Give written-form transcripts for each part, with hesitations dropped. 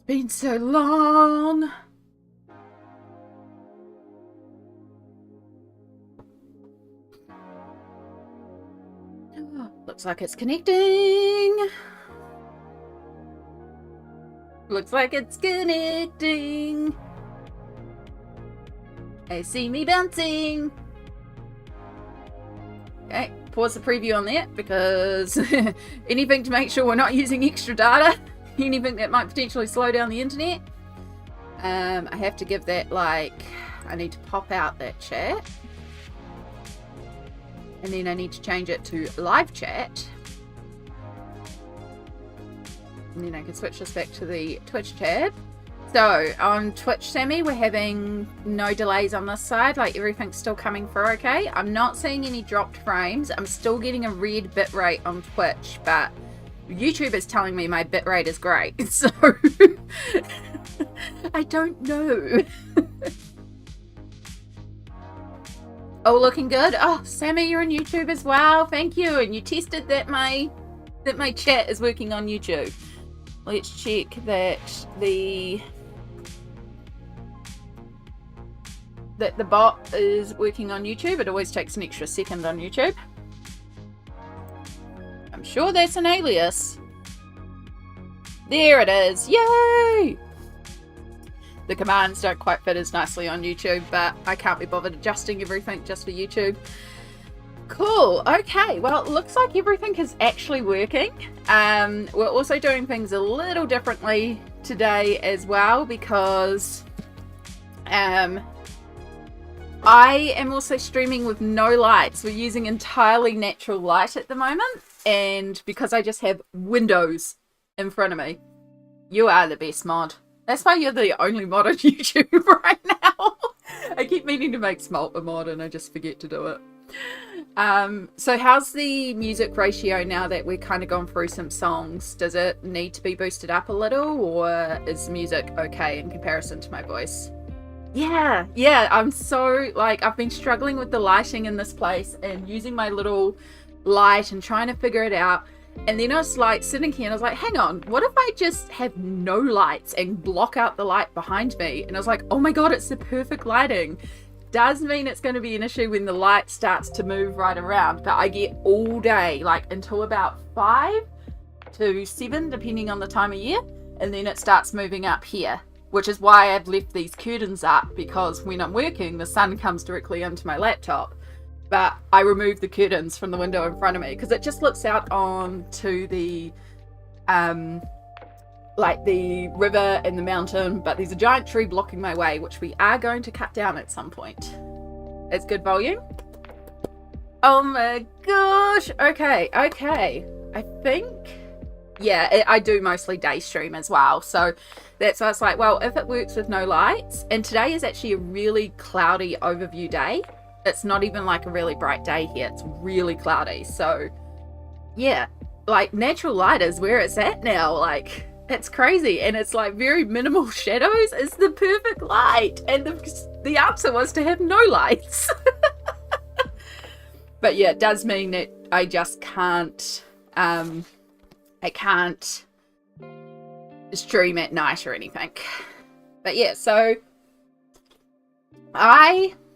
Been so long. Looks like it's connecting. Looks like it's connecting. I see me bouncing. Okay, pause the preview on that because anything to make sure we're not using extra data. Anything that might potentially slow down the internet. I have to give that, like, I need to pop out that chat. And then I need to change it to live chat. And then I can switch this back to the Twitch tab. So on Twitch, Sammy, we're having no delays on this side. Like, everything's still coming through okay. I'm not seeing any dropped frames. I'm still getting a red bitrate on Twitch, but YouTube is telling me my bitrate is great. So I don't know. Oh, looking good. Oh, Sammy, you're on YouTube as well. Thank you. And you tested that my chat is working on YouTube. Let's check that the bot is working on YouTube. It always takes an extra second on YouTube. I'm sure that's an alias. There it is. Yay! The commands don't quite fit as nicely on YouTube, but I can't be bothered adjusting everything just for YouTube. Cool. Okay. Well, it looks like everything is actually working. We're also doing things a little differently today as well because I am also streaming with no lights. We're using entirely natural light at the moment, and because I just have windows in front of me. You are the best mod. That's why you're the only mod on YouTube right now. I keep meaning to make Smalt a mod and I just forget to do it. So how's the music ratio now that we're kind of gone through some songs? Does it need to be boosted up a little, or is music okay in comparison to my voice? Yeah, I'm so, like, I've been struggling with the lighting in this place and using my little light and trying to figure it out. And then I was like sitting here and I was like, hang on, what if I just have no lights and block out the light behind me? And I was like, oh my god, it's the perfect lighting. Does mean it's going to be an issue when the light starts to move right around, but I get all day, like until about 5 to 7, depending on the time of year, and then it starts moving up here, which is why I've left these curtains up, because when I'm working, the sun comes directly into my laptop. But I removed the curtains from the window in front of me because it just looks out onto the, like the river and the mountain. But there's a giant tree blocking my way, which we are going to cut down at some point. It's good volume. Oh my gosh. Okay. I think, yeah, I do mostly day stream as well. So that's why it's like, well, if it works with no lights, and today is actually a really cloudy overview day. It's not even like a really bright day here. It's really cloudy. So yeah, like natural light is where it's at now. Like, it's crazy. And it's like very minimal shadows. It's the perfect light. And the answer was to have no lights. But yeah, it does mean that I just can't, I can't stream at night or anything. But yeah, so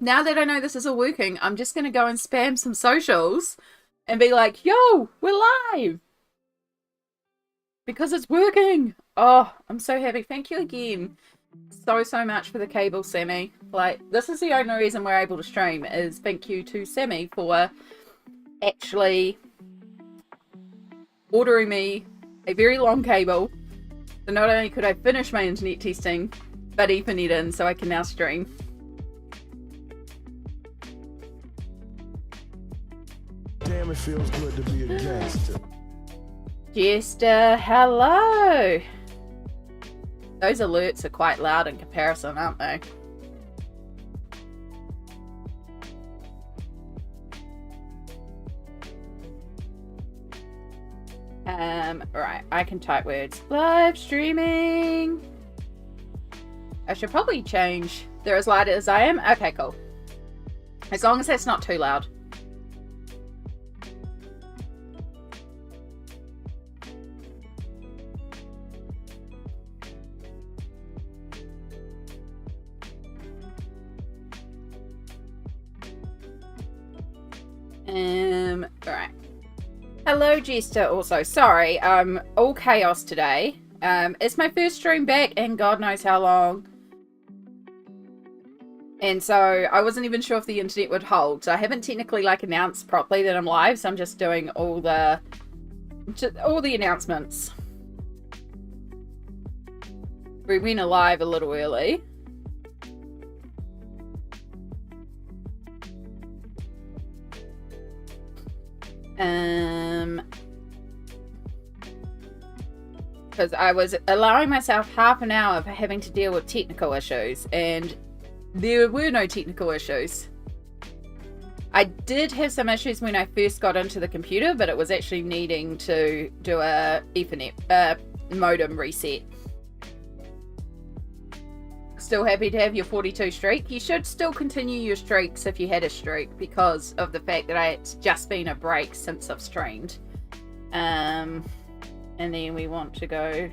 now that I know this is all working, I'm just going to go and spam some socials and be like, yo, we're live. Because it's working. Oh, I'm so happy. Thank you again so much for the cable, Sammy. Like, this is the only reason we're able to stream, is thank you to Sammy for actually ordering me a very long cable. So not only could I finish my internet testing, but Ethernet in so I can now stream. Damn, it feels good to be a gangster. Jester, hello! Those alerts are quite loud in comparison, aren't they? Right, I can type words. Live streaming! I should probably change. They're as light as I am? Okay, cool. As long as that's not too loud. Alright. Hello, Jester, also. Sorry, all chaos today. It's my first stream back in God knows how long. And so I wasn't even sure if the internet would hold. So I haven't technically like announced properly that I'm live. So I'm just doing all the announcements. We went live a little early. Because I was allowing myself half an hour for having to deal with technical issues, and there were no technical issues. I did have some issues when I first got into the computer, but it was actually needing to do a Ethernet modem reset. Still happy to have your 42 streak. You should still continue your streaks if you had a streak, because of the fact that it's just been a break since I've streamed. And then we want to go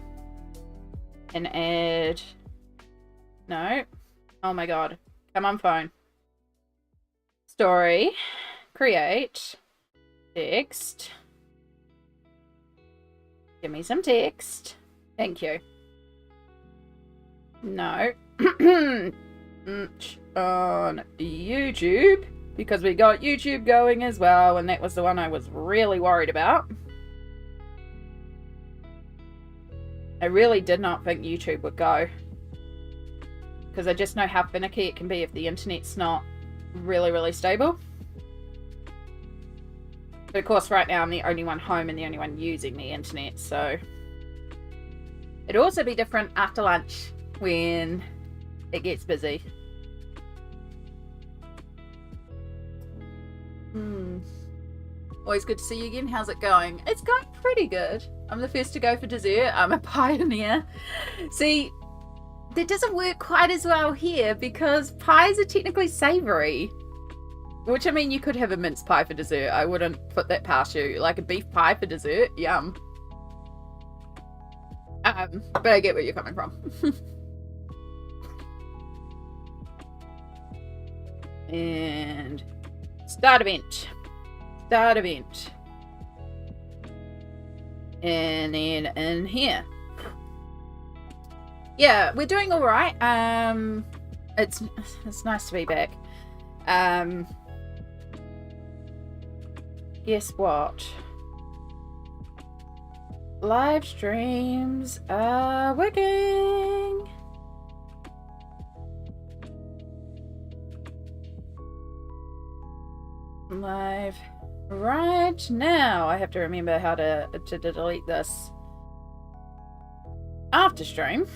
and add... No. Oh my god. Come on, phone. Story. Create. Text. Give me some text. Thank you. No. On YouTube, because we got YouTube going as well, and that was the one I was really worried about. I really did not think YouTube would go, because I just know how finicky it can be if the internet's not really stable. But of course right now I'm the only one home and the only one using the internet, so it'll also be different after lunch when it gets busy. Always good to see you again. How's it going? It's going pretty good. I'm the first to go for dessert. I'm a pioneer. See, that doesn't work quite as well here because pies are technically savoury. Which, I mean, you could have a mince pie for dessert. I wouldn't put that past you. Like a beef pie for dessert, yum. But I get where you're coming from. And start event. Start event. And then in here. Yeah, we're doing all right. It's nice to be back. Guess what? Live streams are working. Live right now. I have to remember how to delete this after stream.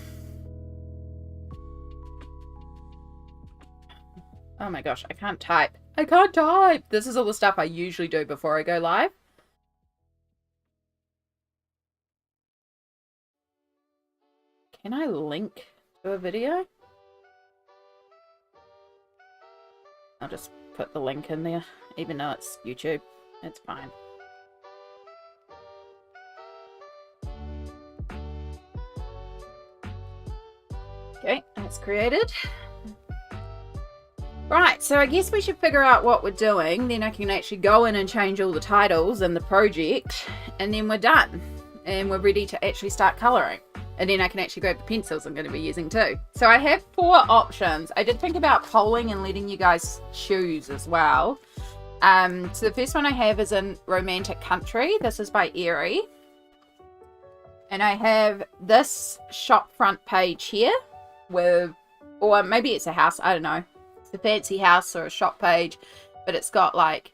Oh my gosh, I can't type. I can't type! This is all the stuff I usually do before I go live. Can I link to a video? I'll just put the link in there, even though it's YouTube. It's fine. Okay, that's created. Right, so I guess we should figure out what we're doing. Then I can actually go in and change all the titles and the project. And then we're done. And we're ready to actually start colouring. And then I can actually grab the pencils I'm going to be using too. So I have 4 options. I did think about polling and letting you guys choose as well. So the first one I have is in Romantic Country. This is by Erie. And I have this shop front page here. With, or maybe it's a house, I don't know. It's a fancy house or a shop page. But it's got like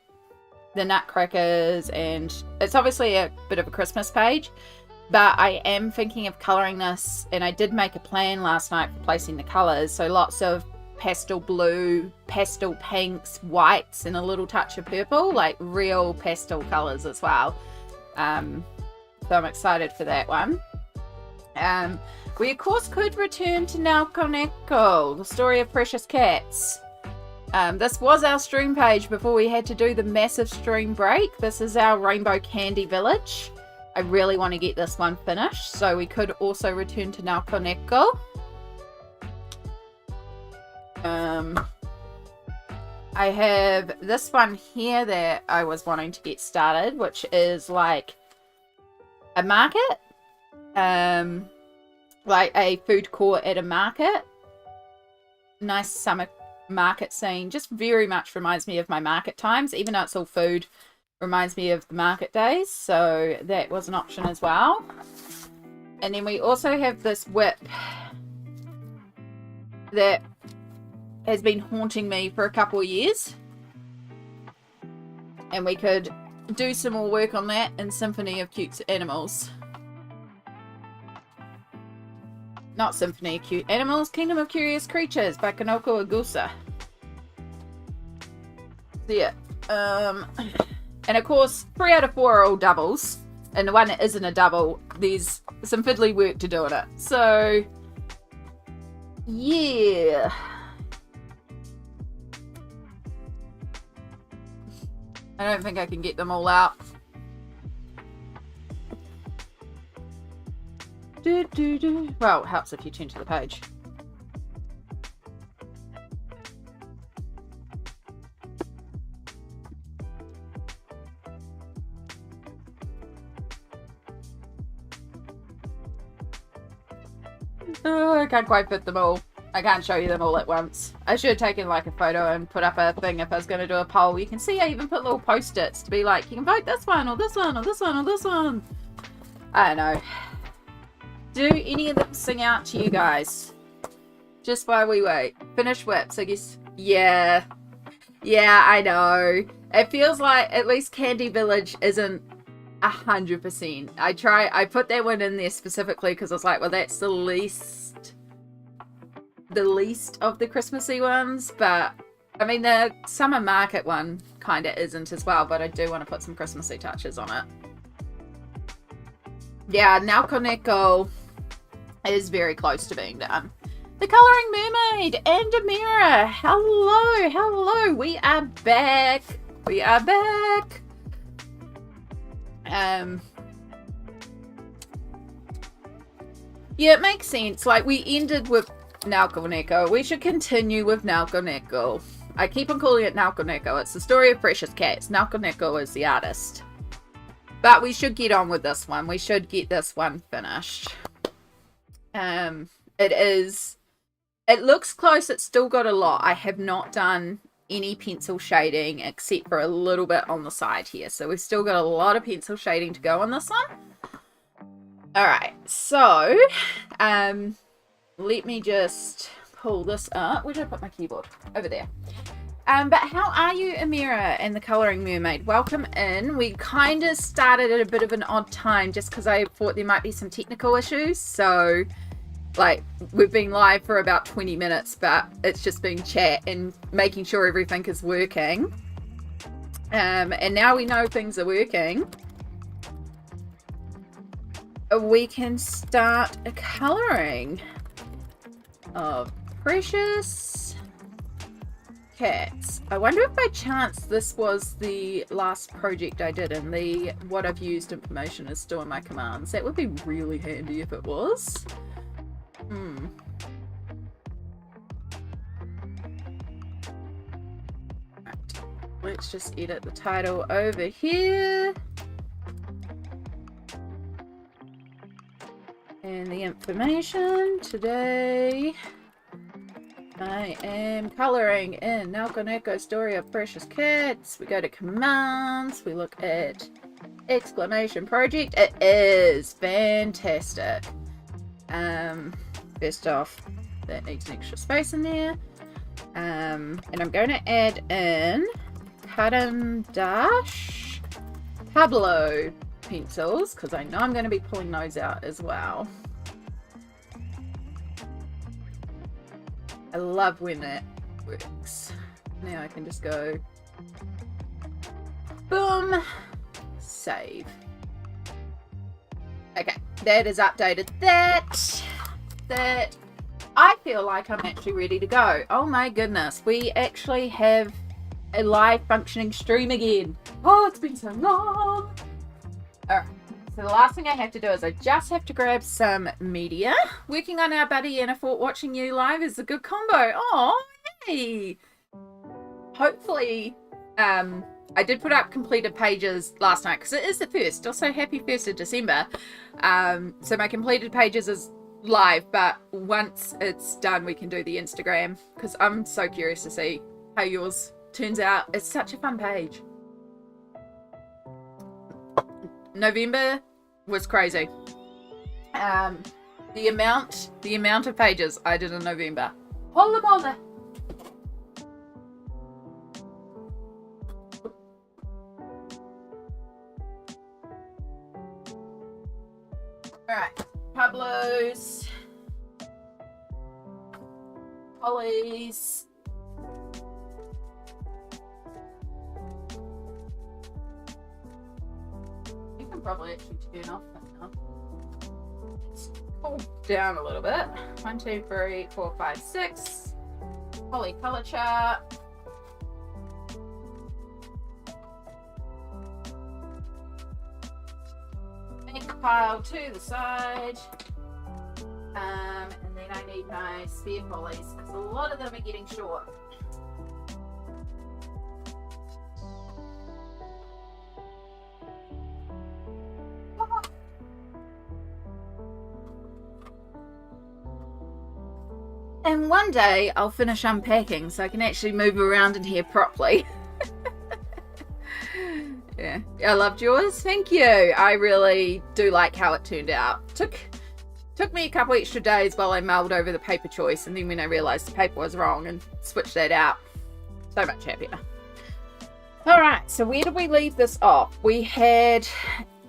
the nutcrackers and it's obviously a bit of a Christmas page. But I am thinking of colouring this, and I did make a plan last night for placing the colours. So lots of pastel blue, pastel pinks, whites, and a little touch of purple, like real pastel colours as well. So I'm excited for that one. We of course could return to Neko, the story of precious cats. This was our stream page before we had to do the massive stream break. This is our Rainbow Candy Village. I really want to get this one finished, so we could also return to Neko. I have this one here that I was wanting to get started, which is like a market. Like a food court at a market. Nice summer market scene. Just very much reminds me of my market times, even though it's all food. Reminds me of the market days, so that was an option as well. And then we also have this whip that has been haunting me for a couple of years, and we could do some more work on that in Symphony of Cute Animals. Not Symphony of Cute Animals, Kingdom of Curious Creatures by Neko Agusa. So yeah, and of course 3 out of 4 are all doubles, and the one that isn't a double, there's some fiddly work to do in it. So yeah, I don't think I can get them all out. Well, it helps if you turn to the page. Oh, I can't quite fit them all. I can't show you them all at once. I should have taken like a photo and put up a thing if I was going to do a poll. You can see I even put little post-its to be like, you can vote this one or this one or this one or this one. I don't know. Do any of them sing out to you guys? Just while we wait. Finish whips, I guess. Yeah. Yeah, I know. It feels like at least Candy Village isn't 100%. I put that one in there specifically because I was like, well, that's the least of the Christmassy ones. But, I mean, the Summer Market one kind of isn't as well, but I do want to put some Christmassy touches on it. Yeah, Neko is very close to being done. The Colouring Mermaid and Amira. Hello, hello. We are back. We are back. Yeah, it makes sense. Like, we ended with Neko. We should continue with Neko. I keep on calling it Neko. It's the story of precious cats. Neko is the artist. But we should get on with this one. We should get this one finished. It looks close. It's still got a lot. I have not done any pencil shading except for a little bit on the side here. So we've still got a lot of pencil shading to go on this one. Alright, so let me just pull this up. Where did I put my keyboard? Over there. But how are you, Amira and the Colouring Mermaid? Welcome in. We kind of started at a bit of an odd time just because I thought there might be some technical issues. So, like, we've been live for about 20 minutes, but it's just been chat and making sure everything is working. And now we know things are working. We can start a colouring of Precious Cats. I wonder if by chance this was the last project I did and the what I've used information is still in my commands. That would be really handy if it was. Right. Let's just edit the title over here. And the information today, I am colouring in Neko Story of Precious Cats. We go to commands, we look at exclamation project. It is fantastic. First off, that needs an extra space in there. And I'm going to add in Caran dash Pablo pencils because I know I'm going to be pulling those out as well. I love when that works. Now I can just go boom, save. Okay, that is updated. That I feel like I'm actually ready to go. Oh my goodness, we actually have a live functioning stream again. Oh, it's been so long. Alright, so the last thing I have to do is I just have to grab some media. Working on our buddy and I thought watching you live is a good combo. Oh, yay! hopefully, I did put up completed pages last night because it is the 1st. Also, happy 1st of December. So my completed pages is live, but once it's done, we can do the Instagram because I'm so curious to see how yours turns out. It's such a fun page. November was crazy. The amount of pages I did in November. Holla molla. Alright, Pablo's, Polly's, you can probably actually turn off that now. Let's pull down a little bit. 1, 2, 3, 4, 5, 6. Poly color chart. Pile to the side, and then I need my spare polys because a lot of them are getting short. And one day I'll finish unpacking so I can actually move around in here properly. Yeah, I loved yours. Thank you. I really do like how it turned out. Took me a couple extra days while I mulled over the paper choice, and then when I realised the paper was wrong and switched that out, so much happier. All right, so where did we leave this off? We had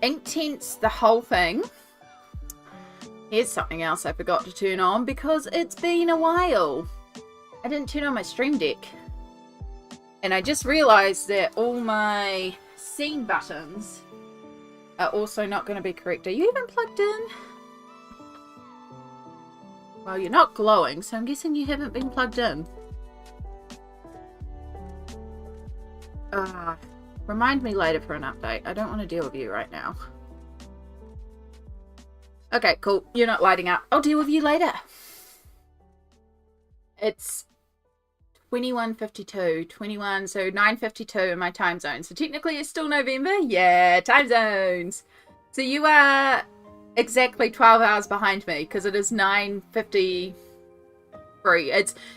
Inktense the whole thing. Here's something else I forgot to turn on because it's been a while. I didn't turn on my Stream Deck, and I just realised that all my scene buttons are also not going to be correct. Are you even plugged in? Well, you're not glowing, so I'm guessing you haven't been plugged in. Remind me later for an update. I don't want to deal with you right now. Okay, cool. You're not lighting up. I'll deal with you later. It's 21:52, 21, so 9:52 in my time zone. So technically it's still November. Yeah, time zones. So you are exactly 12 hours behind me because it is 9:53.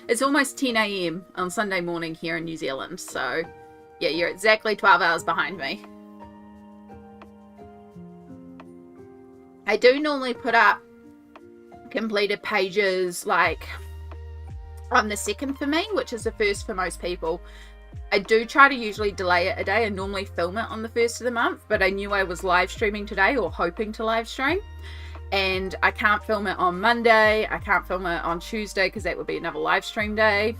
It's almost 10 a.m. on Sunday morning here in New Zealand. So yeah, you're exactly 12 hours behind me. I do normally put up completed pages like on the 2nd for me, which is the 1st for most people. I do try to usually delay it a day and normally film it on the 1st of the month, but I knew I was live streaming today or hoping to live stream, and I can't film it on Monday. I can't film it on Tuesday because that would be another live stream day.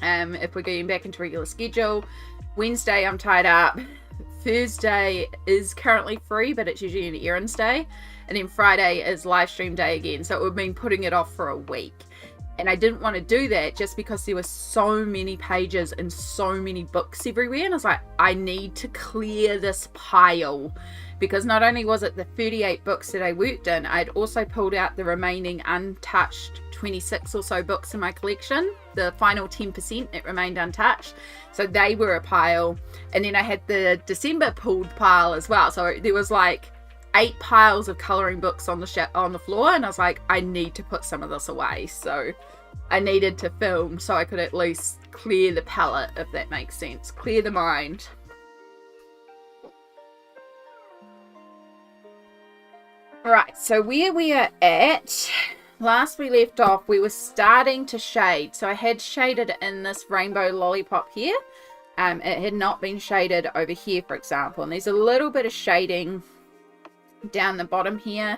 If we're getting back into regular schedule, Wednesday I'm tied up. Thursday is currently free, but it's usually an errands day, and then Friday is live stream day again, so it would mean putting it off for a week. And I didn't want to do that just because there were so many pages and so many books everywhere. And I was like, I need to clear this pile. Because not only was it the 38 books that I worked in, I'd also pulled out the remaining untouched 26 or so books in my collection. The final 10% that remained untouched. So they were a pile. And then I had the December pulled pile as well. So there was like 8 piles of colouring books on the floor, and I was like, I need to put some of this away. So I needed to film so I could at least clear the palette, if that makes sense. Clear the mind. Alright, so where we are at, last we left off, we were starting to shade. So I had shaded in this rainbow lollipop here. It had not been shaded over here, for example. And there's a little bit of shading down the bottom here,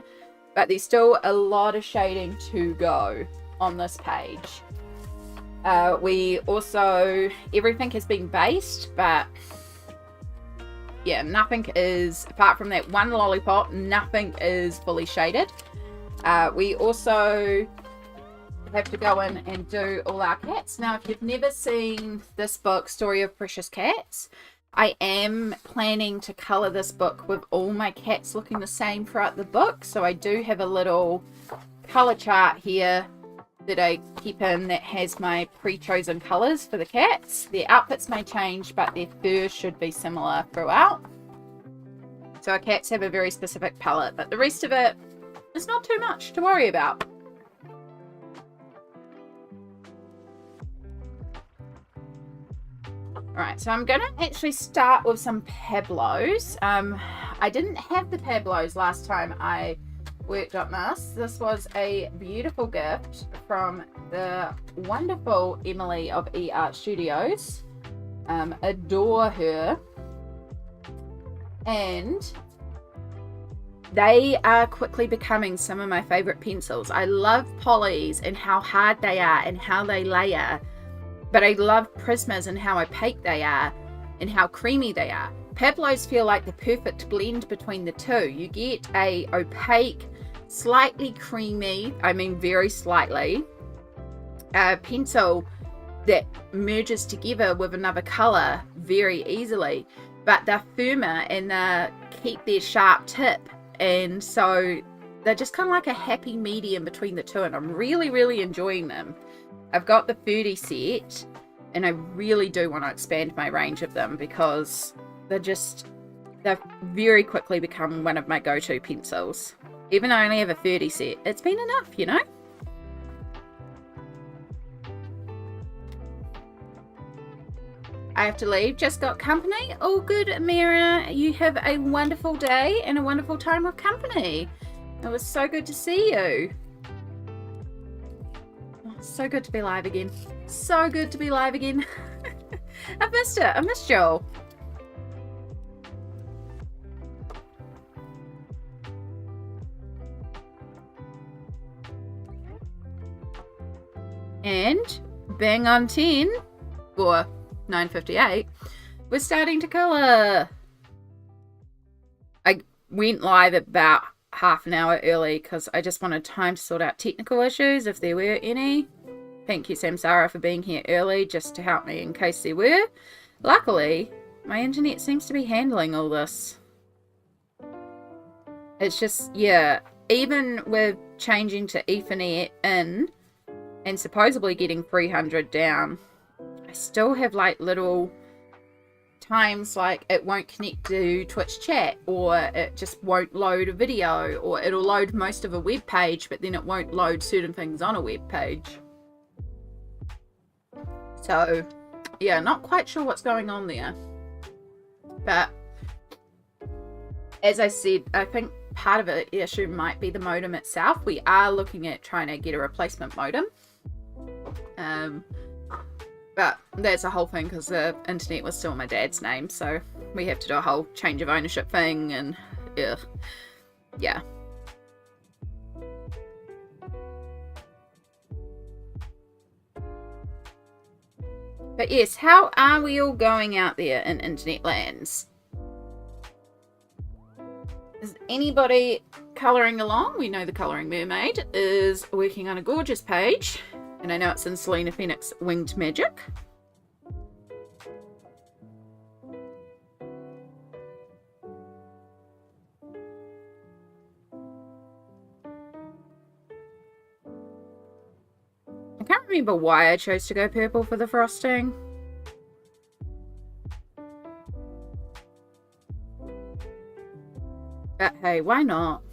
but there's still a lot of shading to go on this page. We also, everything has been based, but yeah, nothing is, apart from that one lollipop, nothing is fully shaded. We also have to go in and do all our cats. Now, if you've never seen this book, Story of Precious Cats, I am planning to colour this book with all my cats looking the same throughout the book. So I do have a little colour chart here that I housekeeping that has my pre-chosen colours for the cats. Their outfits may change, but their fur should be similar throughout. So our cats have a very specific palette, but the rest of it is not too much to worry about. Alright, so I'm going to actually start with some Pablos. I didn't have the Pablos last time I worked on this. This was a beautiful gift from the wonderful Emily of eArt Studios. Adore her. And they are quickly becoming some of my favourite pencils. I love polys and how hard they are and how they layer. But I love Prismas and how opaque they are and how creamy they are. Pablos feel like the perfect blend between the two. You get a opaque, slightly creamy, I mean very slightly, pencil that merges together with another colour very easily. But they're firmer and they keep their sharp tip. And so they're just kind of like a happy medium between the two. And I'm really, really enjoying them. I've got the 30 set and I really do want to expand my range of them because they've very quickly become one of my go-to pencils. Even though I only have a 30 set, it's been enough, you know? I have to leave, just got company. All good, Mira. You have a wonderful day and a wonderful time with company. It was so good to see you. So good to be live again. So good to be live again. I've missed it. I missed y'all. And bang on 10 or 9:58, we're starting to colour. I went live about half an hour early because I just wanted time to sort out technical issues if there were any. Thank you, Samsara, for being here early just to help me in case there were. Luckily, my internet seems to be handling all this. It's just, yeah, even with changing to Ethernet in and supposedly getting 300 down, I still have like little times like it won't connect to Twitch chat, or it just won't load a video, or it'll load most of a web page but then it won't load certain things on a web page. So yeah, not quite sure what's going on there, but as I said, I think part of the issue might be the modem itself. We are looking at trying to get a replacement modem, but that's a whole thing because the internet was still in my dad's name, so we have to do a whole change of ownership thing, and yeah. But yes, how are we all going out there in internet lands? Is anybody colouring along? We know the Colouring Mermaid is working on a gorgeous page, and I know it's in Selena Phoenix Winged Magic. I can't remember why I chose to go purple for the frosting. But hey, why not?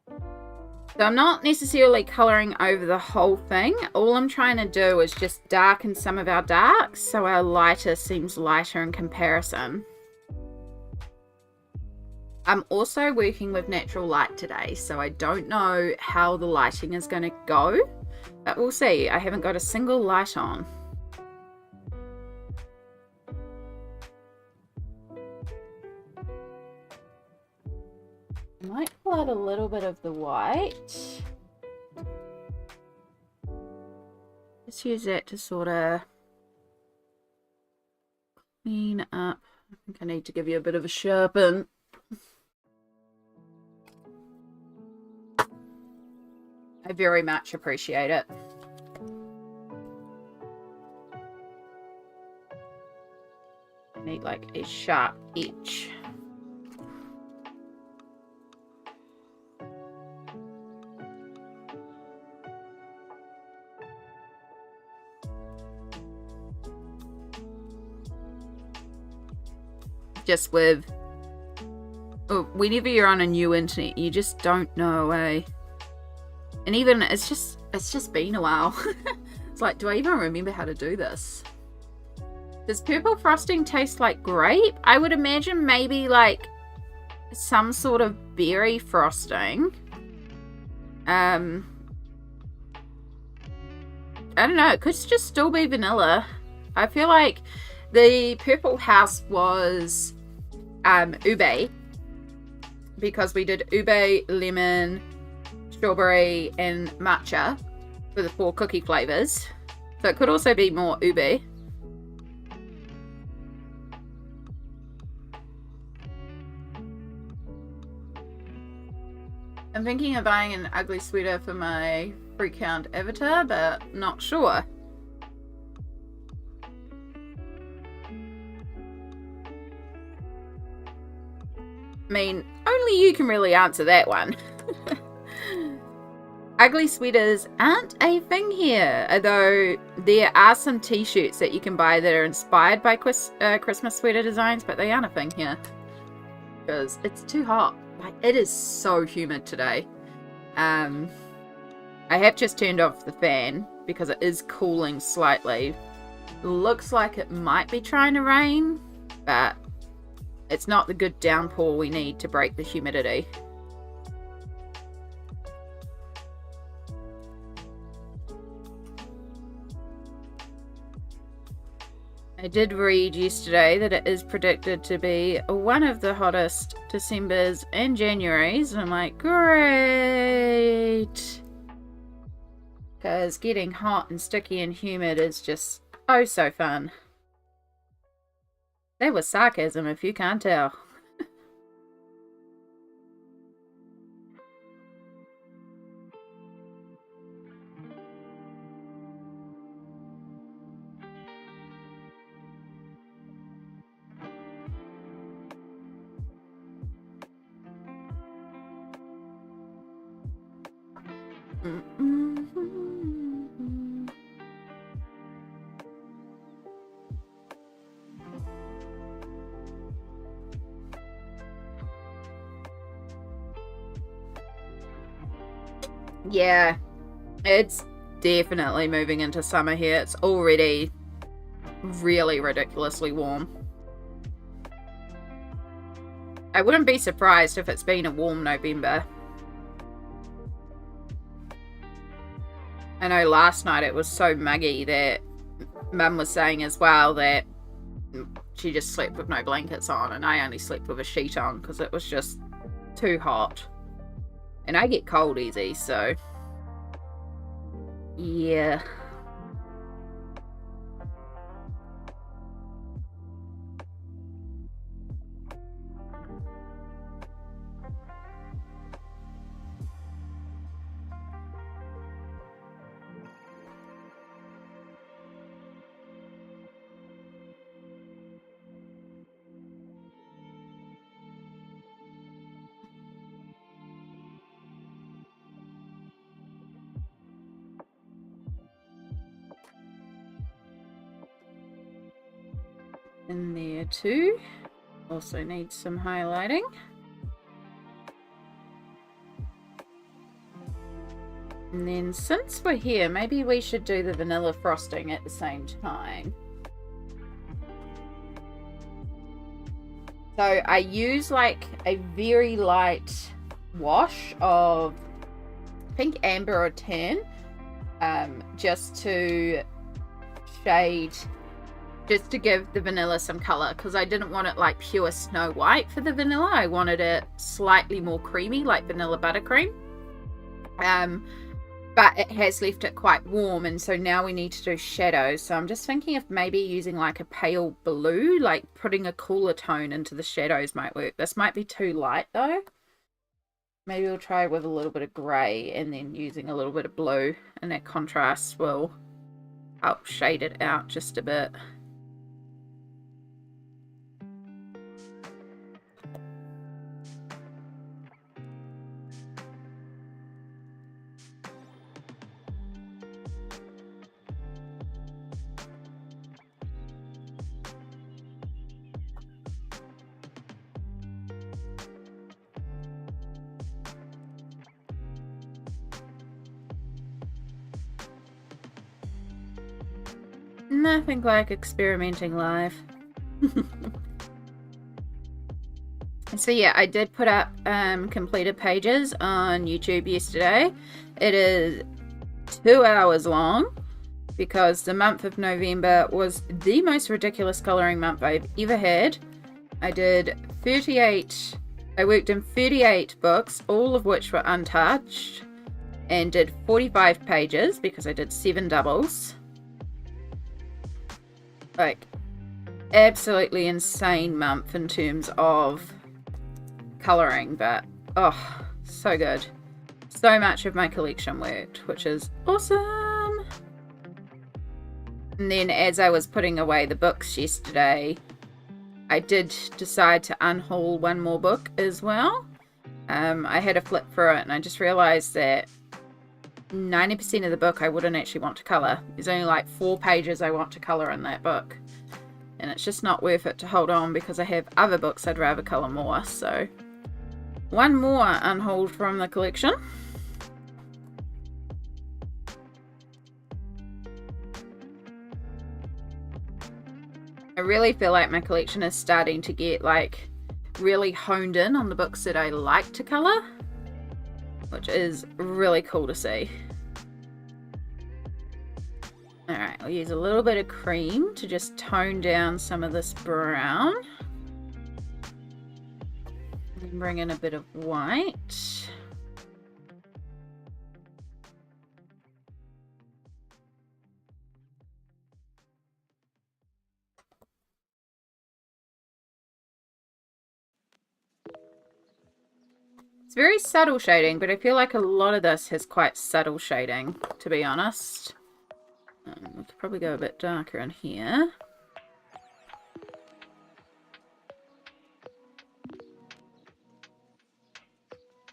So I'm not necessarily colouring over the whole thing. All I'm trying to do is just darken some of our darks so our lighter seems lighter in comparison. I'm also working with natural light today, so I don't know how the lighting is going to go, but we'll see. I haven't got a single light on. I might pull out a little bit of the white. Just use that to sort of clean up. I think I need to give you a bit of a sharpen. I very much appreciate it. I need like a sharp edge. just with whenever you're on a new internet, you just don't know, eh? And even it's just been a while. It's like, do I even remember how to do this? Does purple frosting taste like grape? I would imagine maybe like some sort of berry frosting. I don't know, it could just still be vanilla. I feel like the purple house was ube, because we did ube, lemon, strawberry, and matcha for the 4 cookie flavors. So it could also be more ube. I'm thinking of buying an ugly sweater for my free count avatar, but not sure. I mean, only you can really answer that one. Ugly sweaters aren't a thing here, although there are some t-shirts that you can buy that are inspired by Christmas sweater designs, but they aren't a thing here because it's too hot. Like, it is so humid today. I have just turned off the fan because it is cooling slightly. Looks like it might be trying to rain, but it's not the good downpour we need to break the humidity. I did read yesterday that it is predicted to be one of the hottest Decembers and Januaries, and I'm like, great! Because getting hot and sticky and humid is just oh so fun. That was sarcasm if you can't tell. Yeah, it's definitely moving into summer here. It's already really ridiculously warm. I wouldn't be surprised if it's been a warm November. I know last night it was so muggy that Mum was saying as well that she just slept with no blankets on, and I only slept with a sheet on because it was just too hot. And I get cold easy, so yeah. In there too. Also needs some highlighting. And then since we're here, maybe we should do the vanilla frosting at the same time. So I use like a very light wash of pink, amber, or tan, just to shade, just to give the vanilla some color, because I didn't want it like pure Snow White for the vanilla. I wanted it slightly more creamy, like vanilla buttercream. But it has left it quite warm, and so now we need to do shadows. So I'm just thinking of maybe using like a pale blue, like putting a cooler tone into the shadows might work. This might be too light though. Maybe we'll try with a little bit of grey and then using a little bit of blue, and that contrast will help shade it out just a bit. Nothing like experimenting live. So yeah, I did put up completed pages on YouTube yesterday. It is 2 hours long because the month of November was the most ridiculous colouring month I've ever had. I worked in 38 books, all of which were untouched, and did 45 pages because I did 7 doubles. Like, absolutely insane month in terms of colouring, but oh, so good. So much of my collection worked, which is awesome. And then as I was putting away the books yesterday, I did decide to unhaul one more book as well. I had a flip through it and I just realised that 90% of the book I wouldn't actually want to colour. There's only like 4 pages I want to colour in that book. And it's just not worth it to hold on because I have other books I'd rather colour more. So one more unhauled from the collection. I really feel like my collection is starting to get like really honed in on the books that I like to colour, which is really cool to see. Alright, I'll use a little bit of cream to just tone down some of this brown. And bring in a bit of white. It's very subtle shading, but I feel like a lot of this has quite subtle shading, to be honest. We could probably go a bit darker in here.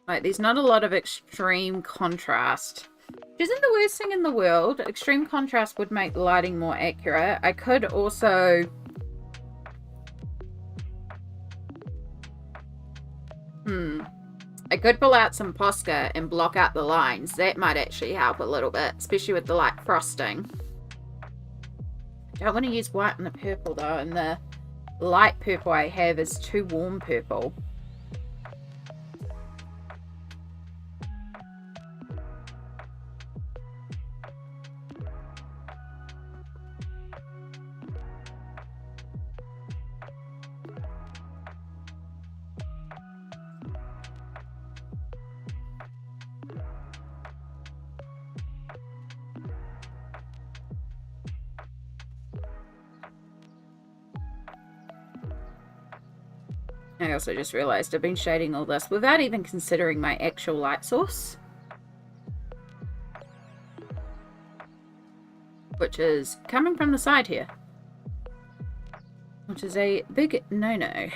Like, there's not a lot of extreme contrast, which isn't the worst thing in the world. Extreme contrast would make the lighting more accurate. I could also... I could pull out some Posca and block out the lines. That might actually help a little bit, especially with the light frosting. I don't want to use white and the purple though, and the light purple I have is too warm purple. I also just realised I've been shading all this without even considering my actual light source, which is coming from the side here, which is a big no-no.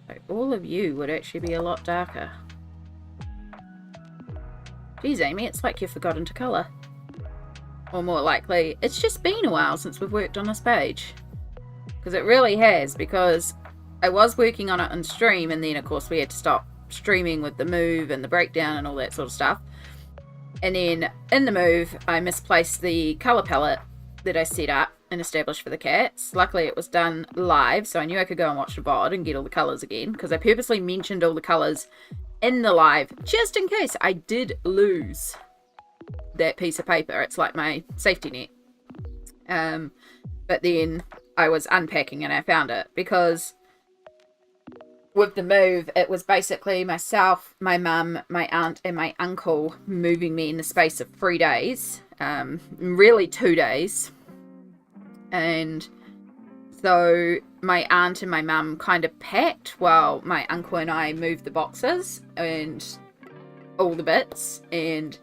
So all of you would actually be a lot darker. Geez, Amy, it's like you've forgotten to colour. Or more likely, it's just been a while since we've worked on this page. Because it really has, because I was working on it on stream, and then of course we had to stop streaming with the move and the breakdown and all that sort of stuff. And then in the move, I misplaced the colour palette that I set up and established for the cats. Luckily it was done live, so I knew I could go and watch the VOD and get all the colours again, because I purposely mentioned all the colours in the live, just in case I did lose that piece of paper. It's like my safety net. But then I was unpacking and I found it, because with the move, it was basically myself, my mum, my aunt and my uncle moving me in the space of 3 days, really 2 days. And so my aunt and my mum kind of packed while my uncle and I moved the boxes and all the bits, and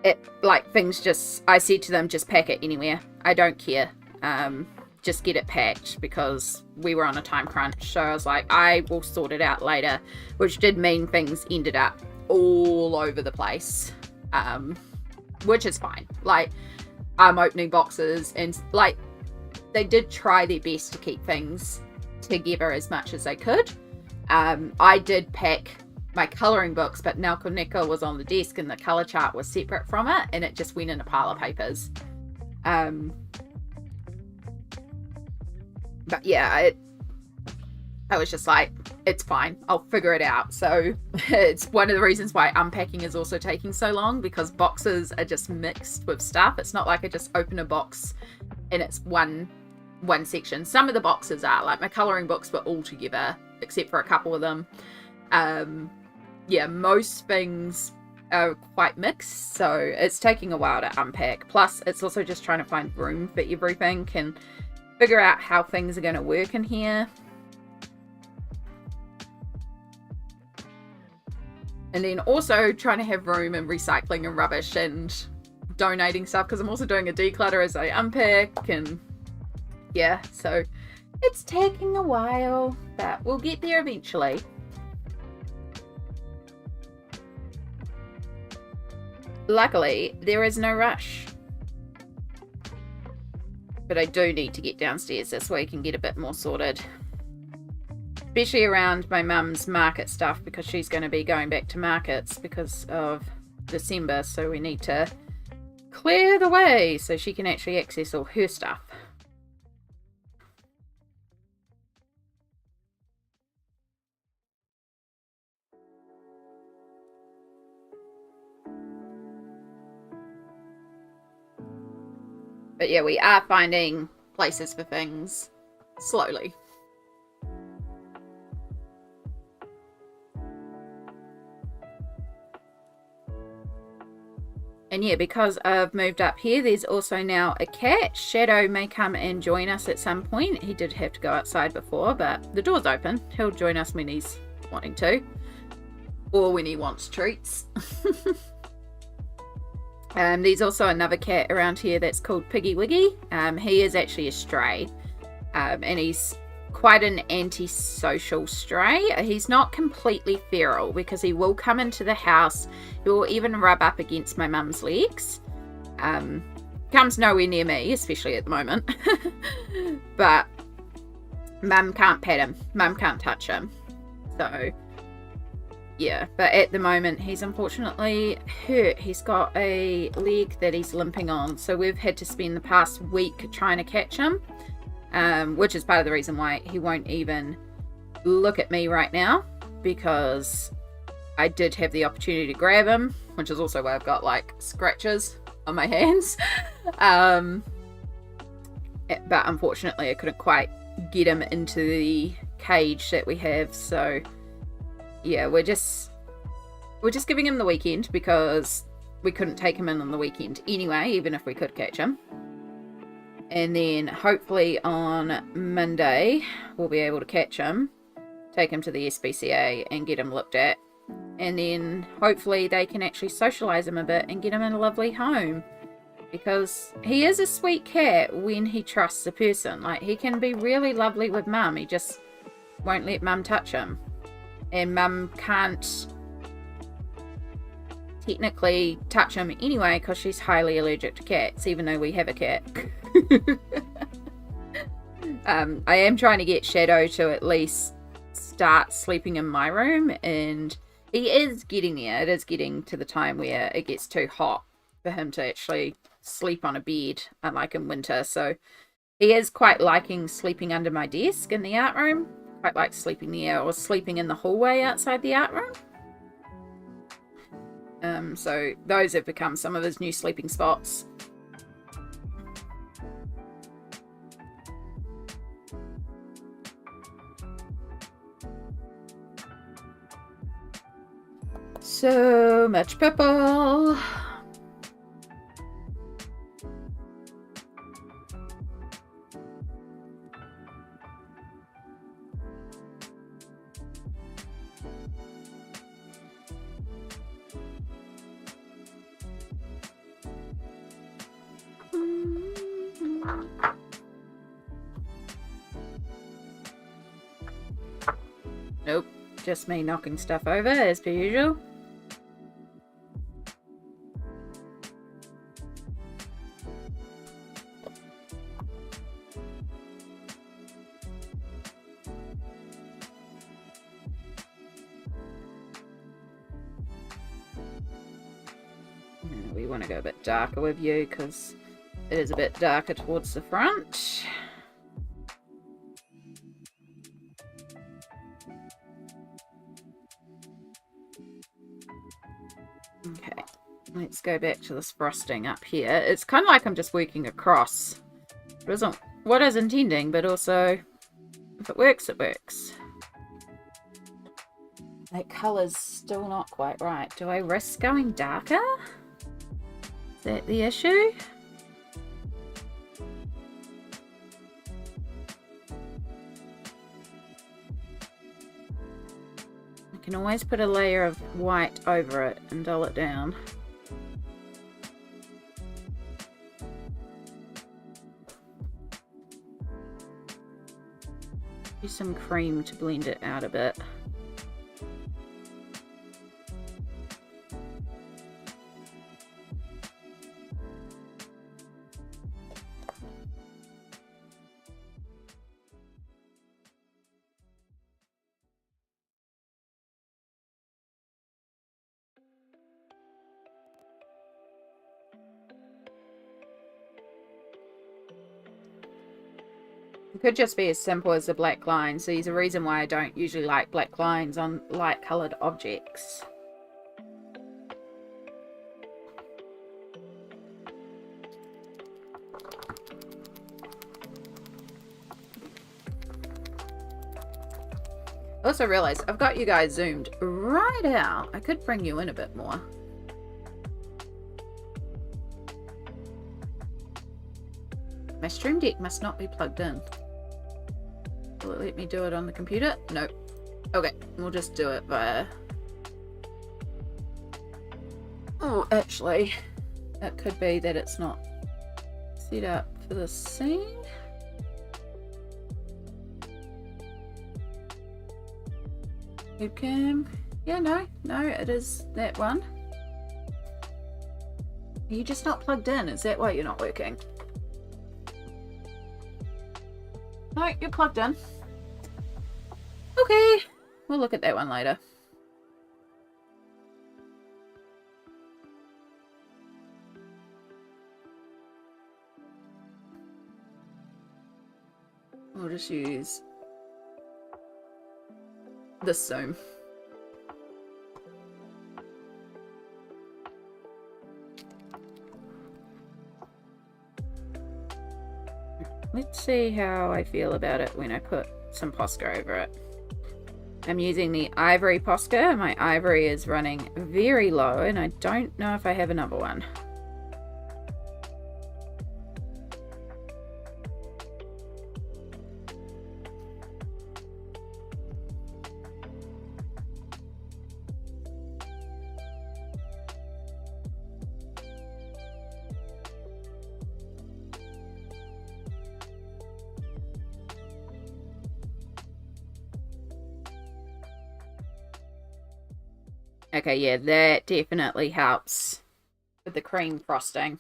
it, like, things just, I said to them, just pack it anywhere, I don't care. Just get it packed, because we were on a time crunch. So I was like, I will sort it out later, which did mean things ended up all over the place, which is fine. Like, I'm opening boxes, and like, they did try their best to keep things together as much as they could. I did pack my colouring books, but Neko was on the desk and the colour chart was separate from it, and it just went in a pile of papers. But yeah, I was just like, it's fine, I'll figure it out. So it's one of the reasons why unpacking is also taking so long, because boxes are just mixed with stuff. It's not like I just open a box and it's one section. Some of the boxes are, like my colouring books were all together, except for a couple of them. Yeah, most things are quite mixed, so it's taking a while to unpack. Plus, it's also just trying to find room for everything and figure out how things are going to work in here. And then also trying to have room and recycling and rubbish and donating stuff, because I'm also doing a declutter as I unpack, and yeah, so it's taking a while, but we'll get there eventually. Luckily, there is no rush. But I do need to get downstairs this week and get a bit more sorted. Especially around my mum's market stuff, because she's going to be going back to markets because of December. So we need to clear the way so she can actually access all her stuff. But yeah, we are finding places for things slowly. And yeah, because I've moved up here, there's also now a cat. Shadow may come and join us at some point. He did have to go outside before, but the door's open. He'll join us when he's wanting to. Or when he wants treats. There's also another cat around here that's called Piggy Wiggy. He is actually a stray, and he's quite an antisocial stray. He's not completely feral, because he will come into the house. He will even rub up against my mum's legs. Comes nowhere near me, especially at the moment. But mum can't pet him. Mum can't touch him. So yeah, but at the moment he's unfortunately hurt. He's got a leg that he's limping on, so we've had to spend the past week trying to catch him, which is part of the reason why he won't even look at me right now, because I did have the opportunity to grab him, which is also why I've got like scratches on my hands. But unfortunately I couldn't quite get him into the cage that we have, so yeah, we're just giving him the weekend, because we couldn't take him in on the weekend anyway, even if we could catch him. And then hopefully on Monday we'll be able to catch him, take him to the SPCA and get him looked at, and then hopefully they can actually socialise him a bit and get him in a lovely home, because he is a sweet cat when he trusts a person. Like, he can be really lovely with mum, he just won't let mum touch him. And mum can't technically touch him anyway, because she's highly allergic to cats, even though we have a cat. I am trying to get Shadow to at least start sleeping in my room, and he is getting there. It is getting to the time where it gets too hot for him to actually sleep on a bed, unlike in winter. So he is quite liking sleeping under my desk in the art room. Quite like sleeping there, or sleeping in the hallway outside the art room. So those have become some of his new sleeping spots. So much purple. Nope, just me knocking stuff over as per usual. We want to go a bit darker with you because it is a bit darker towards the front. Okay, let's go back to this frosting up here. It's kind of like I'm just working across. It isn't what I was intending, but also if it works, it works. That colour's still not quite right. Do I risk going darker? Is that the issue? I can always put a layer of white over it and dull it down. Use some cream to blend it out a bit. It could just be as simple as a black line. So there's a reason why I don't usually like black lines on light coloured objects. I also realised I've got you guys zoomed right out. I could bring you in a bit more. My stream deck must not be plugged in. Will it let me do it on the computer? Nope. Okay, we'll just do it via... Oh, actually, it could be that it's not set up for the scene. Webcam. Yeah, no, it is that one. Are you just not plugged in? Is that why you're not working? No, you're plugged in. Okay, we'll look at that one later. We'll just use this zoom. Let's see how I feel about it when I put some Posca over it. I'm using the ivory Posca. My ivory is running very low and I don't know if I have another one. Okay, yeah, that definitely helps with the cream frosting.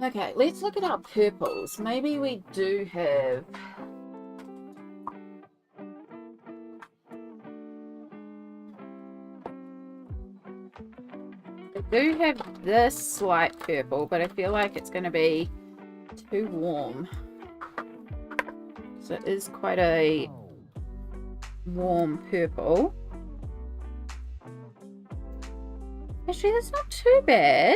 Okay, let's look at our purples. Maybe we do have... I do have this slight purple, but I feel like it's going to be too warm. So it is quite a warm purple. Actually, that's not too bad.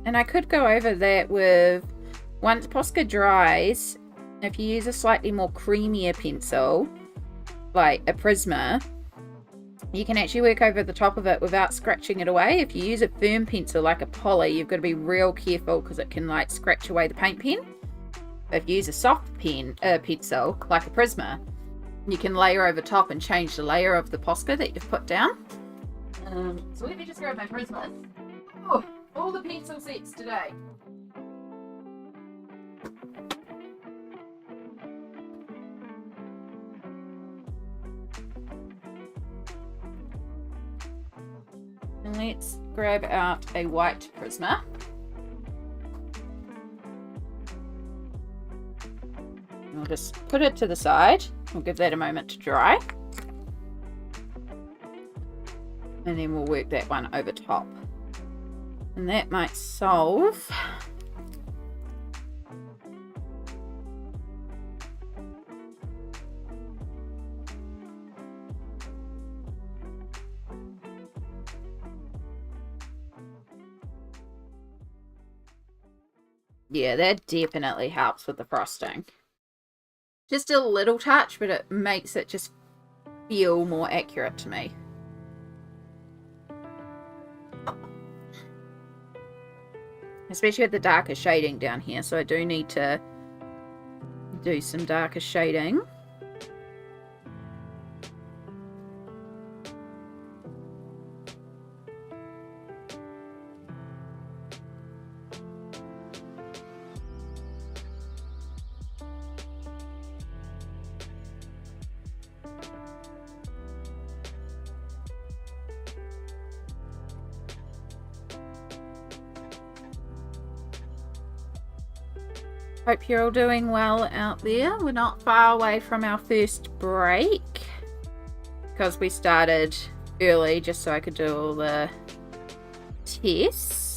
And I could go over that with, once Posca dries, if you use a slightly more creamier pencil, like a Prisma, you can actually work over the top of it without scratching it away. If you use a firm pencil like a Poly, you've got to be real careful because it can like scratch away the paint pen. If you use a soft pencil, like a Prisma, you can layer over top and change the layer of the Posca that you've put down. So let me just grab my Prismas. Oh, all the pencil sets today. And let's grab out a white Prisma. I'll just put it to the side. We'll give that a moment to dry. And then we'll work that one over top. And that might solve yeah, that definitely helps with the frosting. Just a little touch, but it makes it just feel more accurate to me. Especially with the darker shading down here, so I do need to do some darker shading. Hope you're all doing well out there. We're not far away from our first break because we started early just so I could do all the tests.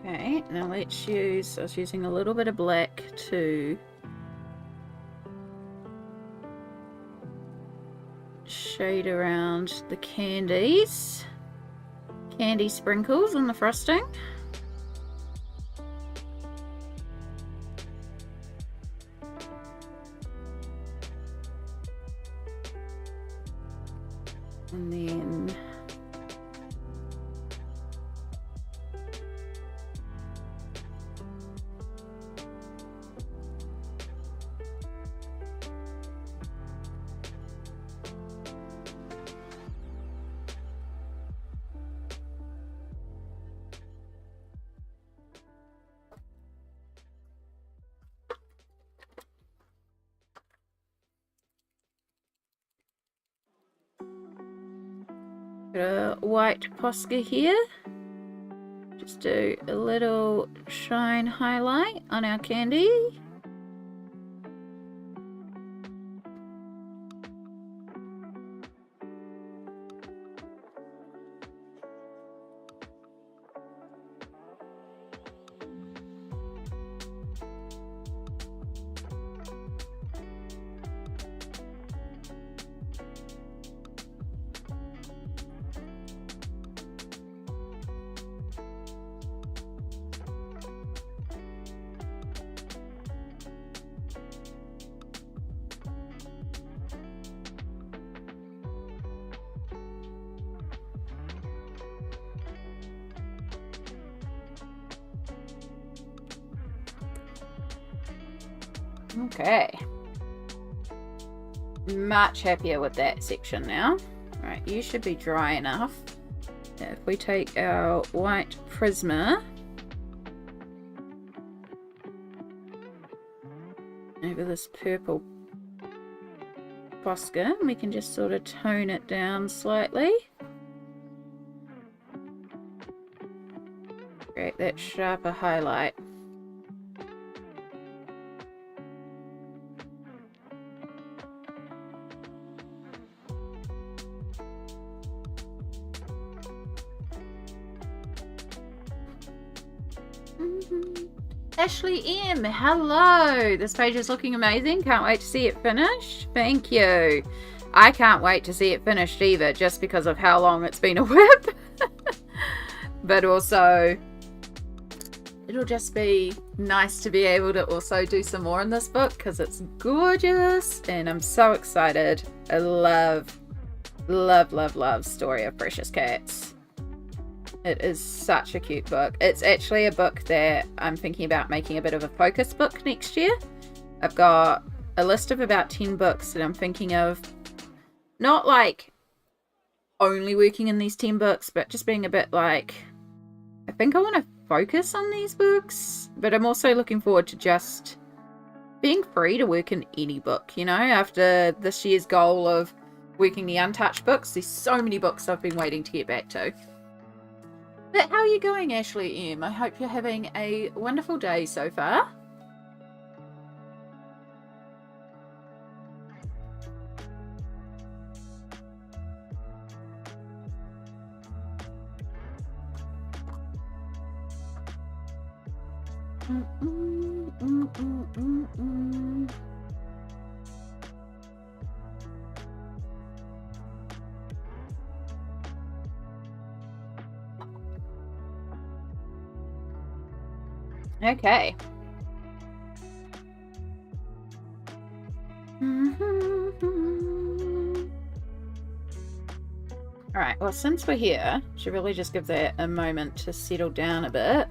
Okay, now let's use, I was using a little bit of black to shade around the candy sprinkles on the frosting. And then got a white Posca here. Just do a little shine highlight on our candy. Okay. Much happier with that section now. Alright, you should be dry enough. If we take our white Prisma over this purple Posca, we can just sort of tone it down slightly. Create that sharper highlight. Ashley M, hello! This page is looking amazing. Can't wait to see it finished. Thank you. I can't wait to see it finished either, just because of how long it's been a whip. But also, it'll just be nice to be able to also do some more in this book because it's gorgeous and I'm so excited. I love, love, love, love Story of Precious Cats. It is such a cute book. It's actually a book that I'm thinking about making a bit of a focus book next year. I've got a list of about 10 books that I'm thinking of, not like only working in these 10 books, but just being a bit like, I think I want to focus on these books, but I'm also looking forward to just being free to work in any book, you know, after this year's goal of working the untouched books. There's so many books I've been waiting to get back to. But how are you going, Ashley M? I hope you're having a wonderful day so far. Okay. Alright, well, since we're here, should really just give that a moment to settle down a bit.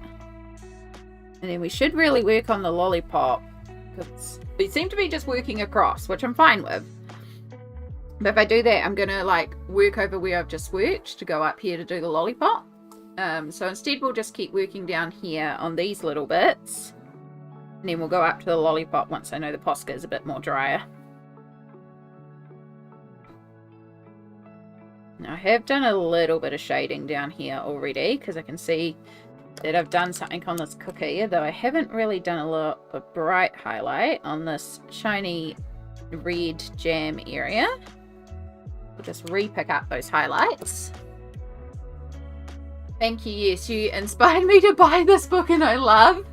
And then we should really work on the lollipop, because we seem to be just working across, which I'm fine with. But if I do that, I'm going to like work over where I've just worked to go up here to do the lollipop. So instead we'll just keep working down here on these little bits. And then we'll go up to the lollipop once I know the Posca is a bit more drier. Now I have done a little bit of shading down here already, because I can see that I've done something on this cookie, though I haven't really done a lot of bright highlight on this shiny red jam area. We'll just re-pick up those highlights. Thank you. Yes, you inspired me to buy this book and I love.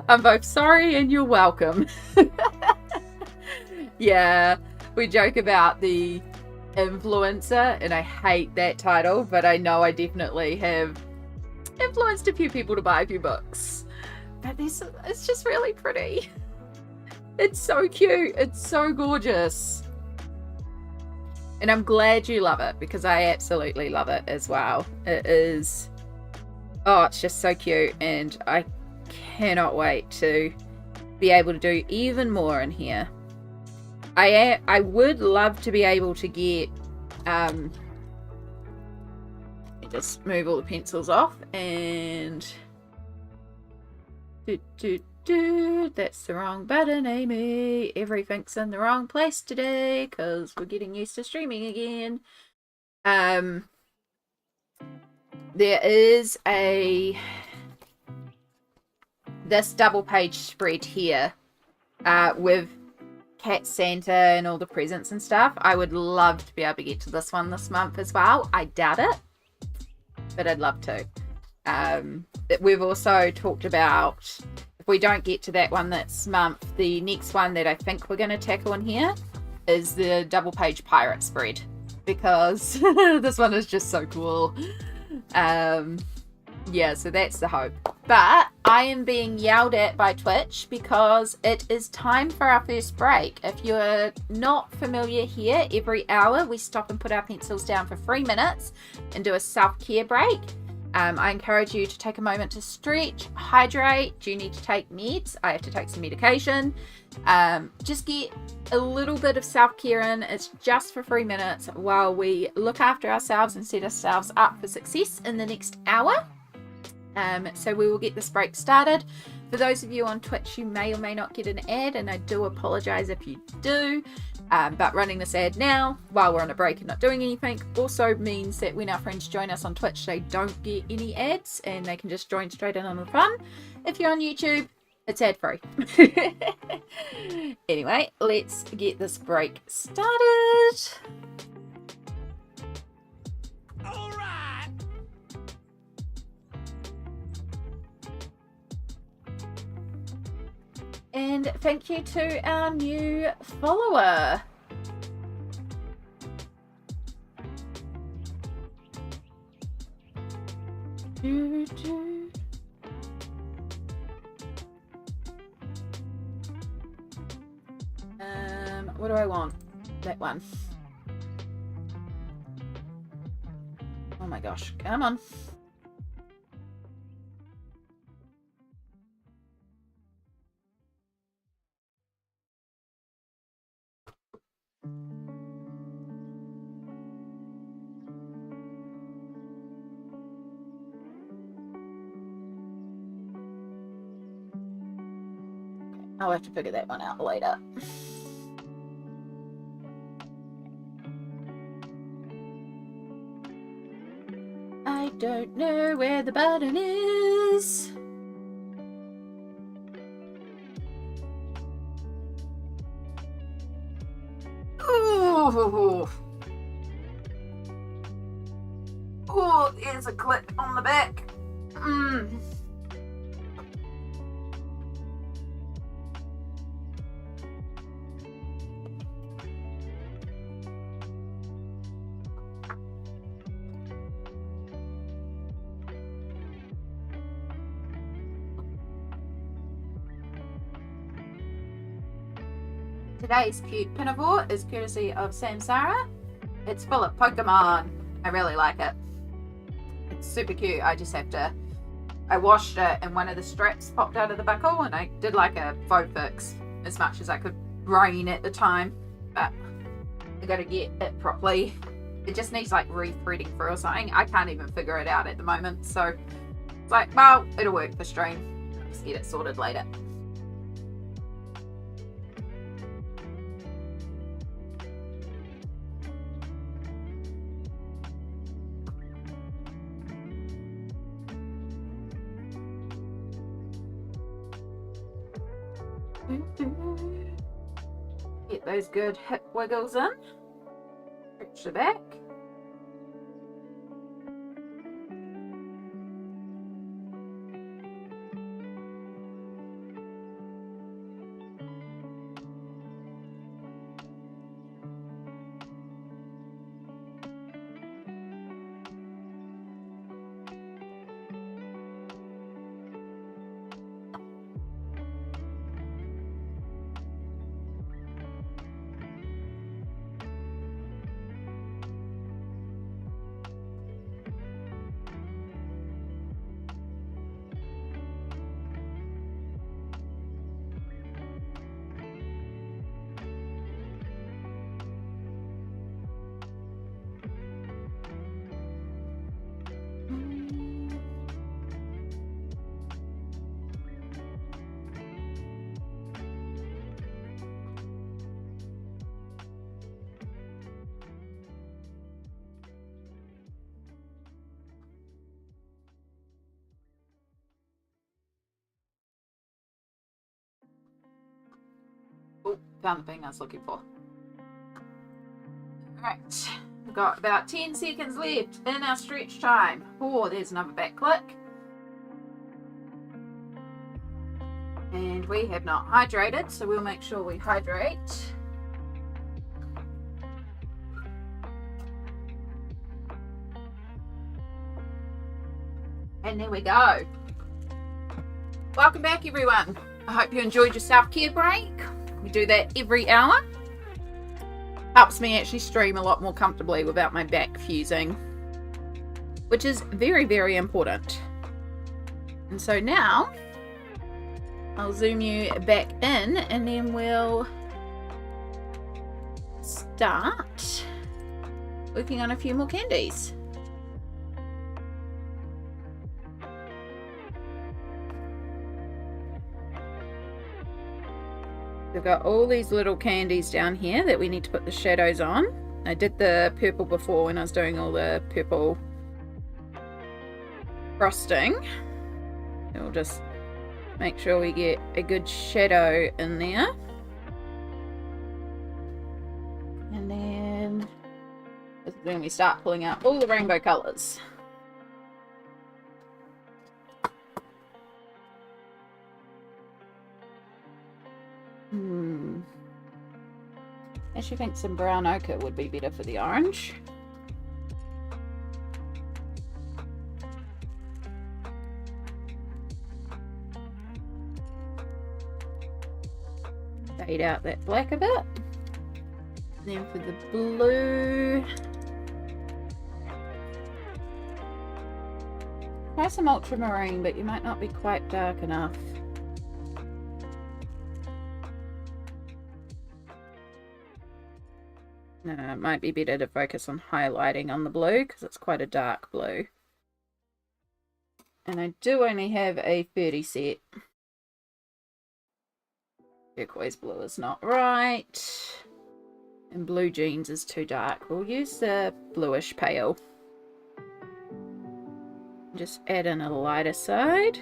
I'm both sorry and you're welcome. Yeah, we joke about the influencer and I hate that title, but I know I definitely have influenced a few people to buy a few books. But it's just really pretty. It's so cute. It's so gorgeous. And I'm glad you love it, because I absolutely love it as well. It is... Oh, it's just so cute, and I cannot wait to be able to do even more in here. I would love to be able to get... let me just move all the pencils off, and... That's the wrong button, Amy. Everything's in the wrong place today because we're getting used to streaming again. There is this double page spread here with Cat Santa and all the presents and stuff. I would love to be able to get to this one this month as well. I doubt it, but I'd love to. We've also talked about, if we don't get to that one this month, the next one that I think we're going to tackle in here is the double page pirate spread, because this one is just so cool. Yeah, so that's the hope. But I am being yelled at by Twitch because it is time for our first break. If you're not familiar here, every hour we stop and put our pencils down for 3 minutes and do a self-care break. I encourage you to take a moment to stretch, hydrate. Do you need to take meds? I have to take some medication. Just get a little bit of self-care in. It's just for 3 minutes while we look after ourselves and set ourselves up for success in the next hour. So we will get this break started. For those of you on Twitch, you may or may not get an ad, and I do apologize if you do. But running this ad now while we're on a break and not doing anything also means that when our friends join us on Twitch, they don't get any ads and they can just join straight in on the fun. If you're on YouTube, it's ad free. Anyway, let's get this break started. All right. And thank you to our new follower. What do I want? That one. Oh my gosh, come on. I'll have to figure that one out later. I don't know where the button is. Ooh. Oh, there's a clip on the back. Today's cute pinafore is courtesy of Samsara. It's full of Pokemon. I really like it. It's super cute. I washed it and one of the straps popped out of the buckle and I did like a faux fix as much as I could brain at the time. But I gotta get it properly. It just needs like re-threading through or something. I can't even figure it out at the moment. So it's like, well, it'll work for stream. I'll just get it sorted later. Get those good hip wiggles in. Stretch the back. Oh, found the thing I was looking for. Alright, we've got about 10 seconds left in our stretch time. Oh, there's another back click. And we have not hydrated, so we'll make sure we hydrate. And there we go. Welcome back, everyone. I hope you enjoyed your self-care break. We do that every hour. Helps me actually stream a lot more comfortably without my back fusing, which is very, very important. And so now I'll zoom you back in and then we'll start working on a few more candies. We've got all these little candies down here that we need to put the shadows on. I did the purple before when I was doing all the purple frosting. We'll just make sure we get a good shadow in there. And then this is when we start pulling out all the rainbow colours. I actually think some brown ochre would be better for the orange. Fade out that black a bit. Then for the blue, try some ultramarine, but you might not be quite dark enough. It might be better to focus on highlighting on the blue because it's quite a dark blue. And I do only have a 30 set. Turquoise blue is not right. And blue jeans is too dark. We'll use the bluish pale. Just add in a lighter side.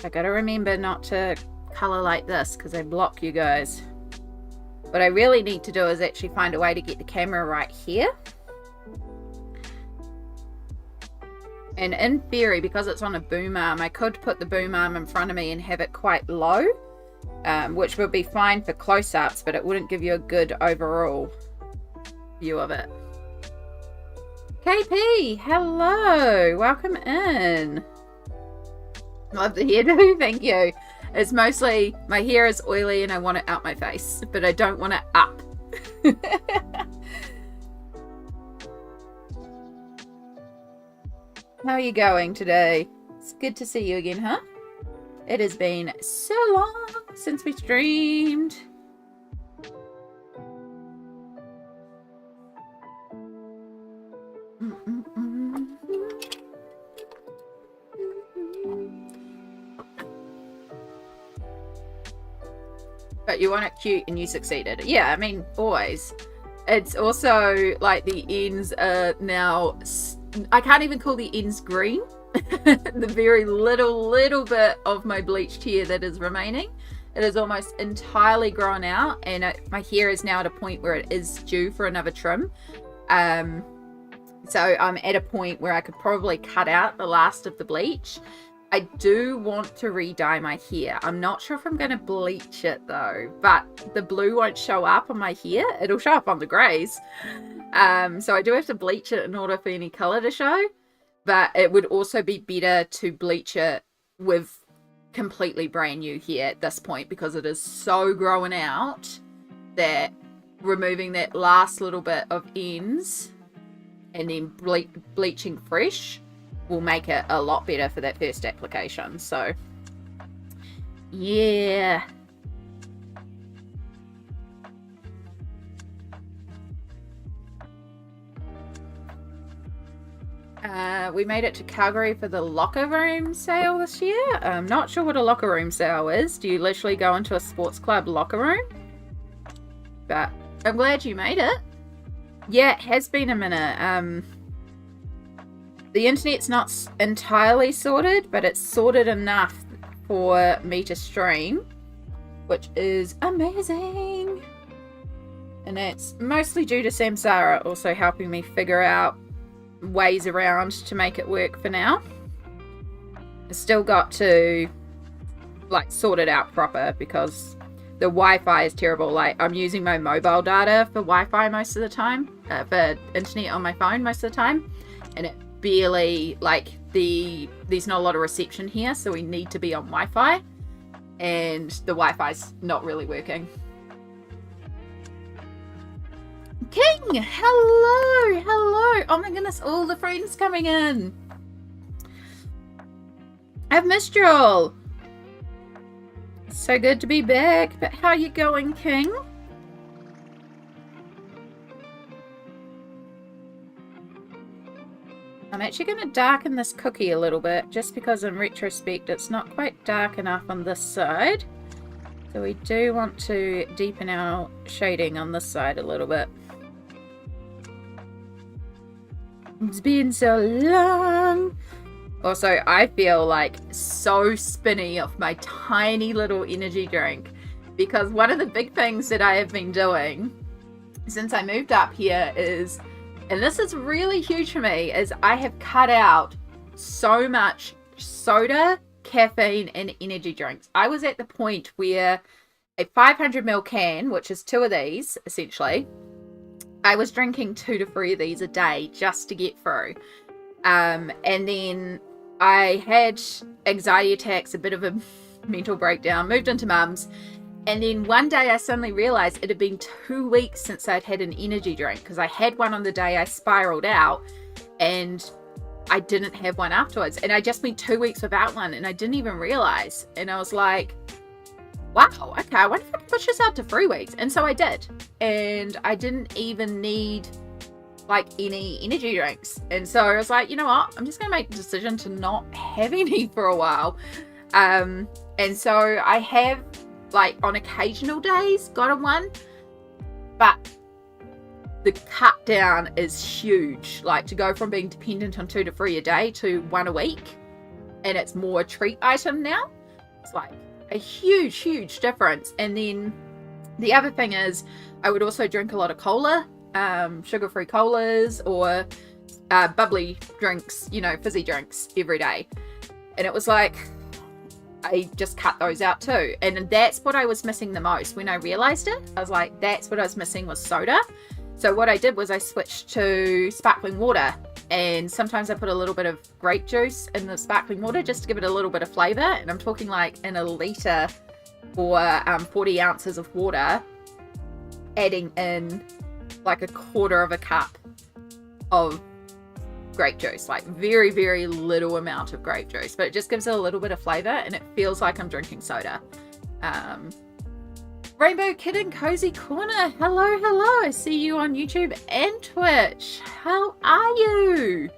I gotta remember not to color like this because I block you guys. What I really need to do is actually find a way to get the camera right here. And in theory, because it's on a boom arm, I could put the boom arm in front of me and have it quite low, which would be fine for close-ups, but it wouldn't give you a good overall view of it. KP, hello, welcome in. Love the hairdo, thank you. It's mostly, my hair is oily and I want it out my face, but I don't want it up. How are you going today? It's good to see you again, huh? It has been so long since we streamed. But you want it cute and you succeeded. Yeah, I mean, always. It's also like the ends are now, I can't even call the ends green. The very little bit of my bleached hair that is remaining, it is almost entirely grown out, and my hair is now at a point where it is due for another trim. So I'm at a point where I could probably cut out the last of the bleach. I do want to re-dye my hair. I'm not sure if I'm going to bleach it though, but the blue won't show up on my hair. It'll show up on the greys. So I do have to bleach it in order for any colour to show, but it would also be better to bleach it with completely brand new hair at this point because it is so growing out that removing that last little bit of ends and then bleaching fresh will make it a lot better for that first application. So yeah, we made it to Calgary for the locker room sale this year. I'm not sure what a locker room sale is. Do you literally go into a sports club locker room? But I'm glad you made it. Yeah, it has been a minute. The internet's not entirely sorted, but it's sorted enough for me to stream, which is amazing. And it's mostly due to Samsara also helping me figure out ways around to make it work for now. I've still got to like sort it out proper because the Wi-Fi is terrible. Like I'm using my mobile data for Wi-Fi most of the time, for internet on my phone most of the time, and it barely, like, there's not a lot of reception here, so we need to be on Wi-Fi, and the Wi-Fi's not really working. King, hello. Oh my goodness, all the friends coming in. I've missed you all. So good to be back. But how you going, King? I'm actually going to darken this cookie a little bit, just because in retrospect it's not quite dark enough on this side. So we do want to deepen our shading on this side a little bit. It's been so long. Also, I feel like so spinny off my tiny little energy drink, because one of the big things that I have been doing since I moved up here is, and this is really huge for me, is I have cut out so much soda, caffeine, and energy drinks. I was at the point where a 500ml can, which is 2 of these, essentially, I was drinking 2 to 3 of these a day just to get through. And then I had anxiety attacks, a bit of a mental breakdown, moved into mum's, And then one day I suddenly realized it had been 2 weeks since I'd had an energy drink, because I had one on the day I spiraled out and I didn't have one afterwards. And I just been 2 weeks without one and I didn't even realize. And I was like, wow, okay, I wonder if I can push this out to 3 weeks. And so I did. And I didn't even need like any energy drinks. And so I was like, you know what? I'm just going to make the decision to not have any for a while. And so I have, like, on occasional days gotten one, but the cut down is huge. Like, to go from being dependent on 2 to 3 a day to 1 a week, and it's more a treat item now. It's like a huge difference. And then the other thing is, I would also drink a lot of cola, sugar-free colas, or bubbly drinks, you know, fizzy drinks every day. And it was like, I just cut those out too. And that's what I was missing the most. When I realized it, I was like, that's what I was missing, was soda. So what I did was I switched to sparkling water, and sometimes I put a little bit of grape juice in the sparkling water just to give it a little bit of flavor. And I'm talking like in a liter or 40 ounces of water, adding in like a quarter of a cup of grape juice, like very little amount of grape juice, but it just gives it a little bit of flavor and it feels like I'm drinking soda. Rainbow Kitten Cozy Corner, hello, I see you on YouTube and Twitch. How are you?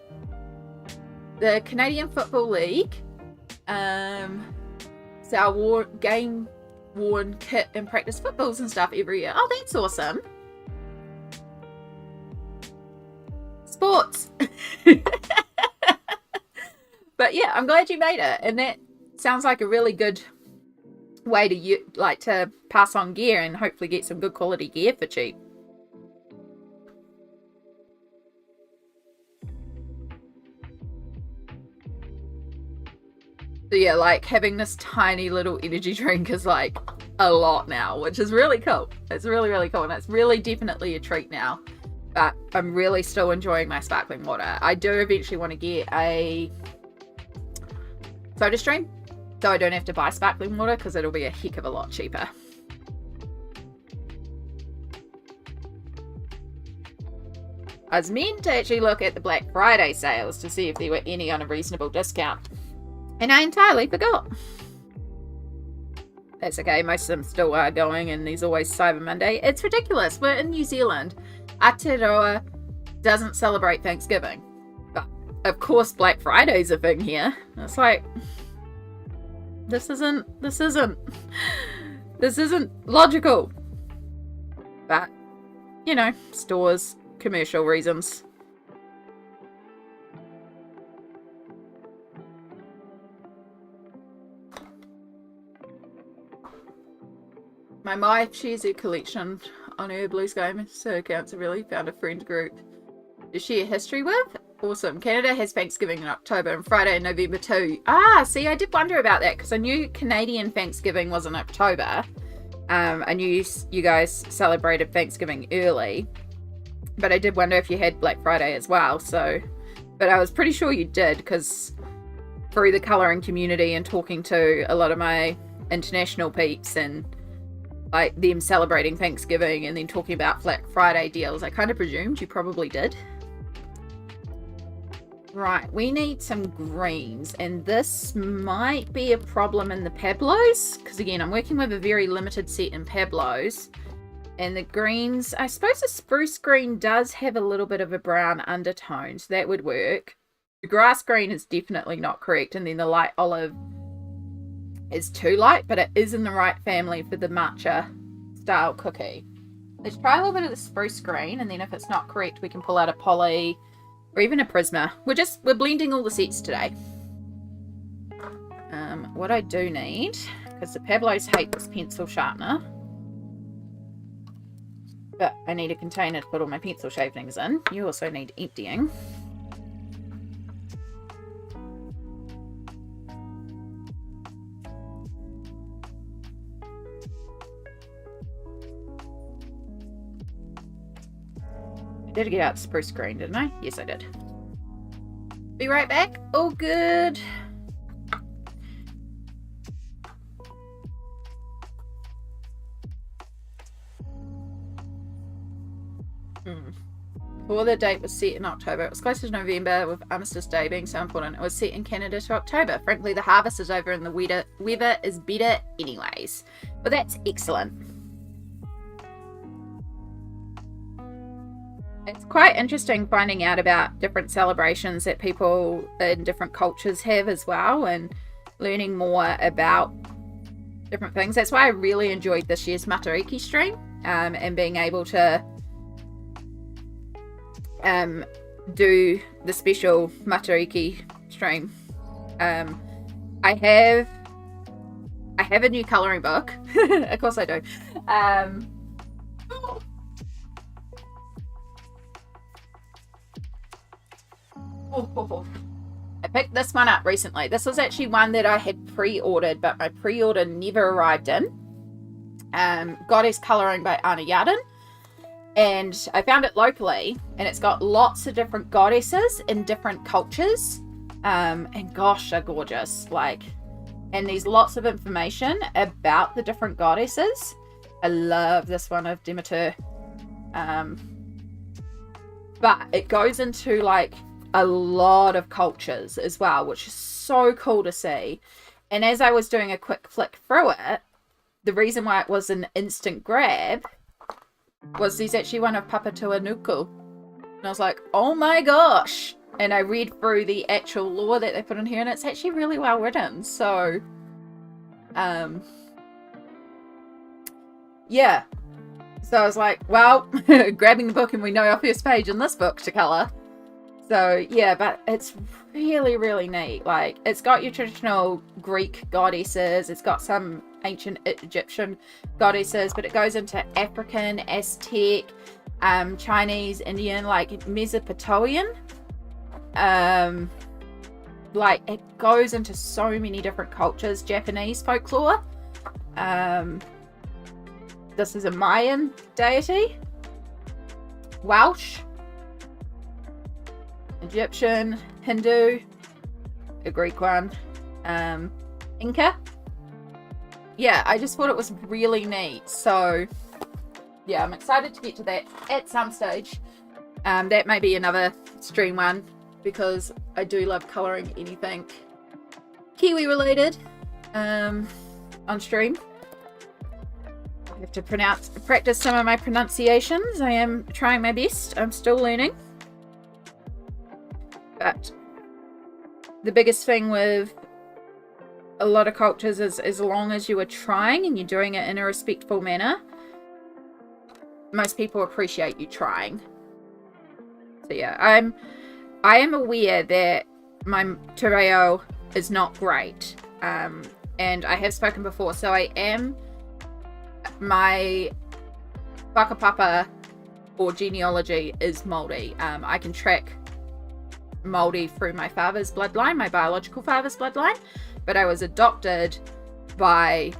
The Canadian Football League, it's our game worn kit and practice footballs and stuff every year. Oh, that's awesome. Sports. But yeah, I'm glad you made it, and that sounds like a really good way to pass on gear and hopefully get some good quality gear for cheap. So yeah, like having this tiny little energy drink is like a lot now, which is really cool. It's really cool, and it's really definitely a treat now. But I'm really still enjoying my sparkling water. I do eventually want to get a soda stream, so I don't have to buy sparkling water, because it'll be a heck of a lot cheaper. I was meant to actually look at the Black Friday sales to see if there were any on a reasonable discount, and I entirely forgot. That's okay, most of them still are going, and there's always Cyber Monday. It's ridiculous. We're in New Zealand. Aotearoa doesn't celebrate Thanksgiving, but of course Black Friday's a thing here. It's like, this isn't logical. But, you know, stores, commercial reasons. My wife shares her collection on her Blue Sky accounts. I really found a friend group to share history with. Awesome. Canada has Thanksgiving in October and Friday in November too. Ah, see, I did wonder about that, because I knew Canadian Thanksgiving was in October. I knew you guys celebrated Thanksgiving early, but I did wonder if you had Black Friday as well. So, but I was pretty sure you did, because through the colouring community and talking to a lot of my international peeps and like them celebrating Thanksgiving and then talking about Black Friday deals, I kind of presumed you probably did. Right, we need some greens, and this might be a problem in the Pablos, because again, I'm working with a very limited set in Pablos, and the greens, I suppose the spruce green does have a little bit of a brown undertone, so that would work. The grass green is definitely not correct, and then the light olive is too light, but it is in the right family for the matcha style cookie. Let's try a little bit of the spruce green, and then if it's not correct, we can pull out a poly or even a Prisma. We're blending all the sets today. What I do need, because the Pablos hate this pencil sharpener, but I need a container to put all my pencil shavings in. You also need emptying. Did get out spruce green, didn't I? Yes, I did. Be right back. All good. before the date was set in October. It was close to November, with Armistice Day being so important. It was set in Canada to October. Frankly, the harvest is over and the weather is better anyways. But that's excellent. It's quite interesting finding out about different celebrations that people in different cultures have as well, and learning more about different things. That's why I really enjoyed this year's Matariki stream, and being able to do the special Matariki stream. I have a new colouring book. Of course I do. I picked this one up recently. This was actually one that I had pre-ordered, but my pre-order never arrived in. Goddess Colouring by Anna Yarden. And I found it locally, and it's got lots of different goddesses in different cultures. And gosh, they're gorgeous. And there's lots of information about the different goddesses. I love this one of Demeter. But it goes into a lot of cultures as well, which is so cool to see. And as I was doing a quick flick through it, the reason why it was an instant grab was there's actually one of Papatua Neko. And I was like, oh my gosh. And I read through the actual lore that they put in here, and it's actually really well written. So, yeah. So I was like, well, grabbing the book, and we know our first page in this book to colour. So, yeah, but it's really, really neat. It's got your traditional Greek goddesses. It's got some ancient Egyptian goddesses, but it goes into African, Aztec, Chinese, Indian, Mesopotamian. It goes into so many different cultures. Japanese folklore. This is a Mayan deity. Welsh. Egyptian, Hindu, a Greek one, Inca. Yeah, I just thought it was really neat. So, yeah, I'm excited to get to that at some stage. That may be another stream one, because I do love colouring anything Kiwi related on stream. I have to practice some of my pronunciations. I am trying my best. I'm still learning. But the biggest thing with a lot of cultures is, as long as you are trying and you're doing it in a respectful manner, most people appreciate you trying. So yeah, I am aware that my te reo is not great, and I have spoken before. So my whakapapa or genealogy is Māori. I can track Māori through my father's bloodline, my biological father's bloodline, but I was adopted by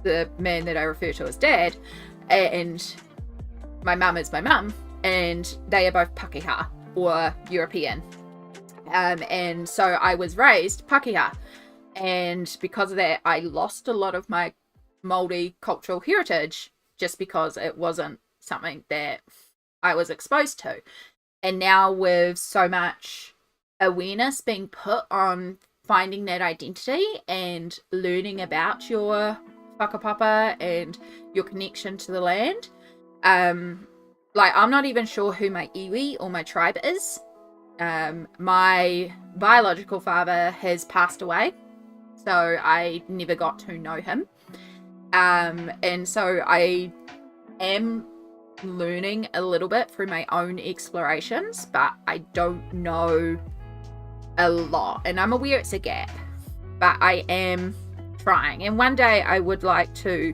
the man that I refer to as Dad, and my mum is my mum, and they are both Pakeha or European, and so I was raised Pakeha, and because of that I lost a lot of my Māori cultural heritage just because it wasn't something that I was exposed to. And now with so much awareness being put on finding that identity and learning about your whakapapa and your connection to the land, I'm not even sure who my iwi or my tribe is. My biological father has passed away, so I never got to know him. And so I am learning a little bit through my own explorations, but I don't know a lot, and I'm aware it's a gap, but I am trying. And one day I would like to,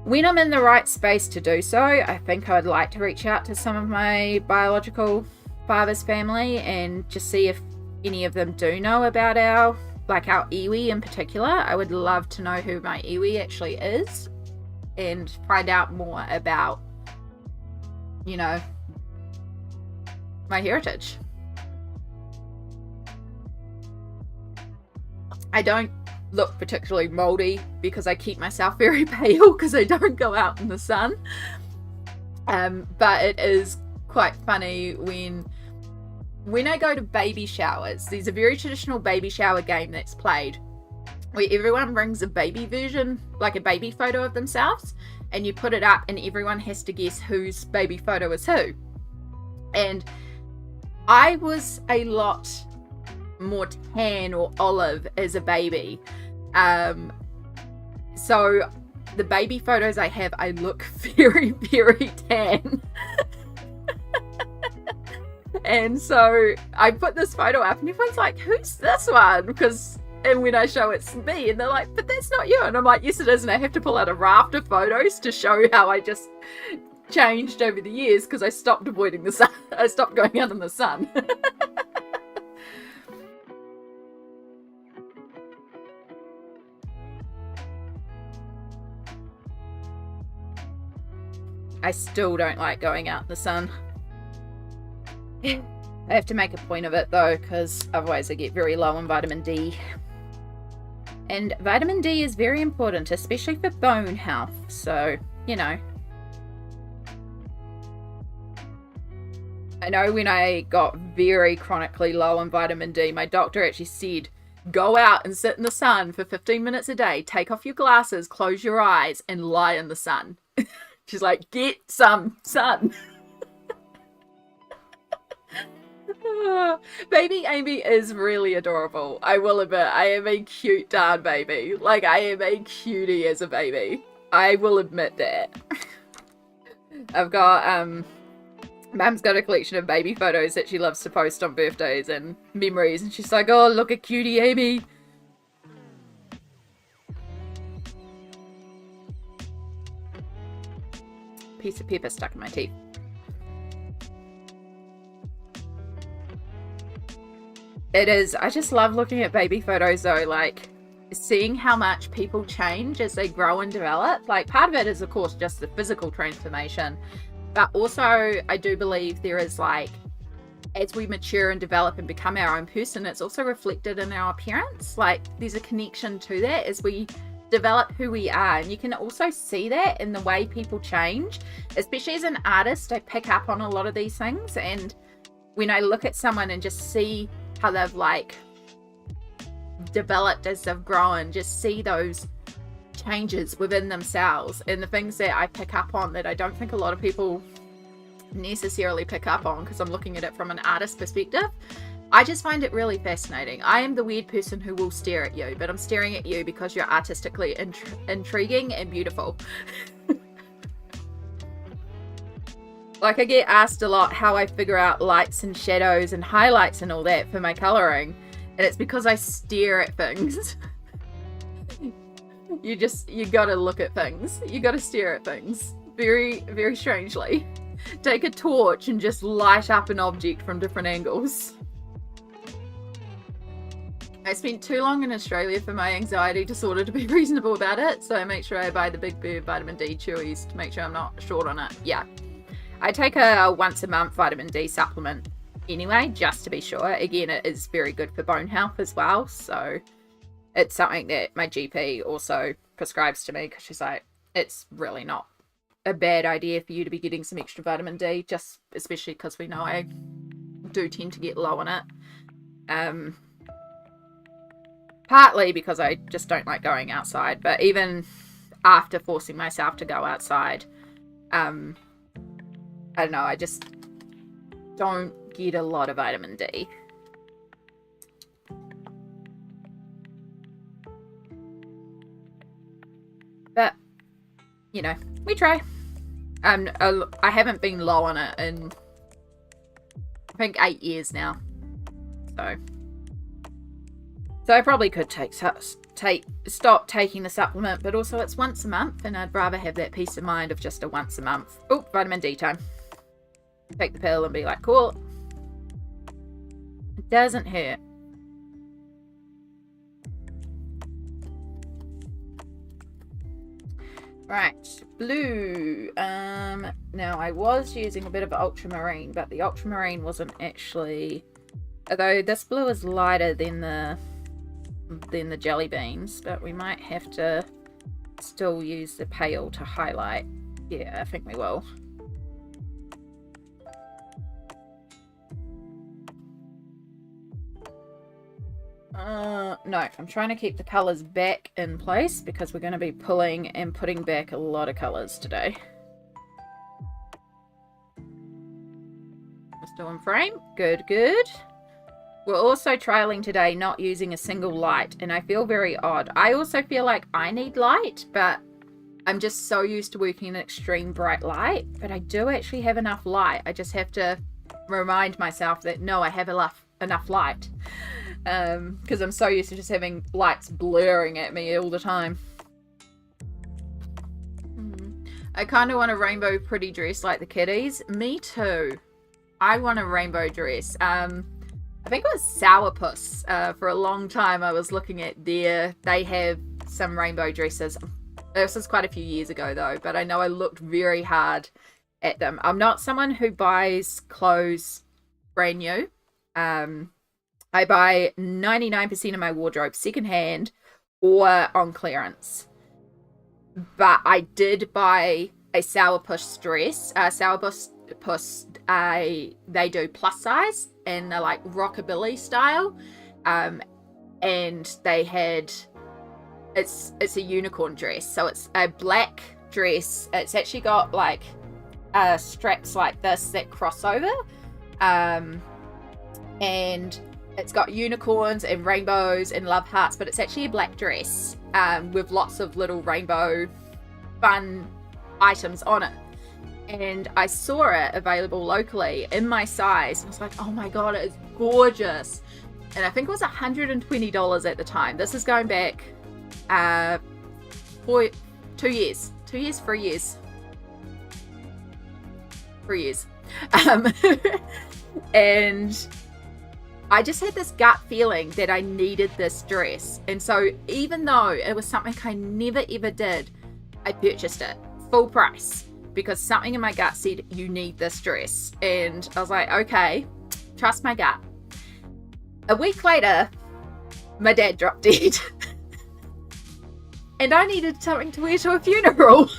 when I'm in the right space to do so, I think I'd like to reach out to some of my biological father's family and just see if any of them do know about our iwi in particular. I would love to know who my iwi actually is and find out more about, my heritage. I don't look particularly moldy because I keep myself very pale because I don't go out in the sun. But it is quite funny when I go to baby showers. There's a very traditional baby shower game that's played where everyone brings a baby version, like a baby photo of themselves, and you put it up and everyone has to guess whose baby photo is who. And I was a lot more tan or olive as a baby. So the baby photos I have, I look very, very tan. And so I put this photo up and everyone's like, who's this one? And when I show it's me, and they're like, but that's not you. And I'm like, yes it is. And I have to pull out a raft of photos to show how I just changed over the years because I stopped avoiding the sun. I stopped going out in the sun. I still don't like going out in the sun. I have to make a point of it though, because otherwise I get very low on vitamin D. And vitamin D is very important, especially for bone health. So, you know. I know when I got very chronically low on vitamin D, my doctor actually said, go out and sit in the sun for 15 minutes a day, take off your glasses, close your eyes, and lie in the sun. She's like, get some sun. Baby Amy is really adorable. I will admit, I am a cute darn baby. Like, I am a cutie as a baby. I will admit that. I've got, Mum's got a collection of baby photos that she loves to post on birthdays and memories, and she's like, oh, look at cutie Amy. Piece of pepper stuck in my teeth. It is. I just love looking at baby photos though, like seeing how much people change as they grow and develop. Like part of it is of course just the physical transformation, but also I do believe there is like, as we mature and develop and become our own person, it's also reflected in our appearance. Like there's a connection to that as we develop who we are, and you can also see that in the way people change. Especially as an artist, I pick up on a lot of these things, and when I look at someone and just see how they've like developed as they've grown, just see those changes within themselves and the things that I pick up on that I don't think a lot of people necessarily pick up on because I'm looking at it from an artist perspective. I just find it really fascinating. I am the weird person who will stare at you, but I'm staring at you because you're artistically intriguing and beautiful. Like I get asked a lot how I figure out lights and shadows and highlights and all that for my colouring. And it's because I stare at things. You gotta look at things. You gotta stare at things. Very, very strangely. Take a torch and just light up an object from different angles. I spent too long in Australia for my anxiety disorder to be reasonable about it. So I make sure I buy the Big Bird vitamin D chewies to make sure I'm not short on it. Yeah. I take a once a month vitamin D supplement anyway, just to be sure. Again, it is very good for bone health as well. So it's something that my GP also prescribes to me because she's like, it's really not a bad idea for you to be getting some extra vitamin D, just especially because we know I do tend to get low on it. Partly because I just don't like going outside, but even after forcing myself to go outside, I don't know, I just don't get a lot of vitamin D. But, you know, we try. I haven't been low on it in, I think, 8 years now. So I probably could stop taking the supplement, but also it's once a month, and I'd rather have that peace of mind of just a once a month. Oh, vitamin D time. Take the pill and be like, cool. It doesn't hurt. Right, blue. Now I was using a bit of ultramarine, but the ultramarine wasn't actually, although this blue is lighter than the jelly beans, but we might have to still use the pale to highlight. Yeah, I think we will. No, I'm trying to keep the colours back in place because we're going to be pulling and putting back a lot of colours today. We're still in frame. Good, good. We're also trialing today not using a single light, and I feel very odd. I also feel like I need light, but I'm just so used to working in extreme bright light. But I do actually have enough light. I just have to remind myself that no, I have enough light. Because I'm so used to just having lights blaring at me all the time. I kind of want a rainbow pretty dress like the kiddies. Me too. I want a rainbow dress. I think it was Sourpuss. For a long time I was looking at they have some rainbow dresses. This was quite a few years ago though, but I know I looked very hard at them. I'm not someone who buys clothes brand new. I buy 99% of my wardrobe secondhand or on clearance. But I did buy a Sourpuss dress. Sourpuss, they do plus size and they're like rockabilly style. And they had, it's a unicorn dress. So it's a black dress. It's actually got like straps like this that cross over. And it's got unicorns and rainbows and love hearts, but it's actually a black dress with lots of little rainbow fun items on it. And I saw it available locally in my size. I was like, oh my god, it is gorgeous. And I think it was $120 at the time. This is going back for 3 years. 3 years. And I just had this gut feeling that I needed this dress. And so even though it was something I never ever did, I purchased it full price because something in my gut said, you need this dress. And I was like, okay, trust my gut. A week later, my dad dropped dead. And I needed something to wear to a funeral.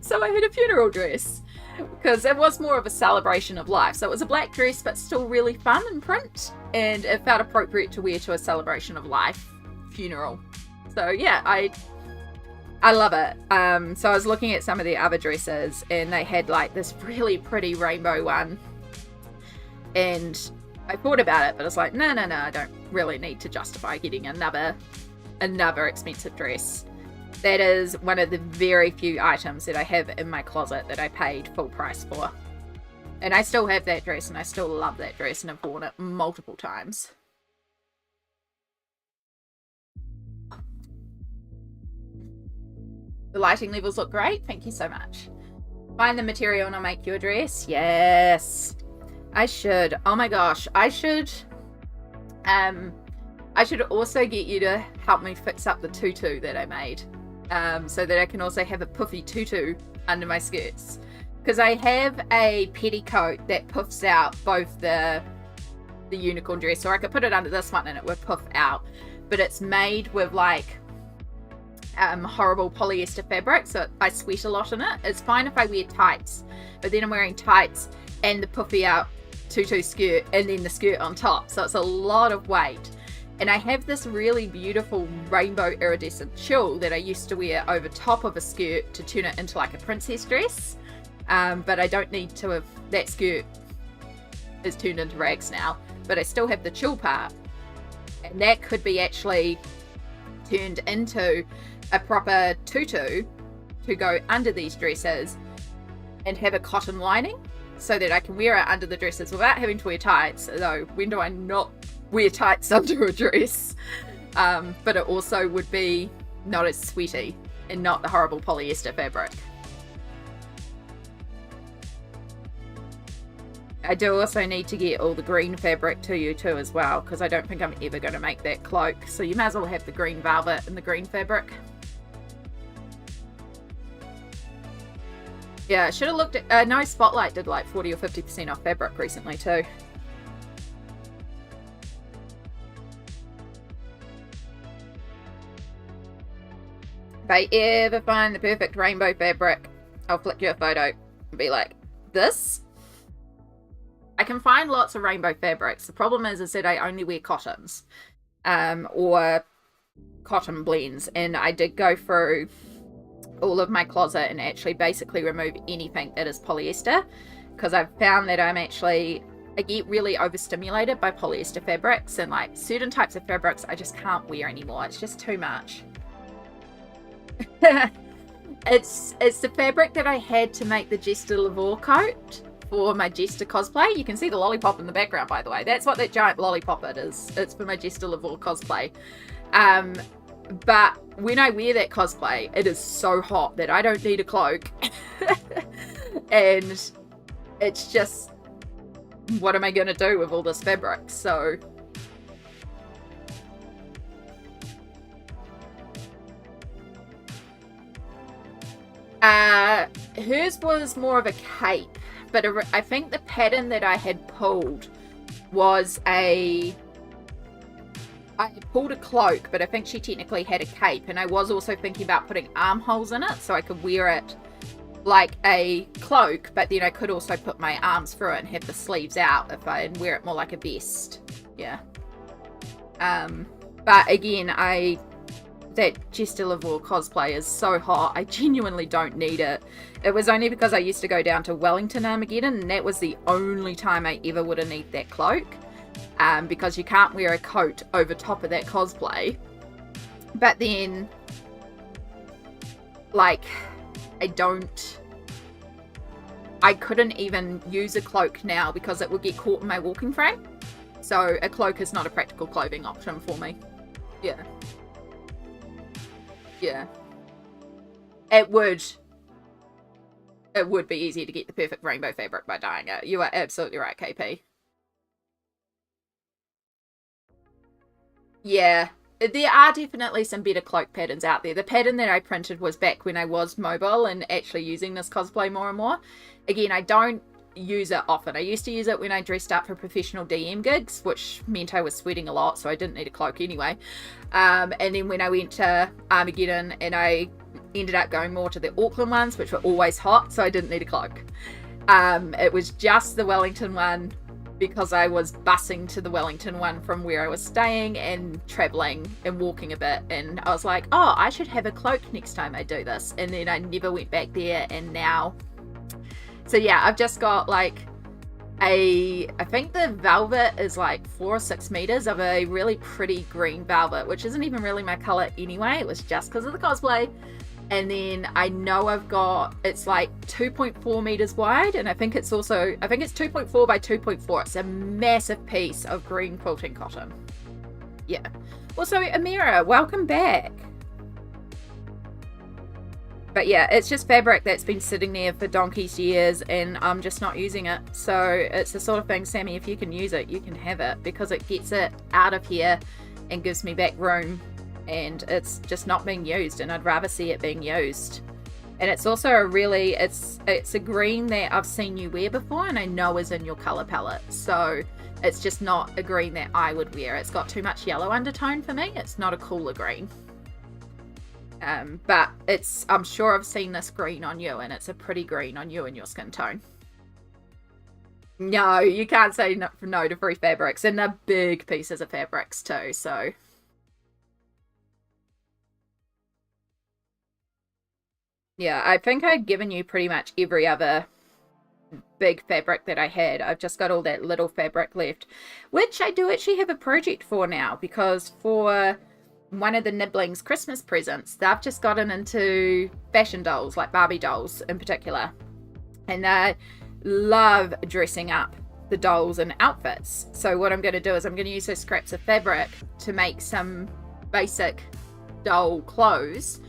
So I had a funeral dress because it was more of a celebration of life. So it was a black dress, but still really fun in print. And it felt appropriate to wear to a celebration of life funeral. So yeah, I love it. So I was looking at some of the other dresses and they had like this really pretty rainbow one. And I thought about it, but I was like, no, I don't really need to justify getting another expensive dress. That is one of the very few items that I have in my closet that I paid full price for. And I still have that dress and I still love that dress and I've worn it multiple times. The lighting levels look great. Thank you so much. Find the material and I'll make you a dress. Yes. I should. Oh my gosh. I should also get you to help me fix up the tutu that I made. So that I can also have a puffy tutu under my skirts. Because I have a petticoat that puffs out both the unicorn dress, or I could put it under this one and it would puff out. But it's made with like horrible polyester fabric, so I sweat a lot in it. It's fine if I wear tights, but then I'm wearing tights and the puffy out tutu skirt and then the skirt on top, so it's a lot of weight. And I have this really beautiful rainbow iridescent tulle that I used to wear over top of a skirt to turn it into like a princess dress, but I don't need to have, that skirt is turned into rags now, but I still have the tulle part, and that could be actually turned into a proper tutu to go under these dresses and have a cotton lining so that I can wear it under the dresses without having to wear tights. Though when do I not wear tights under a dress? But it also would be not as sweaty and not the horrible polyester fabric. I do also need to get all the green fabric to you too as well, because I don't think I'm ever going to make that cloak, so you may as well have the green velvet and the green fabric. Yeah, I should have looked at, no, Spotlight did like 40 or 50% off fabric recently too. If I ever find the perfect rainbow fabric, I'll flick you a photo and be like, this? I can find lots of rainbow fabrics. The problem is that I only wear cottons, or cotton blends, and I did go through all of my closet and actually basically remove anything that is polyester, because I've found that I get really overstimulated by polyester fabrics, and like certain types of fabrics I just can't wear anymore. It's just too much. It's the fabric that I had to make the Jester Lavore coat for my Jester cosplay. You can see the lollipop in the background, by the way. That's what that giant lollipop it is. It's for my Jester Lavore cosplay. But when I wear that cosplay, it is so hot that I don't need a cloak. And it's just, what am I going to do with all this fabric? So hers was more of a cape, but I think the pattern that I had pulled was I had pulled a cloak, but I think she technically had a cape, and I was also thinking about putting armholes in it so I could wear it like a cloak, but then I could also put my arms through it and have the sleeves out and wear it more like a vest. Yeah. But again, that Jester Lavore cosplay is so hot, I genuinely don't need it. It was only because I used to go down to Wellington Armageddon, and that was the only time I ever would have needed that cloak. Because you can't wear a coat over top of that cosplay. But then, like, I couldn't even use a cloak now because it would get caught in my walking frame. So a cloak is not a practical clothing option for me. Yeah. Yeah. It would be easier to get the perfect rainbow fabric by dyeing it. You are absolutely right, KP. Yeah, there are definitely some better cloak patterns out there. The pattern that I printed was back when I was mobile and actually using this cosplay more and more. Again, I don't use it often. I used to use it when I dressed up for professional DM gigs, which meant I was sweating a lot, so I didn't need a cloak anyway. And then when I went to Armageddon, and I ended up going more to the Auckland ones, which were always hot, so I didn't need a cloak. It was just the Wellington one, because I was busing to the Wellington one from where I was staying and traveling and walking a bit, and I was like, oh, I should have a cloak next time I do this, and then I never went back there. And now, so yeah, I've just got like I think the velvet is like 4 or 6 meters of a really pretty green velvet, which isn't even really my color anyway. It was just because of the cosplay. And then I know it's like 2.4 meters wide, and I think it's 2.4 by 2.4. It's a massive piece of green quilting cotton. Yeah. Also, Amira, welcome back. But yeah, it's just fabric that's been sitting there for donkey's years, and I'm just not using it. So it's the sort of thing, Sammy, if you can use it, you can have it, because it gets it out of here and gives me back room. And it's just not being used, and I'd rather see it being used. And it's also it's a green that I've seen you wear before, and I know is in your color palette, so it's just not a green that I would wear. It's got too much yellow undertone for me. It's not a cooler green. But I'm sure I've seen this green on you, and it's a pretty green on you and your skin tone. No, you can't say no to free fabrics, and they're big pieces of fabrics too, so yeah, I think I've given you pretty much every other big fabric that I had. I've just got all that little fabric left, which I do actually have a project for now, because for one of the Nibblings Christmas presents, they've just gotten into fashion dolls, like Barbie dolls in particular. And they love dressing up the dolls in outfits. So what I'm going to do is I'm going to use those scraps of fabric to make some basic doll clothes,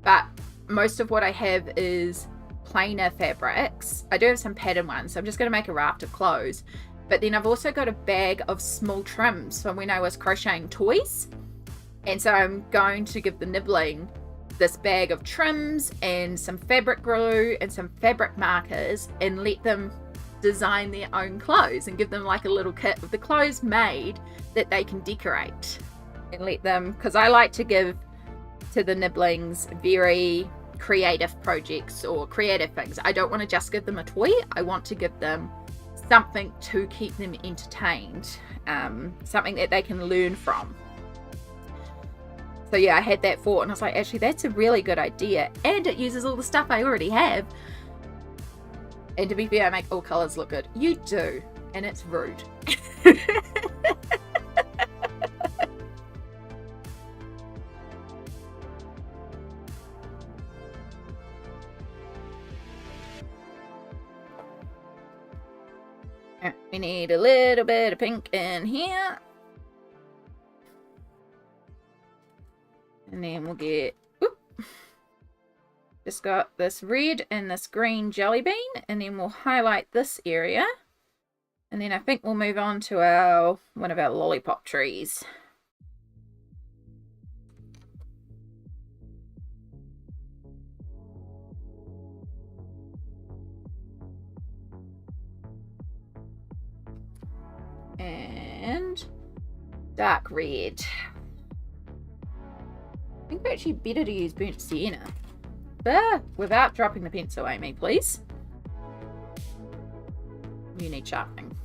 but most of what I have is plainer fabrics. I do have some pattern ones, so I'm just going to make a raft of clothes. But then I've also got a bag of small trims from when I was crocheting toys. And so I'm going to give the Nibbling this bag of trims and some fabric glue and some fabric markers, and let them design their own clothes and give them like a little kit of the clothes made that they can decorate. And let them, because I like to give to the Nibblings very creative projects or creative things. I don't want to just give them a toy. I want to give them something to keep them entertained, something that they can learn from. So yeah, I had that thought and I was like, actually that's a really good idea, and it uses all the stuff I already have. And to be fair, I make all colours look good. You do, and it's rude. We need a little bit of pink in here. And then we'll get, just got this red and this green jelly bean, and then we'll highlight this area. And then I think we'll move on to one of our lollipop trees. And dark red. I think it's actually better to use burnt sienna. Without dropping the pencil, Amy, please. You need sharpening.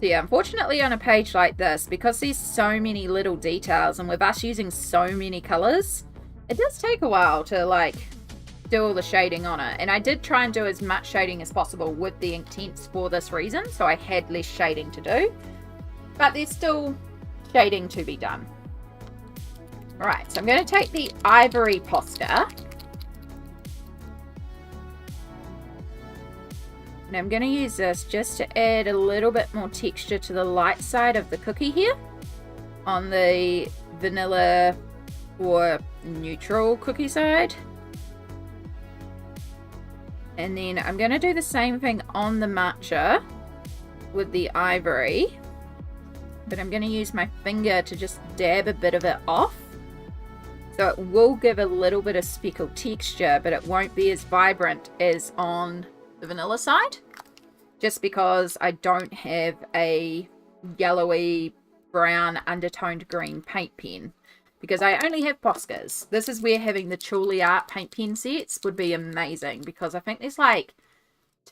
So yeah, unfortunately on a page like this, because there's so many little details and with us using so many colors, it does take a while to like do all the shading on it. And I did try and do as much shading as possible with the Inktense for this reason, so I had less shading to do, but there's still shading to be done. Alright, so I'm going to take the ivory Posca, and I'm going to use this just to add a little bit more texture to the light side of the cookie here on the vanilla or neutral cookie side. And then I'm going to do the same thing on the matcha with the ivory, but I'm going to use my finger to just dab a bit of it off. So it will give a little bit of speckled texture, but it won't be as vibrant as on the vanilla side, just because I don't have a yellowy brown undertoned green paint pen, because I only have Poscas. This is where having the Truly Art paint pen sets would be amazing, because I think there's like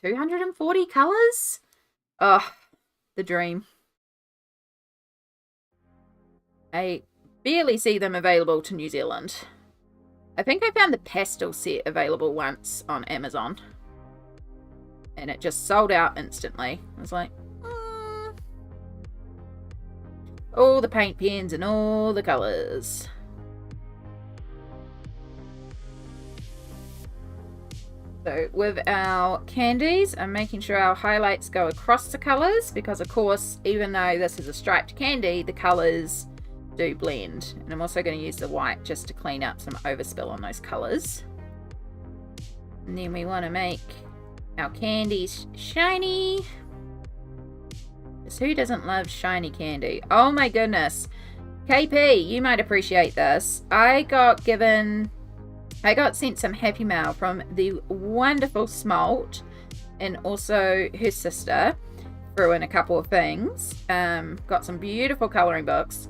240 colours. Oh, the dream. I barely see them available to New Zealand. I think I found the pastel set available once on Amazon, and it just sold out instantly. I was like, all the paint pens and all the colours. So with our candies, I'm making sure our highlights go across the colours, because of course, even though this is a striped candy, the colours do blend. And I'm also going to use the white just to clean up some overspill on those colours. And then we want to make our candies shiny. Who doesn't love shiny candy? Oh my goodness. KP, you might appreciate this. I got sent some happy mail from the wonderful Smalt, and also her sister threw in a couple of things. Got some beautiful colouring books.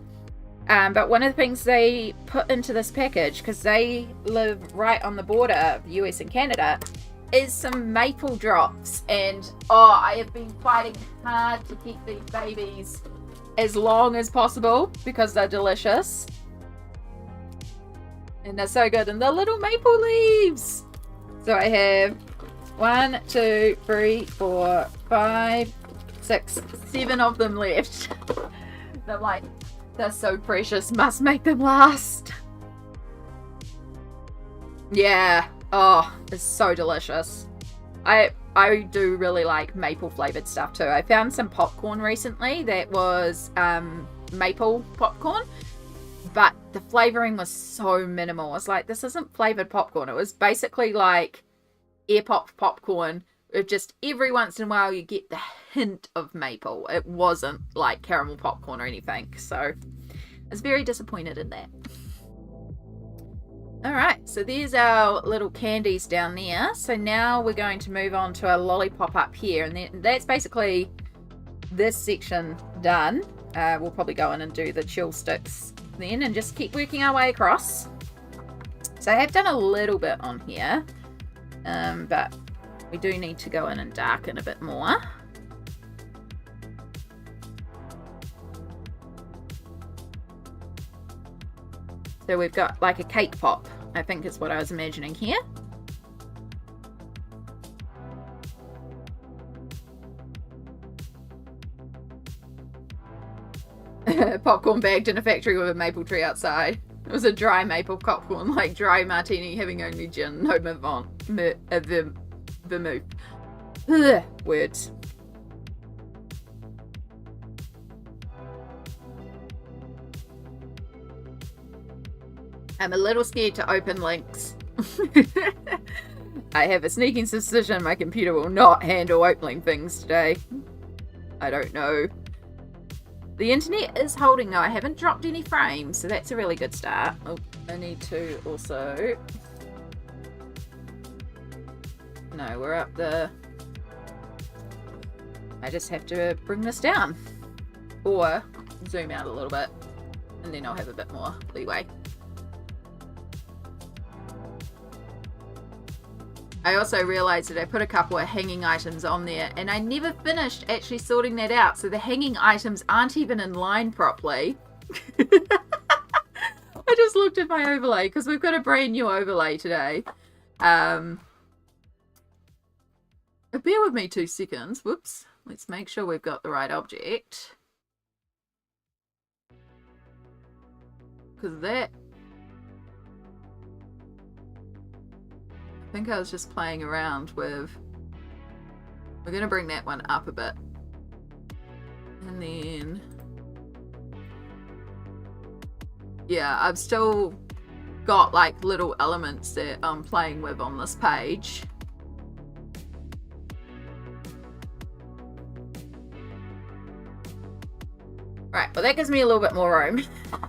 But one of the things they put into this package, because they live right on the border of the US and Canada, is some maple drops. And I have been fighting hard to keep these babies as long as possible because they're delicious and they're so good. And the little maple leaves, so I have 1, 2, 3, 4, 5, 6, 7 of them left. They're so precious, must make them last. Yeah. Oh, it's so delicious. I do really like maple flavored stuff too. I found some popcorn recently that was maple popcorn, but the flavoring was so minimal. It's like, this isn't flavored popcorn. It was basically like air popped popcorn with just every once in a while you get the hint of maple. It wasn't like caramel popcorn or anything. So I was very disappointed in that. Alright, so there's our little candies down there. So now we're going to move on to our lollipop up here. And then that's basically this section done. we'll probably go in and do the chill sticks then and just keep working our way across. So I have done a little bit on here, but we do need to go in and darken a bit more. So we've got like a cake pop, I think is what I was imagining here. Popcorn bagged in a factory with a maple tree outside. It was a dry maple popcorn, like dry martini having only gin, no vermouth. Ugh, words. I'm a little scared to open links. I have a sneaking suspicion my computer will not handle opening things today. I don't know. The internet is holding though. I haven't dropped any frames, so that's a really good start. Oh, I need to also... No, we're up the... I just have to bring this down. Or zoom out a little bit. And then I'll have a bit more leeway. I also realised that I put a couple of hanging items on there and I never finished actually sorting that out. So the hanging items aren't even in line properly. I just looked at my overlay because we've got a brand new overlay today. Bear with me 2 seconds. Whoops. Let's make sure we've got the right object. Because that... I think I was just playing around with... We're going to bring that one up a bit. And then... Yeah, I've still got like little elements that I'm playing with on this page. Right, well that gives me a little bit more room.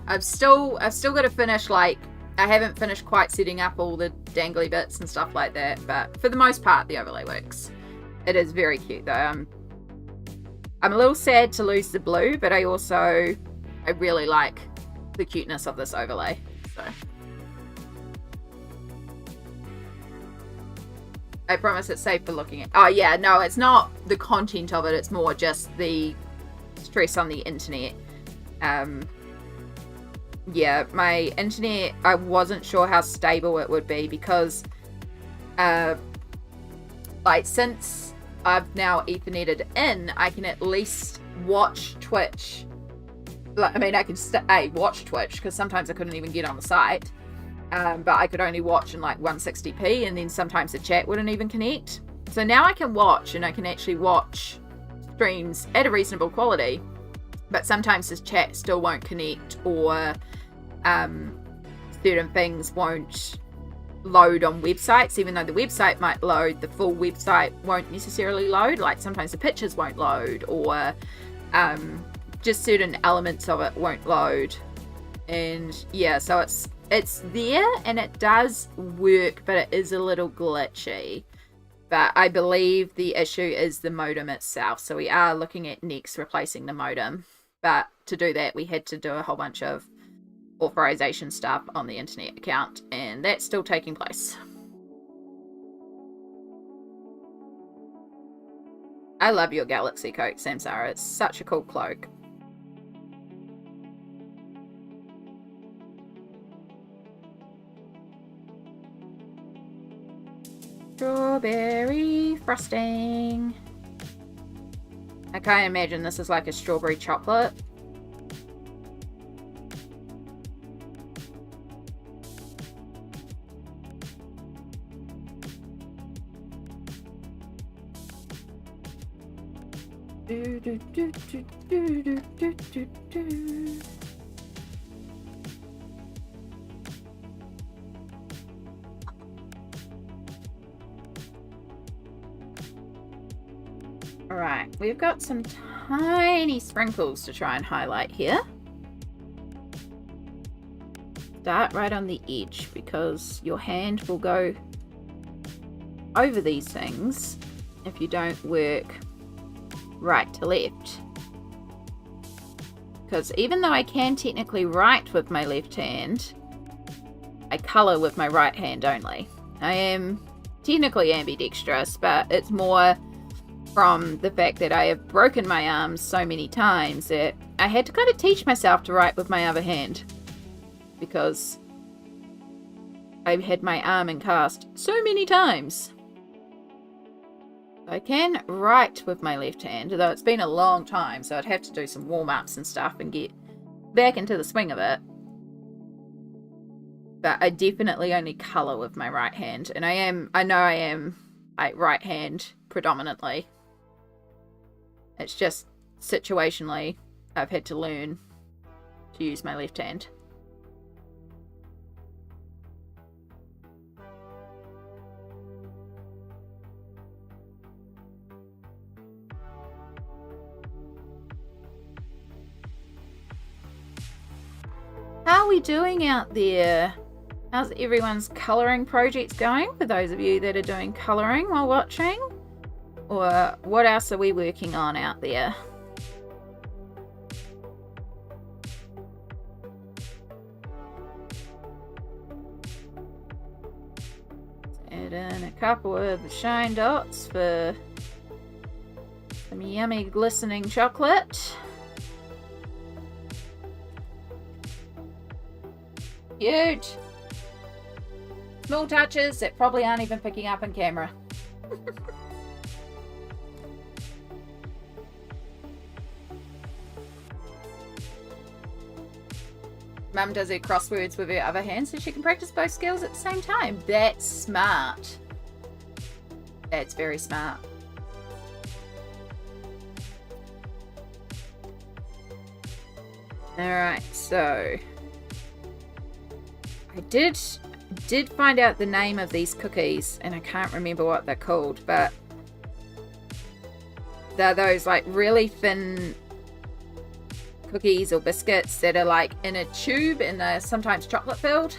I've still got to finish, like, I haven't finished quite setting up all the dangly bits and stuff like that, but for the most part the overlay works. It is very cute though. I'm a little sad to lose the blue, but I really like the cuteness of this overlay. So I promise it's safe for looking at. Oh yeah, no, it's not the content of it, it's more just the stress on the internet. Yeah, my internet, I wasn't sure how stable it would be because like since I've now etherneted in, I can at least watch Twitch. Like, I mean, I can watch Twitch because sometimes I couldn't even get on the site, but I could only watch in like 160p, and then sometimes the chat wouldn't even connect. So now I can watch, and I can actually watch streams at a reasonable quality, but sometimes this chat still won't connect, or certain things won't load on websites. Even though the website might load, the full website won't necessarily load. Like sometimes the pictures won't load, or just certain elements of it won't load. And yeah, so it's there and it does work, but it is a little glitchy. But I believe the issue is the modem itself, so we are looking at next replacing the modem. But to do that, we had to do a whole bunch of authorization stuff on the internet account, and that's still taking place. I love your galaxy coat, Samsara. It's such a cool cloak. Strawberry frosting. I can't imagine this is like a strawberry chocolate. Do, do, do, do, do, do, do, do, do. Alright, we've got some tiny sprinkles to try and highlight here. Start right on the edge because your hand will go over these things if you don't work right to left. because even though I can technically write with my left hand, I colour with my right hand only. I am technically ambidextrous, but it's more from the fact that I have broken my arms so many times that I had to kind of teach myself to write with my other hand, because I've had my arm in cast so many times. I can write with my left hand, though it's been a long time, so I'd have to do some warm-ups and stuff and get back into the swing of it. But I definitely only colour with my right hand, and I know I am like right hand predominantly. It's just situationally I've had to learn to use my left hand. How are we doing out there? How's everyone's colouring projects going, for those of you that are doing colouring while watching? Or what else are we working on out there? Add in a couple of shine dots for some yummy glistening chocolate. Cute! Small touches that probably aren't even picking up on camera. Mum does her crosswords with her other hand so she can practice both skills at the same time. That's smart. That's very smart. Alright, so I did find out the name of these cookies, and I can't remember what they're called, but they're those like really thin cookies or biscuits that are like in a tube and they're sometimes chocolate filled.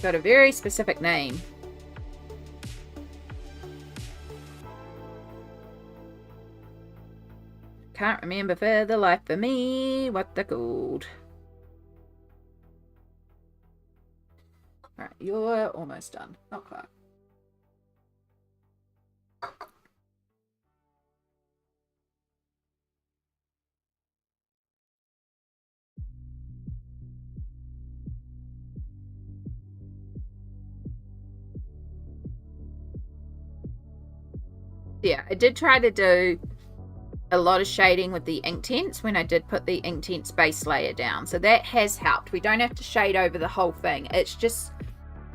Got a very specific name. Can't remember for the life of me what they're called. Alright, you're almost done. Not quite. Yeah, I did try to do a lot of shading with the Inktense when I did put the Inktense base layer down. So that has helped. We don't have to shade over the whole thing. It's just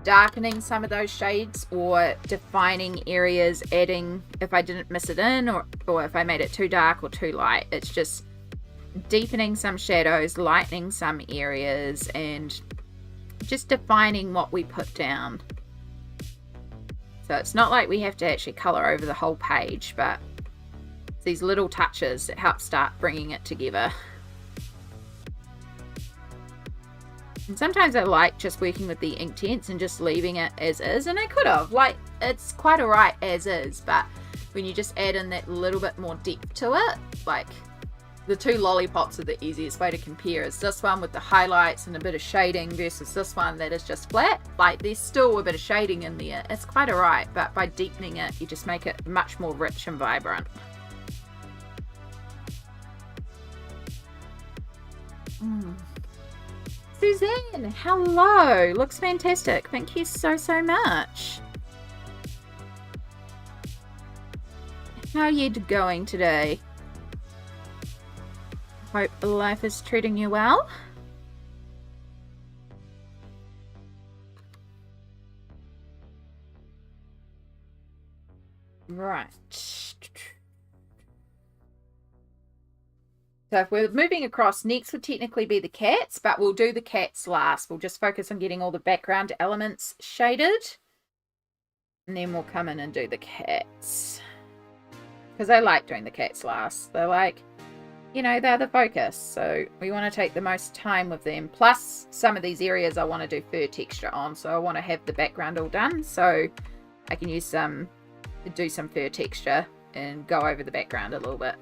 darkening some of those shades or defining areas, adding if I didn't miss it in or if I made it too dark or too light. It's just deepening some shadows, lightening some areas, and just defining what we put down. So it's not like we have to actually colour over the whole page, but it's these little touches that help start bringing it together. And sometimes I like just working with the Inktense and just leaving it as is, and I could have, like, it's quite alright as is, but when you just add in that little bit more depth to it, like the two lollipops are the easiest way to compare. Is this one with the highlights and a bit of shading versus this one that is just flat. Like there's still a bit of shading in there. It's quite alright, but by deepening it, you just make it much more rich and vibrant. Suzanne, hello. Looks fantastic. Thank you so much. How are you going today? Hope life is treating you well. Right. So if we're moving across, next would technically be the cats, but we'll do the cats last. We'll just focus on getting all the background elements shaded. And then we'll come in and do the cats. Because I like doing the cats last. They're like, you know, they're the focus. So we want to take the most time with them. Plus, some of these areas I want to do fur texture on. So I want to have the background all done. So I can use do some fur texture and go over the background a little bit.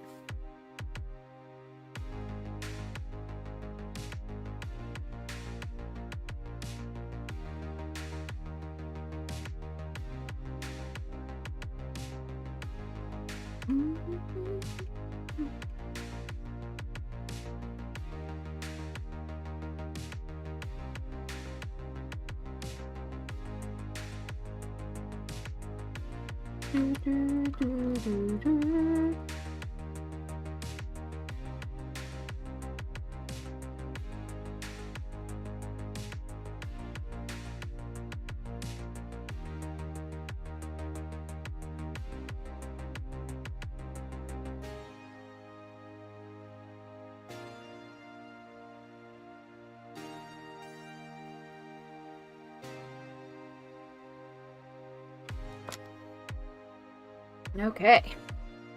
Okay,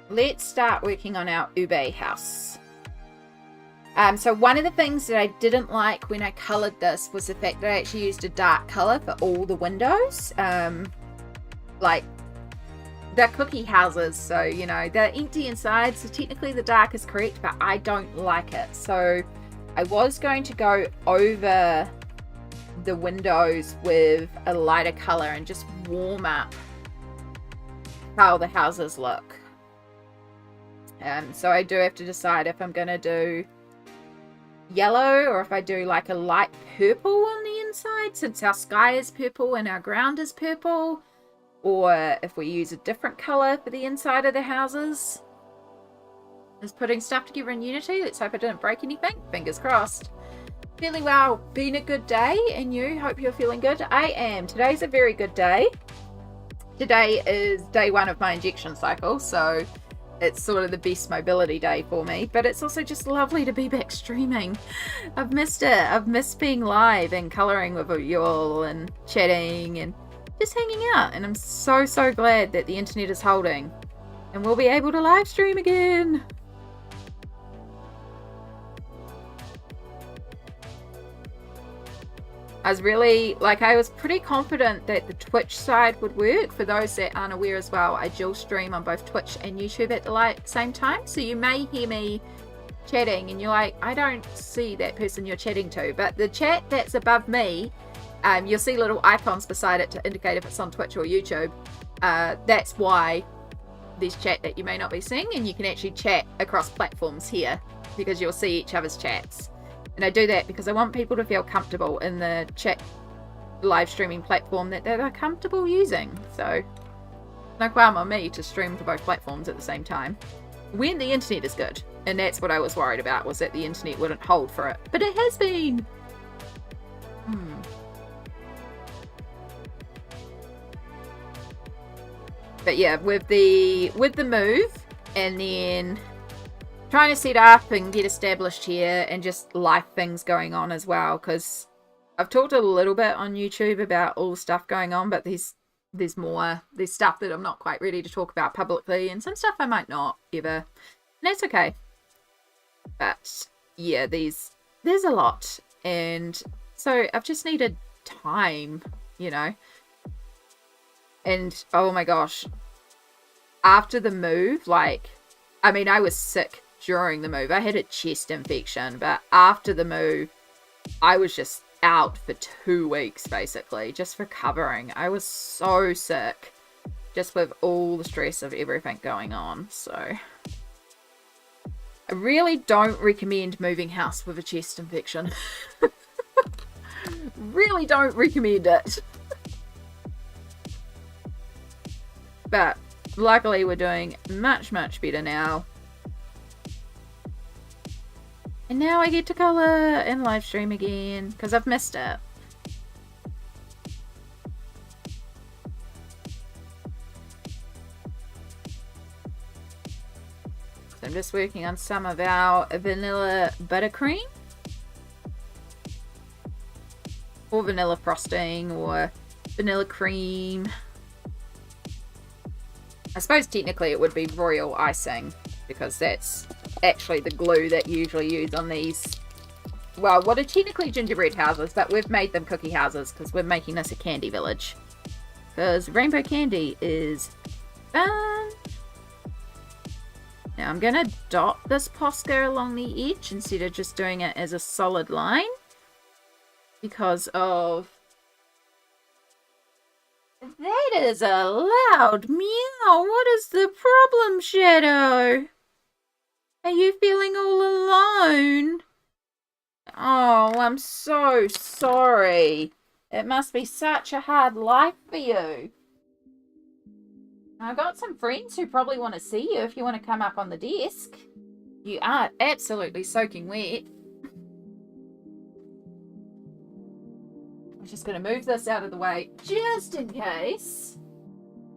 let's start working on our ube house. So one of the things that I didn't like when I coloured this was the fact that I actually used a dark colour for all the windows. Like, they're cookie houses, so, you know, they're empty inside, so technically the dark is correct, but I don't like it. So I was going to go over the windows with a lighter colour and just warm up how the houses look. So I do have to decide if I'm going to do yellow or if I do like a light purple on the inside, since our sky is purple and our ground is purple, or if we use a different colour for the inside of the houses. Just putting stuff together in Unity. Let's hope I didn't break anything. Fingers crossed. Feeling well. Been a good day, and you? Hope you're feeling good. I am. Today's a very good day. Today is day 1 of my injection cycle, so it's sort of the best mobility day for me, but it's also just lovely to be back streaming. I've missed it. I've missed being live and colouring with you all and chatting and just hanging out, and I'm so glad that the internet is holding and we'll be able to live stream again. I was pretty confident that the Twitch side would work. For those that aren't aware as well, I dual stream on both Twitch and YouTube at the same time. So you may hear me chatting and you're like, I don't see that person you're chatting to. But the chat that's above me, you'll see little icons beside it to indicate if it's on Twitch or YouTube. That's why there's chat that you may not be seeing. And you can actually chat across platforms here because you'll see each other's chats. And I do that because I want people to feel comfortable in the chat live streaming platform that they're comfortable using. So, no qualm on me to stream to both platforms at the same time. When the internet is good. And that's what I was worried about, was that the internet wouldn't hold for it. But it has been. But yeah, with the move and then trying to set up and get established here and just life things going on as well, because I've talked a little bit on YouTube about all the stuff going on, but there's stuff that I'm not quite ready to talk about publicly, and some stuff I might not ever, and that's okay. But yeah, there's a lot, and so I've just needed time, you know. And oh my gosh, after the move, I was sick during the move. I had a chest infection, but after the move, I was just out for 2 weeks, basically, just recovering. I was so sick, just with all the stress of everything going on. So I really don't recommend moving house with a chest infection. Really don't recommend it. But luckily we're doing much better now. And now I get to colour and live stream again, because I've missed it. So I'm just working on some of our vanilla buttercream. Or vanilla frosting, or vanilla cream. I suppose technically it would be royal icing, because that's actually the glue that you usually use on these, well, what are technically gingerbread houses, but we've made them cookie houses because we're making this a candy village, because rainbow candy is fun. Now I'm gonna dot this Posca along the edge instead of just doing it as a solid line, because of That is a loud meow. What is the problem, Shadow? Are you feeling all alone? Oh, I'm so sorry. It must be such a hard life for you. I've got some friends who probably want to see you if you want to come up on the desk. You are absolutely soaking wet. I'm just going to move this out of the way just in case.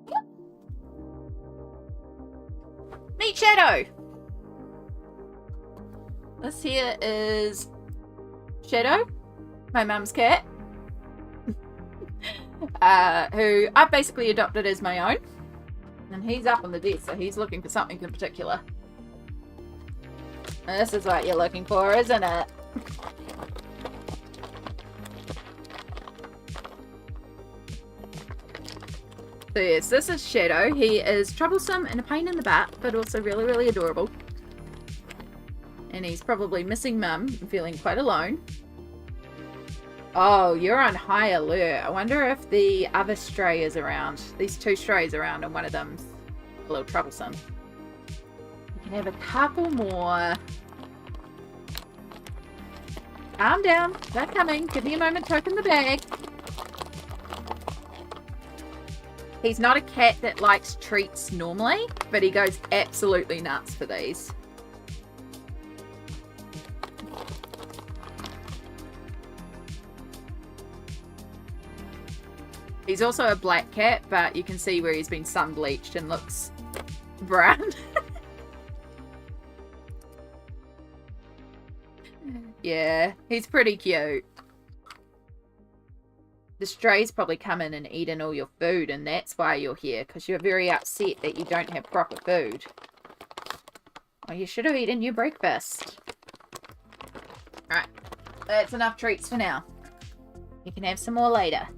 Yep. Meet Shadow. This here is Shadow, my mum's cat, who I've basically adopted as my own. And he's up on the desk, so he's looking for something in particular. This is what you're looking for, isn't it? So yes, this is Shadow. He is troublesome and a pain in the butt, but also really, really adorable. And he's probably missing Mum and feeling quite alone. Oh, you're on high alert. I wonder if the other stray is around. These two strays around and one of them's a little troublesome. You can have a couple more. Calm down. They're coming. Give me a moment to open the bag. He's not a cat that likes treats normally, but he goes absolutely nuts for these. He's also a black cat, but you can see where he's been sun bleached and looks brown. Yeah, he's pretty cute. The strays probably come in and eaten all your food, and that's why you're here, because you're very upset that you don't have proper food. Well, you should have eaten your breakfast. Alright, that's enough treats for now. You can have some more later.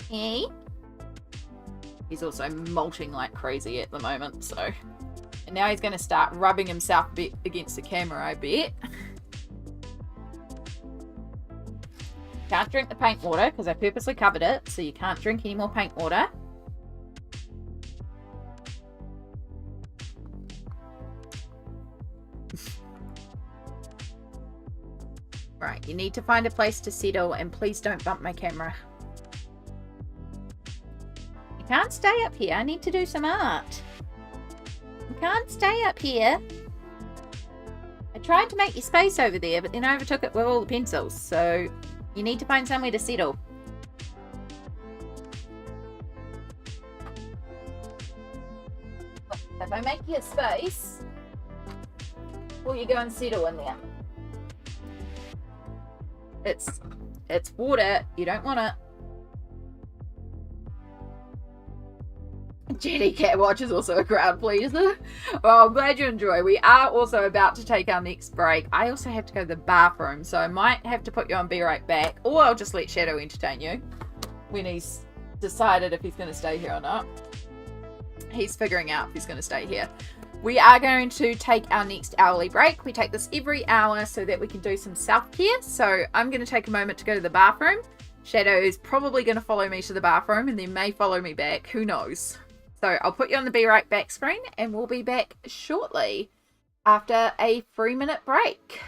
Hey? He's also molting like crazy at the moment, so... And now he's going to start rubbing himself a bit against the camera, I bet. Can't drink the paint water because I purposely covered it, so you can't drink any more paint water. Right, you need to find a place to settle, and please don't bump my camera. You can't stay up here. I need to do some art. You can't stay up here. I tried to make you space over there, but then I overtook it with all the pencils, so... You need to find somewhere to settle. If I make you a space, will you go and settle in there? It's water. You don't want it. Jenny Cat Watch is also a crowd pleaser. Well, I'm glad you enjoy. We are also about to take our next break. I also have to go to the bathroom, so I might have to put you on Be Right Back, or I'll just let Shadow entertain you when he's decided if he's going to stay here or not. He's figuring out if he's going to stay here. We are going to take our next hourly break. We take this every hour so that we can do some self-care. So I'm going to take a moment to go to the bathroom. Shadow is probably going to follow me to the bathroom and then may follow me back. Who knows? So I'll put you on the Be Right Back screen and we'll be back shortly after a 3-minute break.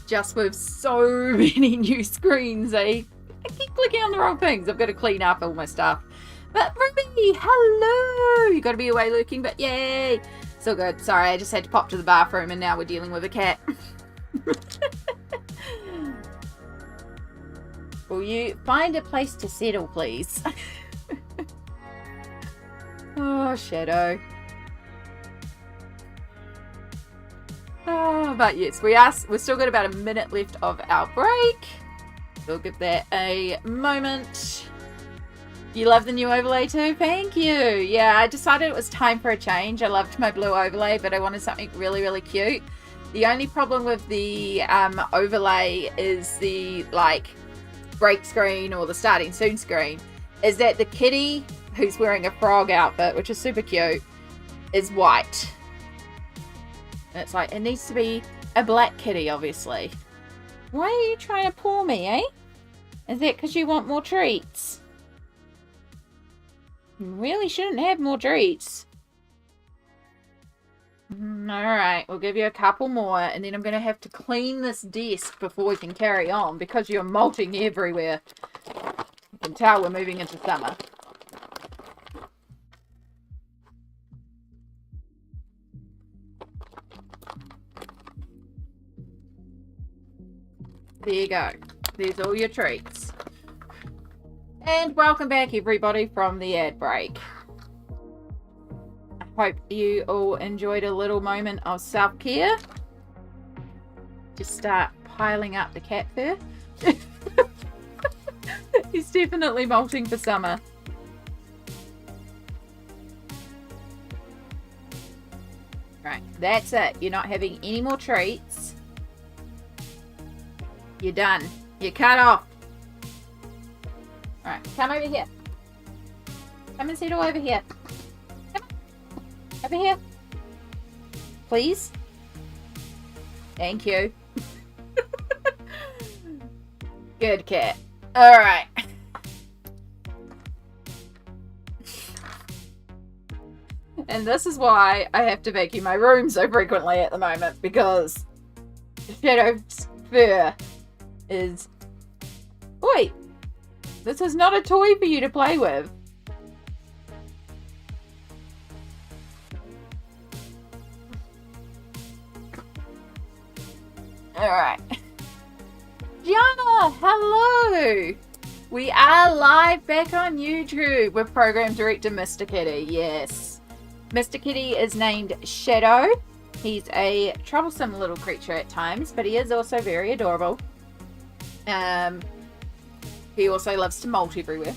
just with so many new screens, I keep clicking on the wrong things. I've got to clean up all my stuff. But Ruby, hello! You got to be away lurking, but yay! So good. Sorry, I just had to pop to the bathroom and now we're dealing with a cat. Will you find a place to settle, please? Oh, Shadow. Oh, but yes, we've still got about a minute left of our break. We'll give that a moment. You love the new overlay too? Thank you. Yeah, I decided it was time for a change. I loved my blue overlay, but I wanted something really, really cute. The only problem with the overlay is the, like, break screen or the starting soon screen is that the kitty who's wearing a frog outfit, which is super cute, is white. And it's like, it needs to be a black kitty, obviously. Why are you trying to paw me, eh? Is that because you want more treats? You really shouldn't have more treats. Alright, we'll give you a couple more, and then I'm going to have to clean this desk before we can carry on, because you're molting everywhere. You can tell we're moving into summer. There you go. There's all your treats. And welcome back, everybody, from the ad break. I hope you all enjoyed a little moment of self-care. Just start piling up the cat fur. He's definitely molting for summer. Right, that's it. You're not having any more treats. You're done. You're cut off. Alright, come over here. Come and settle over here. Come on. Over here. Please. Thank you. Good cat. Alright. And this is why I have to vacuum my room so frequently at the moment, because Shadow's fur is... Oi! This is not a toy for you to play with. Alright. Gianna, hello! We are live back on YouTube with Program Director Mr. Kitty, yes. Mr. Kitty is named Shadow. He's a troublesome little creature at times, but he is also very adorable. He also loves to molt everywhere.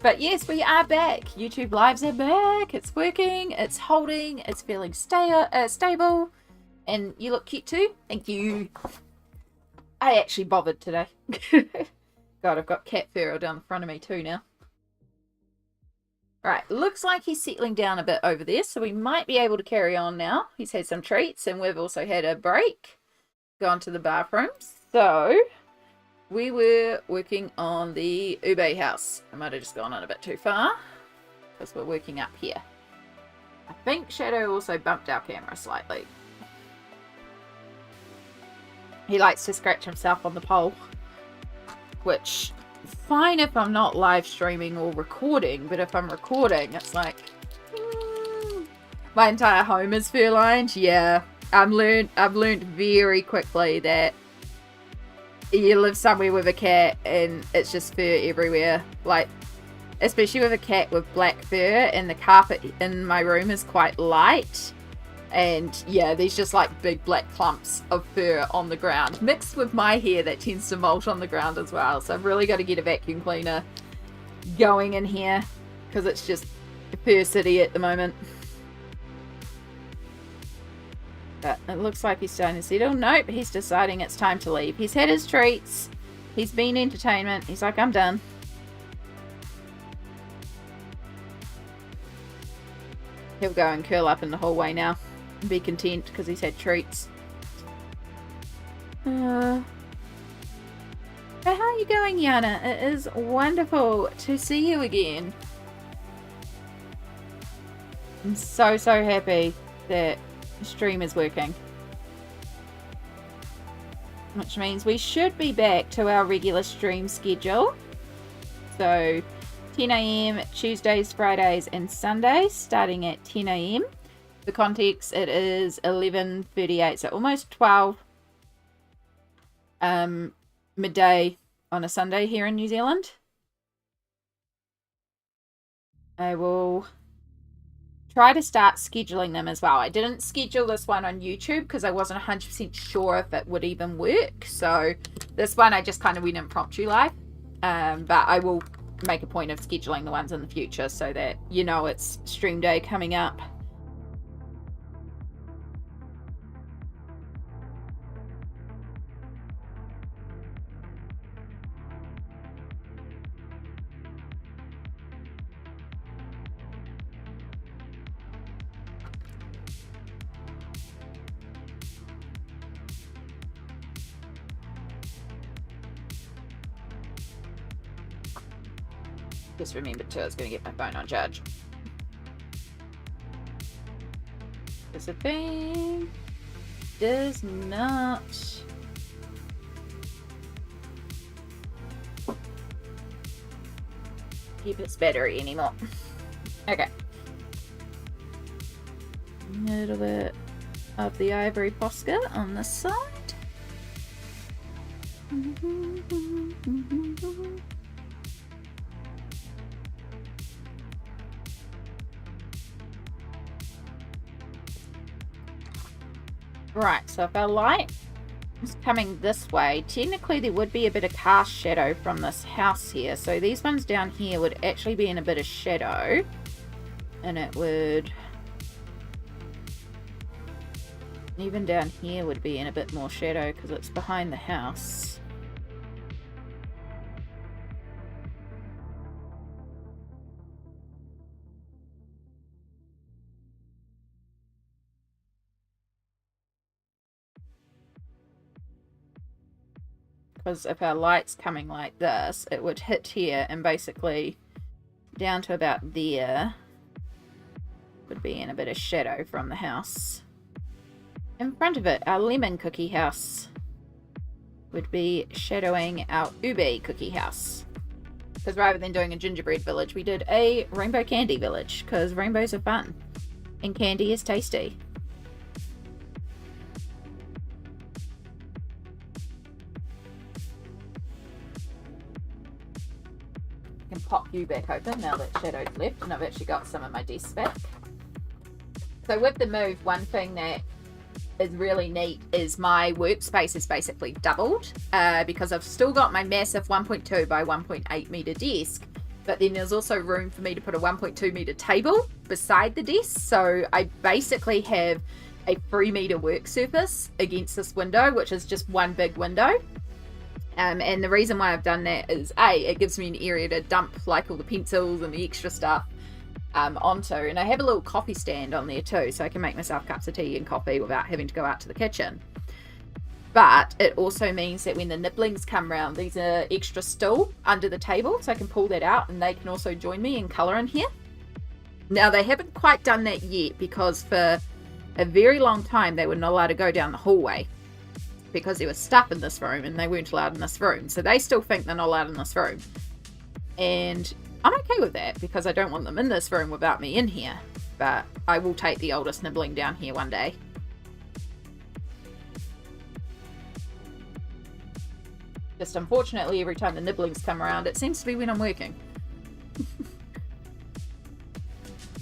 But yes, we are back. YouTube Lives are back. It's working. It's holding. It's feeling stable. And you look cute too. Thank you. I actually bothered today. God, I've got cat fur all down the front of me too now. Right, looks like he's settling down a bit over there, so we might be able to carry on now. He's had some treats, and we've also had a break. Gone to the bathroom. So... we were working on the Ube house. I might have just gone on a bit too far, because we're working up here. I think Shadow also bumped our camera slightly. He likes to scratch himself on the pole, which, fine if I'm not live streaming or recording, but if I'm recording, it's like, my entire home is fur lined. Yeah, I've learned very quickly that you live somewhere with a cat and it's just fur everywhere, like, especially with a cat with black fur, and the carpet in my room is quite light, and yeah, there's just like big black clumps of fur on the ground, mixed with my hair that tends to molt on the ground as well. So I've really got to get a vacuum cleaner going in here, because it's just fur city at the moment. But it looks like he's starting to settle. Nope, he's deciding it's time to leave. He's had his treats. He's been entertainment. He's like, I'm done. He'll go and curl up in the hallway now and be content because he's had treats. But how are you going, Yana? It is wonderful to see you again. I'm so happy that the stream is working. which means we should be back to our regular stream schedule. So 10 a.m. Tuesdays, Fridays, and Sundays, starting at 10 a.m. For context, it is 11:38, so almost 12 midday on a Sunday here in New Zealand. I will try to start scheduling them as well. I didn't schedule this one on YouTube because I wasn't 100% sure if it would even work. So this one I just kind of went impromptu live. But I will make a point of scheduling the ones in the future so that you know it's stream day coming up. Just remembered too, I was going to get my phone on charge. This thing does not keep its battery anymore. Okay. A little bit of the ivory Posca on this side. Right, so if our light is coming this way, technically there would be a bit of cast shadow from this house here. So these ones down here would actually be in a bit of shadow. And it would... even down here would be in a bit more shadow because it's behind the house. Because if our light's coming like this, it would hit here and basically down to about there would be in a bit of shadow from the house. In front of it, our lemon cookie house would be shadowing our ube cookie house. Because rather than doing a gingerbread village, we did a rainbow candy village because rainbows are fun and candy is tasty. Can pop you back open now that shadow's left and I've actually got some of my desk back. So with the move, one thing that is really neat is my workspace is basically doubled because I've still got my massive 1.2 by 1.8 meter desk, but then there's also room for me to put a 1.2 meter table beside the desk. So I basically have a 3 meter work surface against this window, which is just one big window. And the reason why I've done that is it gives me an area to dump like all the pencils and the extra stuff onto, and I have a little coffee stand on there too, so I can make myself cups of tea and coffee without having to go out to the kitchen. But it also means that when the nibblings come round, there's an extra stool under the table, so I can pull that out and they can also join me and colour in here. Now they haven't quite done that yet because for a very long time they were not allowed to go down the hallway because there was stuff in this room and they weren't allowed in this room, so they still think they're not allowed in this room. And I'm okay with that because I don't want them in this room without me in here, but I will take the oldest nibbling down here one day. Just unfortunately every time the nibblings come around it seems to be when I'm working.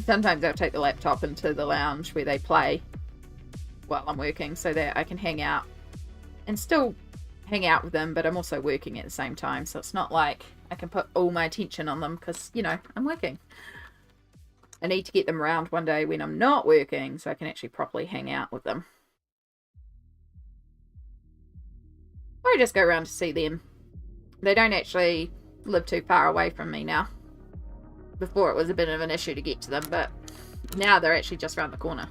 Sometimes I'll take the laptop into the lounge where they play while I'm working so that I can hang out and still hang out with them, but I'm also working at the same time, so it's not like I can put all my attention on them because, you know, I'm working. I need to get them around one day when I'm not working so I can actually properly hang out with them. Or just go around to see them. They don't actually live too far away from me now. Before it was a bit of an issue to get to them, but now they're actually just around the corner.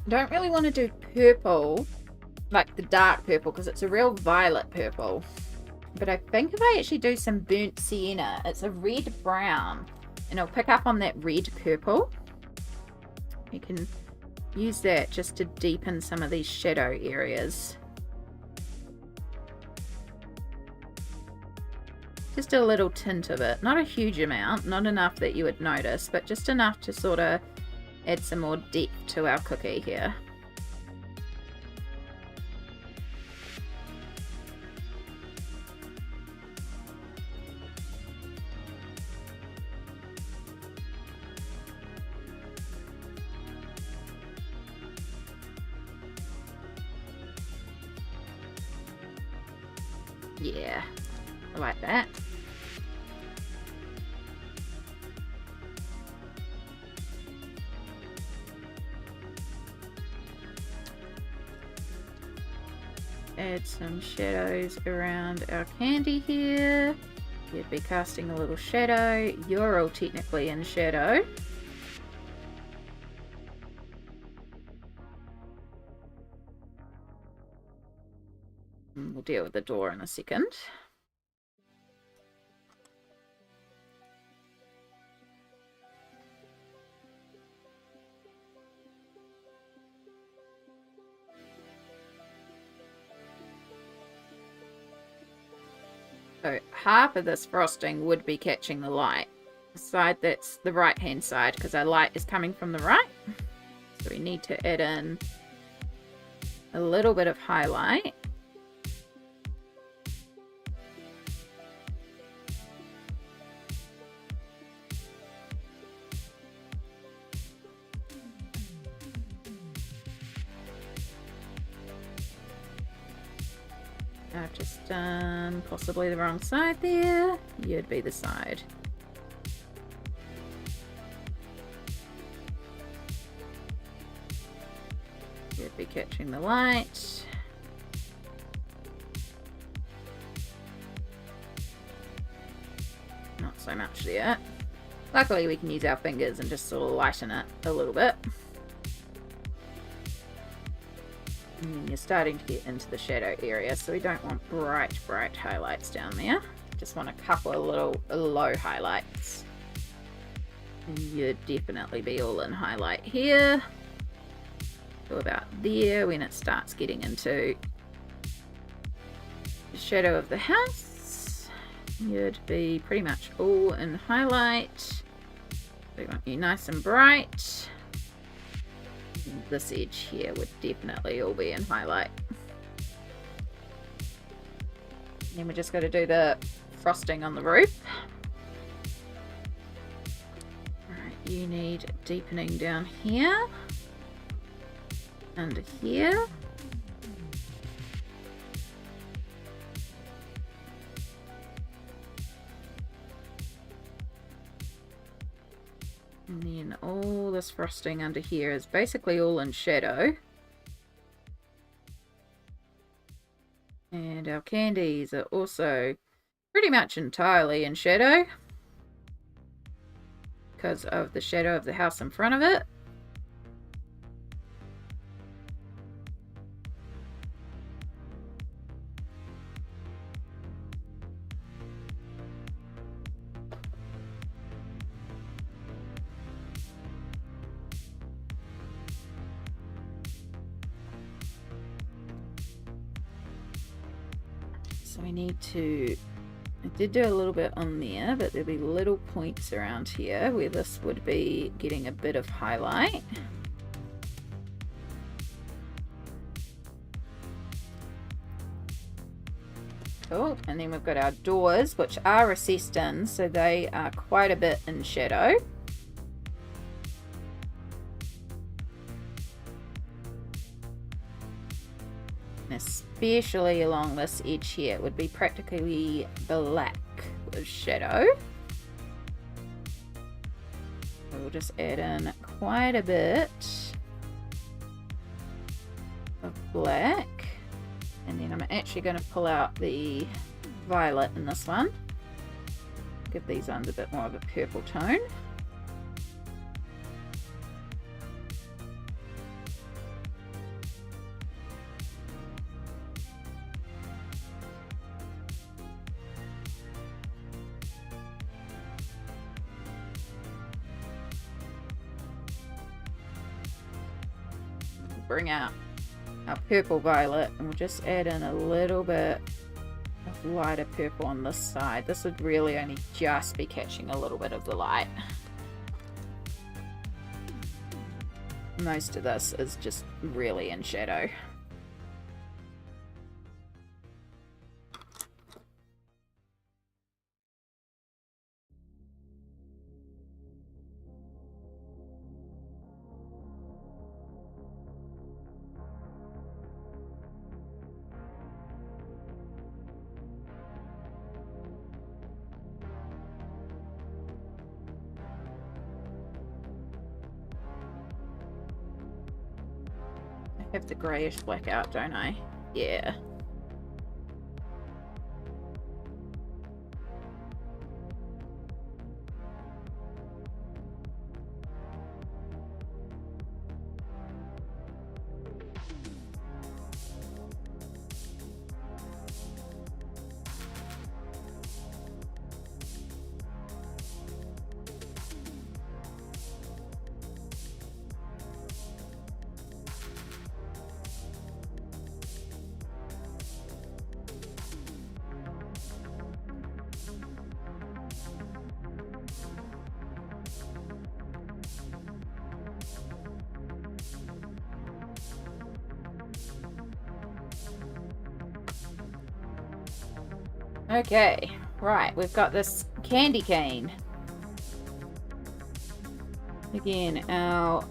Don't really want to do purple, like the dark purple, because it's a real violet purple. But I think if I actually do some burnt sienna, it's a red brown, and it'll pick up on that red purple. You can use that just to deepen some of these shadow areas. Just a little tint of it, not a huge amount, not enough that you would notice, but just enough to sort of add some more depth to our cookie here. Yeah, I like that. Add some shadows around our candy here. You'd be casting a little shadow. You're all technically in shadow. And we'll deal with the door in a second. So half of this frosting would be catching the light. The side that's the right hand side, because our light is coming from the right. So we need to add in a little bit of highlight. I've just done possibly the wrong side there. You'd be the side. You'd be catching the light. Not so much there. Luckily we can use our fingers and just sort of lighten it a little bit. And you're starting to get into the shadow area, so we don't want bright highlights down there. Just want a couple of little low highlights. And you'd definitely be all in highlight here. So about there, when it starts getting into the shadow of the house, you'd be pretty much all in highlight. So we want you nice and bright. This edge here would definitely all be in highlight. Then we just got to do the frosting on the roof. Alright, you need deepening down here, under here. And then all this frosting under here is basically all in shadow. And our candies are also pretty much entirely in shadow because of the shadow of the house in front of it. So we need to, I did do a little bit on there, but there'll be little points around here where this would be getting a bit of highlight. Cool, and then we've got our doors, which are recessed in, so they are quite a bit in shadow. Especially along this edge here, it would be practically black with shadow. We'll just add in quite a bit of black, and then I'm actually going to pull out the violet in this one, give these ones a bit more of a purple tone. bring out our purple violet, and we'll just add in a little bit of lighter purple on this side. This would really only just be catching a little bit of the light. Most of this is just really in shadow. I have the greyish blackout, don't I? Yeah. Okay, right, we've got this candy cane. Again, our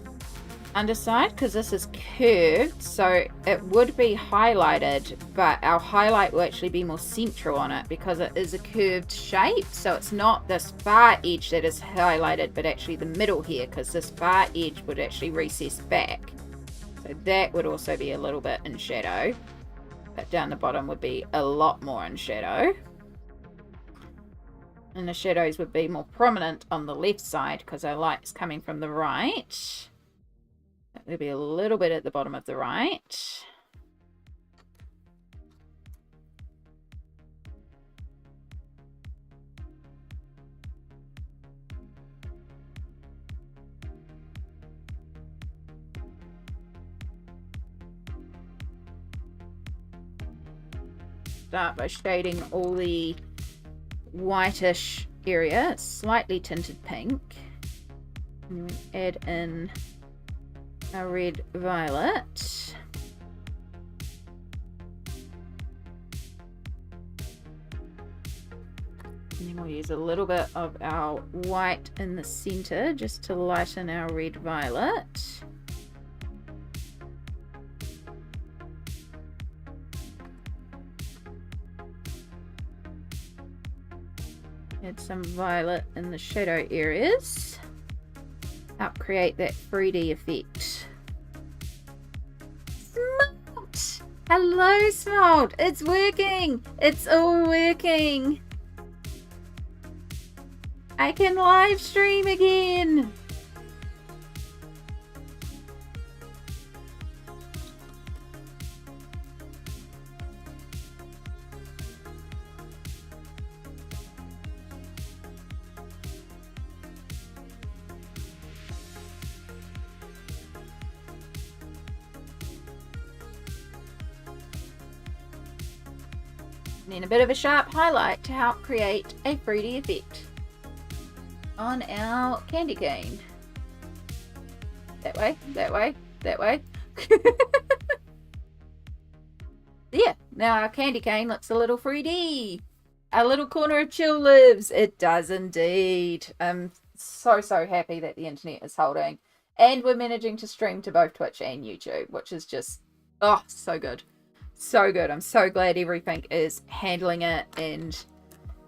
underside, because this is curved, so it would be highlighted, but our highlight will actually be more central on it because it is a curved shape. So it's not this far edge that is highlighted, but actually the middle here, because this far edge would actually recess back. So that would also be a little bit in shadow, but down the bottom would be a lot more in shadow. And the shadows would be more prominent on the left side because our light's coming from the right. There'll be a little bit at the bottom of the right. Start by shading all the whitish area, slightly tinted pink. And we add in our red violet. And then we'll use a little bit of our white in the center just to lighten our red violet. Add some violet in the shadow areas. Help create that 3D effect. Smart! Hello, Smart! It's working! It's all working! I can live stream again! And a bit of a sharp highlight to help create a 3D effect on our candy cane. That way, that way, that way. Yeah, now our candy cane looks a little 3D. Our little corner of chill lives. It does indeed. I'm so happy that the internet is holding. And we're managing to stream to both Twitch and YouTube, which is just, oh, so good. So good. I'm so glad everything is handling it, and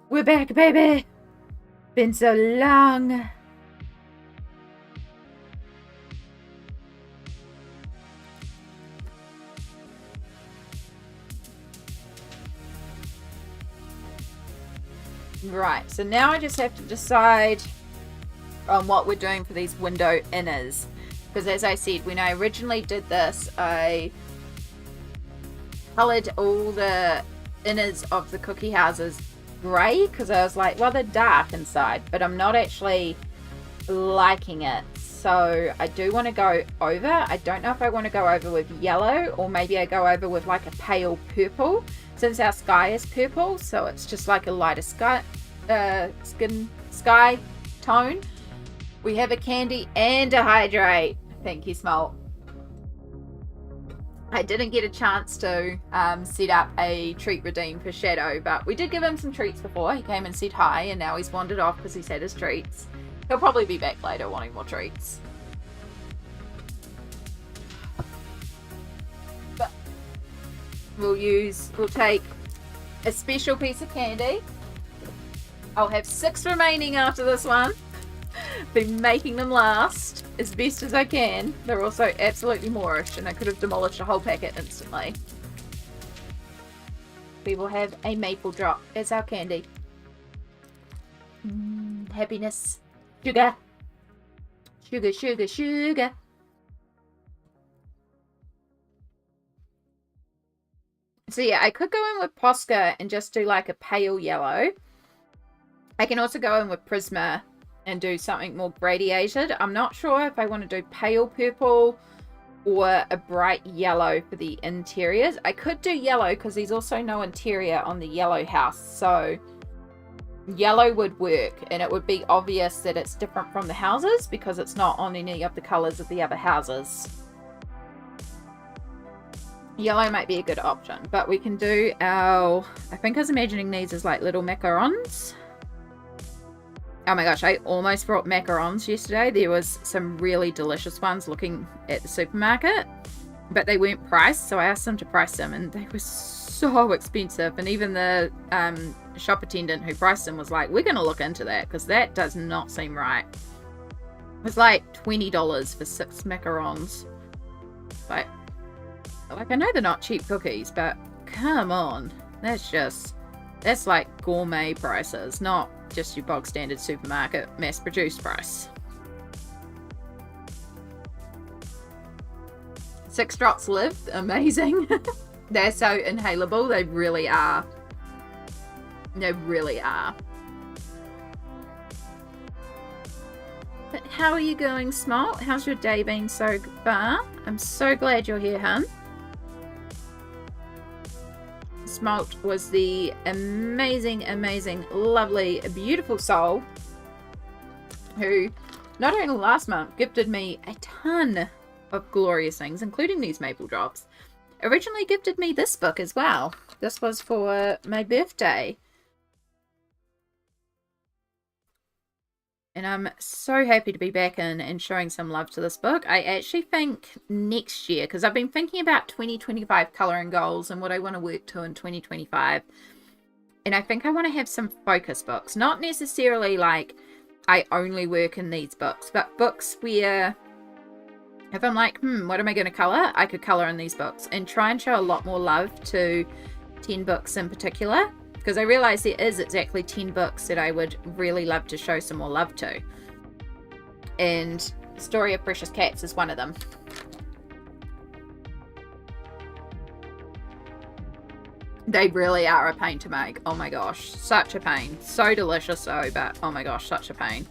we're back, baby. Been so long. Right, so now I just have to decide on what we're doing for these window inners, because as I said, when I originally did this, I coloured all the inners of the cookie houses grey because I was like, well, they're dark inside, but I'm not actually liking it. So I do want to go over. I don't know if I want to go over with yellow or maybe I go over with like a pale purple, since our sky is purple, so it's just like a lighter sky tone. We have a candy and a hydrate. Thank you, Smalt. I didn't get a chance to set up a treat redeem for Shadow, but we did give him some treats before. He came and said hi, and now he's wandered off because he's had his treats. He'll probably be back later wanting more treats. But we'll take a special piece of candy. I'll have 6 remaining after this one. Been making them last as best as I can. They're also absolutely moorish, and I could have demolished a whole packet instantly. We will have a maple drop as our candy. Happiness. Sugar. Sugar, sugar, sugar. So yeah, I could go in with Posca and just do like a pale yellow. I can also go in with Prisma and do something more gradiated. I'm not sure if I want to do pale purple or a bright yellow for the interiors. I could do yellow because there's also no interior on the yellow house, so yellow would work, and it would be obvious that it's different from the houses because it's not on any of the colors of the other houses. Yellow might be a good option, but we can do our, I think I was imagining these as like little macarons. Oh my gosh, I almost brought macarons yesterday. There was some really delicious ones looking at the supermarket, but they weren't priced, so I asked them to price them, and they were so expensive. And even the shop attendant who priced them was like, we're going to look into that because that does not seem right. It was like $20 for 6 macarons. Like I know they're not cheap cookies, but come on. That's like gourmet prices, not just your bog standard supermarket mass produced price. 6 drops lived. Amazing. They're so inhalable. They really are. They really are. But how are you going, Smalt? How's your day been so far? I'm so glad you're here, hun. Smalt was the amazing, lovely, beautiful soul who not only last month gifted me a ton of glorious things, including these maple drops, originally gifted me this book as well. This was for my birthday. And I'm so happy to be back in and showing some love to this book. I actually think next year, because I've been thinking about 2025 colouring goals and what I want to work to in 2025. And I think I want to have some focus books. Not necessarily like I only work in these books, but books where if I'm like, what am I going to colour? I could colour in these books and try and show a lot more love to 10 books in particular. Because I realise there is exactly 10 books that I would really love to show some more love to. And Story of Precious Cats is one of them. They really are a pain to make. Oh my gosh. Such a pain. So delicious though, but oh my gosh, such a pain.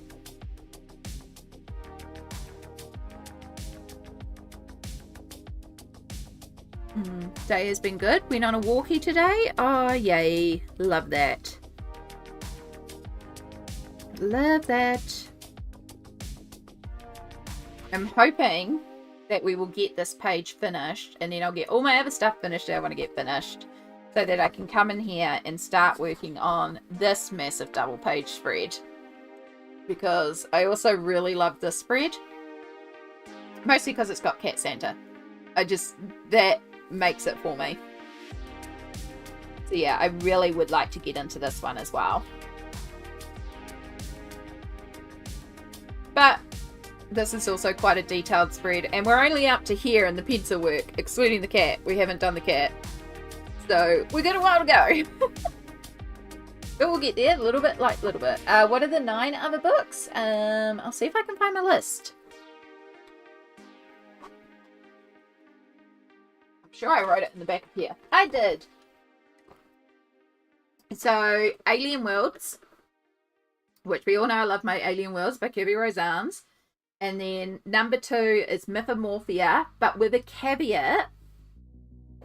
Day has been good. Went on a walkie today. Oh, yay. Love that. Love that. I'm hoping that we will get this page finished, and then I'll get all my other stuff finished that I want to get finished, so that I can come in here and start working on this massive double page spread. Because I also really love this spread. Mostly because it's got Cat Santa. That makes it for me. So yeah, I really would like to get into this one as well. But this is also quite a detailed spread, and we're only up to here in the pencil work, excluding the cat. We haven't done the cat. So we've got a while to go. But we'll get there, little bit. What are the 9 other books? I'll see if I can find my list. Sure, I wrote it in the back of here. I did. So, Alien Worlds, which we all know I love my Alien Worlds by Kirby Rosans. And then number 2 is Mythomorphia, but with a caveat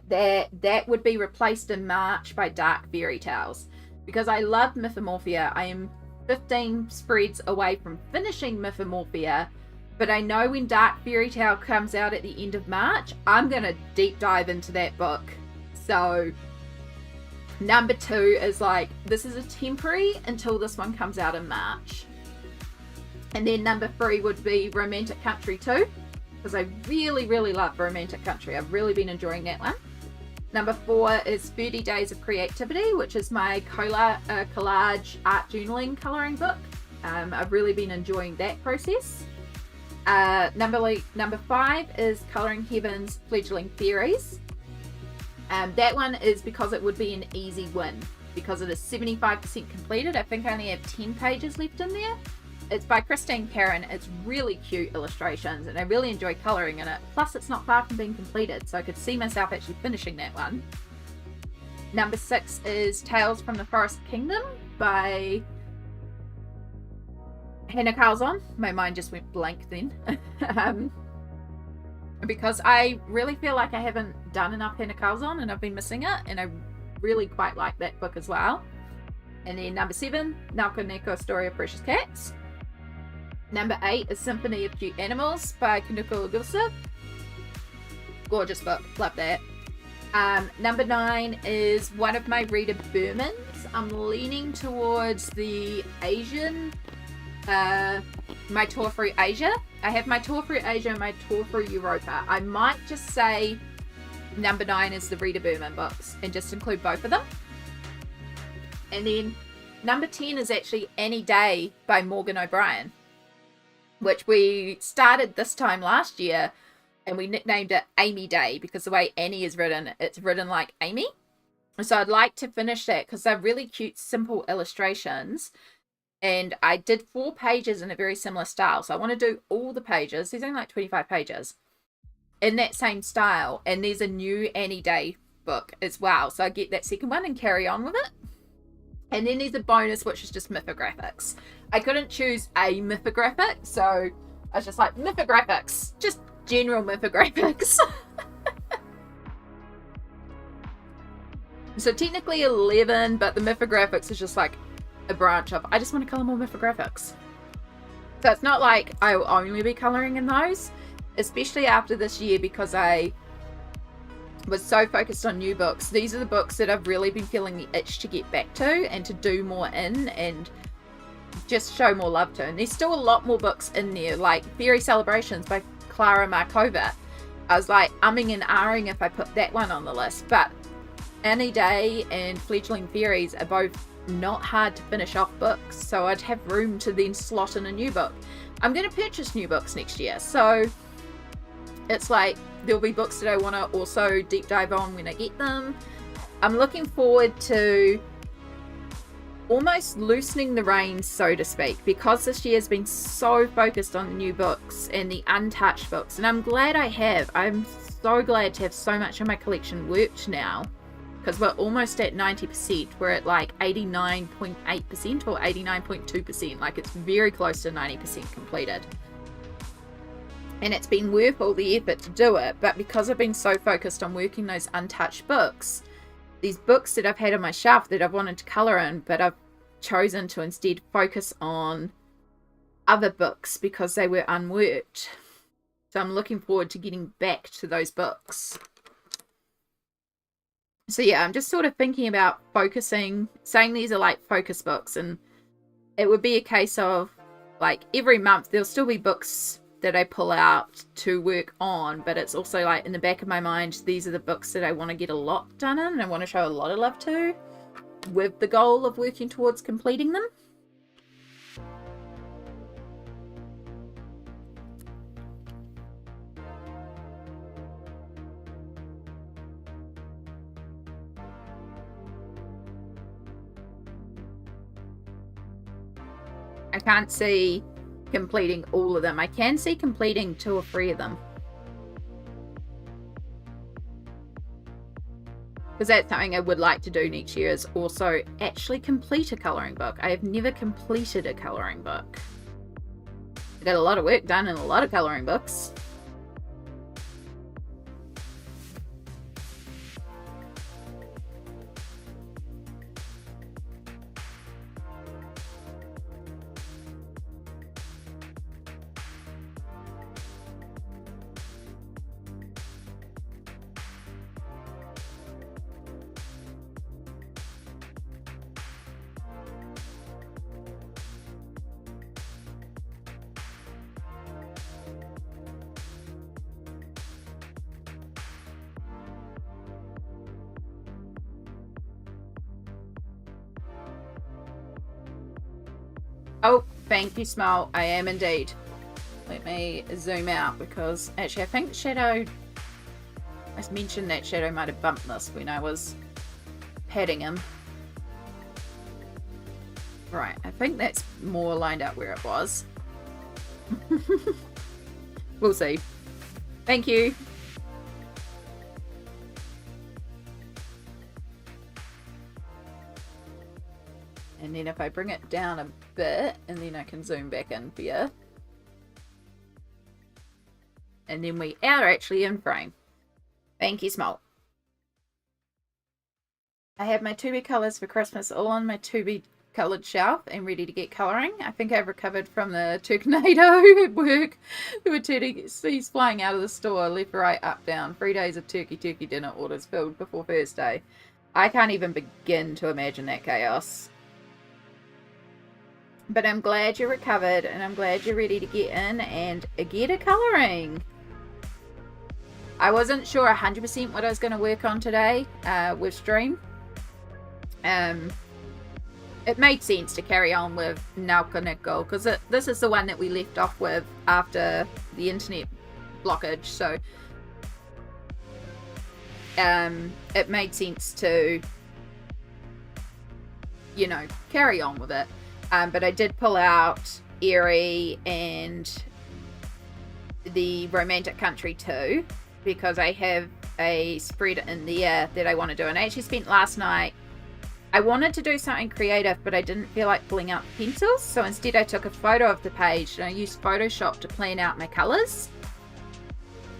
that would be replaced in March by Dark Fairy Tales. Because I love Mythomorphia. I am 15 spreads away from finishing Mythomorphia, but I know when Dark Fairy Tale comes out at the end of March, I'm going to deep dive into that book. So number 2 is like, this is a temporary until this one comes out in March. And then number 3 would be Romantic Country 2, because I really, really love Romantic Country. I've really been enjoying that one. Number 4 is 30 Days of Creativity, which is my collage art journaling colouring book. I've really been enjoying that process. Number 5 is Colouring Heaven's Fledgling Fairies. That one is because it would be an easy win, because it is 75% completed. I think I only have 10 pages left in there. It's by Caran. It's really cute illustrations, and I really enjoy colouring in it. Plus, it's not far from being completed, so I could see myself actually finishing that one. Number 6 is Tales from the Forest Kingdom by Neko. My mind just went blank then. Because I really feel like I haven't done enough Neko, and I've been missing it, and I really quite like that book as well. And then number 7, Nelco, Neko, Story of Precious Cats. Number 8 is Symphony of Cute Animals by Neko. Gorgeous book, love that. Number 9 is one of my Rita Bermans. I'm leaning towards the Asian, my tour through Asia. I have my tour through Asia and my tour through Europa. I might just say number 9 is the Rita Berman books and just include both of them. And then number 10 is actually Any Day by Morgan O'Brien, which we started this time last year, and we nicknamed it Amy Day because the way Annie is written, it's written like Amy. So I'd like to finish that because they're really cute, simple illustrations. And I did 4 pages in a very similar style. So I want to do all the pages. There's only like 25 pages in that same style. And there's a new Annie Day book as well. So I get that second one and carry on with it. And then there's a bonus, which is just mythographics. I couldn't choose a mythographic, so I was just like, mythographics. Just general mythographics. So technically 11, but the mythographics is just like a branch of, I just want to colour more mythographics. So it's not like I will only be colouring in those, especially after this year, because I was so focused on new books. These are the books that I've really been feeling the itch to get back to and to do more in and just show more love to. And there's still a lot more books in there, like Fairy Celebrations by Clara Markova. I was like umming and ahhing if I put that one on the list, but Any Day and Fledgling Fairies are both not hard to finish off books, so I'd have room to then slot in a new book. I'm going to purchase new books next year, so it's like there'll be books that I want to also deep dive on when I get them. I'm looking forward to almost loosening the reins, so to speak, because this year has been so focused on the new books and the untouched books, and I'm glad I have. I'm so glad to have so much of my collection worked now, because we're almost at 90%. We're at like 89.8% or 89.2%. Like, it's very close to 90% completed. And it's been worth all the effort to do it, but because I've been so focused on working those untouched books, these books that I've had on my shelf that I've wanted to colour in, but I've chosen to instead focus on other books because they were unworked. So I'm looking forward to getting back to those books. So yeah, I'm just sort of thinking about focusing, saying these are like focus books, and it would be a case of like every month there'll still be books that I pull out to work on, but it's also like in the back of my mind, these are the books that I want to get a lot done in and I want to show a lot of love to, with the goal of working towards completing them. I can't see completing all of them. I can see completing 2 or 3 of them, because that's something I would like to do next year, is also actually complete a colouring book. I have never completed a colouring book. Got a lot of work done in a lot of colouring books. Oh, thank you, Smile. I am indeed. Let me zoom out because actually I think Shadow... I mentioned that Shadow might have bumped this when I was patting him. Right, I think that's more lined up where it was. We'll see. Thank you. And then if I bring it down a bit, and then I can zoom back in here. And then we are actually in frame. Thank you, Small. I have my 2B colours for Christmas all on my 2B coloured shelf and ready to get colouring. I think I've recovered from the tornado at work. There were turkeys flying out of the store, left, right, up, down. 3 days of turkey dinner orders filled before first day. I can't even begin to imagine that chaos. But I'm glad you recovered, and I'm glad you're ready to get in and get a colouring. I wasn't sure 100% what I was going to work on today with stream. It made sense to carry on with Nelco because this is the one that we left off with after the internet blockage. So it made sense to, you know, carry on with it. But I did pull out Erie and the Romantic Country too, because I have a spread in there that I want to do. And I actually spent last night, I wanted to do something creative, but I didn't feel like pulling out the pencils. So instead I took a photo of the page and I used Photoshop to plan out my colours.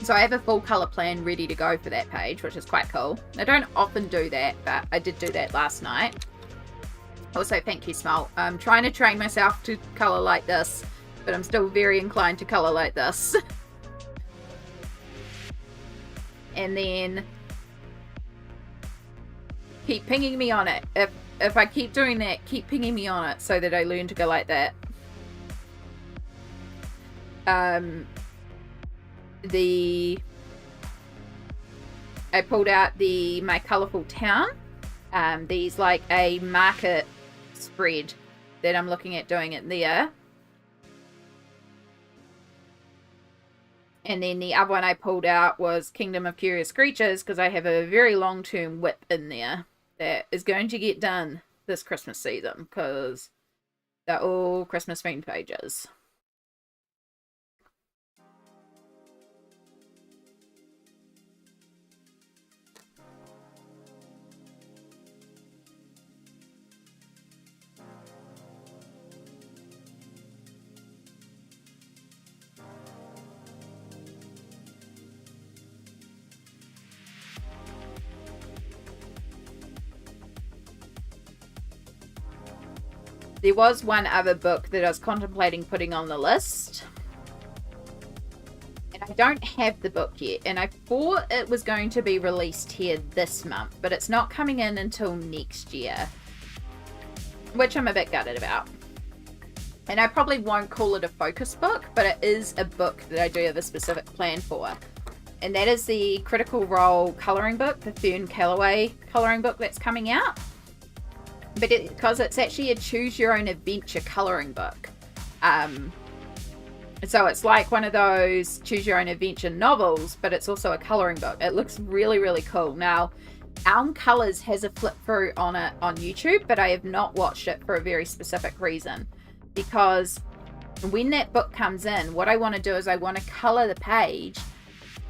So I have a full colour plan ready to go for that page, which is quite cool. I don't often do that, but I did do that last night. Also, thank you, Smile. I'm trying to train myself to colour like this, but I'm still very inclined to colour like this. And then keep pinging me on it. If I keep doing that, keep pinging me on it so that I learn to go like that. I pulled out my colourful town. These like a market spread that I'm looking at doing it there. And then the other one I pulled out was Kingdom of Curious Creatures because I have a very long-term whip in there that is going to get done this Christmas season because they're all Christmas themed pages. There was one other book that I was contemplating putting on the list. And I don't have the book yet. And I thought it was going to be released here this month. But it's not coming in until next year. Which I'm a bit gutted about. And I probably won't call it a focus book. But it is a book that I do have a specific plan for. And that is the Critical Role colouring book. The Fern Calloway colouring book that's coming out. But because it's actually a choose your own adventure colouring book. So it's like one of those choose your own adventure novels, but it's also a colouring book. It looks really, really cool. Now, Elm Colours has a flip through on it on YouTube, but I have not watched it for a very specific reason. Because when that book comes in, what I want to do is I want to colour the page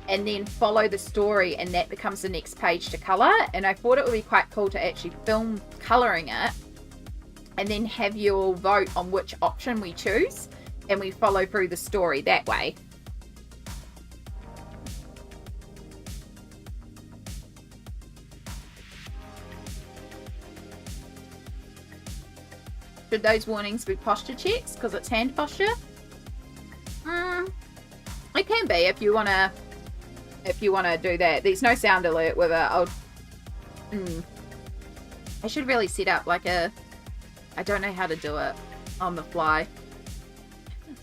and then follow the story, and that becomes the next page to colour. And I thought it would be quite cool to actually film colouring it and then have you all vote on which option we choose. and we follow through the story that way. Should those warnings be posture checks because it's hand posture? It can be if you wanna do that. There's no sound alert with it. I should really set up like a. I don't know how to do it on the fly.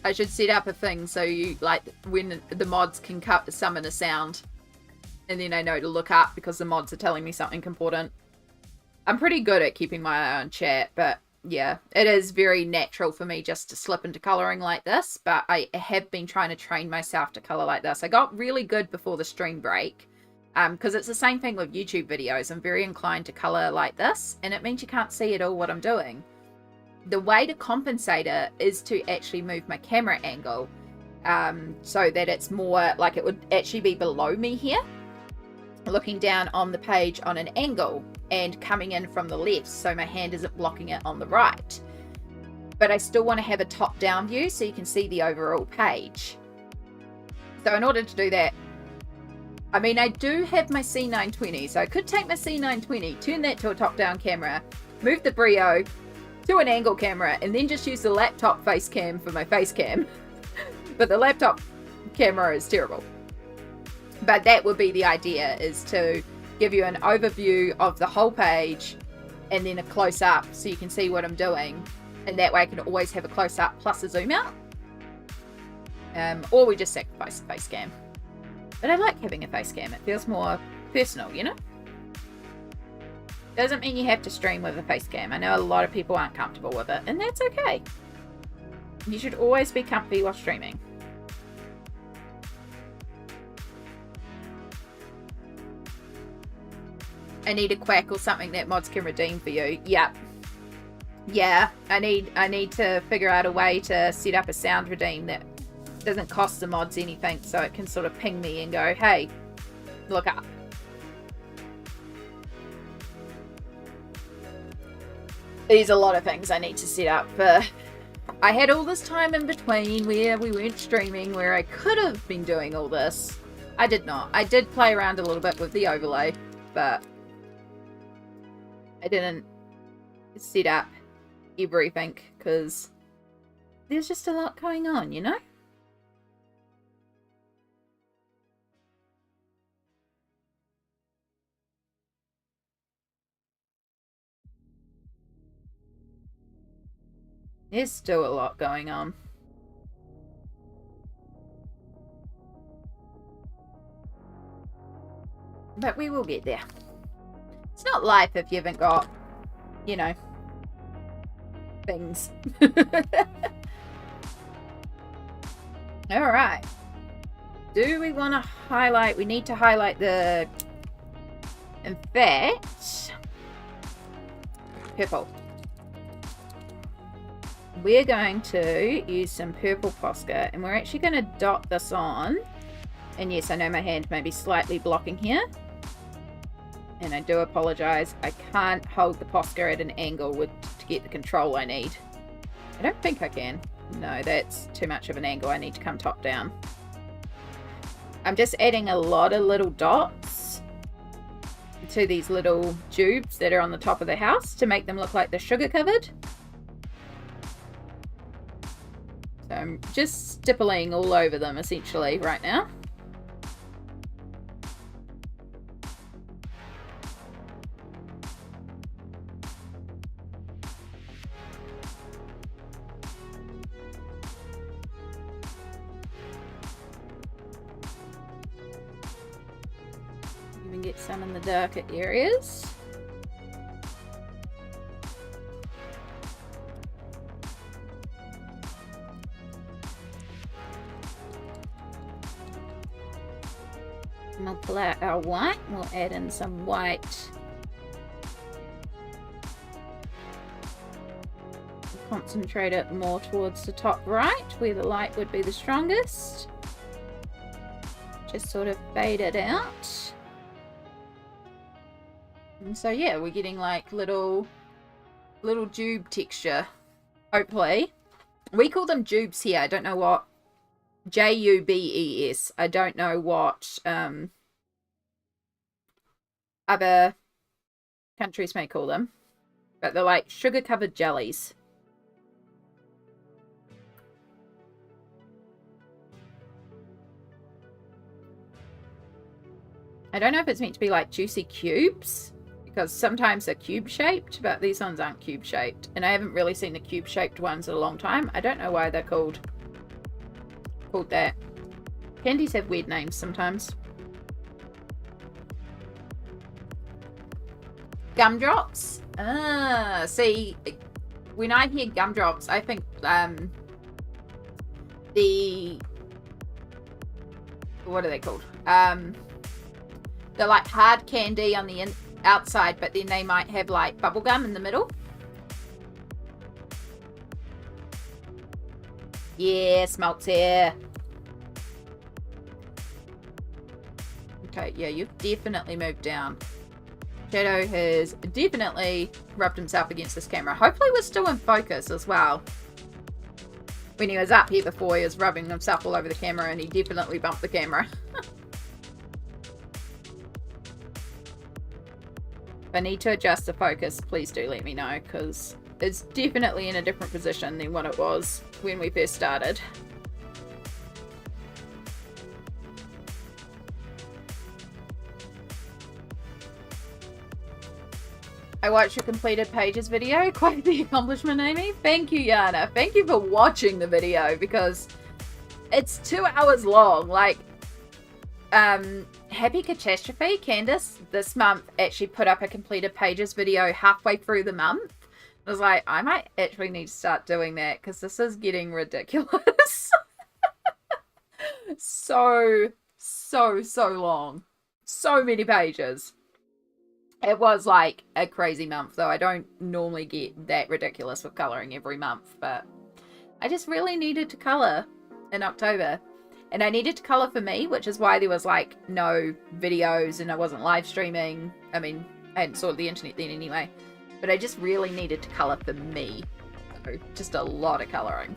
I should set up a thing so you like when the mods can summon a sound, and then I know to look up because the mods are telling me something important. I'm pretty good at keeping my eye on chat, but yeah, it is very natural for me just to slip into colouring like this, but I have been trying to train myself to colour like this. I got really good before the stream break, because it's the same thing with YouTube videos. I'm very inclined to colour like this, and it means you can't see at all what I'm doing. The way to compensate it is to actually move my camera angle, so that it's more like it would actually be below me here, looking down on the page on an angle and coming in from the left, so my hand isn't blocking it on the right. But I still want to have a top-down view so you can see the overall page. So in order to do that, I mean, I do have my C920, so I could take my C920, turn that to a top-down camera, move the Brio to an angle camera, and then just use the laptop face cam for my face cam. But the laptop camera is terrible. But that would be the idea, is to give you an overview of the whole page and then a close-up so you can see what I'm doing. And that way I can always have a close-up plus a zoom out. Or we just sacrifice the face cam. But I like having a face cam. It feels more personal, you know? Doesn't mean you have to stream with a face cam. I know a lot of people aren't comfortable with it, and that's okay. You should always be comfy while streaming. I need a quack or something that mods can redeem for you. Yep. Yeah, I need to figure out a way to set up a sound redeem that doesn't cost the mods anything, so it can sort of ping me and go, hey, look up. There's a lot of things I need to set up, but I had all this time in between where we weren't streaming, where I could have been doing all this. I did not. I did play around a little bit with the overlay, but I didn't set up everything because there's just a lot going on, you know? There's still a lot going on. But we will get there. It's not life if you haven't got, you know, things. Alright. Do we want to highlight? We need to highlight the... In fact... Purple. We're going to use some purple Posca, and we're actually going to dot this on. And yes, I know my hand may be slightly blocking here. And I do apologise. I can't hold the Posca at an angle to get the control I need. I don't think I can. No, that's too much of an angle. I need to come top down. I'm just adding a lot of little dots to these little tubes that are on the top of the house to make them look like they're sugar covered. So I'm just stippling all over them essentially right now. Even get some in the darker areas. And we'll pull out our white, and we'll add in some white. Concentrate it more towards the top right, where the light would be the strongest. Just sort of fade it out. And so yeah, we're getting like little tube texture, hopefully. We call them jubes here. I don't know what Jubes. I don't know what other countries may call them, but they're like sugar-covered jellies. I don't know if it's meant to be like juicy cubes, because sometimes they're cube-shaped, but these ones aren't cube-shaped. And I haven't really seen the cube-shaped ones in a long time. I don't know why they're called that. Candies have weird names sometimes. Gumdrops? See, when I hear gumdrops, I think what are they called? They're like hard candy on the outside, but then they might have like bubblegum in the middle. Yeah, Smokes here. Okay, yeah, you've definitely moved down. Shadow has definitely rubbed himself against this camera. Hopefully we're still in focus as well. When he was up here before, he was rubbing himself all over the camera and he definitely bumped the camera. If I need to adjust the focus, please do let me know, because it's definitely in a different position than what it was when we first started. I watched your completed pages video. Quite the accomplishment, Amy. Thank you, Yana. Thank you for watching the video, because it's 2 hours long. Like, Happy Catastrophe, Candice, this month actually put up a completed pages video halfway through the month. I was like, I might actually need to start doing that, because this is getting ridiculous. so long. So many pages. It was like a crazy month, though. I don't normally get that ridiculous with colouring every month, but I just really needed to colour in October. And I needed to colour for me, which is why there was like no videos and I wasn't live streaming. I mean, I hadn't sorted the internet then anyway. But I just really needed to colour for me. So just a lot of colouring.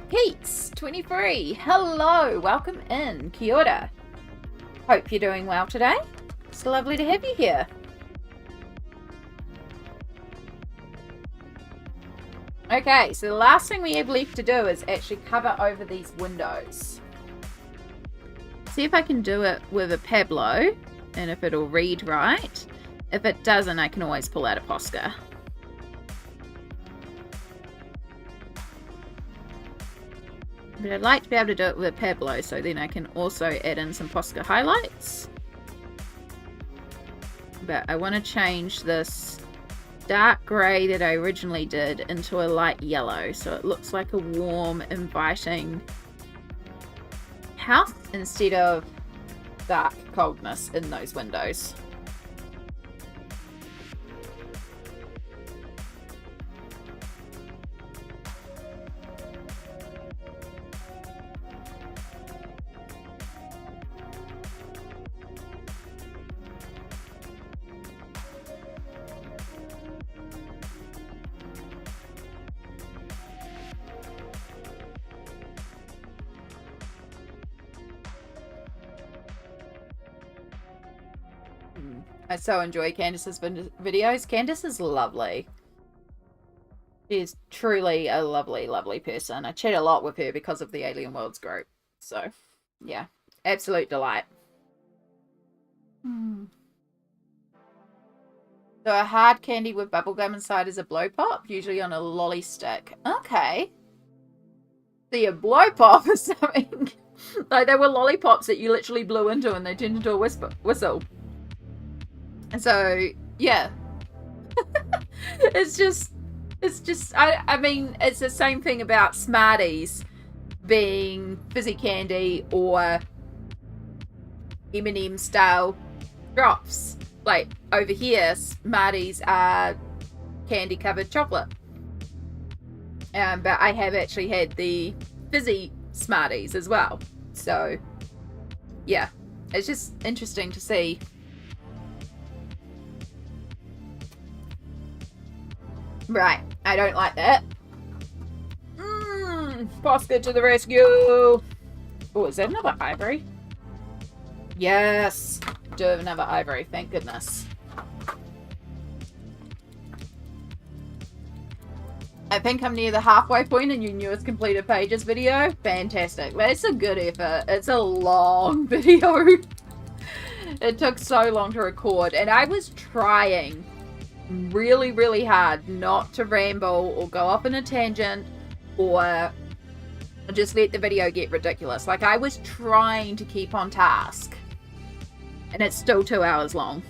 Pete's 23. Hello, welcome in. Kia ora. Hope you're doing well today. It's lovely to have you here. Okay, so the last thing we have left to do is actually cover over these windows. See if I can do it with a Pablo and if it'll read right. If it doesn't, I can always pull out a Posca. But I'd like to be able to do it with a Pablo, so then I can also add in some Posca highlights. But I want to change this dark grey that I originally did into a light yellow, so it looks like a warm, inviting house instead of dark coldness in those windows. I so enjoy Candice's videos. Candice is lovely. She is truly a lovely, lovely person. I chat a lot with her because of the Alien Worlds group. So, yeah, absolute delight. So a hard candy with bubblegum inside is a blow pop, usually on a lolly stick. Okay. See, a blow pop is something. Like, they were lollipops that you literally blew into and they turned into a whistle. And so, yeah. It's just, I mean, it's the same thing about Smarties being fizzy candy or M&M style drops. Like, over here, Smarties are candy covered chocolate. But I have actually had the fizzy Smarties as well. So, yeah. It's just interesting to see. Right, I don't like that. Posca to the rescue! Oh, is that another ivory? Yes! Do have another ivory, thank goodness. I think I'm near the halfway point in your newest completed pages video. Fantastic. That's a good effort. It's a long video. It took so long to record, and I was trying really, really hard not to ramble or go off on a tangent or just let the video get ridiculous. Like, I was trying to keep on task, and it's still 2 hours long.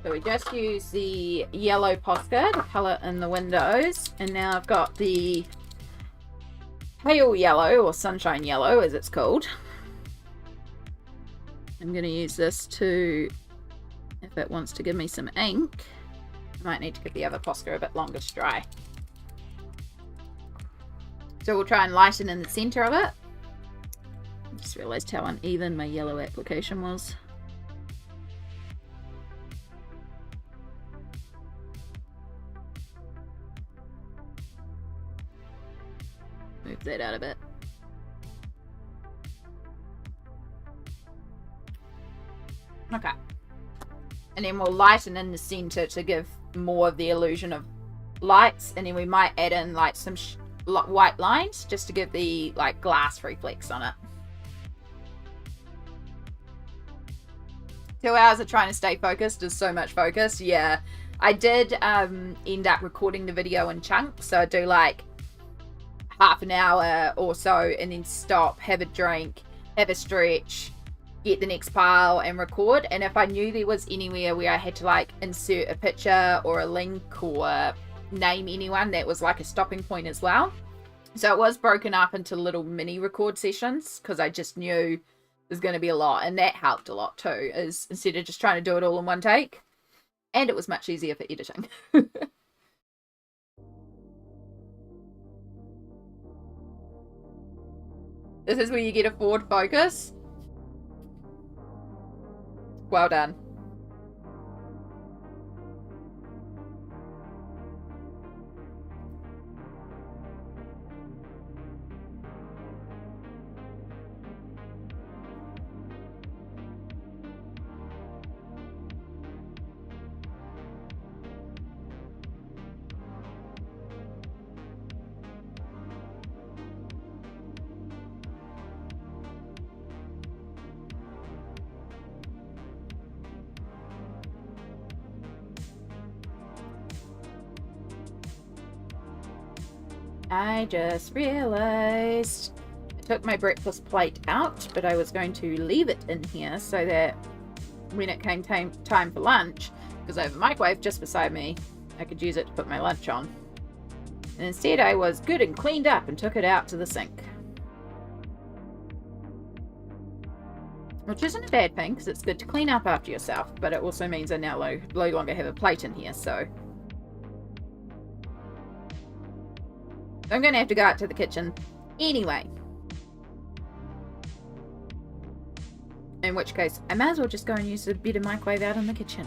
So we just use the yellow Posca to colour in the windows, and now I've got the pale yellow, or sunshine yellow as it's called. I'm going to use this to, if it wants to give me some ink, I might need to give the other Posca a bit longer to dry. So we'll try and lighten in the centre of it. I just realised how uneven my yellow application was. Move that out a bit. Okay. And then we'll lighten in the center to give more of the illusion of lights, and then we might add in like some white lines just to give the like glass reflex on it. 2 hours of trying to stay focused is so much focus. Yeah, I did end up recording the video in chunks, so I do like half an hour or so and then stop, have a drink, have a stretch, get the next pile and record. And if I knew there was anywhere where I had to like insert a picture or a link or name anyone, that was like a stopping point as well. So it was broken up into little mini record sessions because I just knew there's going to be a lot, and that helped a lot too, is instead of just trying to do it all in one take. And it was much easier for editing. This is where you get a forward focus. Well done. I just realized I took my breakfast plate out, but I was going to leave it in here so that when it came time for lunch, because I have a microwave just beside me, I could use it to put my lunch on. And instead I was good and cleaned up and took it out to the sink. Which isn't a bad thing, because it's good to clean up after yourself, but it also means I now no longer have a plate in here, so I'm going to have to go out to the kitchen anyway. In which case, I might as well just go and use a bit of microwave out in the kitchen.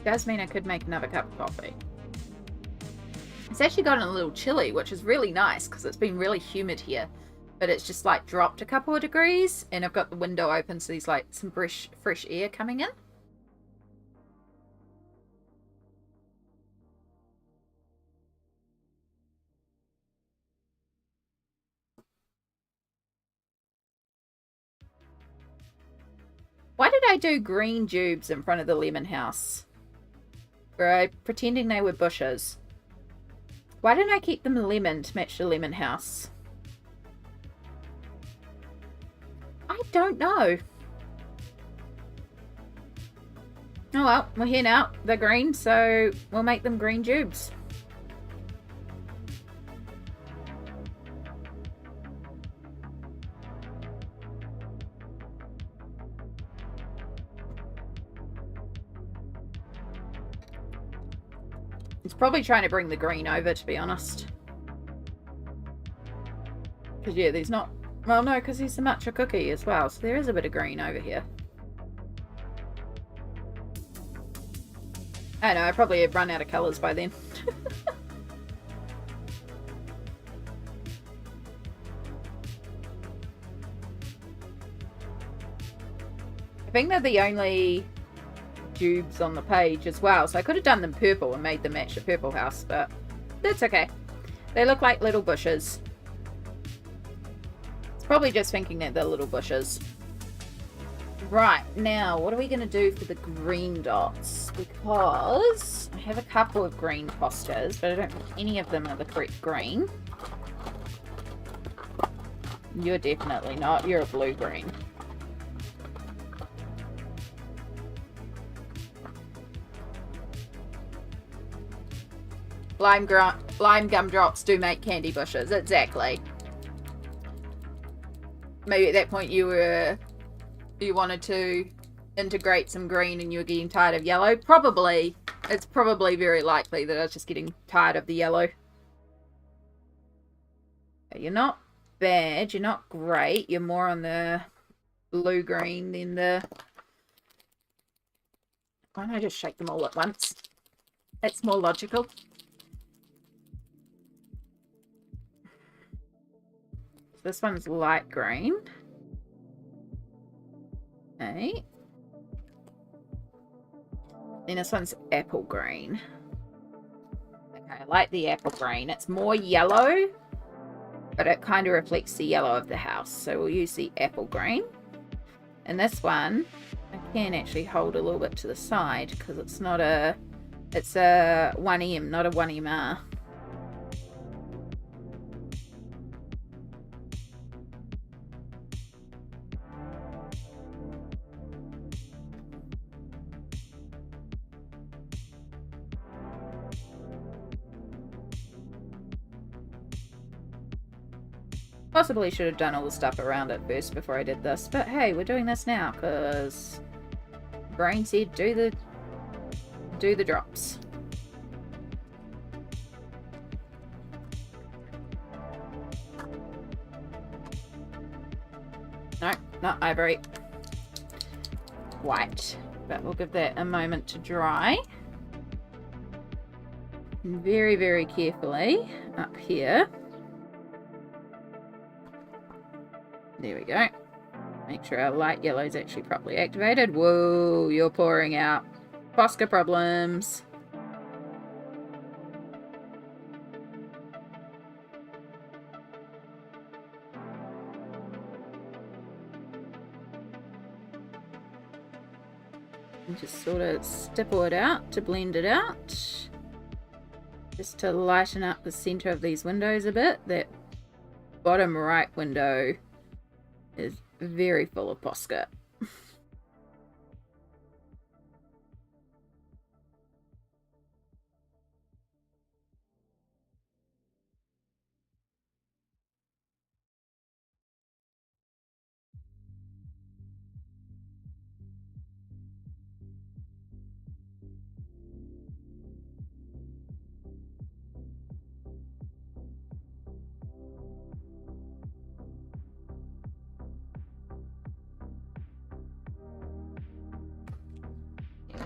Does mean I could make another cup of coffee. It's actually gotten a little chilly, which is really nice because it's been really humid here. But it's just like dropped a couple of degrees, and I've got the window open so there's like some fresh air coming in. Why did I do green tubes in front of the lemon house? Pretending they were bushes. Why didn't I keep them lemon to match the lemon house? I don't know. Oh well, we're here now. They're green, so we'll make them green tubes. It's probably trying to bring the green over, to be honest. Because, yeah, there's not... Well, no, because there's a matcha cookie as well, so there is a bit of green over here. I know, I probably have run out of colours by then. I think they're the only tubes on the page as well, so I could have done them purple and made them match the purple house, but that's okay. They look like little bushes. It's probably just thinking that they're little bushes. Right, now what are we going to do for the green dots? Because I have a couple of green Poscas, but I don't think any of them are the correct green. You're definitely not. You're a blue-green. Lime gumdrops do make candy bushes, exactly. Maybe at that point you wanted to integrate some green and you were getting tired of yellow. Probably. It's probably very likely that I was just getting tired of the yellow. You're not bad. You're not great. You're more on the blue-green than the... Why don't I just shake them all at once? That's more logical. This one's light green. Okay. Then this one's apple green. Okay, I like the apple green. It's more yellow, but it kind of reflects the yellow of the house. So we'll use the apple green. And this one, I can actually hold a little bit to the side because it's not a... It's a 1M, not a 1MR. Possibly should have done all the stuff around it first before I did this, but hey, we're doing this now because brain said do the drops. No, not ivory. White. But we'll give that a moment to dry. Very, very carefully up here. There we go. Make sure our light yellow is actually properly activated. Whoa, you're pouring out. Posca problems. And just sort of stipple it out to blend it out. Just to lighten up the center of these windows a bit. That bottom right window is very full of Posca.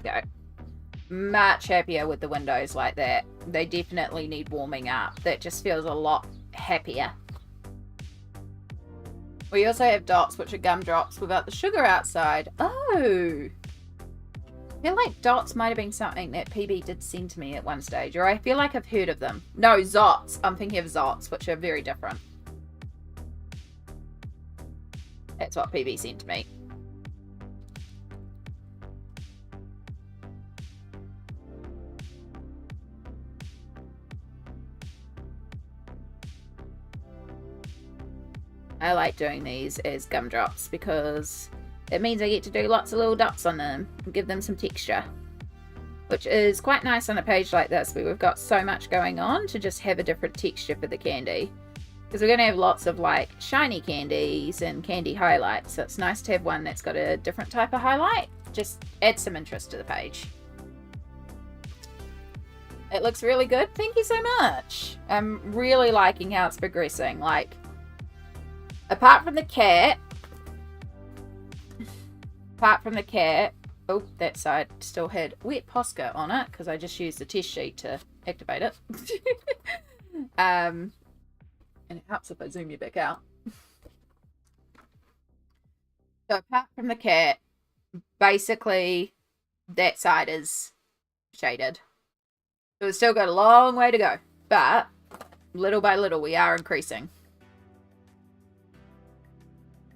Go. Much happier with the windows like that. They definitely need warming up. That just feels a lot happier. We also have dots, which are gumdrops without the sugar outside. Oh! I feel like dots might have been something that PB did send to me at one stage, or I feel like I've heard of them. No, zots. I'm thinking of zots, which are very different. That's what PB sent to me. I like doing these as gumdrops because it means I get to do lots of little dots on them and give them some texture, which is quite nice on a page like this where we've got so much going on to just have a different texture for the candy, because we're going to have lots of like shiny candies and candy highlights, so it's nice to have one that's got a different type of highlight. Just add some interest to the page. It looks really good. Thank you so much. I'm really liking how it's progressing. Like, apart from the cat, oh, that side still had wet Posca on it because I just used the test sheet to activate it. And it helps if I zoom you back out. So apart from the cat, basically that side is shaded. So we've still got a long way to go, but little by little we are increasing.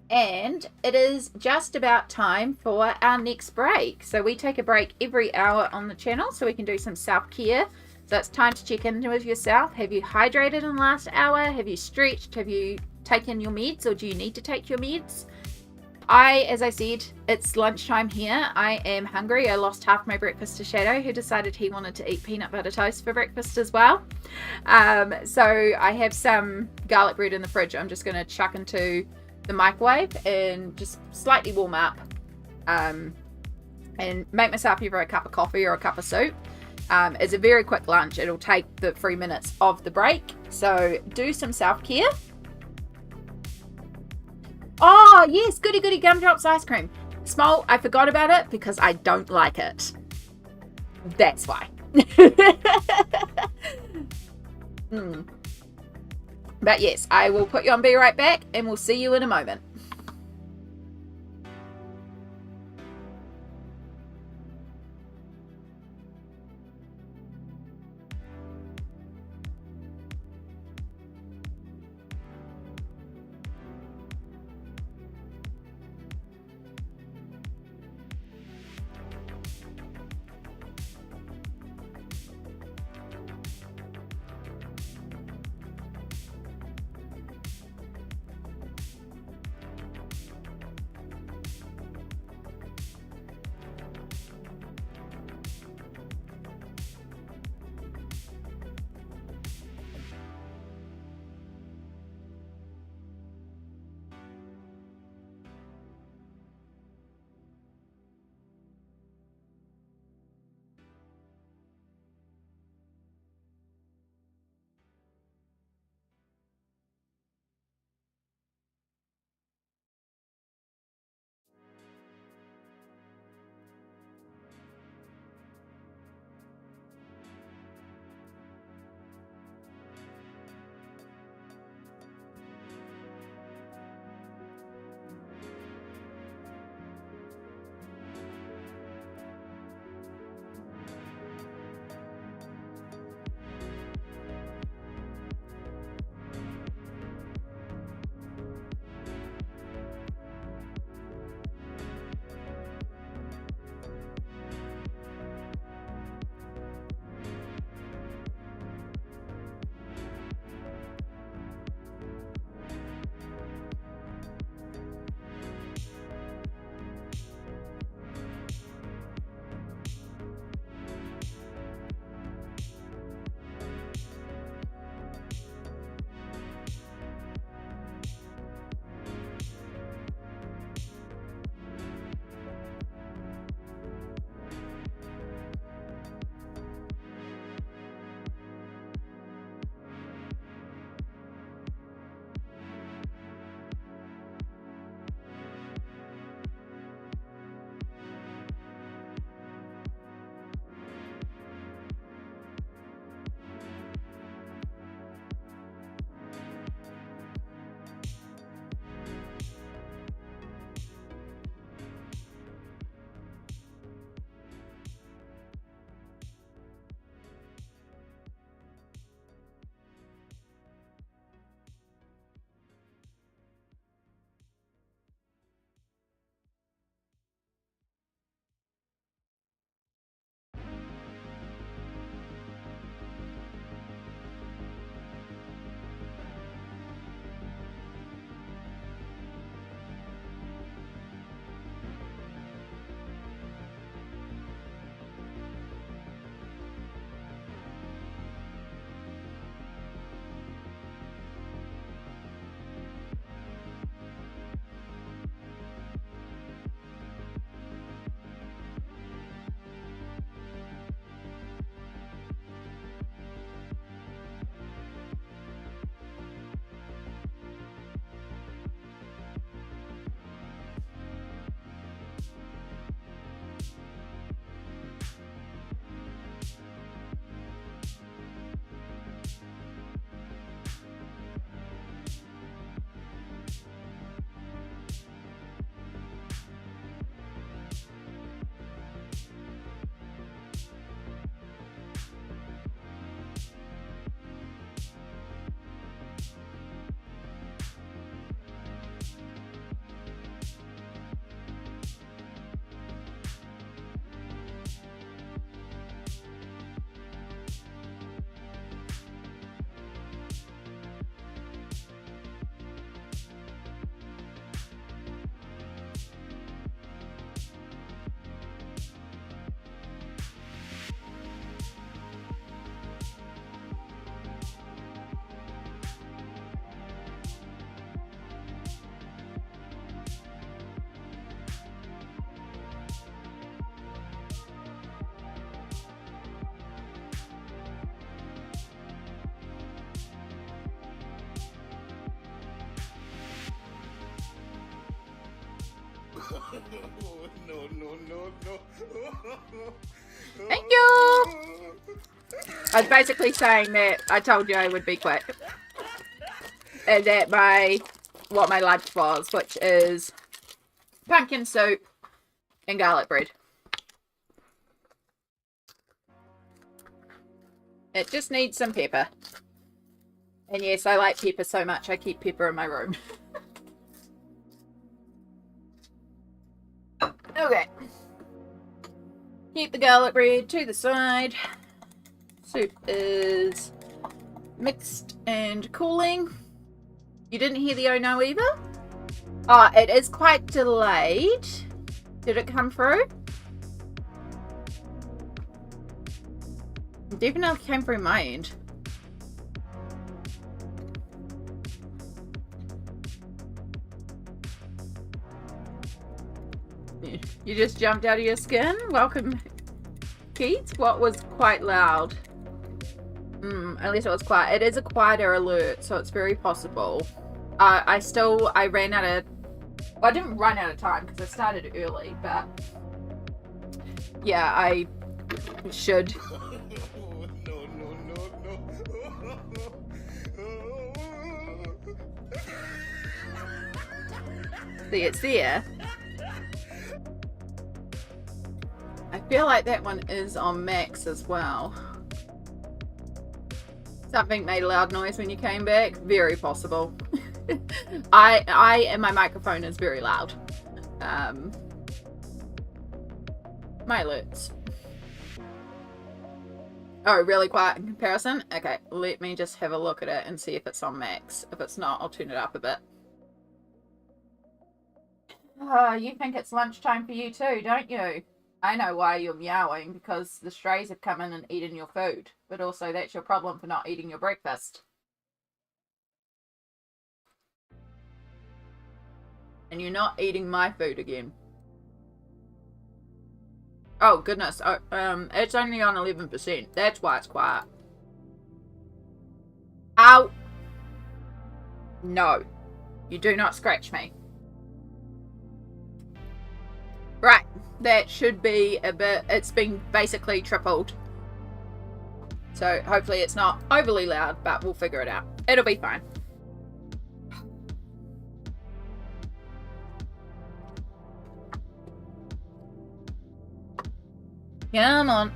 And it is just about time for our next break. So we take a break every hour on the channel so we can do some self-care. So it's time to check in with yourself. Have you hydrated in the last hour? Have you stretched? Have you taken your meds, or do you need to take your meds? As I said, it's lunchtime here. I am hungry. I lost half my breakfast to Shadow, who decided he wanted to eat peanut butter toast for breakfast as well. So I have some garlic bread in the fridge. I'm just going to chuck into the microwave and just slightly warm up, and make myself either a cup of coffee or a cup of soup. It's a very quick lunch. It'll take the 3 minutes of the break. So do some self-care. Oh, yes, goody goody gumdrops ice cream. Small, I forgot about it because I don't like it. That's why. But yes, I will put you on Be Right Back and we'll see you in a moment. Thank you! I was basically saying that I told you I would be quick. And that what my lunch was, which is pumpkin soup and garlic bread. It just needs some pepper. And yes, I like pepper so much I keep pepper in my room. Okay. Keep the garlic bread to the side. Soup is mixed and cooling. You didn't hear the oh no either? Oh, it is quite delayed. Did it come through? It definitely came through my end. You just jumped out of your skin? Welcome, Keith. What was quite loud? At least it was quiet. It is a quieter alert, so it's very possible. I ran out of... Well, I didn't run out of time because I started early, but... Yeah, I should. See, it's there. I feel like that one is on max as well. Something made a loud noise when you came back. Very possible. I and my microphone is very loud. My alerts. Oh, really quiet in comparison? Okay, let me just have a look at it and see if it's on max. If it's not, I'll turn it up a bit. Oh, you think it's lunchtime for you too, don't you? I know why you're meowing, because the strays have come in and eaten your food. But also, that's your problem for not eating your breakfast. And you're not eating my food again. Oh, goodness. Oh, it's only on 11%. That's why it's quiet. Ow! No. You do not scratch me. Right. That should be a bit... It's been basically tripled. So hopefully it's not overly loud, but we'll figure it out. It'll be fine. Come on.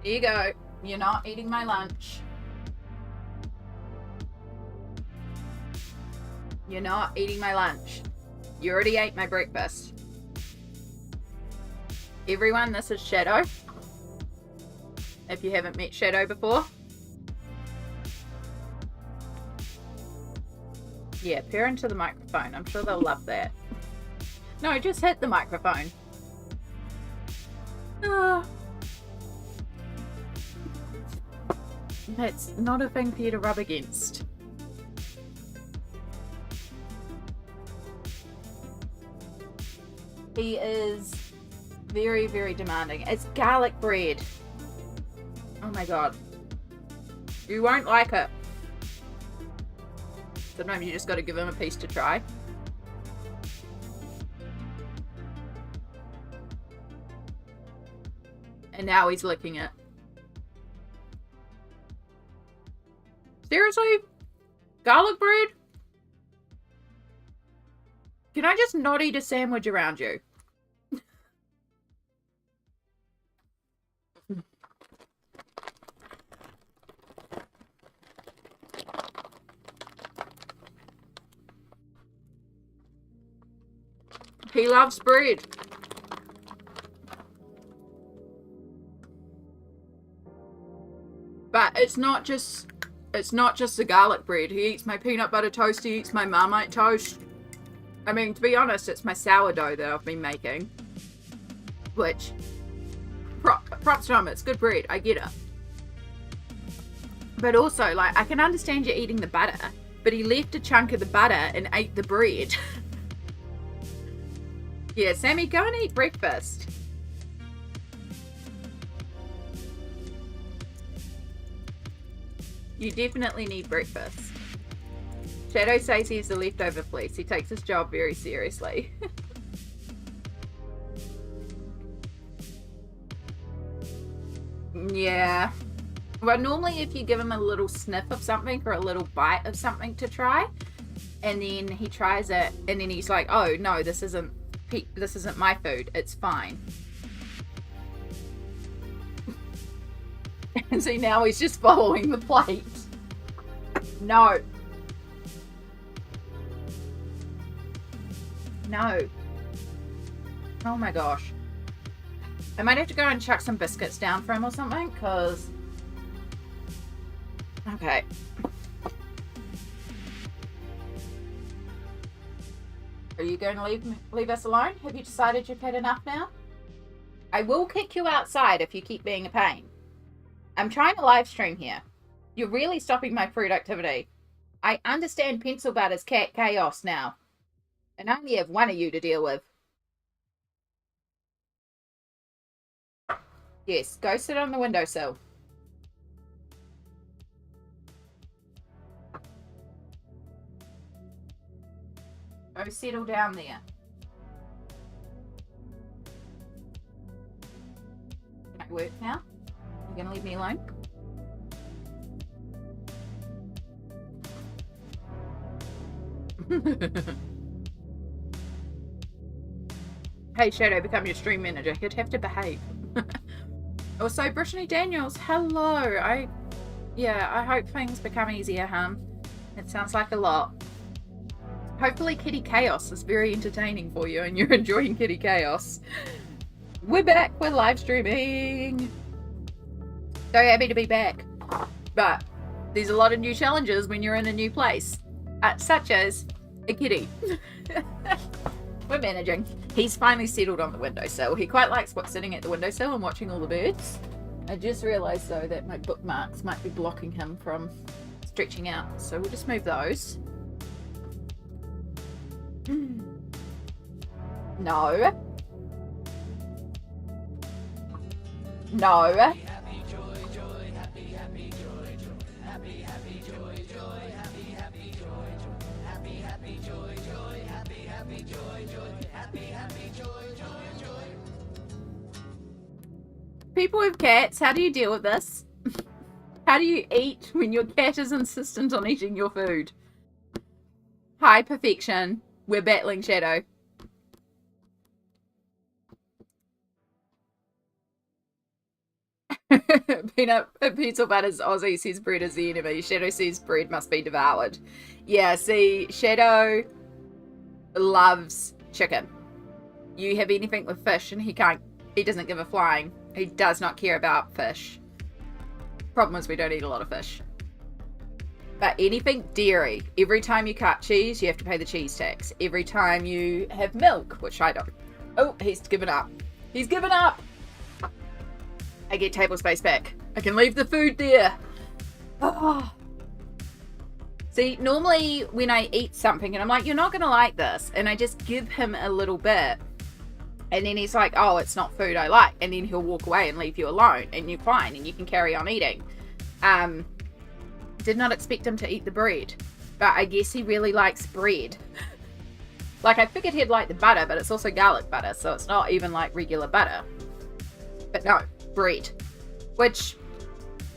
Here you go. You're not eating my lunch. You're not eating my lunch. You already ate my breakfast. Everyone, this is Shadow. If you haven't met Shadow before. Yeah, peer into the microphone. I'm sure they'll love that. No, just hit the microphone. That's not a thing for you to rub against. He is very, very demanding. It's garlic bread. Oh my god. You won't like it. Sometimes you just got to give him a piece to try. And now he's licking it. Seriously? Garlic bread? Can I just not eat a sandwich around you? He loves bread. But it's not just the garlic bread. He eats my peanut butter toast, he eats my Marmite toast. I mean, to be honest, it's my sourdough that I've been making. Which, props to him, it's good bread, I get it. But also, like, I can understand you eating the butter, but he left a chunk of the butter and ate the bread. Yeah, Sammy, go and eat breakfast. You definitely need breakfast. Shadow says he's the leftover fleece. He takes his job very seriously. Yeah. Well, normally if you give him a little sniff of something or a little bite of something to try, and then he tries it, and then he's like, oh no, this isn't my food, it's fine. And see, now he's just following the plate. No. No. Oh my gosh. I might have to go and chuck some biscuits down for him or something, because... Okay. Are you going to leave us alone? Have you decided you've had enough now? I will kick you outside if you keep being a pain. I'm trying to live stream here. You're really stopping my productivity. I understand Pencil Butter's cat chaos now. And I only have one of you to deal with. Yes, go sit on the windowsill. Go settle down there. Can I work now? You gonna leave me alone? Hey Shadow, become your stream manager. You'd have to behave. Also, Brittany Daniels, hello. I hope things become easier, hun. It sounds like a lot. Hopefully Kitty Chaos is very entertaining for you and you're enjoying Kitty Chaos. We're back, we're live streaming. So happy to be back. But there's a lot of new challenges when you're in a new place. Such as a kitty. We're managing. He's finally settled on the windowsill. He quite likes sitting at the windowsill and watching all the birds. I just realised though that my bookmarks might be blocking him from stretching out. So we'll just move those. No. No. People with cats, how do you deal with this? How do you eat when your cat is insistent on eating your food? Hi, Perfection. We're battling Shadow. Peanut Pencil Butter's Aussie says bread is the enemy. Shadow says bread must be devoured. Yeah, see, Shadow loves chicken. You have anything with fish and he doesn't give a flying. He does not care about fish. Problem is we don't eat a lot of fish. But anything dairy, every time you cut cheese, you have to pay the cheese tax. Every time you have milk, which I don't. Oh, he's given up. He's given up! I get table space back. I can leave the food there. Oh. See, normally when I eat something and I'm like, you're not going to like this, and I just give him a little bit, and then he's like, oh, it's not food I like, and then he'll walk away and leave you alone, and you're fine, and you can carry on eating. Did not expect him to eat the bread, but I guess he really likes bread. Like, I figured he'd like the butter, but it's also garlic butter, so it's not even like regular butter. But no, bread. Which,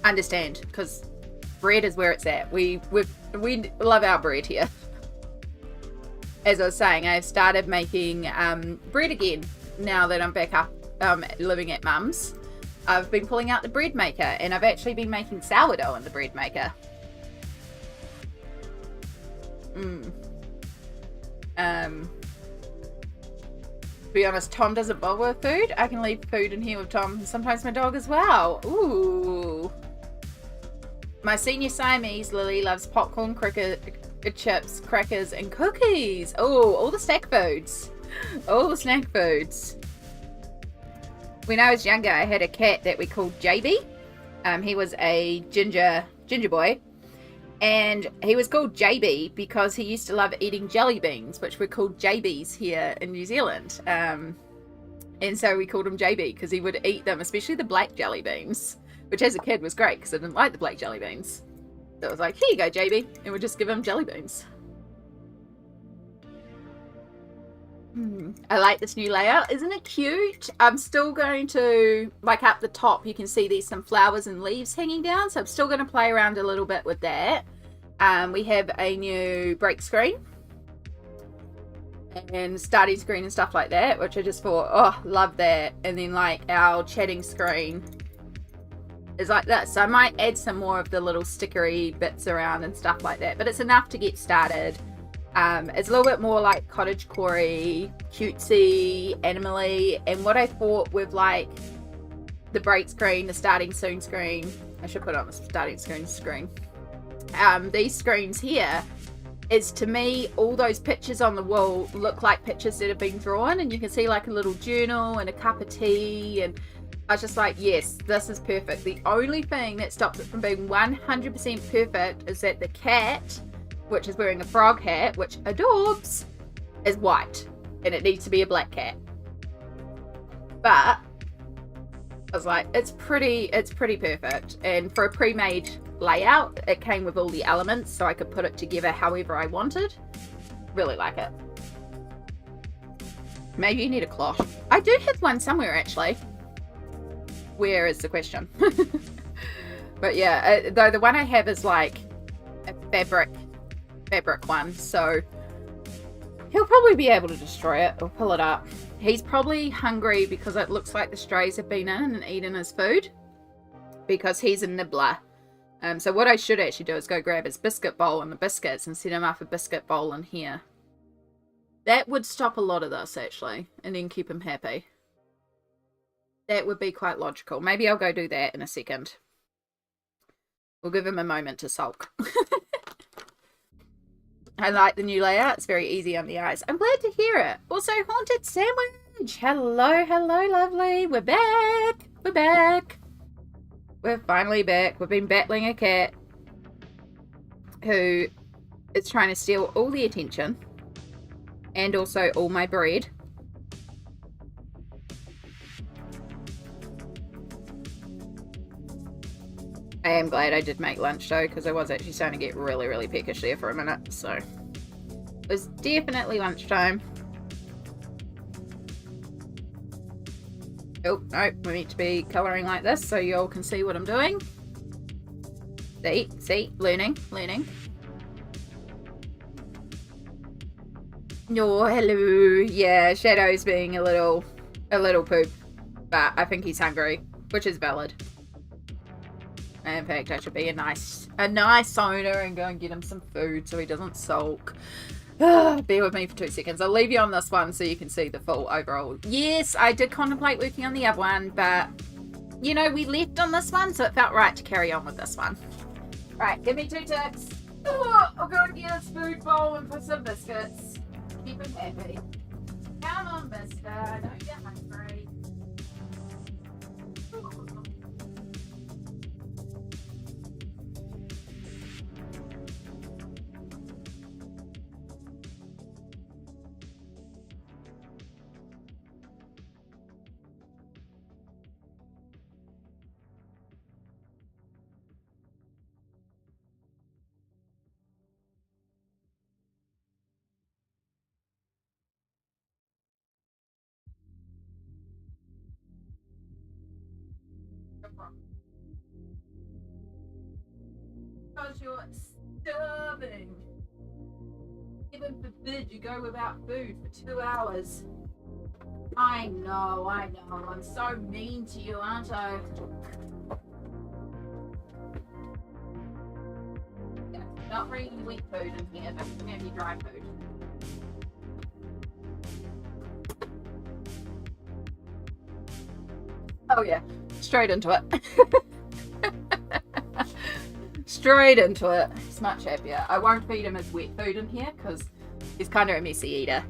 understand, because bread is where it's at. We love our bread here. As I was saying, I've started making bread again now that I'm back up living at Mum's. I've been pulling out the bread maker, and I've actually been making sourdough in the bread maker. To be honest, Tom doesn't bother with food. I can leave food in here with Tom, and sometimes my dog as well. Ooh. My senior Siamese, Lily, loves popcorn, chips, crackers, and cookies. Oh, all the snack foods. All the snack foods. When I was younger, I had a cat that we called JB. He was a ginger boy. And he was called JB because he used to love eating jelly beans, which were called JBs here in New Zealand. And so we called him JB because he would eat them, especially the black jelly beans, which as a kid was great because I didn't like the black jelly beans. So I was like, here you go, JB. And we'd just give him jelly beans. I like this new layout. Isn't it cute? I'm still going to, like up the top, you can see there's some flowers and leaves hanging down. So I'm still going to play around a little bit with that. We have a new break screen and starting screen and stuff like that, which I just thought, oh, love that. And then like our chatting screen is like this. So I might add some more of the little stickery bits around and stuff like that, but it's enough to get started. It's a little bit more like cottagecore-y, cutesy, animally, and what I thought with like the break screen, the starting soon screen, I should put on the starting screen, these screens here, is to me, all those pictures on the wall look like pictures that have been drawn, and you can see like a little journal and a cup of tea, and I was just like, yes, this is perfect. The only thing that stops it from being 100% perfect is that the cat, which is wearing a frog hat, which adorbs, is white, and it needs to be a black cat. But I was like, it's pretty perfect. And for a pre-made layout, it came with all the elements, so I could put it together however I wanted. Really like it. Maybe you need a cloth. I do have one somewhere actually. Where is the question? But yeah, though the one I have is like a fabric one, so he'll probably be able to destroy it or pull it up. He's probably hungry because it looks like the strays have been in and eaten his food, because he's a nibbler. So what I should actually do is go grab his biscuit bowl and the biscuits and set him up a biscuit bowl in here. That would stop a lot of this actually, and then keep him happy. That would be quite logical. Maybe I'll go do that in a second. We'll give him a moment to sulk. I like the new layout. It's very easy on the eyes. I'm glad to hear it. Also, Haunted Sandwich. Hello, hello, lovely. We're back. We're back. We're finally back. We've been battling a cat who is trying to steal all the attention and also all my bread. I am glad I did make lunch though, because I was actually starting to get really peckish there for a minute, so it was definitely lunchtime. Oh, no, we need to be colouring like this so you all can see what I'm doing. See, learning. Oh, hello. Yeah, Shadow's being a little poop, but I think he's hungry, which is valid. In fact, I should be a nice owner and go and get him some food so he doesn't sulk. Bear with me for 2 seconds. I'll leave you on this one so you can see the full overall. Yes, I did contemplate working on the other one, but you know, we left on this one, so it felt right to carry on with this one. Right, give me 2 ticks. Oh, I'll go and get his food bowl and put some biscuits. Keep him happy. Come on, mister. I know you're hungry. Because you're starving. Heaven forbid you go without food for 2 hours. I know. I'm so mean to you, aren't I? Yeah, not bringing wet food in here, but maybe dry food. Oh yeah, straight into it. Straight into it. He's much happier. I won't feed him his wet food in here because he's kind of a messy eater.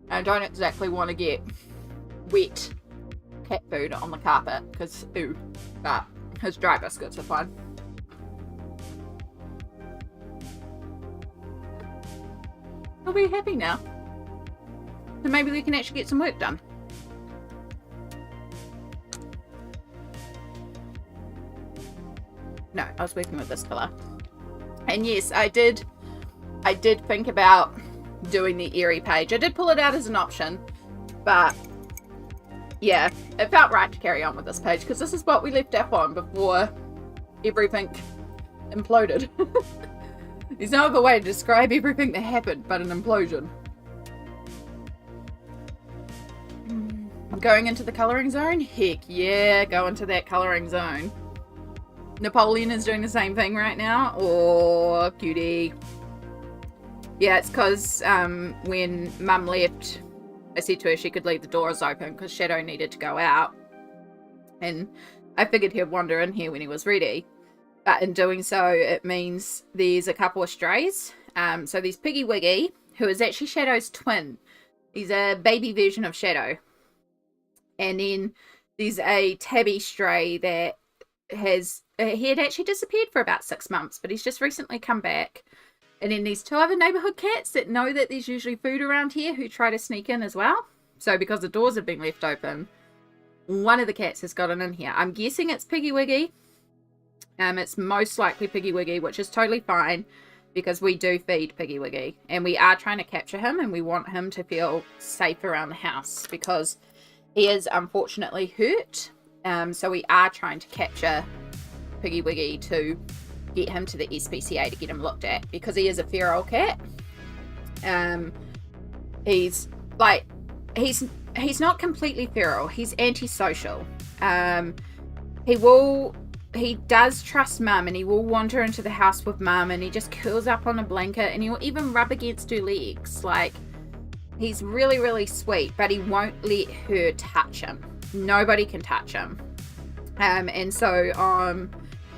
I don't exactly want to get wet cat food on the carpet because ew, but his dry biscuits are fine. He'll be happy now. So maybe we can actually get some work done. No, I was working with this colour. And yes, I did think about doing the Eerie page. I did pull it out as an option, but yeah, it felt right to carry on with this page because this is what we left up on before everything imploded. There's no other way to describe everything that happened but an implosion. Going into the colouring zone? Heck yeah, go into that colouring zone. Napoleon is doing the same thing right now. Oh, cutie. Yeah, it's because when Mum left, I said to her she could leave the doors open because Shadow needed to go out. And I figured he'd wander in here when he was ready. But in doing so, it means there's a couple of strays. So there's Piggy Wiggy, who is actually Shadow's twin. He's a baby version of Shadow. And then there's a tabby stray that he had actually disappeared for about 6 months, but he's just recently come back. And then there's 2 other neighbourhood cats that know that there's usually food around here who try to sneak in as well. So because the doors have been left open, one of the cats has gotten in here. I'm guessing it's Piggy Wiggy. It's most likely Piggy Wiggy, which is totally fine because we do feed Piggy Wiggy. And we are trying to capture him and we want him to feel safe around the house because he is unfortunately hurt. So we are trying to capture Piggy Wiggy to get him to the SPCA to get him looked at because he is a feral cat. He's not completely feral. He's antisocial. He does trust Mum and he will wander into the house with Mum and he just curls up on a blanket and he'll even rub against her legs. Like, he's really, really sweet, but he won't let her touch him. Nobody can touch him. And so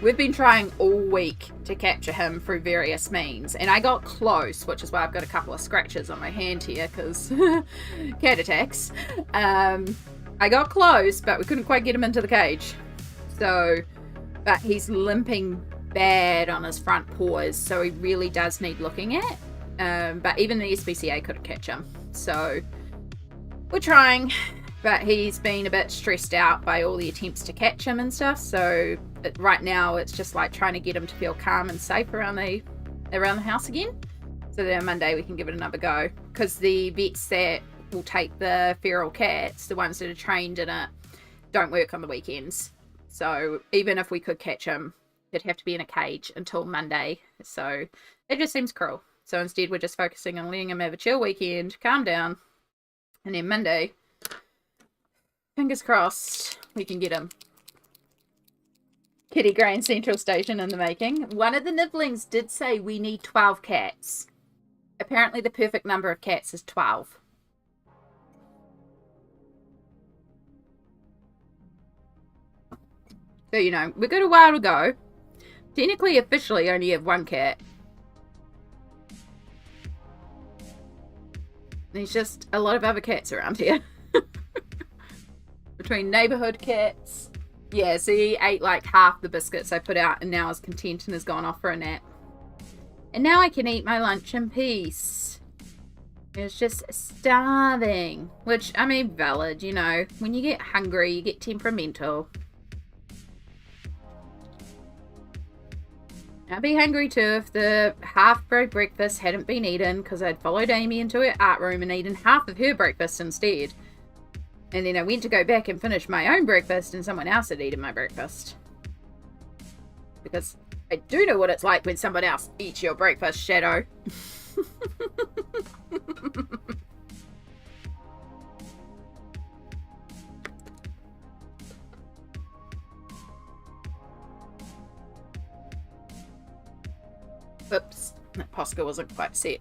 we've been trying all week to capture him through various means. And I got close, which is why I've got a couple of scratches on my hand here because cat attacks. I got close, but we couldn't quite get him into the cage. So, but he's limping bad on his front paws, so he really does need looking at. But even the SPCA couldn't catch him. So we're trying, but he's been a bit stressed out by all the attempts to catch him and stuff. So right now it's just like trying to get him to feel calm and safe around the house again. So that on Monday we can give it another go. Because the vets that will take the feral cats, the ones that are trained in it, don't work on the weekends. So even if we could catch him, it'd have to be in a cage until Monday. So it just seems cruel. So instead we're just focusing on letting him have a chill weekend, calm down, and then Monday, fingers crossed, we can get him. Kitty Grand Central Station in the making. One of the nibblings did say we need 12 cats. Apparently the perfect number of cats is 12. So, you know, we've got a while to go. Technically, officially, only have 1 cat. There's just a lot of other cats around here. Between neighbourhood cats. Yeah, so he ate like half the biscuits I put out and now is content and has gone off for a nap. And now I can eat my lunch in peace. It's just starving. Which, I mean, valid, you know. When you get hungry, you get temperamental. I'd be hungry too if the half-bread breakfast hadn't been eaten because I'd followed Amy into her art room and eaten half of her breakfast instead. And then I went to go back and finish my own breakfast and someone else had eaten my breakfast. Because I do know what it's like when someone else eats your breakfast, Shadow. Oops, that Posca wasn't quite set.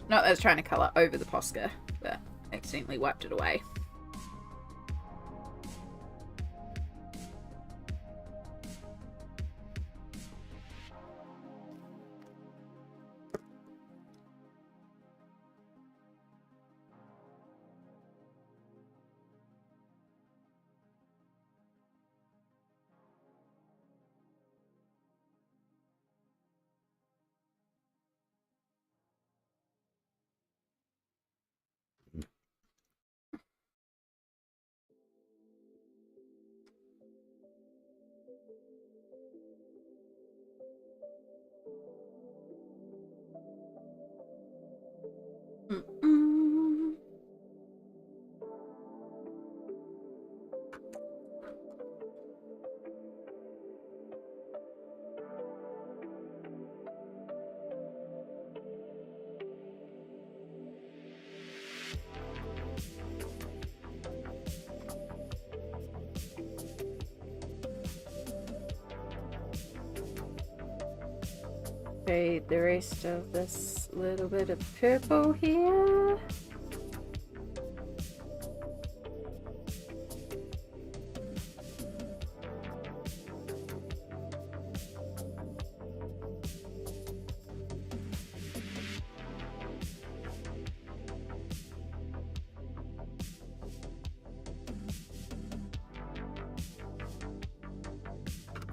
Not that I was trying to colour over the Posca, but accidentally wiped it away. Fade the rest of this little bit of purple here.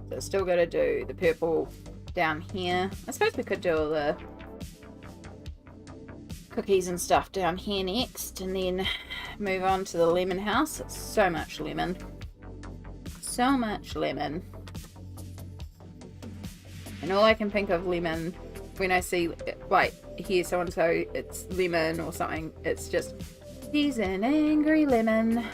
So still got to do the purple down here. I suppose we could do all the cookies and stuff down here next and then move on to the lemon house. It's so much lemon. So much lemon. And all I can think of lemon when I see, like, hear someone say it's lemon or something, it's just, he's an angry lemon.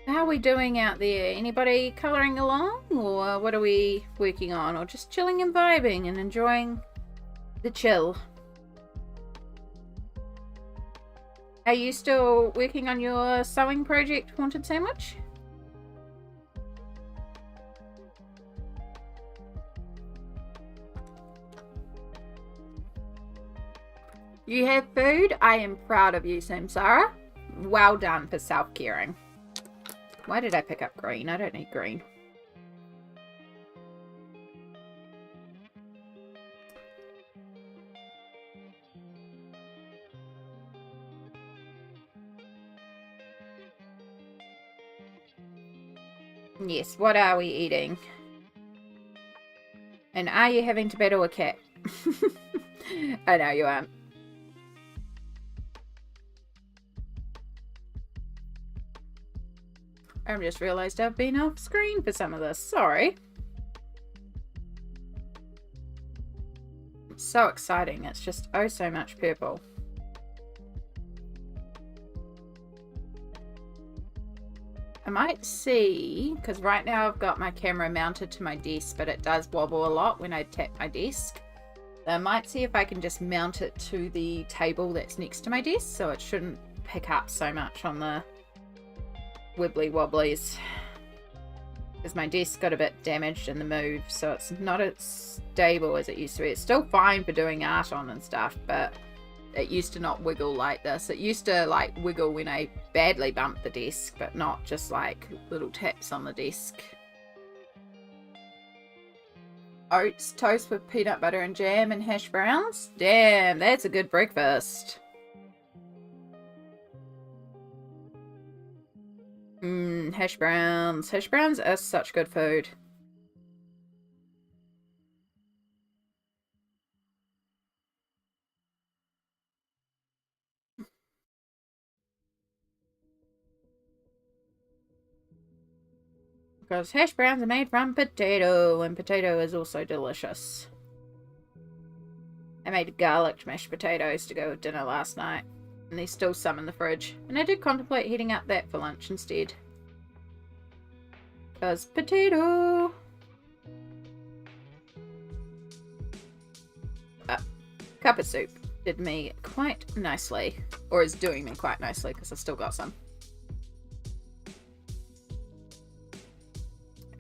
How are we doing out there? Anybody colouring along? Or what are we working on? Or just chilling and vibing and enjoying the chill? Are you still working on your sewing project, Haunted Sandwich? You have food? I am proud of you, Samsara. Well done for self-caring. Why did I pick up green? I don't need green. Yes, what are we eating? And are you having to battle a cat? I know you aren't. I've just realised I've been off screen for some of this. Sorry. It's so exciting. It's just oh so much purple. I might see, because right now I've got my camera mounted to my desk, but it does wobble a lot when I tap my desk. So I might see if I can just mount it to the table that's next to my desk, so it shouldn't pick up so much on the wibbly wobblies, because my desk got a bit damaged in the move, so it's not as stable as it used to be. It's still fine for doing art on and stuff, but it used to not wiggle like this. It used to like wiggle when I badly bumped the desk, but not just like little taps on the desk. Oats toast with peanut butter and jam and hash browns. Damn, that's a good breakfast. Hash browns. Hash browns are such good food. Because hash browns are made from potato, and potato is also delicious. I made garlic mashed potatoes to go with dinner last night, and there's still some in the fridge. And I did contemplate heating up that for lunch instead. Because potato! Cup of soup did me quite nicely. Or is doing me quite nicely, because I've still got some.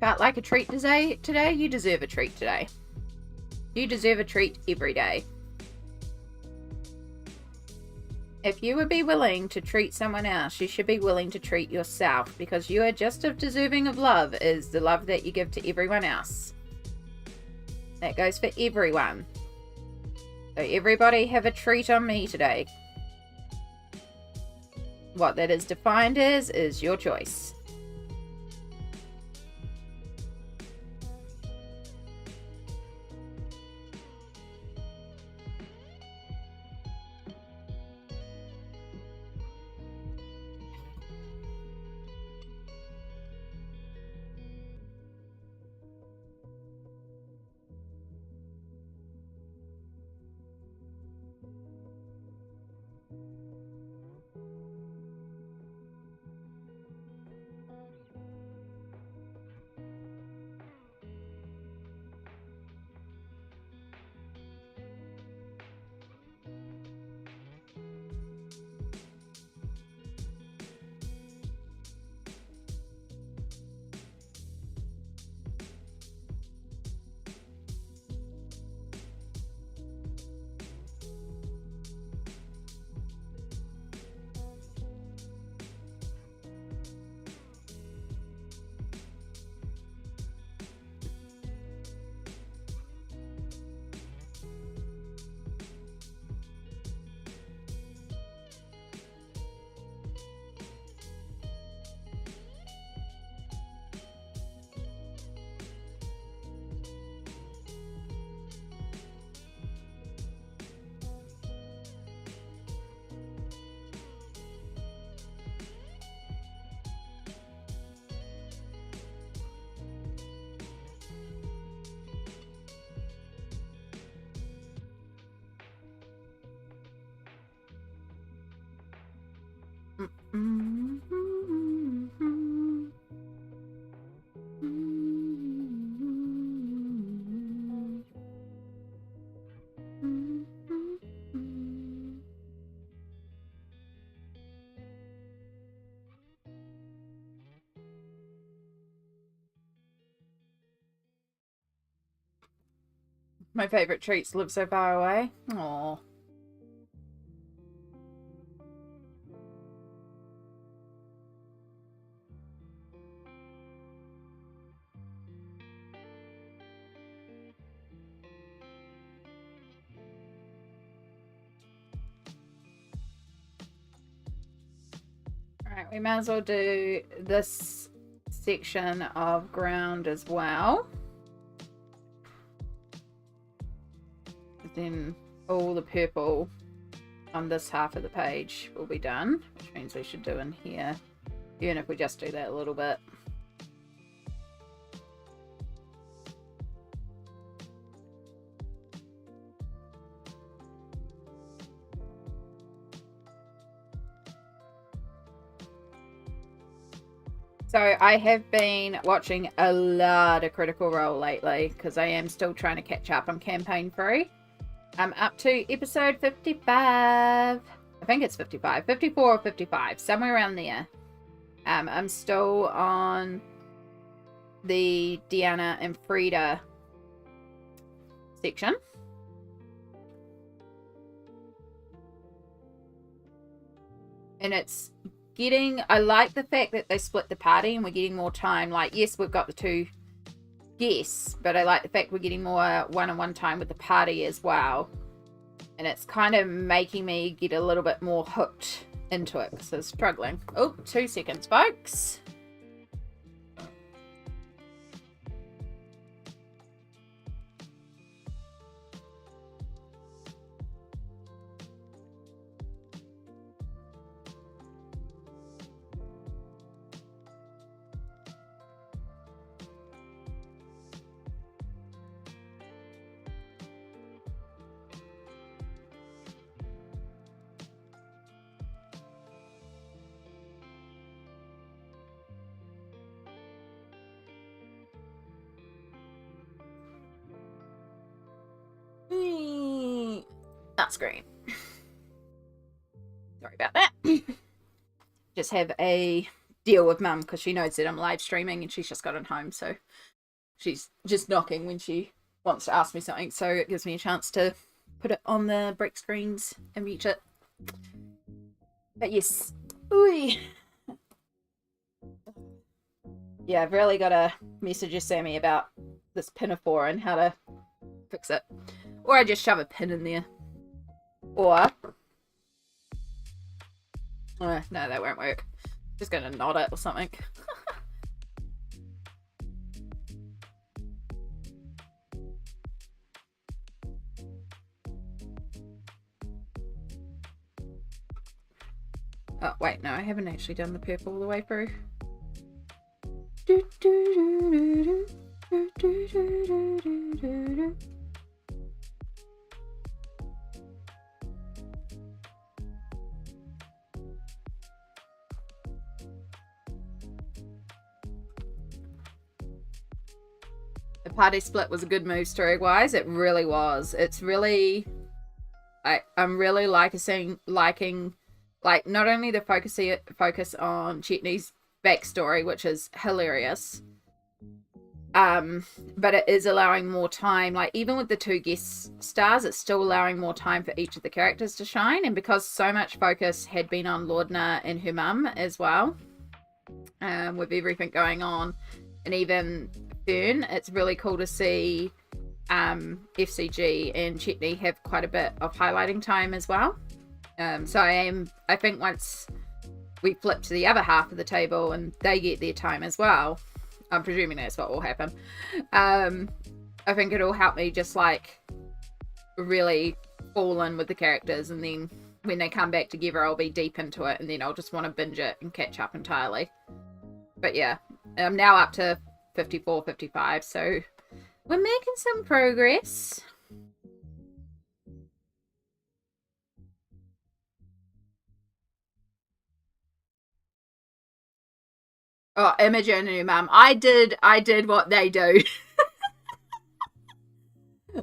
felt like a treat today, you deserve a treat today. You deserve a treat every day. If you would be willing to treat someone else, you should be willing to treat yourself, because you are just as deserving of love as the love that you give to everyone else. That goes for everyone. So everybody have a treat on me today. What that is defined as is your choice. My favorite treats live so far away. Aww. Alright, we might as well do this section of ground as well. Then all the purple on this half of the page will be done, which means we should do in here, even if we just do that a little bit. So I have been watching a lot of Critical Role lately because I am still trying to catch up on Campaign 3. I'm up to episode 55. I think it's 55, 54 or 55, somewhere around there. I'm still on the Deanna and Frida section. And it's getting, I like the fact that they split the party and we're getting more time. Like, yes, we've got the two guests, but I like the fact we're getting more one-on-one time with the party as well. And it's kind of making me get a little bit more hooked into it because I'm struggling. Oh, 2 seconds, folks. That's great. Sorry about that. Just have a deal with Mum because she knows that I'm live streaming and she's just gotten home, so she's just knocking when she wants to ask me something, so it gives me a chance to put it on the break screens and reach it. But yes. Ooh. Yeah, I've really got to message you, Sammy, about this pinafore and how to fix it. Or I just shove a pin in there. Or... no, that won't work. Just gonna knot it or something. Oh, wait, no, I haven't actually done the purple all the way through. The party split was a good move story-wise. It really was. It's really... I'm really liking like not only the focus on Chetney's backstory, which is hilarious, but it is allowing more time. Like even with the 2 guest stars, it's still allowing more time for each of the characters to shine. And because so much focus had been on Lordna and her mum as well, with everything going on, and even Fern, it's really cool to see FCG and Chetney have quite a bit of highlighting time as well. So I think once we flip to the other half of the table and they get their time as well, I'm presuming that's what will happen. I think it'll help me just like really fall in with the characters, and then when they come back together, I'll be deep into it, and then I'll just want to binge it and catch up entirely. But yeah, I'm now up to 54, 55, so we're making some progress. Oh, Imogen and her mum. I did what they do.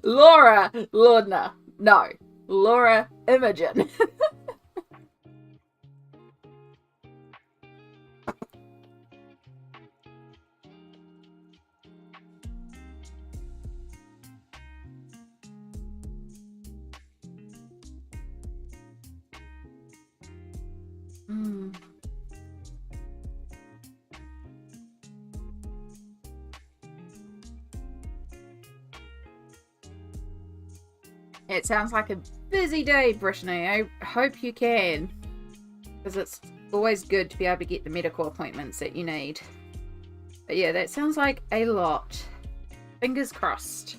Lordna. No. Laura, Imogen. It sounds like a busy day, Brittany. I hope you can, because it's always good to be able to get the medical appointments that you need. But yeah, that sounds like a lot. Fingers crossed,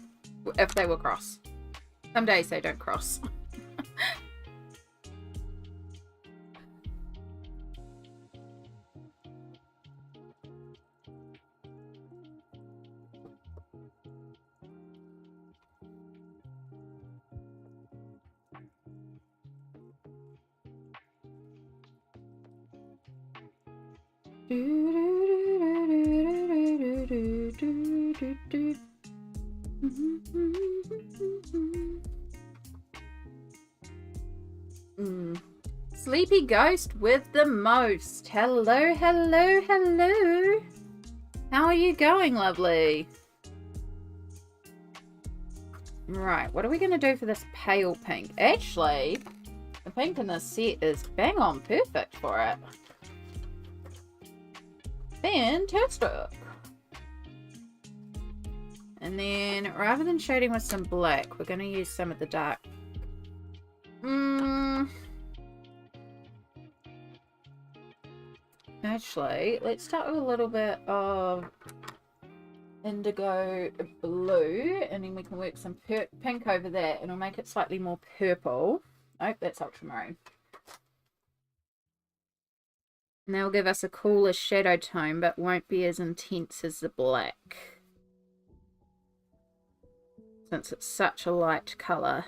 if they will cross. Some days they don't cross. Sleepy Ghost with the most. Hello, hello, hello. How are you going, lovely? Right, what are we going to do for this pale pink? Actually, the pink in this set is bang on perfect for it. Fantastic. And then, rather than shading with some black, we're going to use some of the dark. Actually, let's start with a little bit of indigo blue, and then we can work some pink over that, and it'll make it slightly more purple. Nope, that's ultramarine. And that'll give us a cooler shadow tone, but won't be as intense as the black, since it's such a light colour.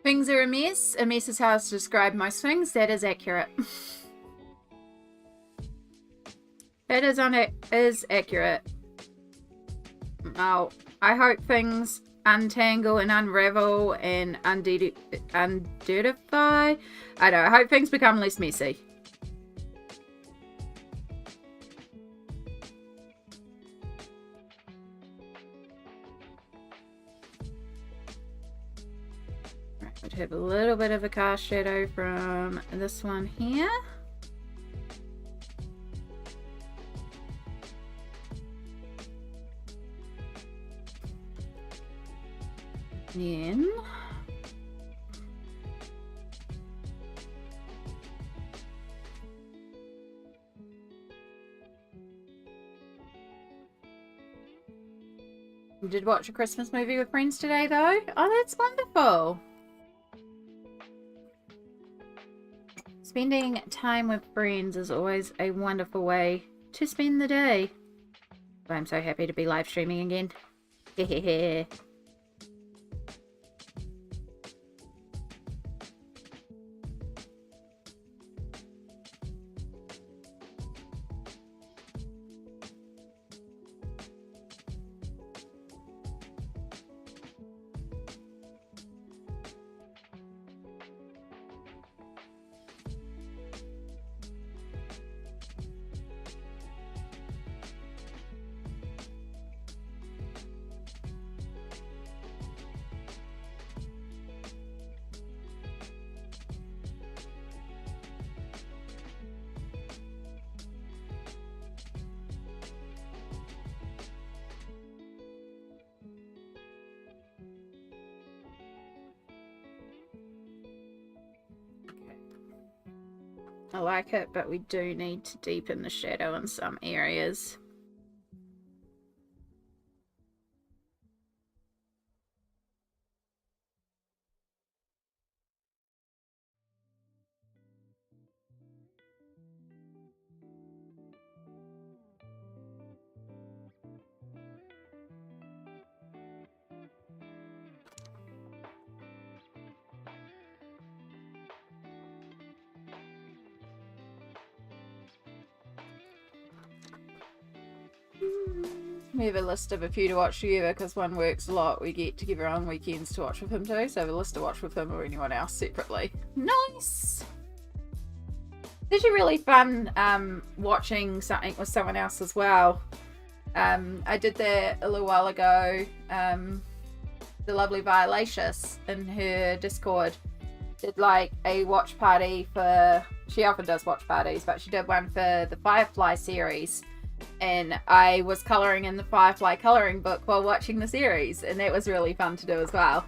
Things are a mess. A mess is how I describe most things. That is accurate. That is accurate. Now, I hope things untangle and unravel and undirtify. I don't know, I hope things become less messy. I'd have a little bit of a cast shadow from this one here. Then we did watch a Christmas movie with friends today though. Oh, that's wonderful. Spending time with friends is always a wonderful way to spend the day. I'm so happy to be live streaming again. Hehehe. I like it, but we do need to deepen the shadow in some areas. We have a list of a few to watch together because one works a lot. We get together on weekends to watch with him too, so I have a list to watch with him or anyone else separately. Nice! It's actually really fun watching something with someone else as well. I did that a little while ago. The lovely Violacious in her Discord did like a watch party for... She often does watch parties, but she did one for the Firefly series. And I was colouring in the Firefly colouring book while watching the series, and that was really fun to do as well.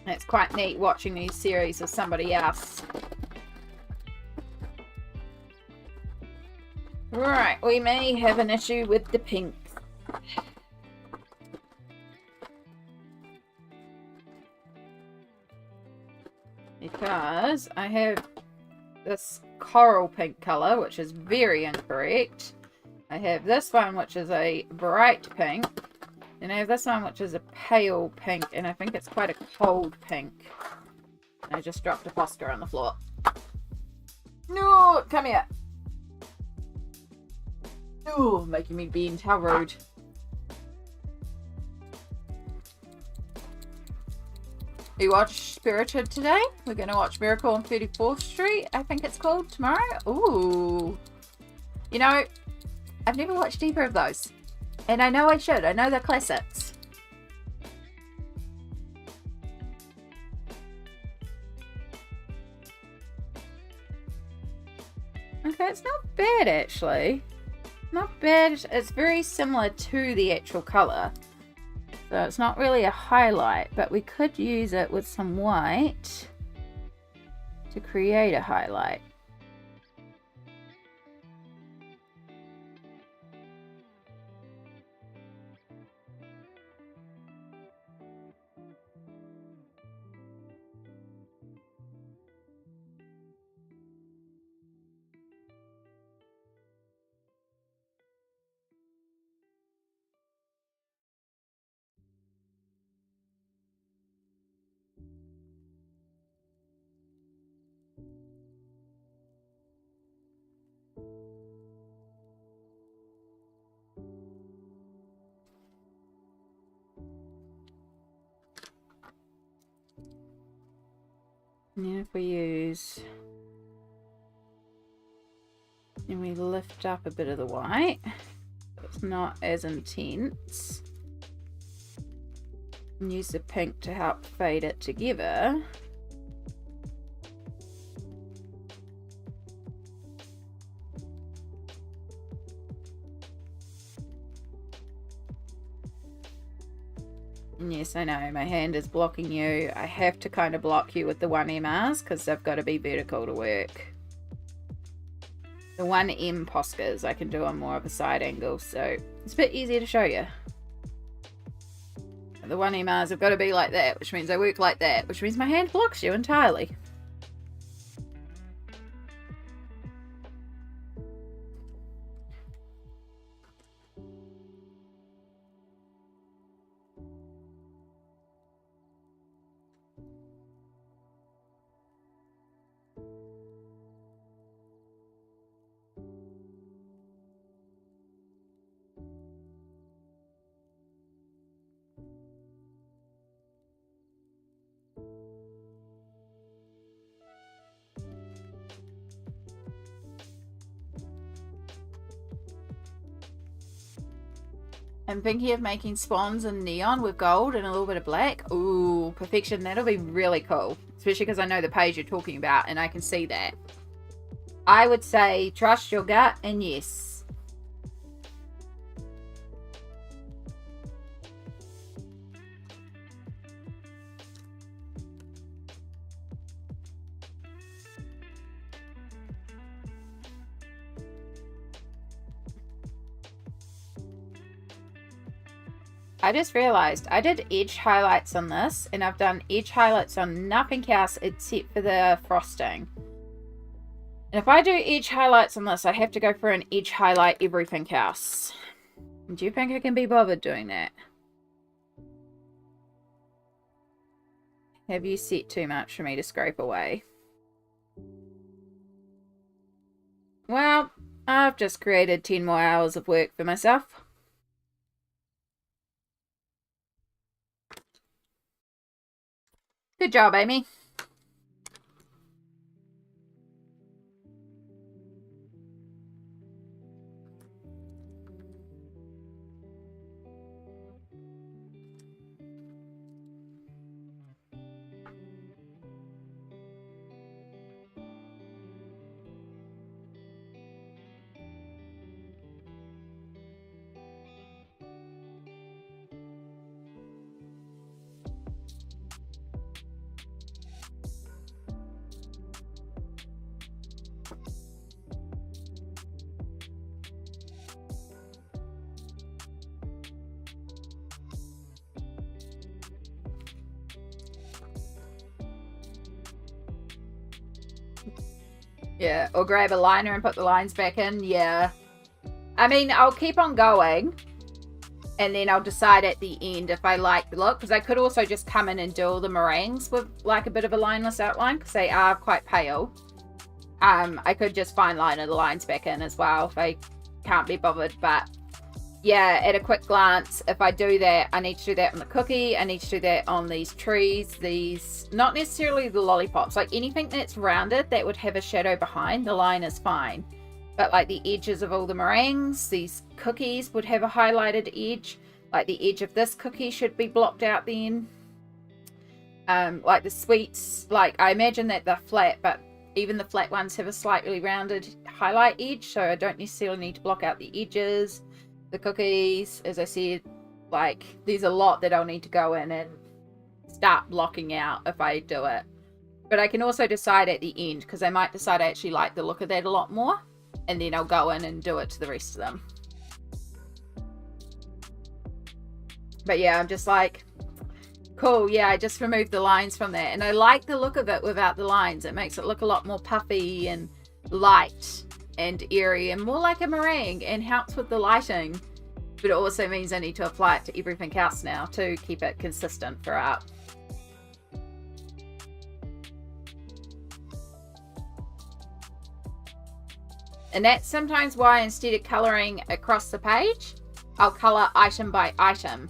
And it's quite neat watching these series with somebody else. Right, we may have an issue with the pink. Because I have this coral pink colour, which is very incorrect. I have this one, which is a bright pink. And I have this one, which is a pale pink. And I think it's quite a cold pink. And I just dropped a Posca on the floor. No, come here. Oh, making me bend. How rude. We watched Spirited today. We're going to watch Miracle on 34th Street, I think it's called, tomorrow. Ooh. You know, I've never watched either of those. And I know I should. I know they're classics. Okay, it's not bad, actually. Not bad. It's very similar to the actual colour. So it's not really a highlight, but we could use it with some white to create a highlight. And then if we use... and we lift up a bit of the white, so it's not as intense. And use the pink to help fade it together. And yes, I know, my hand is blocking you. I have to kind of block you with the 1MRs because they've got to be vertical to work. The 1M Poscas I can do on more of a side angle, so it's a bit easier to show you. The 1MRs have got to be like that, which means I work like that, which means my hand blocks you entirely. I'm thinking of making swans and neon with gold and a little bit of black. Ooh, perfection. That'll be really cool. Especially because I know the page you're talking about and I can see that. I would say trust your gut and yes. I just realized I did edge highlights on this and I've done edge highlights on nothing else except for the frosting. And if I do edge highlights on this, I have to go for an edge highlight everything else. Do you think I can be bothered doing that? Have you set too much for me to scrape away? Well, I've just created 10 more hours of work for myself. Good job, Amy. Yeah, or grab a liner and put the lines back in. Yeah. I mean, I'll keep on going. And then I'll decide at the end if I like the look. Because I could also just come in and do all the meringues with like a bit of a lineless outline. Because they are quite pale. I could just fine liner the lines back in as well if I can't be bothered. But yeah, at a quick glance, if I do that, I need to do that on the cookie. I need to do that on these trees, these, not necessarily the lollipops, like anything that's rounded that would have a shadow behind, the line is fine. But like the edges of all the meringues, these cookies would have a highlighted edge. Like the edge of this cookie should be blocked out then. Like the sweets, like I imagine that they're flat, but even the flat ones have a slightly rounded highlight edge, so I don't necessarily need to block out the edges. The cookies, as I said, like there's a lot that I'll need to go in and start blocking out if I do it. But I can also decide at the end, because I might decide I actually like the look of that a lot more, and then I'll go in and do it to the rest of them. But yeah, I'm just like, cool, yeah, I just removed the lines from that, and I like the look of it without the lines. It makes it look a lot more puffy and light and airy and more like a meringue, and helps with the lighting. But it also means I need to apply it to everything else now to keep it consistent for art. And that's sometimes why instead of colouring across the page, I'll colour item by item.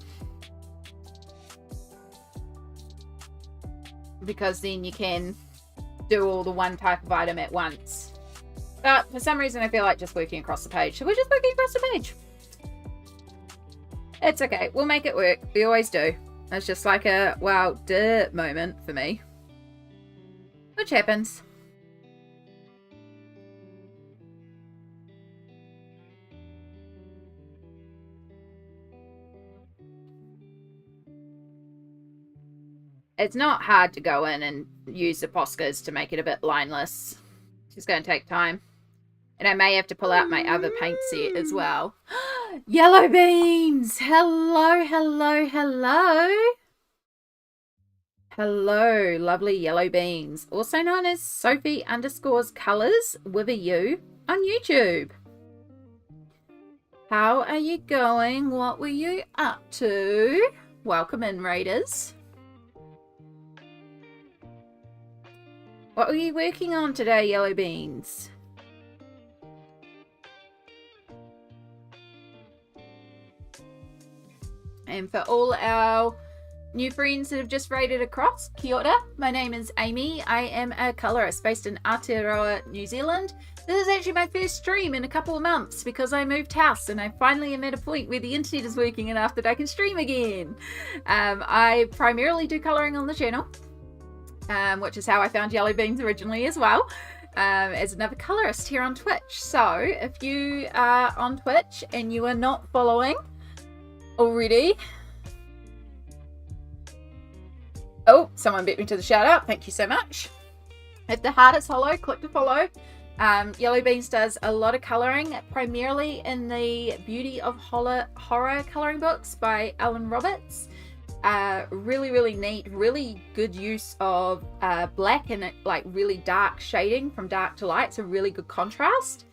Because then you can do all the one type of item at once. But for some reason I feel like just working across the page. So we're just working across the page. It's okay. We'll make it work. We always do. It's just like a wow, duh moment for me. Which happens. It's not hard to go in and use the Poscas to make it a bit lineless. It's just going to take time. And I may have to pull out my other paint set as well. Yellow beans! Hello, hello, hello. Hello, lovely yellow beans. Also known as Sophie_colors with a U on YouTube. How are you going? What were you up to? Welcome in, Raiders. What were you working on today, yellow beans? And for all our new friends that have just raided across, kia ora. My name is Amy. I am a colorist based in Aotearoa, New Zealand. This is actually my first stream in a couple of months because I moved house and I finally am at a point where the internet is working enough that I can stream again. I primarily do coloring on the channel. Which is how I found Yellow Beans originally as well, as another colorist here on Twitch. So if you are on Twitch and you are not following already, oh, someone beat me to the shout out, thank you so much. If the heart is hollow, click to follow. Yellow Beans does a lot of colouring, primarily in the Beauty of Horror colouring books by Alan Roberts. Really, really neat, really good use of black and like really dark shading from dark to light. It's a really good contrast.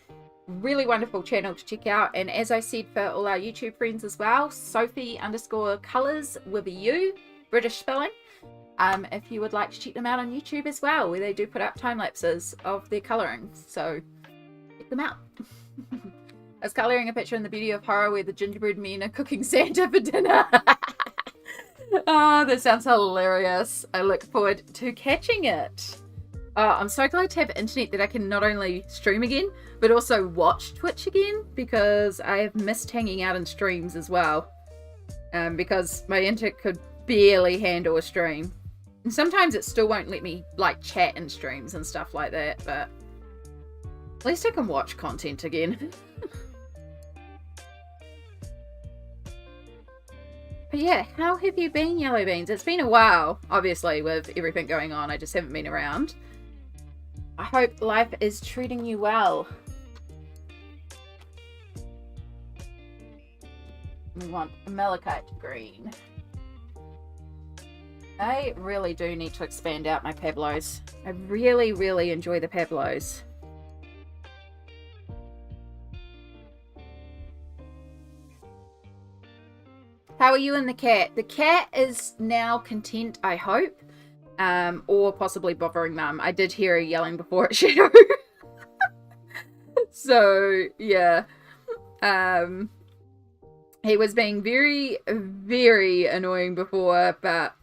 Really wonderful channel to check out. And as I said for all our YouTube friends as well, Sophie_colors with a U, British spelling. If you would like to check them out on YouTube as well, where they do put up time lapses of their colouring. So check them out. I was colouring a picture in the Beauty of Horror where the gingerbread men are cooking Santa for dinner. Oh, that sounds hilarious. I look forward to catching it. Oh, I'm so glad to have internet that I can not only stream again, but also watch Twitch again, because I have missed hanging out in streams as well. Because my internet could barely handle a stream. And sometimes it still won't let me like chat in streams and stuff like that, but at least I can watch content again. But yeah, how have you been, Yellow Beans? It's been a while, obviously, with everything going on. I just haven't been around. I hope life is treating you well. We want malachite green. I really do need to expand out my Pablos. I really, really enjoy the Pablos. How are you and the cat? The cat is now content, I hope. Or possibly bothering Mum. I did hear her yelling before at Shadow. So, yeah. He was being very, very annoying before, but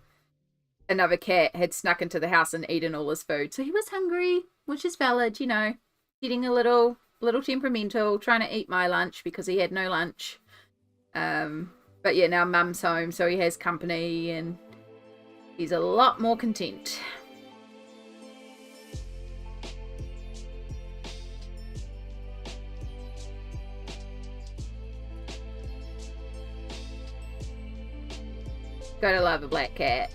another cat had snuck into the house and eaten all his food. So he was hungry, which is valid, you know. Getting a little temperamental, trying to eat my lunch because he had no lunch. But yeah, now Mum's home, so he has company and he's a lot more content. Gotta love a black cat.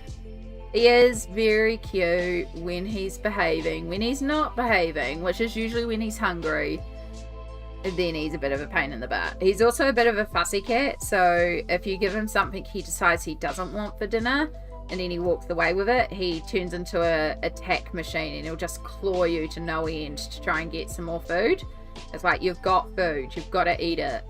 He is very cute when he's behaving. When he's not behaving, which is usually when he's hungry, then he's a bit of a pain in the butt. He's also a bit of a fussy cat, so if you give him something he decides he doesn't want for dinner and then he walks away with it, he turns into a attack machine and he'll just claw you to no end to try and get some more food. It's like, you've got food, you've got to eat it.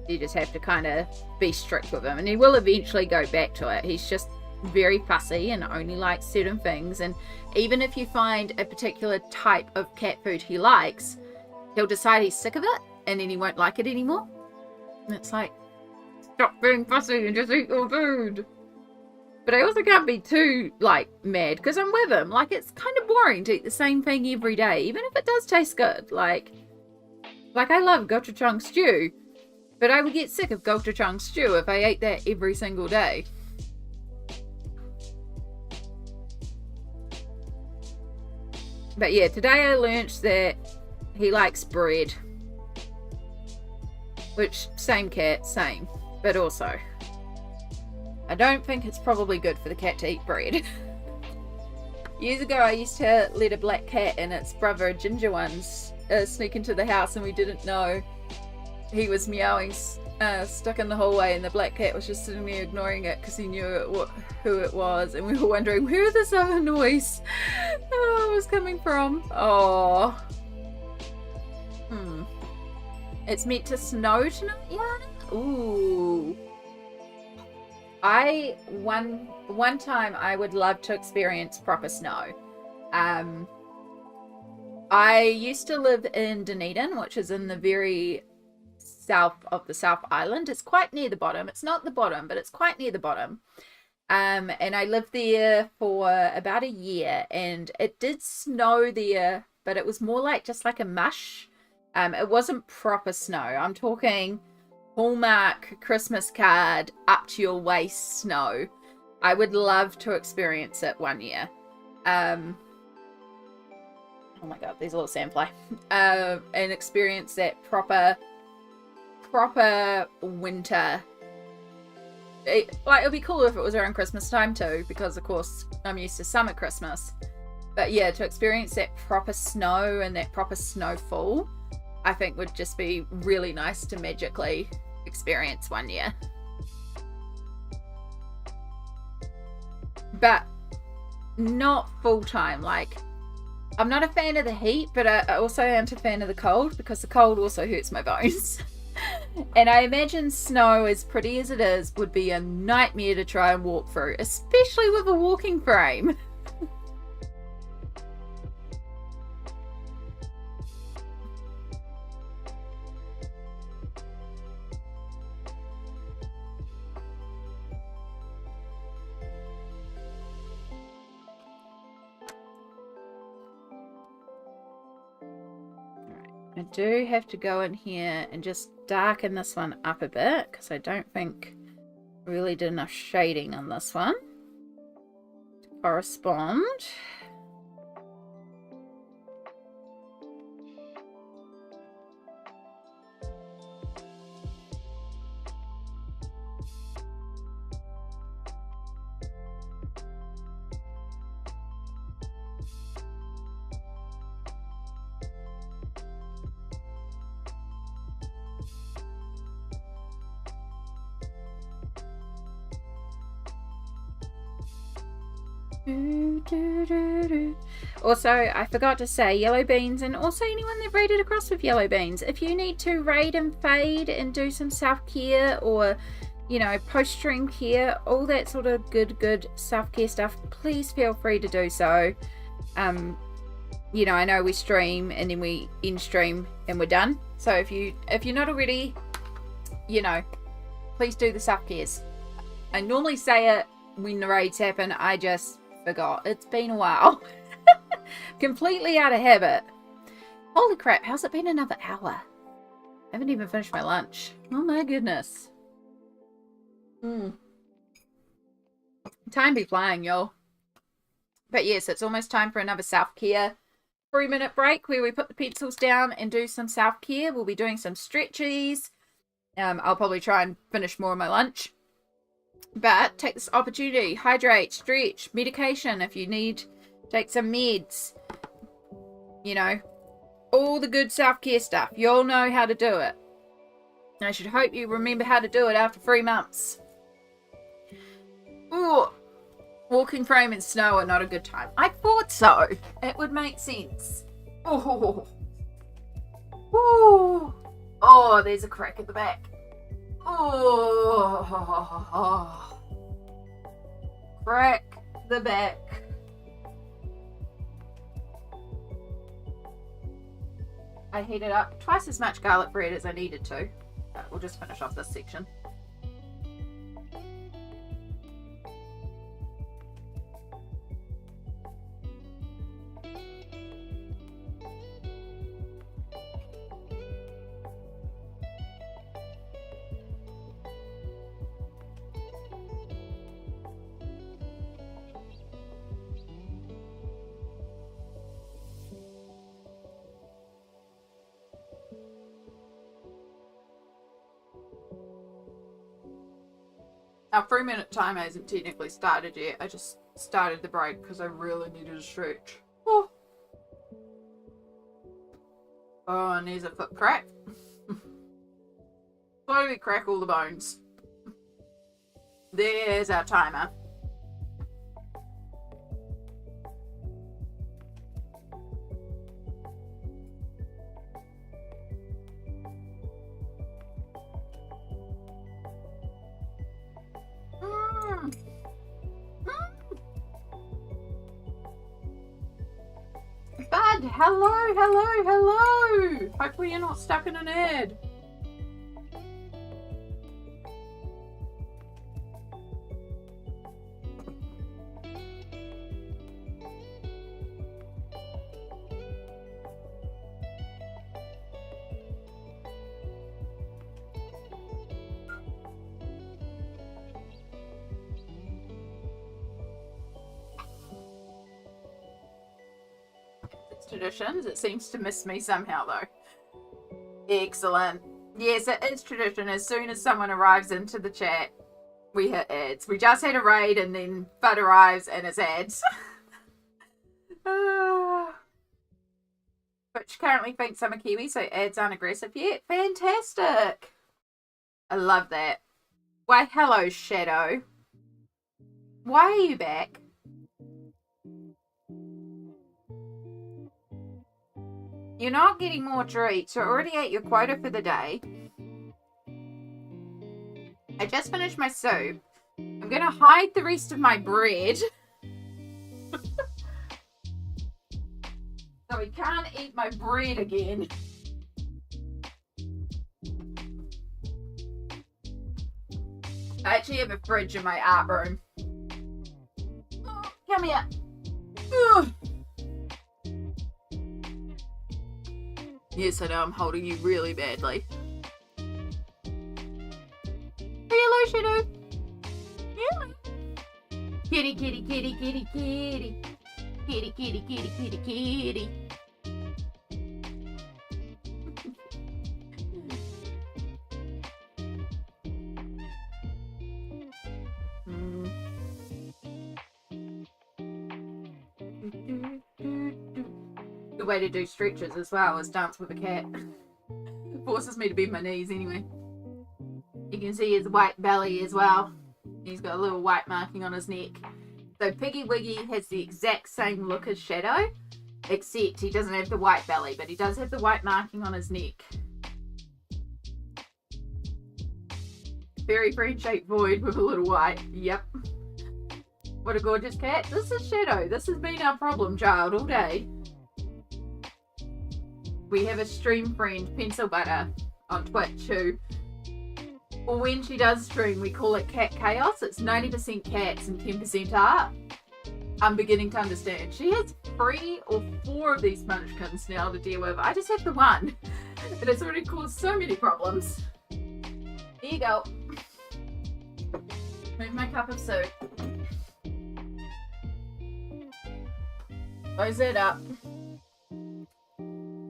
You just have to kind of be strict with him, and he will eventually go back to it. He's just very fussy and only likes certain things, and even if you find a particular type of cat food he likes, he'll decide he's sick of it and then he won't like it anymore. And it's like, stop being fussy and just eat your food. But I also can't be too, like, mad because I'm with him. Like, it's kind of boring to eat the same thing every day, even if it does taste good. Like I love gochujang stew, but I would get sick of gochujang stew if I ate that every single day. But yeah, today I learnt that he likes bread. Which, same cat, same. But also, I don't think it's probably good for the cat to eat bread. Years ago, I used to let a black cat and its brother, a ginger one, sneak into the house, and we didn't know he was meowing, stuck in the hallway, and the black cat was just sitting there ignoring it because he knew who it was, and we were wondering where this other noise was coming from. Oh. It's meant to snow tonight, yeah? Ooh. One time I would love to experience proper snow. I used to live in Dunedin, which is in the very south of the South Island. It's quite near the bottom. It's not the bottom, but it's quite near the bottom. And I lived there for about a year, and it did snow there, but it was more like just like a mush. It wasn't proper snow. I'm talking Hallmark Christmas card up to your waist snow. I would love to experience it one year. Oh my god, there's a little sandfly. And experience that proper winter. It'd be cool if it was around Christmas time too, because of course I'm used to summer Christmas. But yeah, to experience that proper snow and that proper snowfall, I think would just be really nice to magically experience one year. But not full time. Like, I'm not a fan of the heat, but I also aren't a fan of the cold, because the cold also hurts my bones. And I imagine snow, as pretty as it is, would be a nightmare to try and walk through, especially with a walking frame. I do have to go in here and just darken this one up a bit, because I don't think I really did enough shading on this one to correspond. Also, I forgot to say, yellow beans, and also anyone that raided across with yellow beans, if you need to raid and fade and do some self-care, or, you know, post-stream care, all that sort of good self-care stuff, please feel free to do so. You know, I know we stream and then we end stream and we're done. So if you're not already, you know, please do the self-cares. I normally say it when the raids happen. I just forgot. It's been a while. Completely out of habit. Holy crap, how's it been another hour? I haven't even finished my lunch. Oh my goodness. Time be flying, y'all. But yes, it's almost time for another self-care 3-minute break where we put the pencils down and do some self-care. We'll be doing some stretchies. I'll probably try and finish more of my lunch. But take this opportunity, hydrate, stretch, medication if you need, take some meds, you know, all the good self-care stuff. You all know how to do it. And I should hope you remember how to do it after 3 months. Ooh, walking frame in snow are not a good time. I thought so. It would make sense. Oh, ooh. Oh, there's a crack at the back. Oh, crack the back. I heated up twice as much garlic bread as I needed to. We'll just finish off this section. Our 3-minute timer hasn't technically started yet. I just started the break because I really needed a stretch. Oh, and there's a foot crack. Slowly crack all the bones. There's our timer. Bud, hello. Hopefully you're not stuck in an ad. Traditions. It seems to miss me somehow though. Excellent. Yes, it is tradition. As soon as someone arrives into the chat, we hit ads. We just had a raid and then Bud arrives and it's ads. Which currently thinks I'm a Kiwi, so ads aren't aggressive yet. Fantastic. I love that. Why, hello, Shadow. Why are you back? You're not getting more treats. You're already at your quota for the day. I just finished my soup. I'm going to hide the rest of my bread. So we can't eat my bread again. I actually have a fridge in my art room. Oh, come here. Ugh. Yes, I know I'm holding you really badly. Hello, Shadow. Hello. Kitty, kitty, kitty, kitty, kitty. Kitty, kitty, kitty, kitty, kitty. Good way to do stretches as well is dance with a cat. Forces me to bend my knees anyway. You can see his white belly as well. He's got a little white marking on his neck. So Piggy Wiggy has the exact same look as Shadow, except he doesn't have the white belly, but he does have the white marking on his neck. Very friend-shaped void with a little white. Yep. What a gorgeous cat. This is Shadow. This has been our problem child all day. We have a stream friend, Pencil Butter, on Twitch who, when she does stream, we call it Cat Chaos. It's 90% cats and 10% art. I'm beginning to understand. She has 3 or 4 of these munchkins now to deal with. I just have the one. But it's already caused so many problems. There you go. Move my cup of soup. Close that up.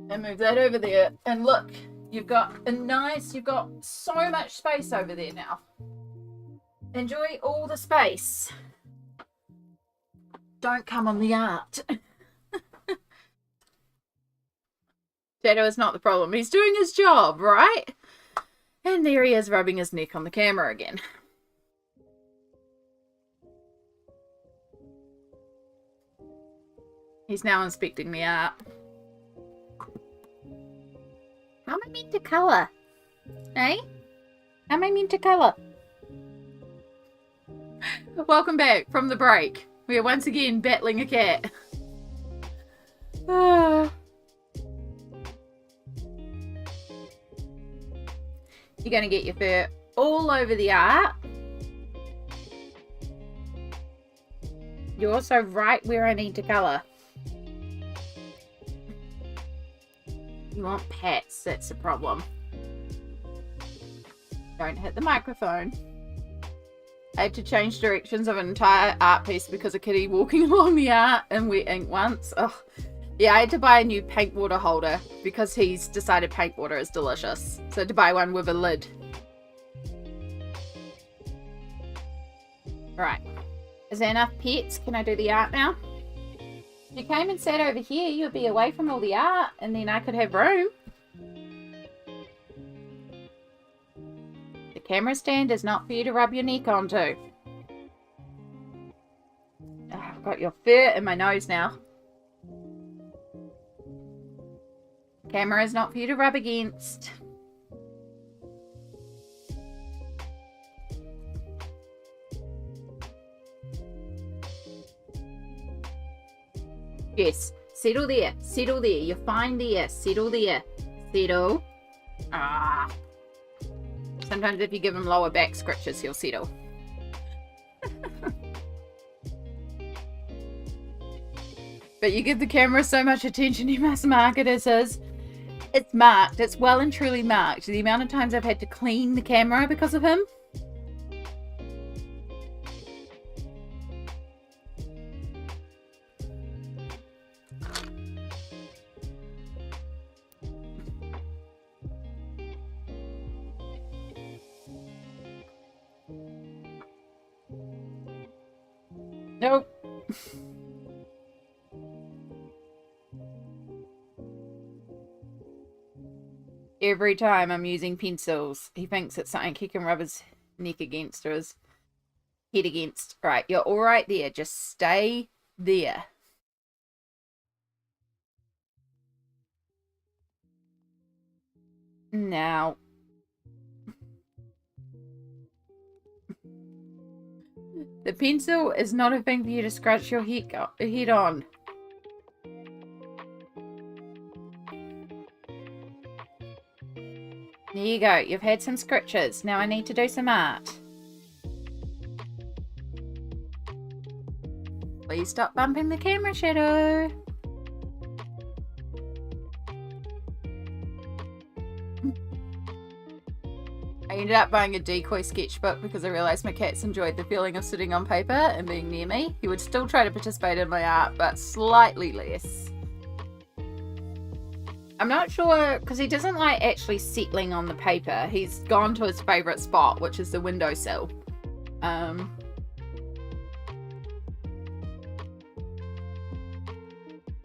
And move that over there. And look, you've got so much space over there now. Enjoy all the space. Don't come on the art. Shadow is not the problem. He's doing his job, right? And there he is rubbing his neck on the camera again. He's now inspecting the art. How am I meant to colour? Eh? How am I meant to colour? Welcome back from the break. We are once again battling a cat. You're going to get your fur all over the art. You're also right where I need to colour. You want pets, that's the problem. Don't hit the microphone. I had to change directions of an entire art piece because of Kitty walking along the art in wet ink once. Ugh. Yeah, I had to buy a new paint water holder because he's decided paint water is delicious. So I had to buy one with a lid. Right. Is there enough pets? Can I do the art now? If you came and sat over here, you'd be away from all the art, and then I could have room. The camera stand is not for you to rub your neck onto. Oh, I've got your fur in my nose now. Camera is not for you to rub against. Yes, settle there, settle there. You're fine there, settle there, settle. Ah. Sometimes if you give him lower back scratches, he'll settle. But you give the camera so much attention, you must mark it as his. It's marked. It's well and truly marked. The amount of times I've had to clean the camera because of him. Nope. Every time I'm using pencils, he thinks it's something he can rub his neck against or his head against. Right, you're all right there. Just stay there. Now. The pencil is not a thing for you to scratch your head on. There you go. You've had some scratches. Now I need to do some art. Please stop bumping the camera, Shadow. I ended up buying a decoy sketchbook because I realised my cats enjoyed the feeling of sitting on paper and being near me. He would still try to participate in my art, but slightly less. I'm not sure, because he doesn't like actually settling on the paper. He's gone to his favourite spot, which is the windowsill.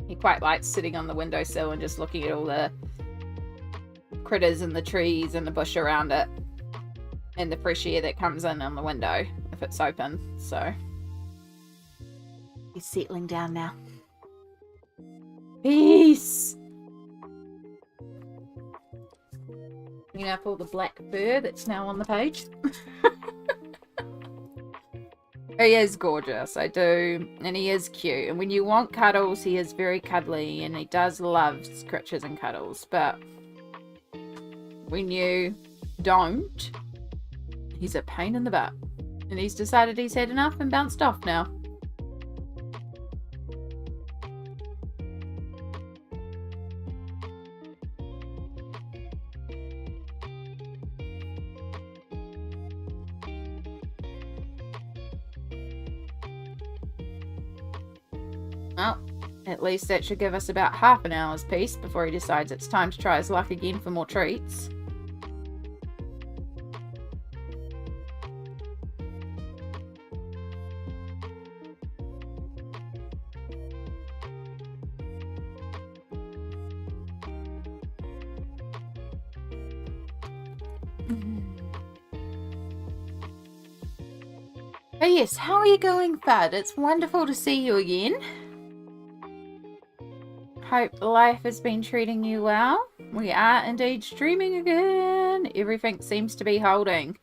He quite likes sitting on the windowsill and just looking at all the critters and the trees and the bush around it. And the fresh air that comes in on the window if it's open. So he's settling down now. Peace! Clean up all the black fur that's now on the page. He is gorgeous, I do. And he is cute. And when you want cuddles, he is very cuddly. And he does love scratches and cuddles. But when you don't, he's a pain in the butt. And he's decided he's had enough and bounced off now. Well, at least that should give us about half an hour's peace before he decides it's time to try his luck again for more treats. Oh yes, how are you going, Fud? It's wonderful to see you again. Hope life has been treating you well. We are indeed streaming again. Everything seems to be holding.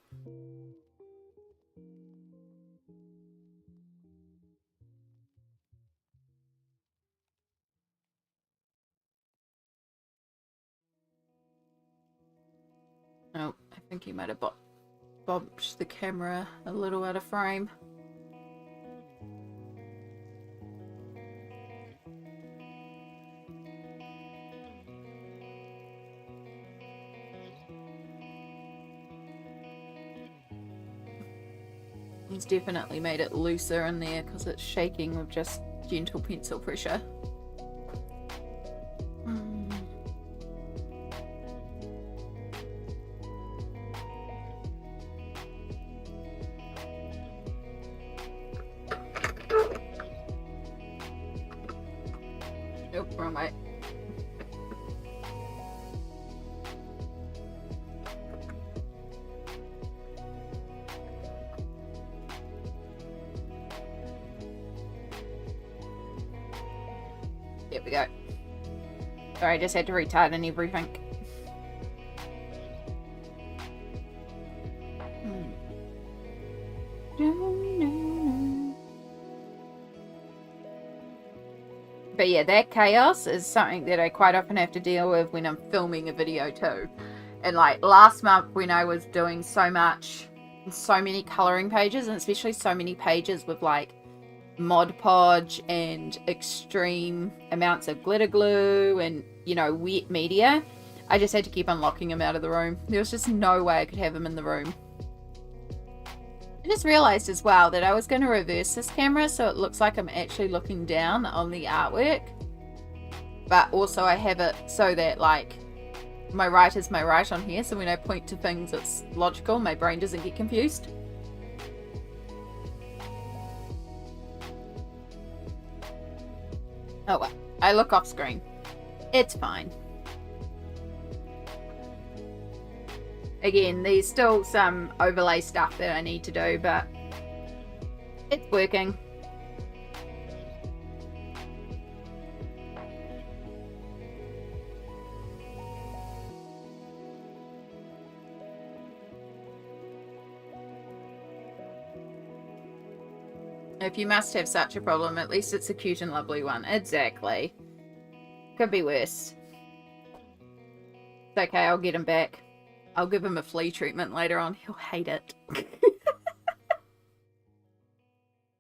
Oh, I think he might have bumped the camera a little out of frame. He's definitely made it looser in there because it's shaking with just gentle pencil pressure. Wrong way. There we go. Sorry, I just had to retighten everything. But yeah, that chaos is something that I quite often have to deal with when I'm filming a video too. And like last month when I was doing so many colouring pages, and especially so many pages with like Mod Podge and extreme amounts of glitter glue and, you know, wet media, I just had to keep unlocking him out of the room. There was just no way I could have him in the room. I just realised as well that I was going to reverse this camera so it looks like I'm actually looking down on the artwork. But also I have it so that like my right is my right on here, so when I point to things it's logical, my brain doesn't get confused. Oh well, I look off screen. It's fine. Again, there's still some overlay stuff that I need to do, but it's working. If you must have such a problem, at least it's a cute and lovely one. Exactly. Could be worse. It's okay, I'll get him back. I'll give him a flea treatment later on. He'll hate it.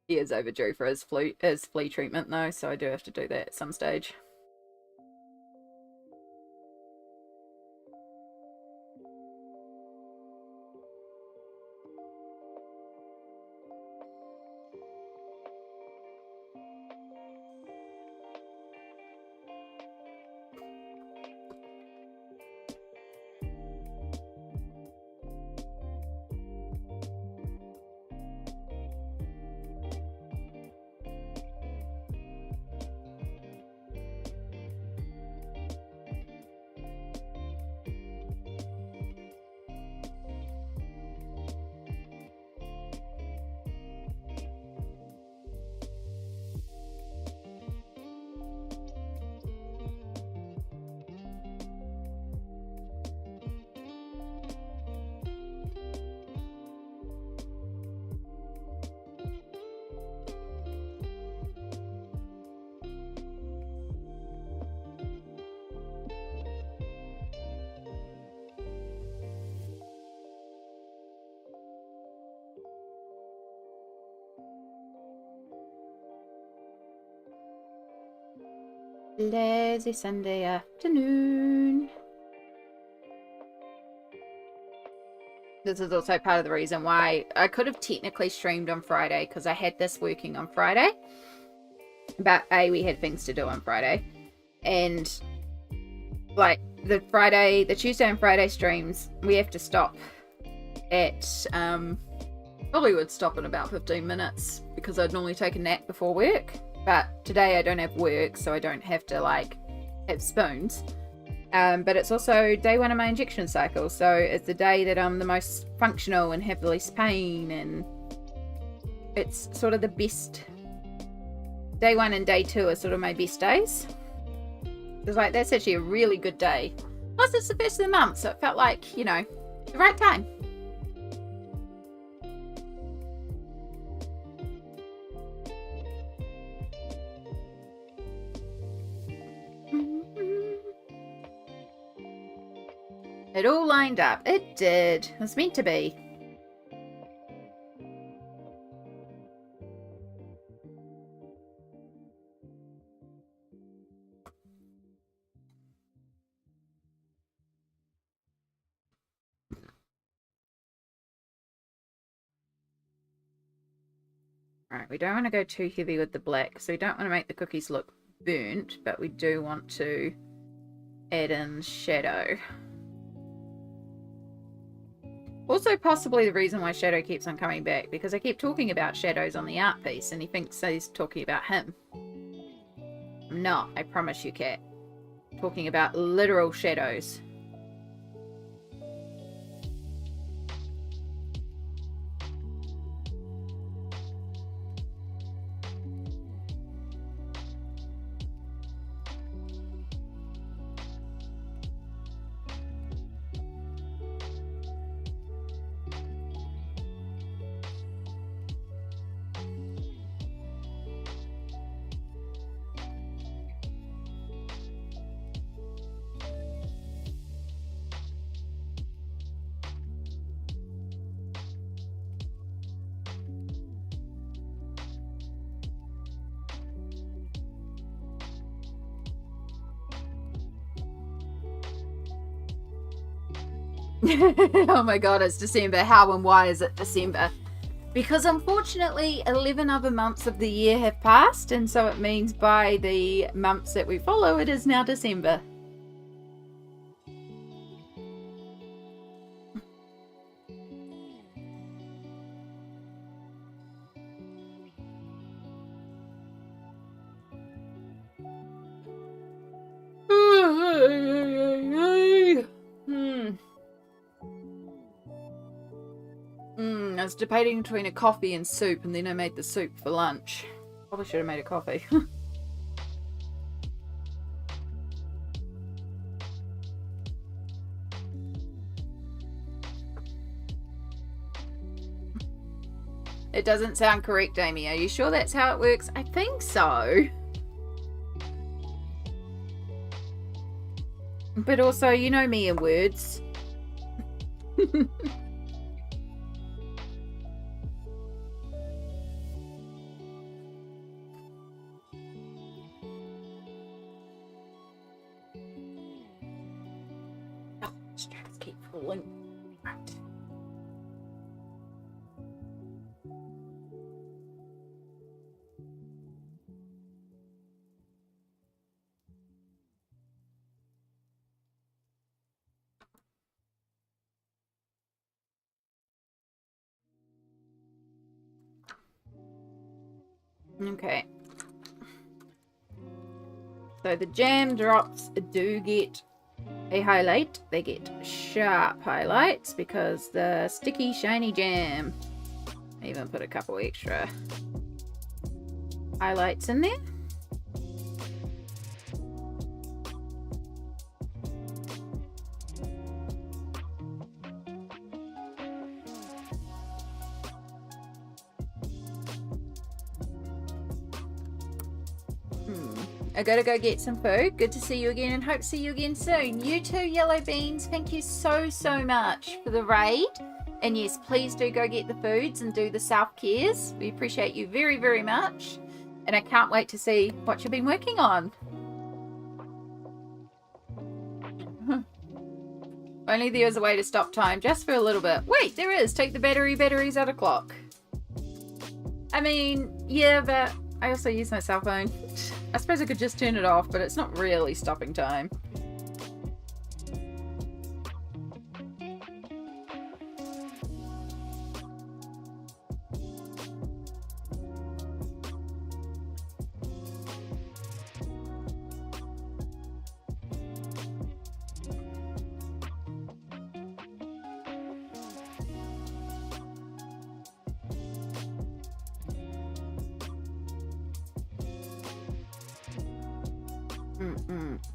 He is overdue for his flea treatment though, so I do have to do that at some stage. Lazy Sunday afternoon. This is also part of the reason why I could have technically streamed on Friday, because I had this working on Friday. But we had things to do on Friday. And like the Tuesday and Friday streams, we have to stop at probably would stop in about 15 minutes because I'd normally take a nap before work. But today I don't have work, so I don't have to like have spoons. But it's also day one of my injection cycle, so it's the day that I'm the most functional and have the least pain, and it's sort of the best. Day one and day two are sort of my best days. It's like, that's actually a really good day. Plus it's the first of the month, so it felt like, you know, the right time. It all lined up. It did. It was meant to be. Alright, we don't want to go too heavy with the black, so we don't want to make the cookies look burnt, but we do want to add in shadow. Also possibly the reason why Shadow keeps on coming back, because I keep talking about shadows on the art piece and he thinks he's talking about him. I'm not, I promise you, Cat. Talking about literal shadows. Oh my god, it's December. How and why is it December? Because unfortunately 11 other months of the year have passed, and so it means by the months that we follow it is now December. I was debating between a coffee and soup, and then I made the soup for lunch. Probably should have made a coffee. It doesn't sound correct, Amy. Are you sure that's how it works? I think so. But also, you know me and words. Straps keep falling. Right. Okay. So the jam drops do get a highlight. They get sharp highlights because the sticky shiny jam. I even put a couple extra highlights in there. I gotta go get some food. Good to see you again and hope to see you again soon. You too, Yellow Beans. Thank you so much for the raid. And yes, please do go get the foods and do the self-cares. We appreciate you very much. And I can't wait to see what you've been working on. Only there was a way to stop time just for a little bit. Wait, there is. Take the batteries out of clock. I mean, yeah, but I also use my cell phone. I suppose I could just turn it off, but it's not really stopping time.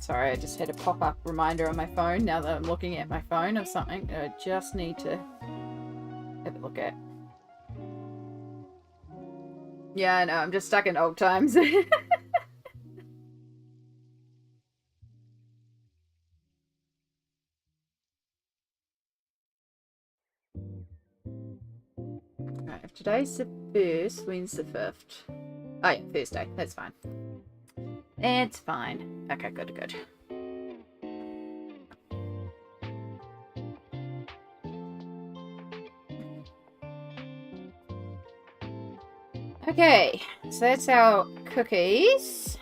Sorry, I just had a pop-up reminder on my phone now that I'm looking at my phone of something that I just need to have a look at. Yeah, I know, I'm just stuck in old times. Right, if today's the 1st, when's the 5th? Oh yeah, Thursday, that's fine. It's fine. Okay, good. Okay, so that's our cookies.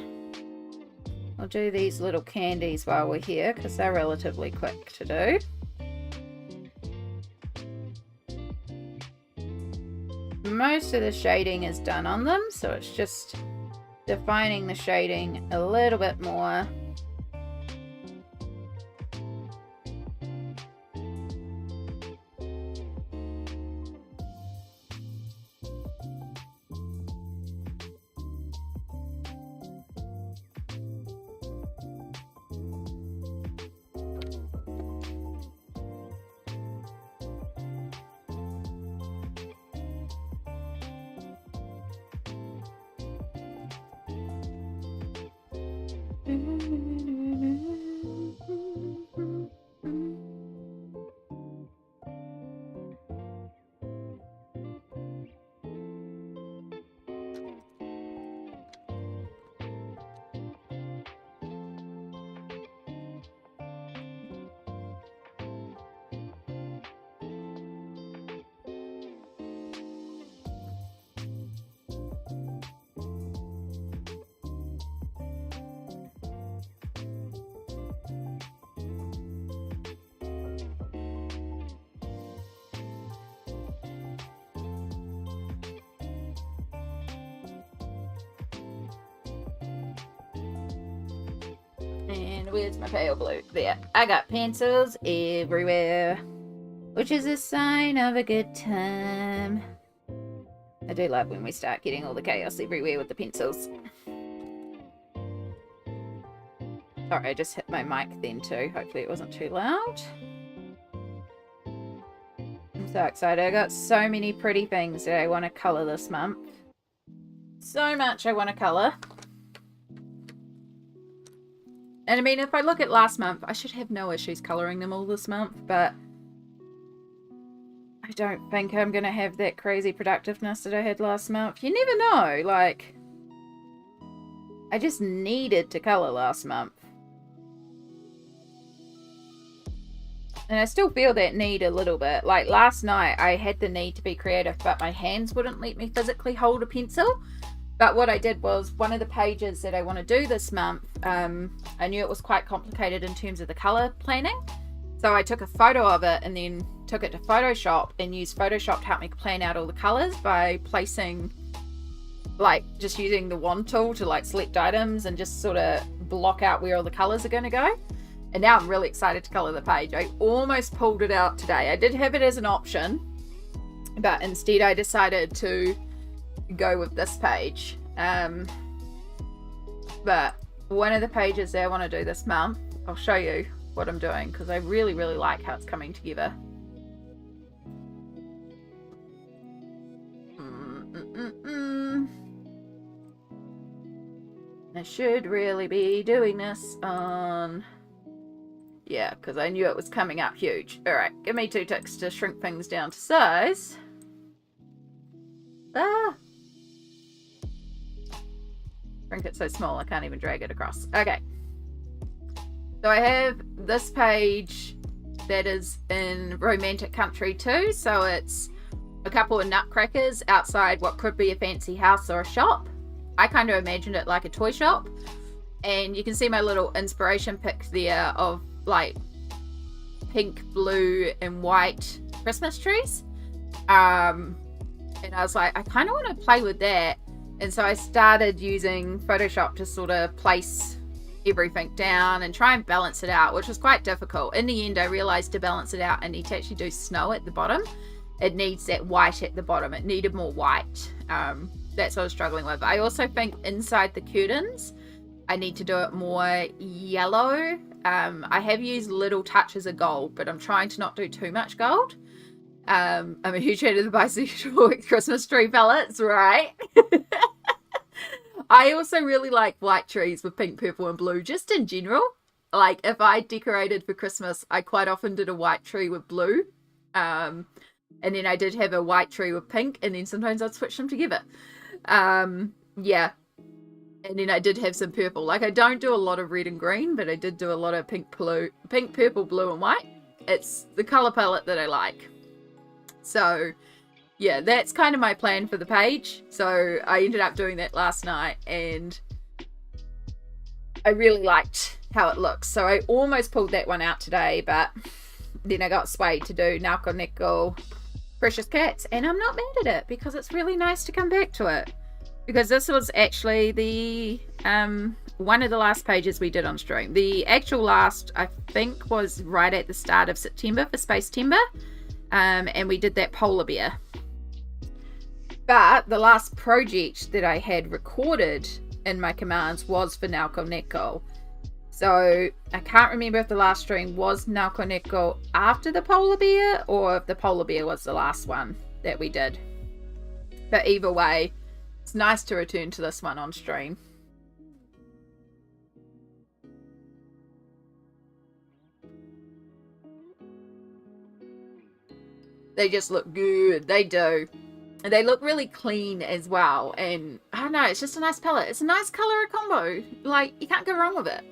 I'll do these little candies while we're here because they're relatively quick to do. Most of the shading is done on them, so it's just defining the shading a little bit more. And where's my pale blue? There. I got pencils everywhere, which is a sign of a good time. I do love when we start getting all the chaos everywhere with the pencils. Sorry, I just hit my mic then too. Hopefully it wasn't too loud. I'm so excited. I got so many pretty things that I want to colour this month. So much I want to colour. And I mean, if I look at last month, I should have no issues colouring them all this month, but I don't think I'm going to have that crazy productiveness that I had last month. You never know, like, I just needed to colour last month. And I still feel that need a little bit. Like, last night, I had the need to be creative, but my hands wouldn't let me physically hold a pencil. But what I did was, one of the pages that I want to do this month, I knew it was quite complicated in terms of the colour planning. So I took a photo of it and then took it to Photoshop and used Photoshop to help me plan out all the colours by placing, like, just using the wand tool to, like, select items and just sort of block out where all the colours are going to go. And now I'm really excited to colour the page. I almost pulled it out today. I did have it as an option, but instead I decided to go with this page. But one of the pages that I want to do this month, I'll show you what I'm doing because I really, really like how it's coming together. I should really be doing this on... Yeah, because I knew it was coming up huge. Alright, give me 2 ticks to shrink things down to size. Shrink it so small I can't even drag it across. Okay. So I have this page that is in romantic country too. So it's a couple of nutcrackers outside what could be a fancy house or a shop. I kind of imagined it like a toy shop. And you can see my little inspiration pic there of like pink, blue and white Christmas trees. And I was like, I kind of want to play with that. And so I started using Photoshop to sort of place everything down and try and balance it out, which was quite difficult. In the end, I realized to balance it out, I need to actually do snow at the bottom. It needs that white at the bottom. It needed more white. That's what I was struggling with. I also think inside the curtains, I need to do it more yellow. I have used little touches of gold, but I'm trying to not do too much gold. I'm a huge fan of the bisexual Christmas tree palettes, right? I also really like white trees with pink, purple and blue, just in general. Like, if I decorated for Christmas, I quite often did a white tree with blue. And then I did have a white tree with pink, and then sometimes I'd switch them together. Yeah. And then I did have some purple. Like, I don't do a lot of red and green, but I did do a lot of pink, purple, blue and white. It's the colour palette that I like. So, yeah, that's kind of my plan for the page. So I ended up doing that last night and I really liked how it looks. So I almost pulled that one out today, but then I got swayed to do Nelco, Neko, Precious Cats. And I'm not mad at it because it's really nice to come back to it. Because this was actually the one of the last pages we did on stream. The actual last, I think, was right at the start of September for Space Timber. And we did that polar bear. But the last project that I had recorded in my commands was for Neko. So I can't remember if the last stream was Neko after the polar bear or if the polar bear was the last one that we did. But either way, it's nice to return to this one on stream. They just look good. They do. And they look really clean as well. And I don't know, it's just a nice palette. It's a nice color combo. Like, you can't go wrong with it.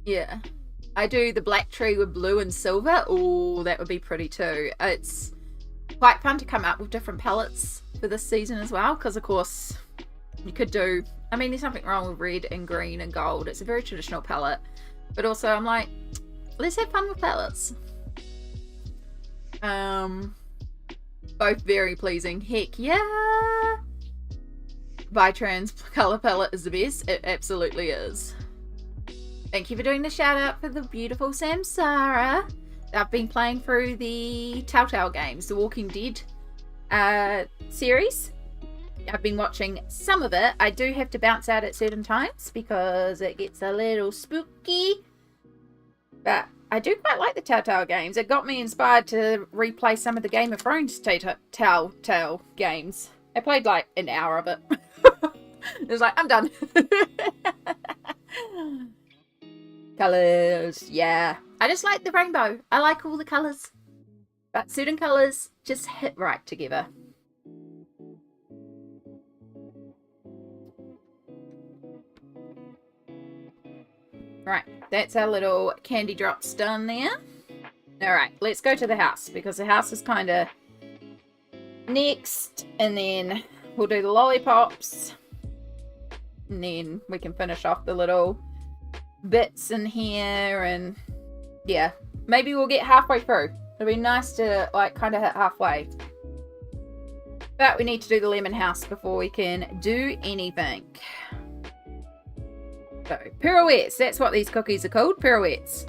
Yeah. I do the black tree with blue and silver. Oh, that would be pretty too. It's quite fun to come up with different palettes for this season as well. Because, of course, you could do... I mean, there's nothing wrong with red and green and gold. It's a very traditional palette. But also, I'm like, let's have fun with palettes. Both very pleasing. Heck yeah! Bytrans color palette is the best. It absolutely is. Thank you for doing the shout out for the beautiful Samsara. I've been playing through the Telltale games, the Walking Dead series. I've been watching some of it. I do have to bounce out at certain times because it gets a little spooky. But I do quite like the Telltale games. It got me inspired to replay some of the Game of Thrones Telltale games. I played like an hour of it. It was like, I'm done. Colours, yeah. I just like the rainbow. I like all the colours. But certain colours just hit right together. Right, that's our little candy drops done there. Alright, let's go to the house, because the house is kind of next, and then we'll do the lollipops, and then we can finish off the little bits in here, and yeah, maybe we'll get halfway through. It'll be nice to like kind of hit halfway. But we need to do the lemon house before we can do anything. So, pirouettes. That's what these cookies are called. Pirouettes.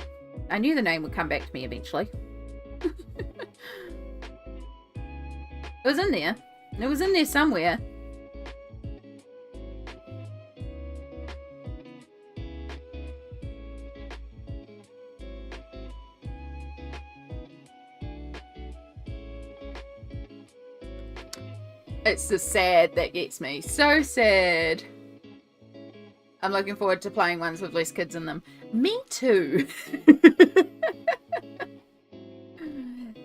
I knew the name would come back to me eventually. It was in there. It was in there somewhere. It's the sad that gets me. So sad. I'm looking forward to playing ones with less kids in them. Me too.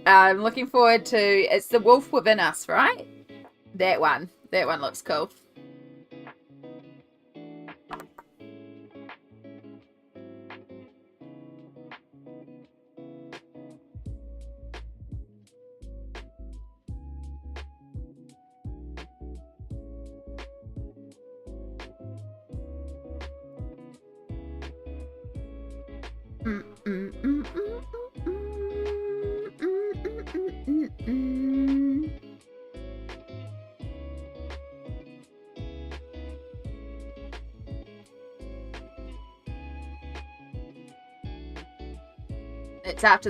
I'm looking forward to... It's the Wolf Within Us, right? That one. That one looks cool. It's after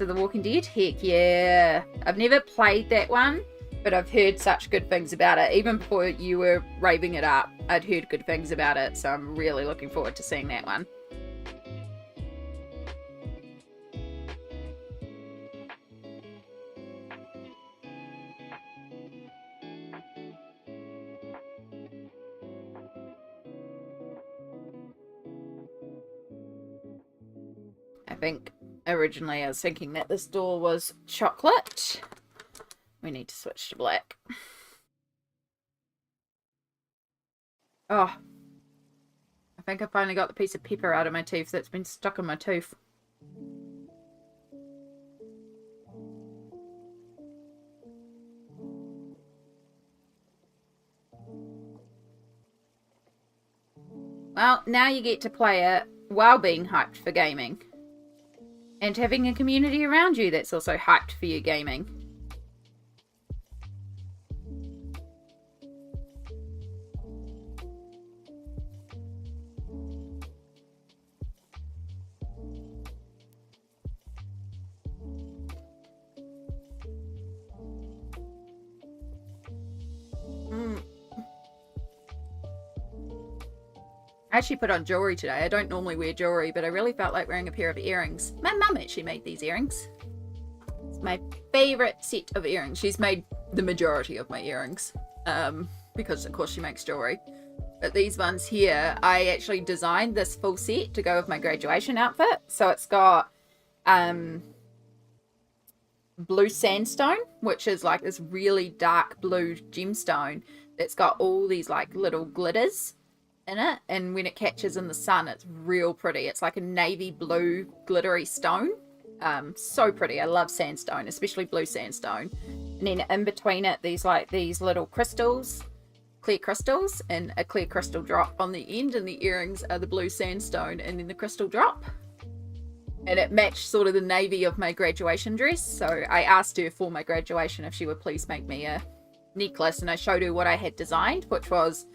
the Walking Dead. Heck yeah. I've never played that one, but I've heard such good things about it. Even before you were raving it up, I'd heard good things about it, so I'm really looking forward to seeing that one. I think originally I was thinking that this door was chocolate. We need to switch to black. Oh, I think I finally got the piece of pepper out of my tooth that's been stuck in my tooth. Well, now you get to play it while being hyped for gaming. And having a community around you that's also hyped for your gaming. I actually put on jewelry today. I don't normally wear jewelry, but I really felt like wearing a pair of earrings. My mum actually made these earrings. It's my favorite set of earrings. She's made the majority of my earrings, because of course she makes jewelry. But these ones here, I actually designed this full set to go with my graduation outfit. So it's got blue sandstone, which is like this really dark blue gemstone that's got all these like little glitters in it, and when it catches in the sun it's real pretty. It's like a navy blue glittery stone. So pretty. I love sandstone, especially blue sandstone. And then in between it, these little crystals, clear crystals, and a clear crystal drop on the end, and the earrings are the blue sandstone and then the crystal drop. And it matched sort of the navy of my graduation dress. So I asked her for my graduation if she would please make me a necklace, and I showed her what I had designed, which was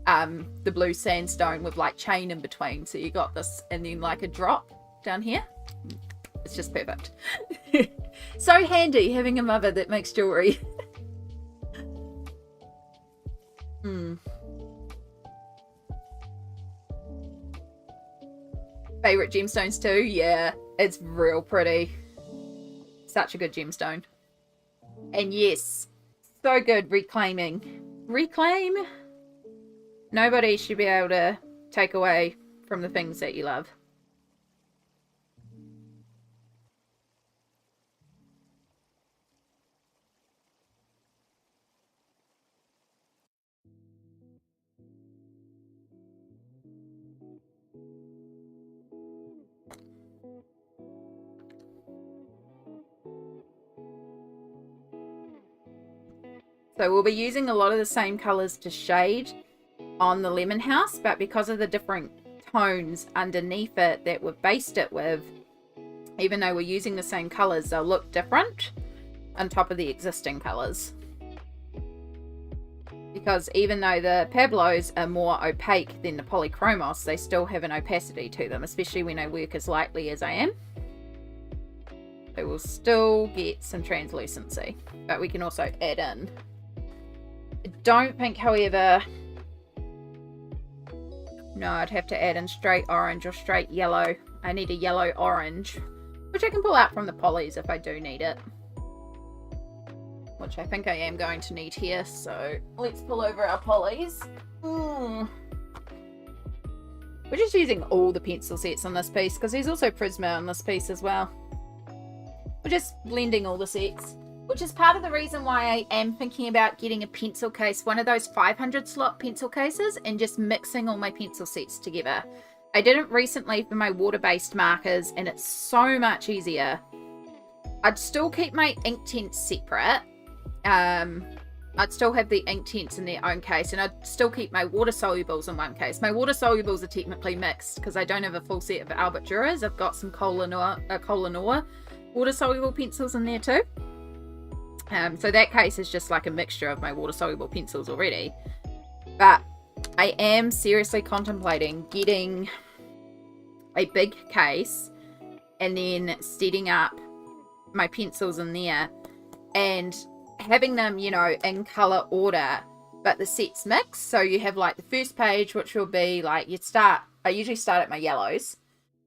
the blue sandstone with like chain in between. So you got this and then like a drop down here. It's just perfect. So handy having a mother that makes jewelry. Favorite gemstones too? Yeah, it's real pretty. Such a good gemstone. And yes, so good reclaiming. Reclaim. Nobody should be able to take away from the things that you love. So we'll be using a lot of the same colours to shade on the lemon house, but because of the different tones underneath it that we've based it with, even though we're using the same colours, they'll look different on top of the existing colours. Because even though the Pablos are more opaque than the Polychromos, they still have an opacity to them, especially when I work as lightly as I am. So we'll still get some translucency, but we can also add in. I don't think, however, no, I'd have to add in straight orange or straight yellow. I need a yellow orange, which I can pull out from the polys if I do need it, which I think I am going to need here. So let's pull over our polys. We're just using all the pencil sets on this piece because there's also Prisma on this piece as well. We're just blending all the sets, which is part of the reason why I am thinking about getting a pencil case, one of those 500 slot pencil cases, and just mixing all my pencil sets together. I did it recently for my water-based markers, and it's so much easier. I'd still keep my Inktense separate. I'd still have the Inktense in their own case, and I'd still keep my water solubles in one case. My water solubles are technically mixed because I don't have a full set of Alberturas. I've got some Koh-Lanoa water soluble pencils in there too. So that case is just like a mixture of my water soluble pencils already. But I am seriously contemplating getting a big case and then setting up my pencils in there and having them, you know, in color order, but the sets mix. So you have like the first page, which will be like, I usually start at my yellows.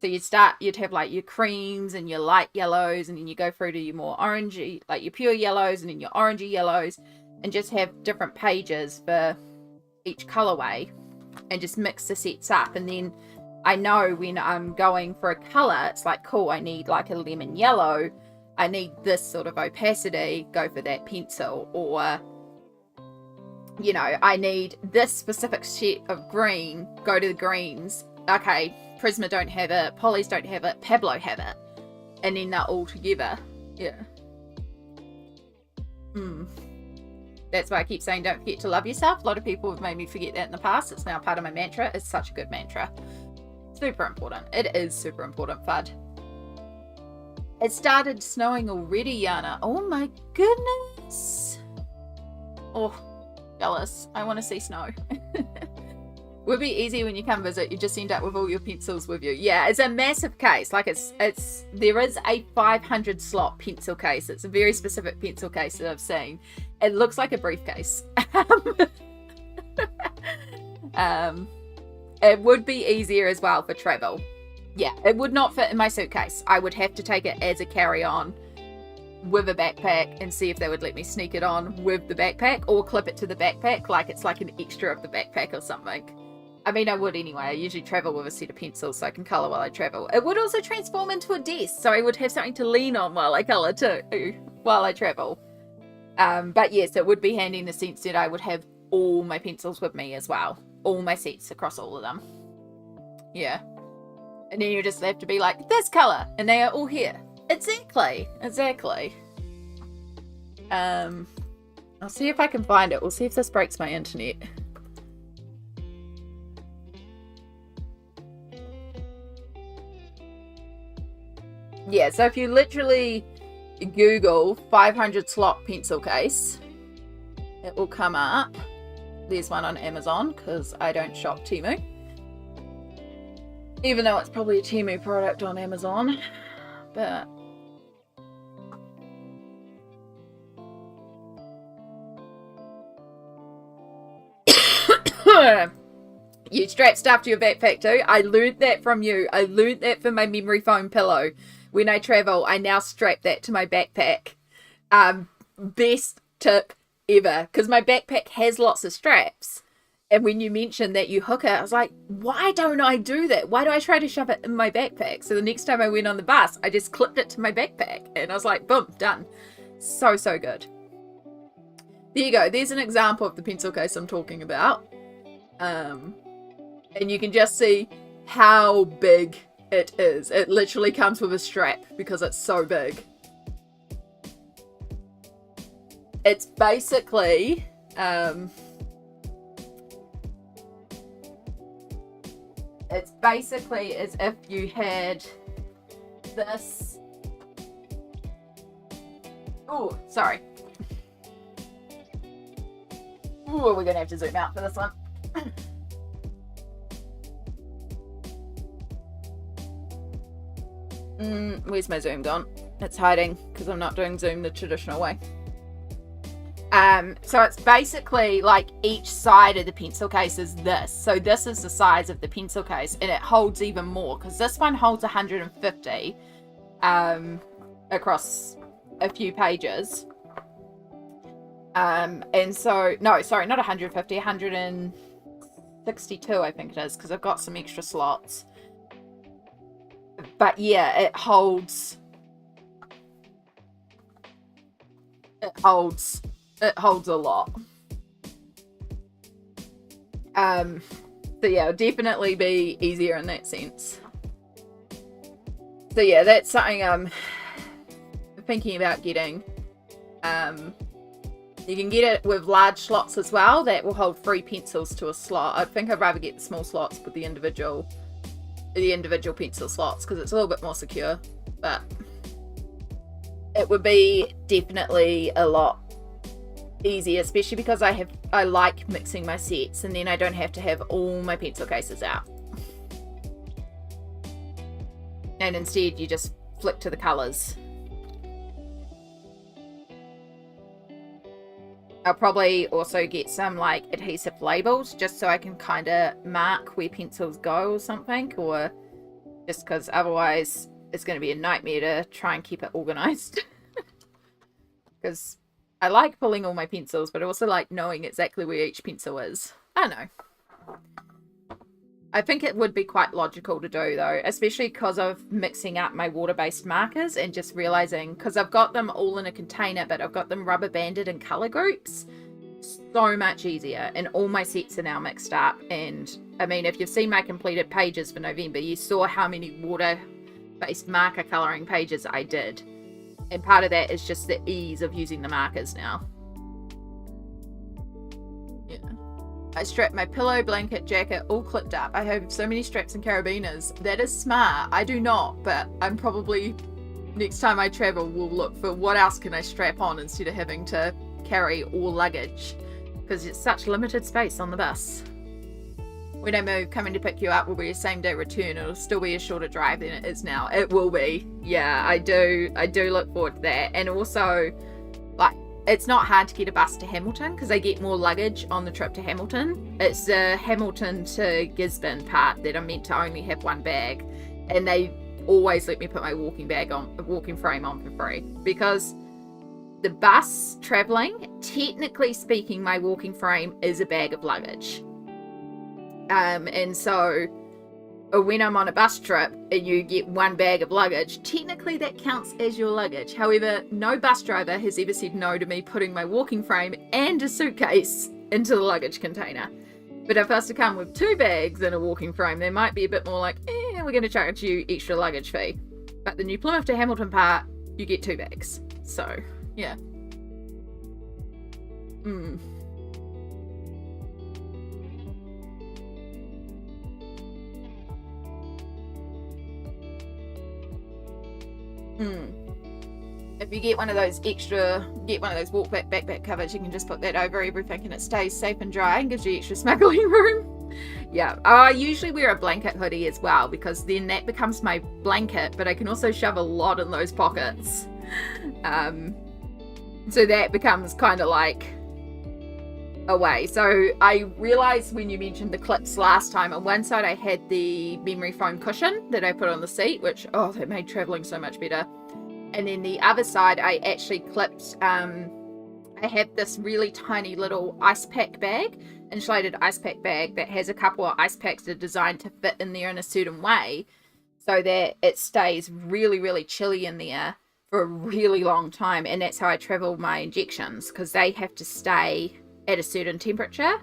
So you'd have like your creams and your light yellows, and then you go through to your more orangey, like your pure yellows, and then your orangey yellows, and just have different pages for each colorway and just mix the sets up. And then I know when I'm going for a color, it's like, cool, I need like a lemon yellow, I need this sort of opacity, go for that pencil. Or, you know, I need this specific shade of green, go to the greens. Okay, Prisma don't have it, Polys don't have it, Pablo have it, and then they're all together. Yeah. That's why I keep saying don't forget to love yourself. A lot of people have made me forget that in the past. It's now part of my mantra. It's such a good mantra. Super important. It is super important, Fud. It started snowing already, Yana. Oh my goodness. Oh, jealous. I want to see snow. Would be easy when you come visit. You just end up with all your pencils with you. Yeah, it's a massive case. Like there is a 500 slot pencil case. It's a very specific pencil case that I've seen. It looks like a briefcase. It would be easier as well for travel. Yeah, it would not fit in my suitcase. I would have to take it as a carry-on with a backpack and see if they would let me sneak it on with the backpack or clip it to the backpack like it's like an extra of the backpack or something. I mean, I would anyway. I usually travel with a set of pencils so I can colour while I travel. It would also transform into a desk, so I would have something to lean on while I colour too, while I travel. But yes, it would be handy in the sense that I would have all my pencils with me as well. All my sets across all of them. Yeah. And then you just have to be like, this colour, and they are all here. Exactly. I'll see if I can find it. We'll see if this breaks my internet. Yeah, so if you literally Google 500 slot pencil case, it will come up. There's one on Amazon because I don't shop Temu. Even though it's probably a Temu product on Amazon. But you strap stuff to your backpack too. I learned that from you. I learned that from my memory foam pillow. When I travel, I now strap that to my backpack. Best tip ever. Because my backpack has lots of straps. And when you mentioned that you hook it, I was like, why don't I do that? Why do I try to shove it in my backpack? So the next time I went on the bus, I just clipped it to my backpack. And I was like, boom, done. So good. There you go. There's an example of the pencil case I'm talking about. And you can just see how big it is. It literally comes with a strap because it's so big. It's basically as if you had this. Oh, sorry. Oh, we're gonna have to zoom out for this one. Where's my zoom gone? It's hiding because I'm not doing zoom the traditional way. So it's basically like each side of the pencil case is this. So this is the size of the pencil case, and it holds even more because this one holds 150 across a few pages. And so, no, sorry, not 150, 162 I think it is, because I've got some extra slots. But yeah, it holds a lot. So yeah, it'll definitely be easier in that sense. So yeah, that's something I'm thinking about getting. You can get it with large slots as well. That will hold 3 pencils to a slot. I think I'd rather get the small slots with the individual pencil slots because it's a little bit more secure. But it would be definitely a lot easier, especially because I like mixing my sets, and then I don't have to have all my pencil cases out. And instead, you just flick to the colours. I'll probably also get some like adhesive labels just so I can kind of mark where pencils go or something, or just because otherwise it's going to be a nightmare to try and keep it organised. Because I like pulling all my pencils, but I also like knowing exactly where each pencil is. I don't know. I think it would be quite logical to do though, especially because of mixing up my water-based markers and just realizing, because I've got them all in a container, but I've got them rubber banded in color groups. So much easier, and all my sets are now mixed up. And I mean, if you've seen my completed pages for November, you saw how many water-based marker coloring pages I did. And part of that is just the ease of using the markers now. Yeah. I strap my pillow, blanket, jacket all clipped up. I have so many straps and carabiners. That is smart. I do not, but I'm probably, next time I travel, will look for what else can I strap on instead of having to carry all luggage, because it's such limited space on the bus. When I move, coming to pick you up will be a same day return. It'll still be a shorter drive than it is now. It will be. Yeah, I do look forward to that. And also, like, it's not hard to get a bus to Hamilton because I get more luggage on the trip to Hamilton. It's the Hamilton to Gisborne part that I'm meant to only have one bag, and they always let me put my walking frame on for free, because the bus traveling, technically speaking, my walking frame is a bag of luggage. And so when I'm on a bus trip and you get one bag of luggage, technically that counts as your luggage. However, no bus driver has ever said no to me putting my walking frame and a suitcase into the luggage container. But if I was to come with 2 bags and a walking frame, they might be a bit more like, we're going to charge you extra luggage fee. But the New Plymouth to Hamilton part, you get 2 bags. So, yeah. If you get one of those walk back backpack covers, you can just put that over everything and it stays safe and dry and gives you extra smuggling room. Yeah, I usually wear a blanket hoodie as well, because then that becomes my blanket, but I can also shove a lot in those pockets. So that becomes kind of like a way. So I realized when you mentioned the clips last time, on one side I had the memory foam cushion that I put on the seat, which, that made traveling so much better. And then the other side, I actually clipped, I have this really tiny little ice pack bag, insulated ice pack bag that has a couple of ice packs that are designed to fit in there in a certain way so that it stays really, really chilly in there for a really long time. And that's how I travel my injections, because they have to stay at a certain temperature.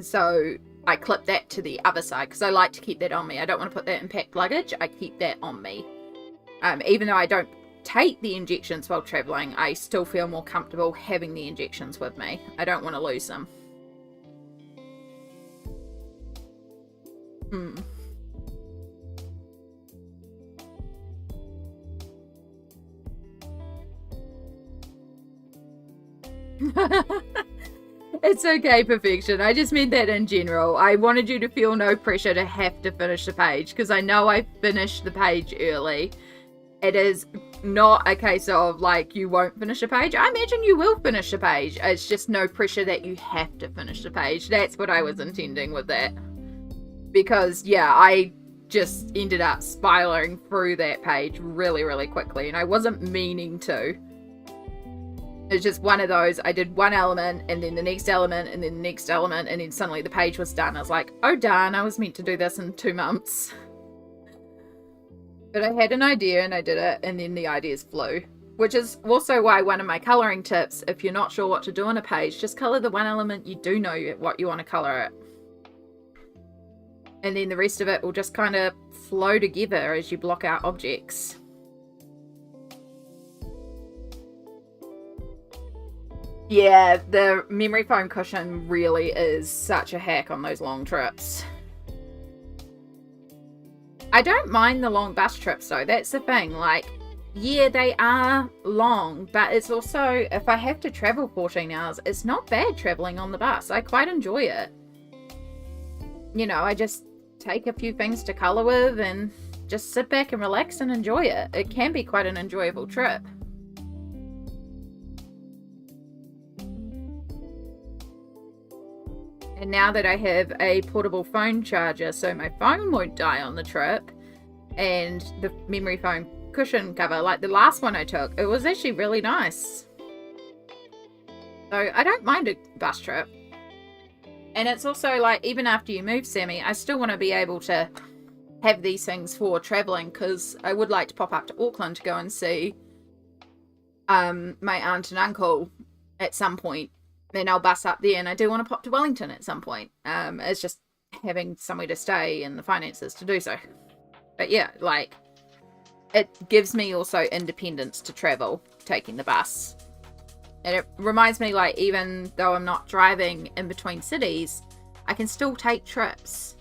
So I clip that to the other side because I like to keep that on me. I don't want to put that in packed luggage. I keep that on me. Even though I don't take the injections while traveling, I still feel more comfortable having the injections with me. I don't want to lose them. It's okay, Perfection. I just meant that in general. I wanted you to feel no pressure to have to finish the page, because I know I finished the page early. It is not a case of like you won't finish a page. I imagine you will finish a page. It's just no pressure that you have to finish the page. That's what I was intending with that. Because yeah, I just ended up spiraling through that page really, really quickly, and I wasn't meaning to. It's just one of those, I did one element and then the next element and then the next element, and then suddenly the page was done. I was like, oh darn, I was meant to do this in 2 months. But I had an idea and I did it, and then the ideas flew. Which is also why one of my colouring tips, if you're not sure what to do on a page, just colour the one element you do know what you want to colour it. And then the rest of it will just kind of flow together as you block out objects. Yeah, the memory foam cushion really is such a hack on those long trips. I don't mind the long bus trips though, that's the thing. Like, yeah, they are long, but it's also, if I have to travel 14 hours, it's not bad traveling on the bus. I quite enjoy it. You know, I just take a few things to colour with and just sit back and relax and enjoy it. It can be quite an enjoyable trip. And now that I have a portable phone charger so my phone won't die on the trip, and the memory foam cushion cover, like the last one I took, it was actually really nice. So I don't mind a bus trip. And it's also like, even after you move, Sammy, I still want to be able to have these things for traveling, because I would like to pop up to Auckland to go and see my aunt and uncle at some point. Then I'll bus up there, and I do want to pop to Wellington at some point. It's just having somewhere to stay and the finances to do so. But yeah, like, it gives me also independence to travel, taking the bus. And it reminds me, like, even though I'm not driving in between cities, I can still take trips.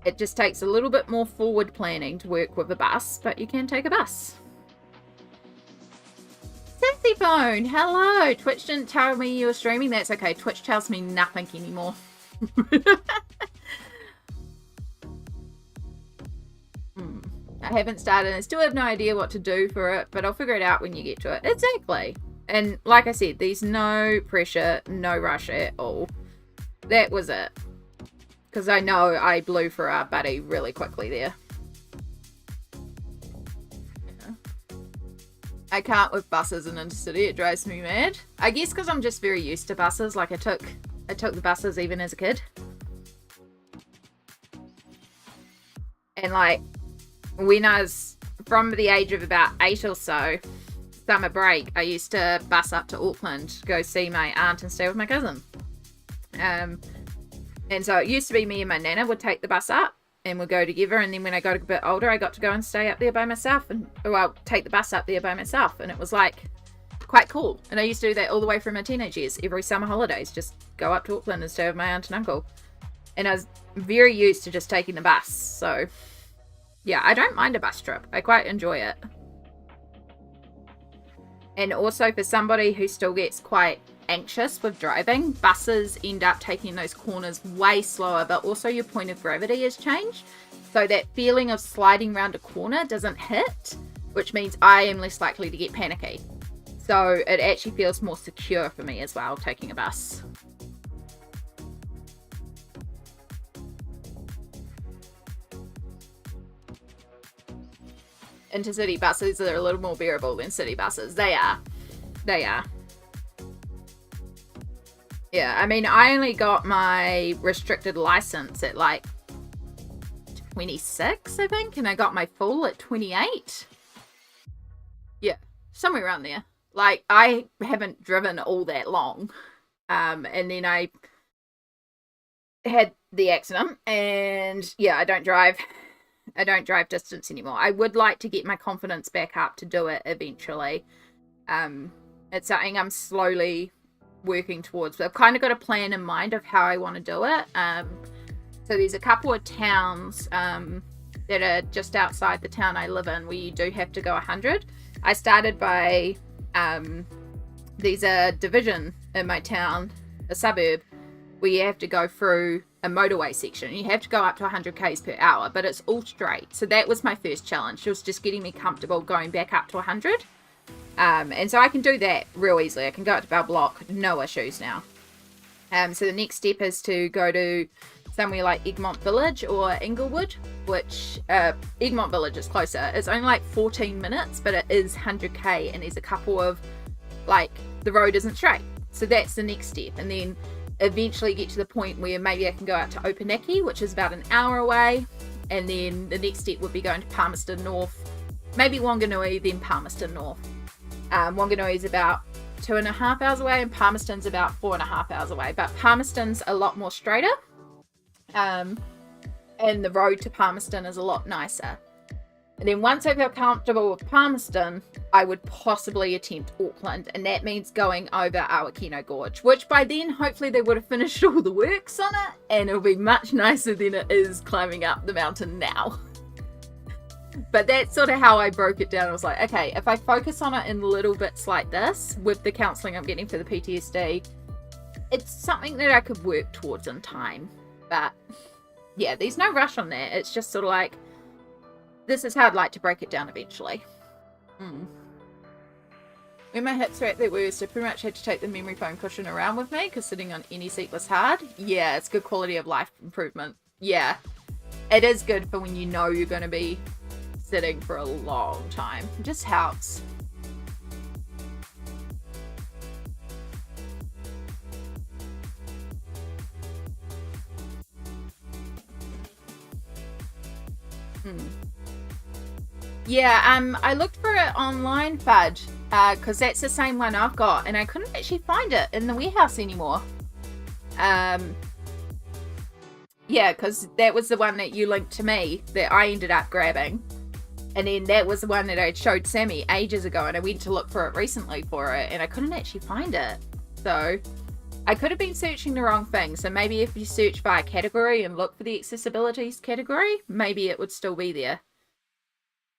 It just takes a little bit more forward planning to work with a bus, but you can take a bus. Sassy Phone, hello. Twitch didn't tell me you were streaming. That's okay. Twitch tells me nothing anymore. I haven't started. I still have no idea what to do for it, but I'll figure it out when you get to it. Exactly. And like I said, there's no pressure, no rush at all. That was it. Because I know I blew for our buddy really quickly there. Yeah. I can't with buses in intercity. It drives me mad. I guess because I'm just very used to buses. Like I took the buses even as a kid. And like when I was from the age of about 8 or so, summer break, I used to bus up to Auckland to go see my aunt and stay with my cousin. And so it used to be me and my nana would take the bus up and we'd go together. And then when I got a bit older, I got to go and stay up there by myself and, well, take the bus up there by myself. And it was like quite cool. And I used to do that all the way from my teenage years. Every summer holidays, just go up to Auckland and stay with my aunt and uncle. And I was very used to just taking the bus. So yeah, I don't mind a bus trip. I quite enjoy it. And also for somebody who still gets quite anxious with driving, buses end up taking those corners way slower, but also your point of gravity has changed. So that feeling of sliding around a corner doesn't hit, which means I am less likely to get panicky. So it actually feels more secure for me as well, taking a bus. Intercity buses are a little more bearable than city buses. They are. Yeah, I mean, I only got my restricted license at like 26, I think, and I got my full at 28. Yeah, somewhere around there. Like, I haven't driven all that long. And then I had the accident, and yeah, I don't drive distance anymore. I would like to get my confidence back up to do it eventually. It's something I'm slowly working towards, but I've kind of got a plan in mind of how I want to do it. So there's a couple of towns that are just outside the town I live in where you do have to go 100. I started by there's a division in my town, a suburb, where you have to go through a motorway section. You have to go up to 100 k's per hour, but it's all straight. So that was my first challenge. It was just getting me comfortable going back up to 100. And so I can do that real easily. I can go up to Bell Block, no issues now. So the next step is to go to somewhere like Egmont Village or Inglewood, which Egmont Village is closer. It's only like 14 minutes, but it is 100k, and there's a couple of, like, the road isn't straight. So that's the next step. And then eventually get to the point where maybe I can go out to Opunake, which is about an hour away. And then the next step would be going to Palmerston North, maybe Wanganui, then Palmerston North. Wanganui is about 2.5 hours away, and Palmerston's about 4.5 hours away. But Palmerston's a lot more straighter, and the road to Palmerston is a lot nicer. And then once I feel comfortable with Palmerston, I would possibly attempt Auckland, and that means going over Awakino Gorge, which by then hopefully they would have finished all the works on it, and it'll be much nicer than it is climbing up the mountain now. But that's sort of how I broke it down. I was like, okay, if I focus on it in little bits like this, with the counselling I'm getting for the PTSD, it's something that I could work towards in time. But yeah, there's no rush on that. It's just sort of like, this is how I'd like to break it down eventually. When my hips were at their worst, I pretty much had to take the memory foam cushion around with me because sitting on any seat was hard. Yeah, it's good quality of life improvement. Yeah, it is good for when you know you're going to be sitting for a long time. It just helps. Yeah, I looked for it online, Fudge, because that's the same one I've got, and I couldn't actually find it in the warehouse anymore. Yeah, because that was the one that you linked to me that I ended up grabbing. And then that was the one that I showed Sammy ages ago, and I went to look for it recently for it, and I couldn't actually find it. So I could have been searching the wrong thing. So maybe if you search by category and look for the accessibilities category, maybe it would still be there.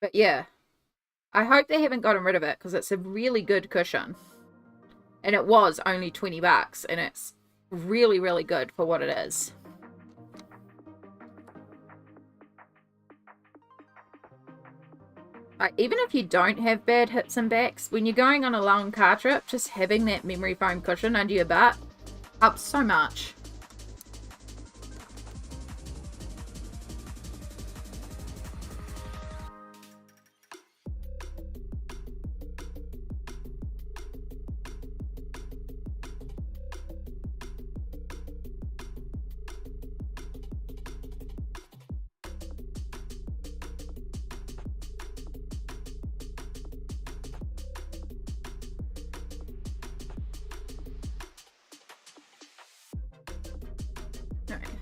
But yeah, I hope they haven't gotten rid of it, because it's a really good cushion. And it was only $20, and it's really, really good for what it is. Like, even if you don't have bad hips and backs, when you're going on a long car trip, just having that memory foam cushion under your butt helps so much.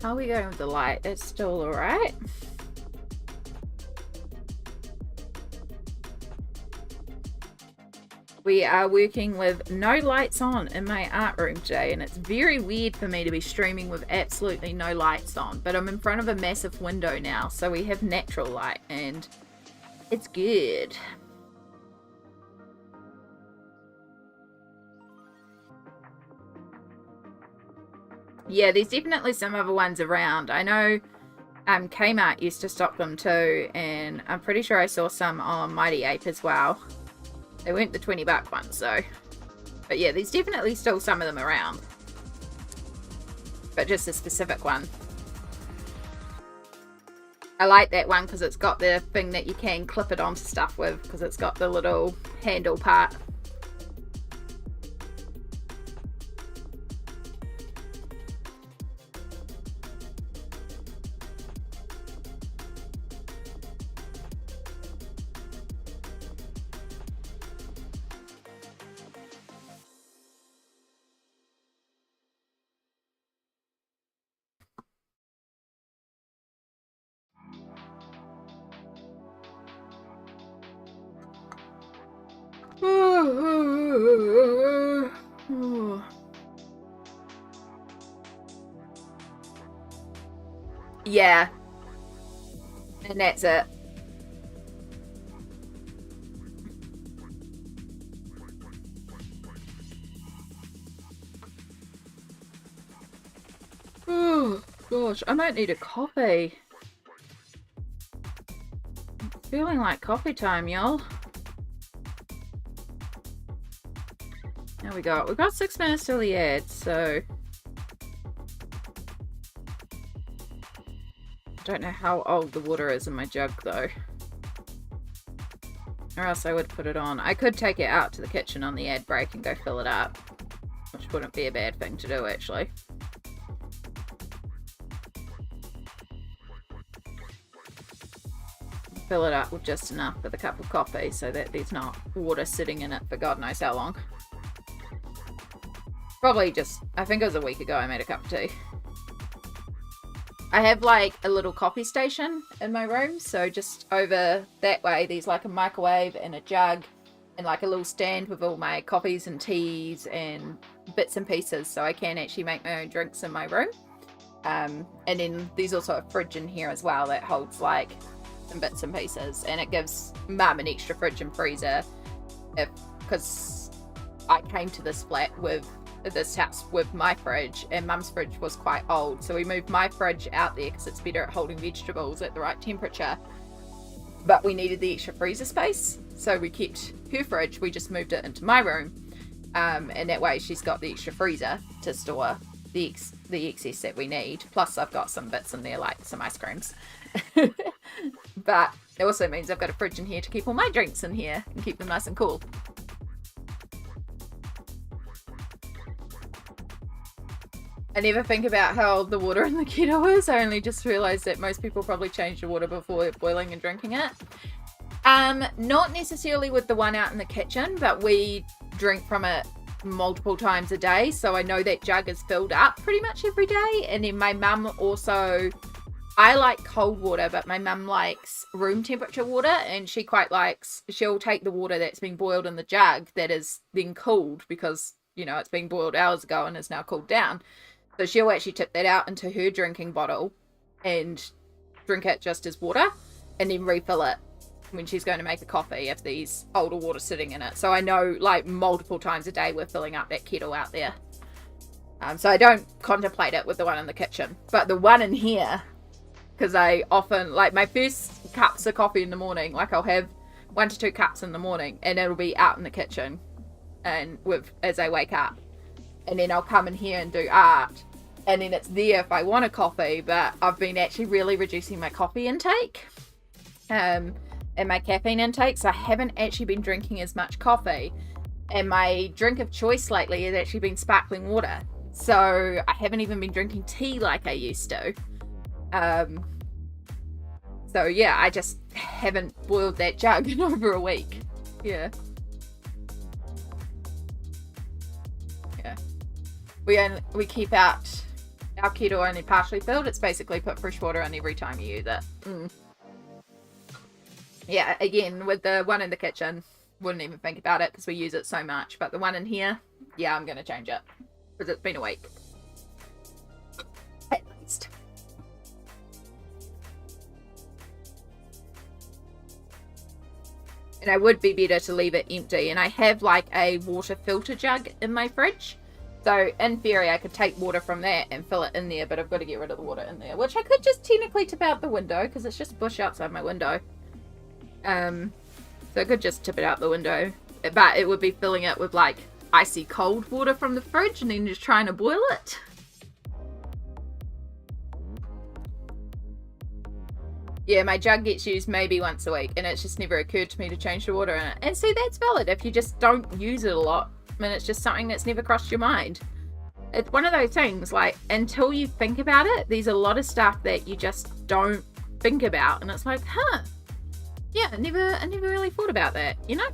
How are we going with the light? It's still alright. We are working with no lights on in my art room today, and it's very weird for me to be streaming with absolutely no lights on, but I'm in front of a massive window now, so we have natural light, and it's good. Yeah, there's definitely some other ones around. I know Kmart used to stock them too, and I'm pretty sure I saw some on Mighty Ape as well. They weren't the 20-buck ones, so. But yeah, there's definitely still some of them around. But just a specific one. I like that one because it's got the thing that you can clip it onto stuff with, because it's got the little handle part. Yeah. And that's it. Oh, gosh. I might need a coffee. I'm feeling like coffee time, y'all. There we go. We've got 6 minutes till the ad, so... I don't know how old the water is in my jug, though. Or else I would put it on. I could take it out to the kitchen on the ad break and go fill it up. Which wouldn't be a bad thing to do, actually. Fill it up with just enough with a cup of coffee so that there's not water sitting in it for God knows how long. Probably just, I think it was a week ago I made a cup of tea. I have like a little coffee station in my room, so just over that way there's like a microwave and a jug and like a little stand with all my coffees and teas and bits and pieces, so I can actually make my own drinks in my room. And then there's also a fridge in here as well that holds like some bits and pieces, and it gives Mum an extra fridge and freezer because I came to this flat with this house with my fridge, and Mum's fridge was quite old, so we moved my fridge out there because it's better at holding vegetables at the right temperature, but we needed the extra freezer space, so we kept her fridge, we just moved it into my room, and that way she's got the extra freezer to store the excess that we need, plus I've got some bits in there like some ice creams. But it also means I've got a fridge in here to keep all my drinks in here and keep them nice and cool. I never think about how old the water in the kettle is. I only just realised that most people probably change the water before boiling and drinking it. Not necessarily with the one out in the kitchen, but we drink from it multiple times a day. So I know that jug is filled up pretty much every day. And then my mum also, I like cold water, but my mum likes room temperature water, and she quite likes, she'll take the water that's been boiled in the jug that is then cooled because, you know, it's been boiled hours ago and is now cooled down. So she'll actually tip that out into her drinking bottle and drink it just as water, and then refill it when she's going to make a coffee if there's older water sitting in it. So I know like multiple times a day we're filling up that kettle out there. So I don't contemplate it with the one in the kitchen. But the one in here, because I often, like my first cups of coffee in the morning, like I'll have 1 to 2 cups in the morning, and it'll be out in the kitchen and as I wake up. And then I'll come in here and do art, and then it's there if I want a coffee. But I've been actually really reducing my coffee intake and my caffeine intake, so I haven't actually been drinking as much coffee. And my drink of choice lately has actually been sparkling water, so I haven't even been drinking tea like I used to. So yeah, I just haven't boiled that jug in over a week. Yeah. We keep out our kettle only partially filled. It's basically put fresh water in every time you use it. Yeah, again, with the one in the kitchen, wouldn't even think about it because we use it so much. But the one in here, yeah, I'm going to change it because it's been a week. At least. And it would be better to leave it empty. And I have like a water filter jug in my fridge. So, in theory, I could take water from that and fill it in there, but I've got to get rid of the water in there, which I could just technically tip out the window, because it's just a bush outside my window. So I could just tip it out the window, but it would be filling it with, like, icy cold water from the fridge, and then just trying to boil it. Yeah, my jug gets used maybe once a week, and it's just never occurred to me to change the water in it. And see, that's valid if you just don't use it a lot. And it's just something that's never crossed your mind. It's one of those things, like, until you think about it, there's a lot of stuff that you just don't think about. And it's like, yeah, I never really thought about that, you know?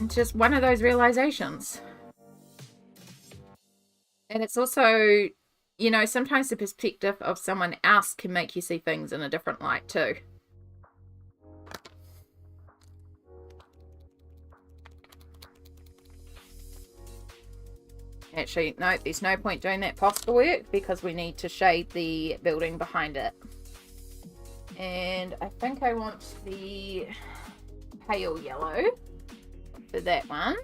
It's just one of those realizations. And it's also, you know, sometimes the perspective of someone else can make you see things in a different light too. Actually, no, there's no point doing that Posca work because we need to shade the building behind it. And I think I want the pale yellow for that one.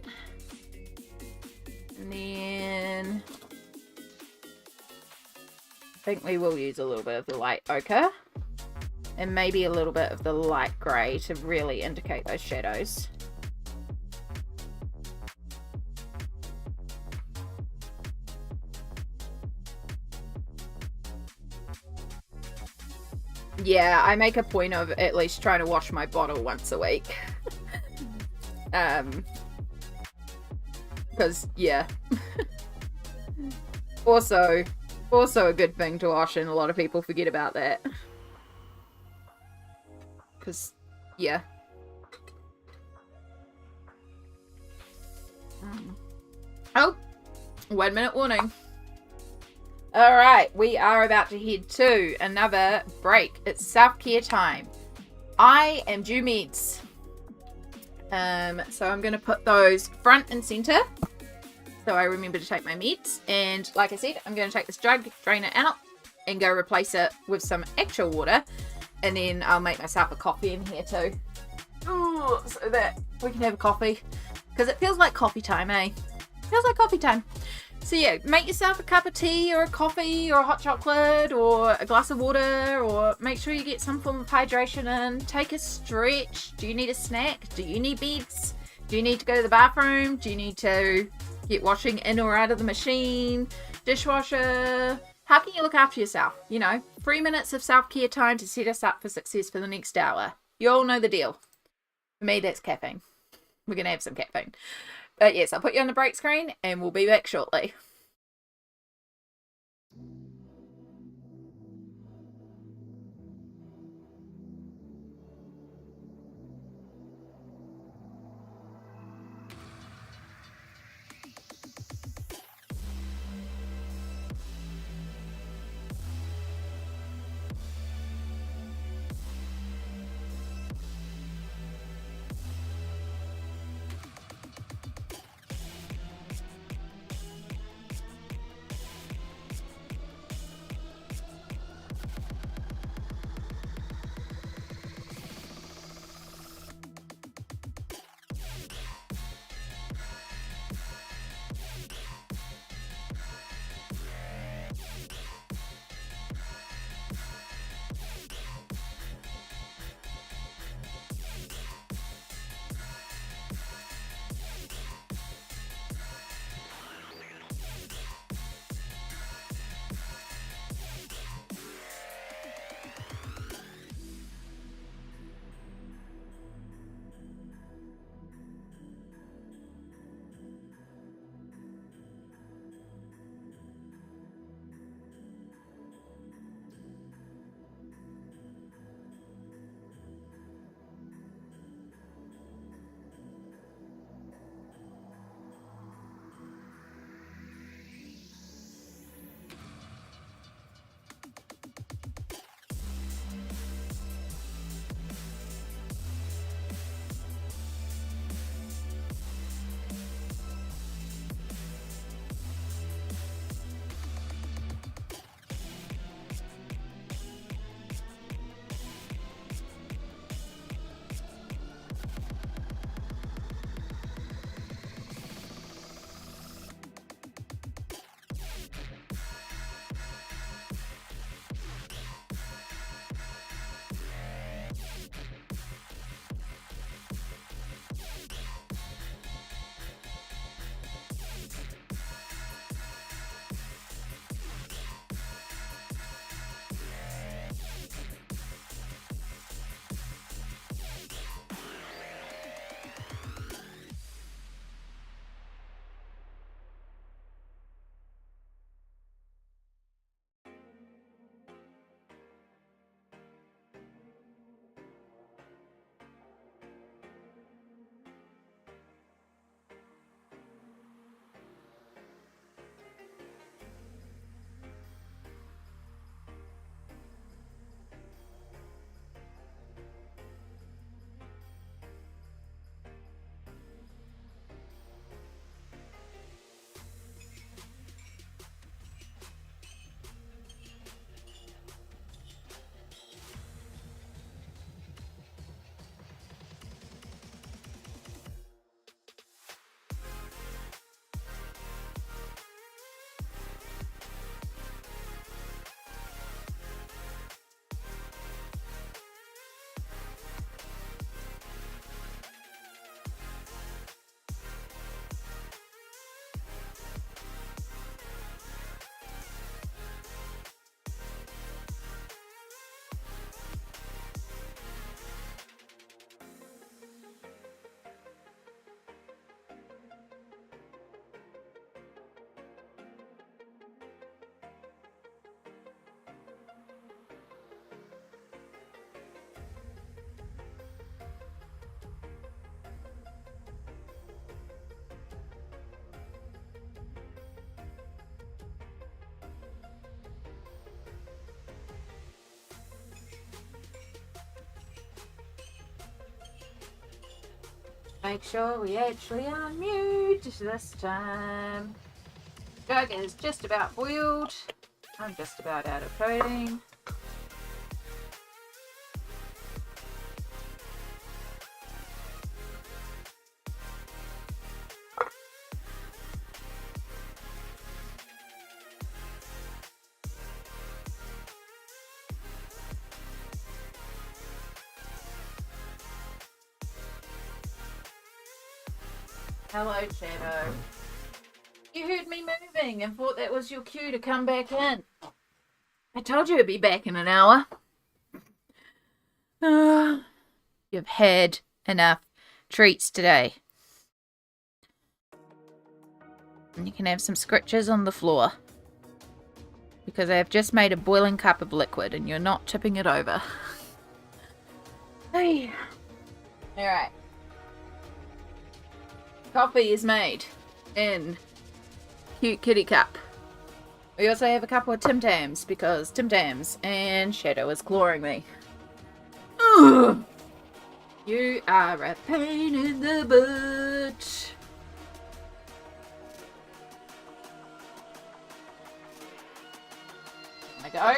And then I think we will use a little bit of the light ochre and maybe a little bit of the light grey to really indicate those shadows. Yeah, I make a point of at least trying to wash my bottle once a week. Because, yeah. Also a good thing to wash, and a lot of people forget about that. Because, yeah. Oh, 1 minute warning. Alright, we are about to head to another break. It's self-care time. I am due meds. So I'm going to put those front and centre. So I remember to take my meds. And like I said, I'm going to take this jug, drain it out, and go replace it with some actual water. And then I'll make myself a coffee in here too. Oh, so that we can have a coffee. Because it feels like coffee time, eh? Feels like coffee time. So yeah, make yourself a cup of tea or a coffee or a hot chocolate or a glass of water, or make sure you get some form of hydration in. Take a stretch. Do you need a snack? Do you need beds? Do you need to go to the bathroom? Do you need to get washing in or out of the machine? Dishwasher? How can you look after yourself? You know, 3 minutes of self-care time to set us up for success for the next hour. You all know the deal. For me, that's caffeine. We're going to have some caffeine. But yes, I'll put you on the break screen and we'll be back shortly. Make sure we actually unmute this time. Jug is just about boiled. I'm just about out of coating. Hello, Shadow. You heard me moving and thought that was your cue to come back in. I told you it'd be back in an hour. You've had enough treats today. And you can have some scratches on the floor. Because I have just made a boiling cup of liquid and you're not tipping it over. Hey. Alright. Coffee is made in cute kitty cup. We also have a couple of Tim Tams because Tim Tams and Shadow is clawing me. Ugh. You are a pain in the butt. There we go.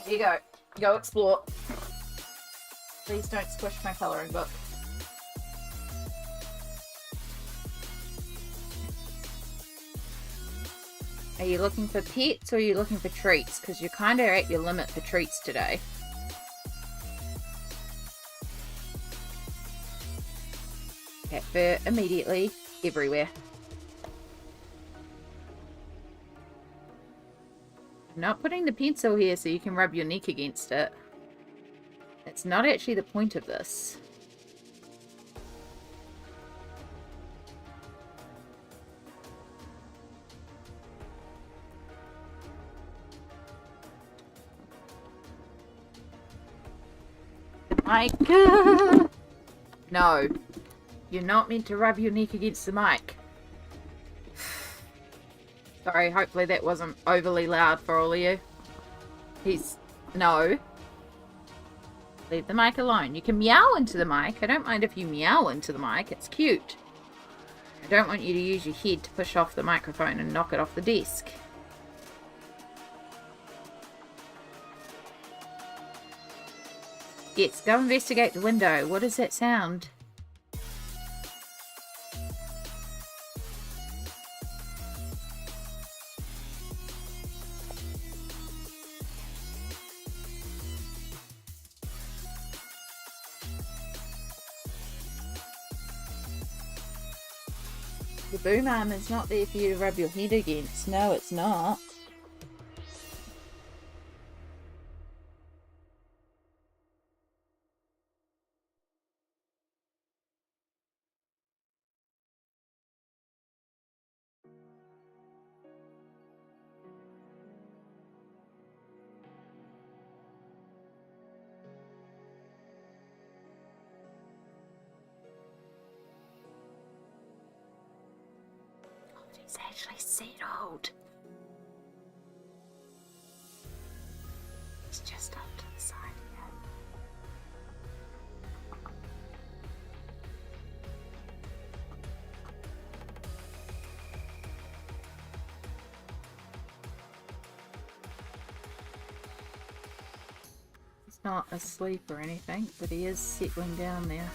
Here you go. Go explore. Please don't squish my colouring book. Are you looking for pets or are you looking for treats? Because you're kind of at your limit for treats today. Cat fur immediately everywhere. I'm not putting the pencil here so you can rub your neck against it. That's not actually the point of this. Mic. No. You're not meant to rub your neck against the mic. Sorry, hopefully that wasn't overly loud for all of you. No. Leave the mic alone. You can meow into the mic. I don't mind if you meow into the mic. It's cute. I don't want you to use your head to push off the microphone and knock it off the desk. Yes, go investigate the window. What does that sound? The boom arm is not there for you to rub your head against. No, it's not. It's actually settled. It's just up to the side again. He's not asleep or anything, but he is settling down there.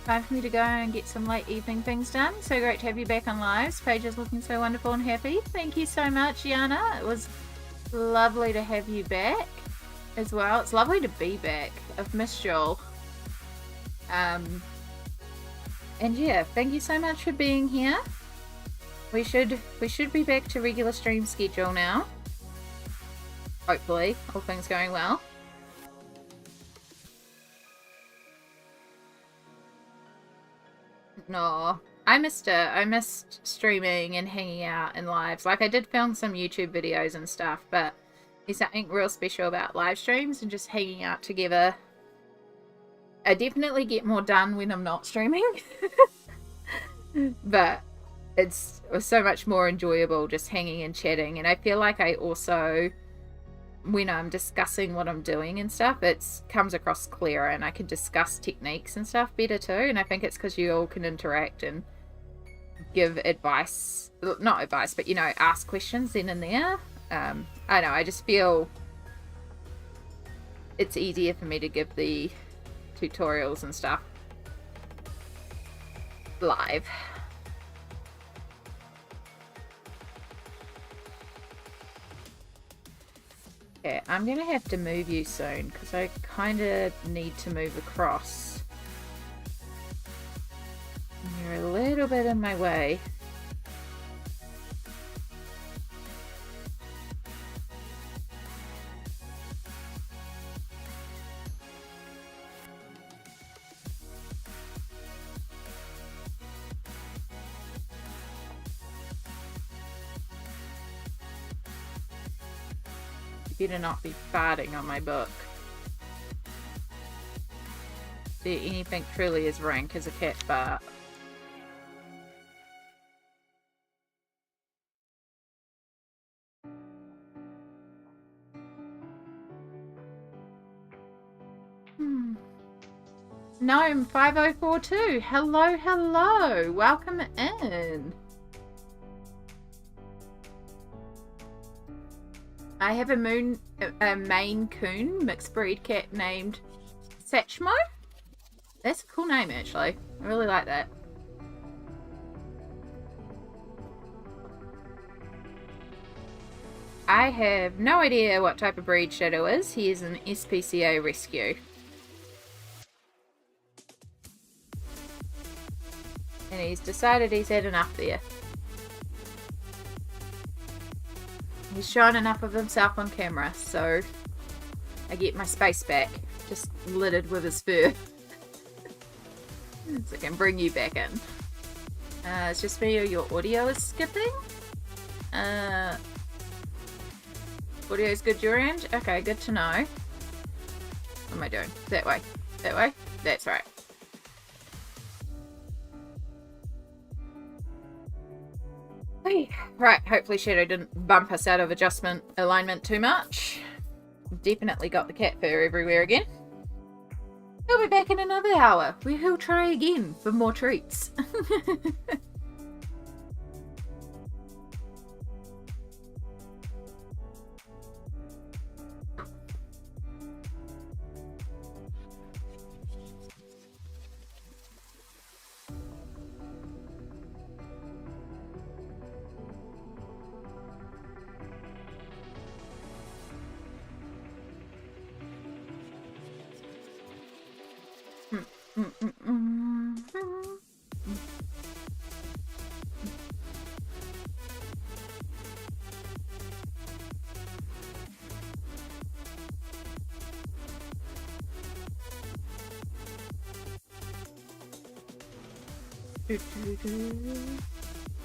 Time for me to go and get some late evening things done. So great to have you back on lives. Paige is looking so wonderful and happy. Thank you so much, Yana. It was lovely to have you back as well. It's lovely to be back. I've missed y'all. And yeah, thank you so much for being here. We should be back to regular stream schedule now. Hopefully, all things going well. No, I missed it. I missed streaming and hanging out in lives. Like, I did film some YouTube videos and stuff, but there's something real special about live streams and just hanging out together. I definitely get more done when I'm not streaming. But it was so much more enjoyable just hanging and chatting. And I feel like I also, when I'm discussing what I'm doing and stuff, it comes across clearer and I can discuss techniques and stuff better too. And I think it's because you all can interact and give advice, not advice, but, you know, ask questions then and there. I don't know, I just feel it's easier for me to give the tutorials and stuff live. Okay, I'm gonna have to move you soon because I kind of need to move across. You're a little bit in my way. You better not be farting on my book. Do anything truly as rank as a cat fart? Gnome 5042. Hello, hello. Welcome in. I have a Maine Coon mixed breed cat named Satchmo. That's a cool name, actually. I really like that. I have no idea what type of breed Shadow is. He is an SPCA rescue. And he's decided he's had enough there. He's shown enough of himself on camera, so I get my space back, just littered with his fur. So I can bring you back in. It's just me or your audio is skipping. Audio is good your end? Okay, good to know. What am I doing? That way. That way? That's right. Right, hopefully Shadow didn't bump us out of adjustment alignment too much. Definitely got the cat fur everywhere again. He'll be back in another hour, where he'll try again for more treats.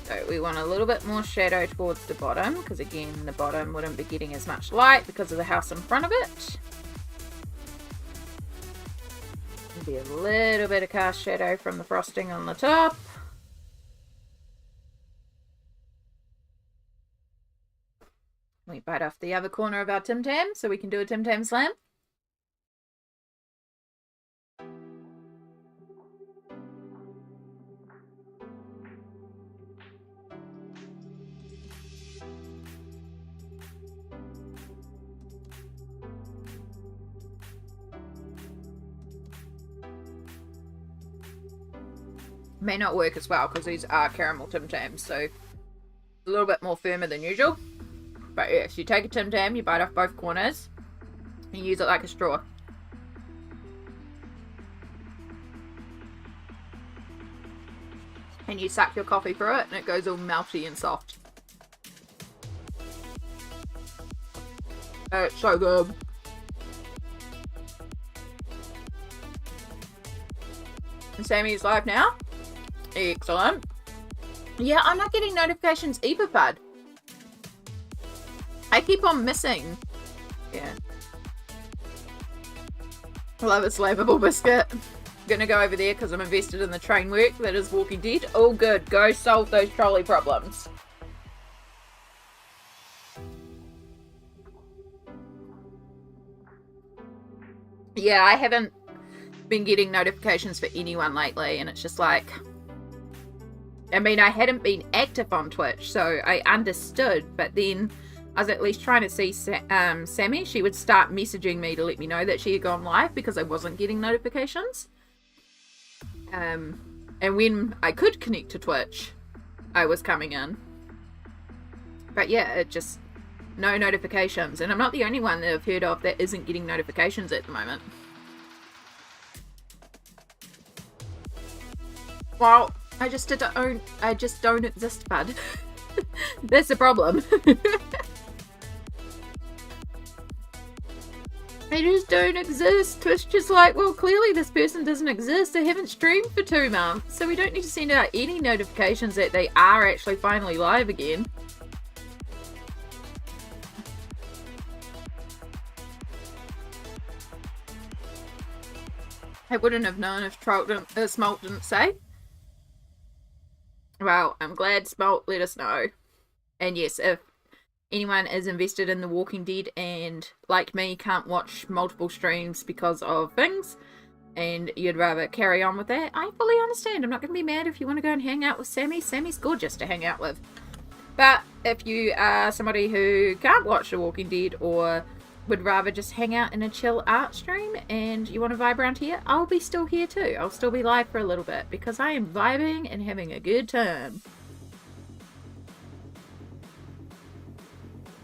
So we want a little bit more shadow towards the bottom, because again the bottom wouldn't be getting as much light because of the house in front of it. Maybe a little bit of cast shadow from the frosting on the top. We bite off the other corner of our Tim Tam so we can do a Tim Tam slam. May not work as well because these are caramel Tim Tams, so a little bit more firmer than usual. But yes, you take a Tim Tam, you bite off both corners, and use it like a straw. And you suck your coffee through it, and it goes all melty and soft. It's so good. And Sammy's live now. Excellent. Yeah, I'm not getting notifications either, bud. I keep on missing. Yeah. Love its flavorful biscuit. Gonna go over there because I'm invested in the train work that is Walking Dead. All good. Go solve those trolley problems. Yeah, I haven't been getting notifications for anyone lately, and it's just like, I mean, I hadn't been active on Twitch, so I understood, but then I was at least trying to see Sammy. She would start messaging me to let me know that she had gone live because I wasn't getting notifications. And when I could connect to Twitch, I was coming in. But yeah, it just, no notifications. And I'm not the only one that I've heard of that isn't getting notifications at the moment. Well, I just don't exist, bud. That's the problem. I just don't exist. Twitch just like, well, clearly this person doesn't exist. They haven't streamed for 2 months, so we don't need to send out any notifications that they are actually finally live again. I wouldn't have known if Smalt didn't say. Well, I'm glad Smalt let us know. And yes, if anyone is invested in The Walking Dead and, like me, can't watch multiple streams because of things, and you'd rather carry on with that, I fully understand. I'm not going to be mad if you want to go and hang out with Sammy. Sammy's gorgeous to hang out with. But if you are somebody who can't watch The Walking Dead or would rather just hang out in a chill art stream and you want to vibe around here, I'll be still here too. I'll still be live for a little bit because I am vibing and having a good time.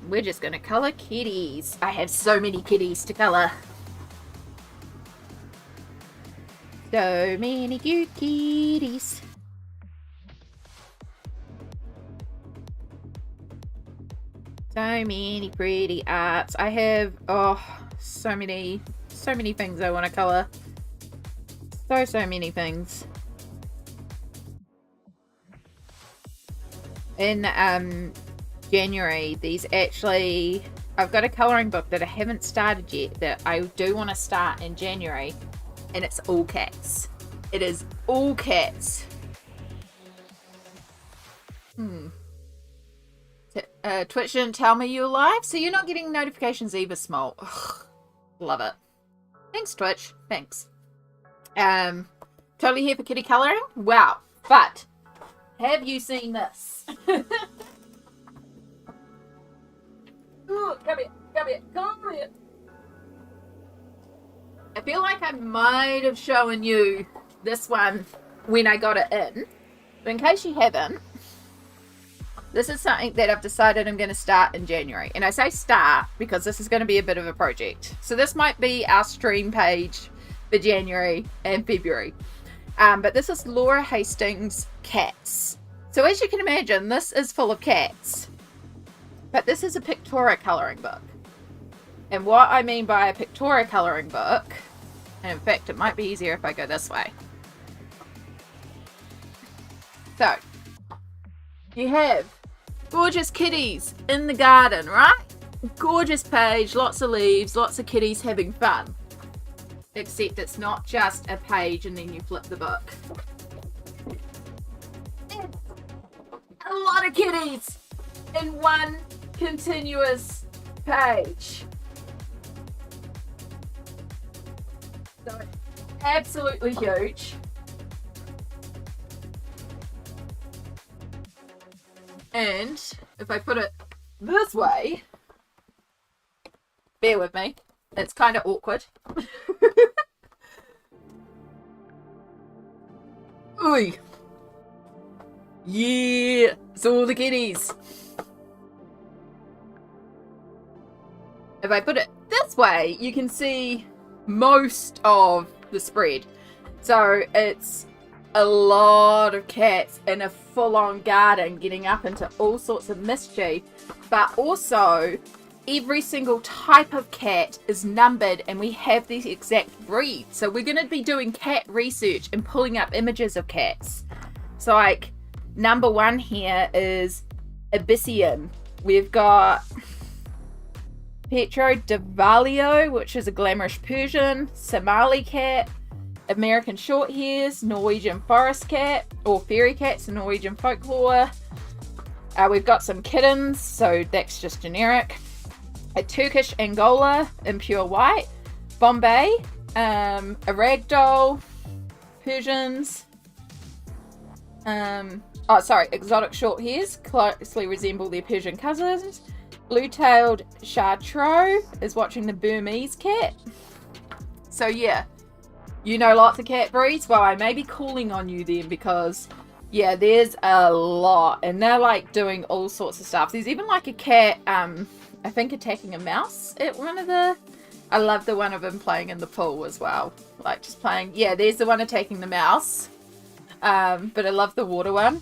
We're just gonna colour kitties. I have so many kitties to colour. So many cute kitties. So many pretty arts. I have, so many things I want to colour. So many things. In January, I've got a colouring book that I haven't started yet that I do want to start in January, and it's all cats. It is all cats. Twitch didn't tell me you were live, so you're not getting notifications either, Small. Ugh, love it. Thanks, Twitch. Thanks. Totally here for kitty colouring? Wow. But, have you seen this? Ooh, come here. I feel like I might have shown you this one when I got it in. But in case you haven't, this is something that I've decided I'm going to start in January. And I say start because this is going to be a bit of a project. So this might be our stream page for January and February. But this is Laura Hastings' cats. So as you can imagine, this is full of cats. But this is a Pictora colouring book. And what I mean by a Pictora colouring book, and in fact it might be easier if I go this way. So, you have gorgeous kitties in the garden, right? Gorgeous page, lots of leaves, lots of kitties having fun. Except it's not just a page and then you flip the book. It's a lot of kitties in one continuous page. So it's absolutely huge. And if I put it this way, bear with me, it's kind of awkward. Ooh. Yeah, it's all the kitties. If I put it this way, you can see most of the spread. So it's a lot of cats in a full-on garden getting up into all sorts of mischief, but also every single type of cat is numbered and we have the exact breed. So we're going to be doing cat research and pulling up images of cats. So like number 1 here is Abyssian. We've got Petro Davalio, which is a glamorous Persian, Somali cat, American Shorthairs, Norwegian Forest Cat, or Fairy Cats in Norwegian folklore. We've got some kittens, so that's just generic. A Turkish Angola in pure white. Bombay, a ragdoll, Persians. Exotic short hairs closely resemble their Persian cousins. Blue-tailed Chartreux is watching the Burmese cat. So yeah, you know lots of cat breeds. Well, I may be calling on you then because, yeah, there's a lot. And they're like doing all sorts of stuff. There's even like a cat, I think attacking a mouse at one of the... I love the one of him playing in the pool as well. Like just playing... Yeah, there's the one attacking the mouse. But I love the water one.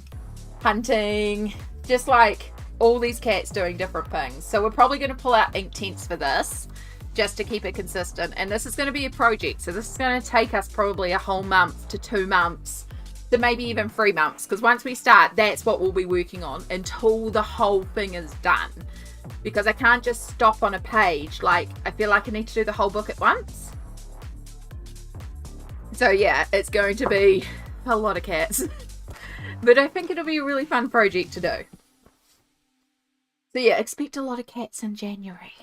Hunting. Just like all these cats doing different things. So we're probably going to pull out Inktense for this. Just to keep it consistent. And this is going to be a project. So this is going to take us probably a whole month to 2 months. To maybe even 3 months. Because once we start, that's what we'll be working on. Until the whole thing is done. Because I can't just stop on a page. Like, I feel like I need to do the whole book at once. So yeah, it's going to be a lot of cats. But I think it'll be a really fun project to do. So yeah, expect a lot of cats in January.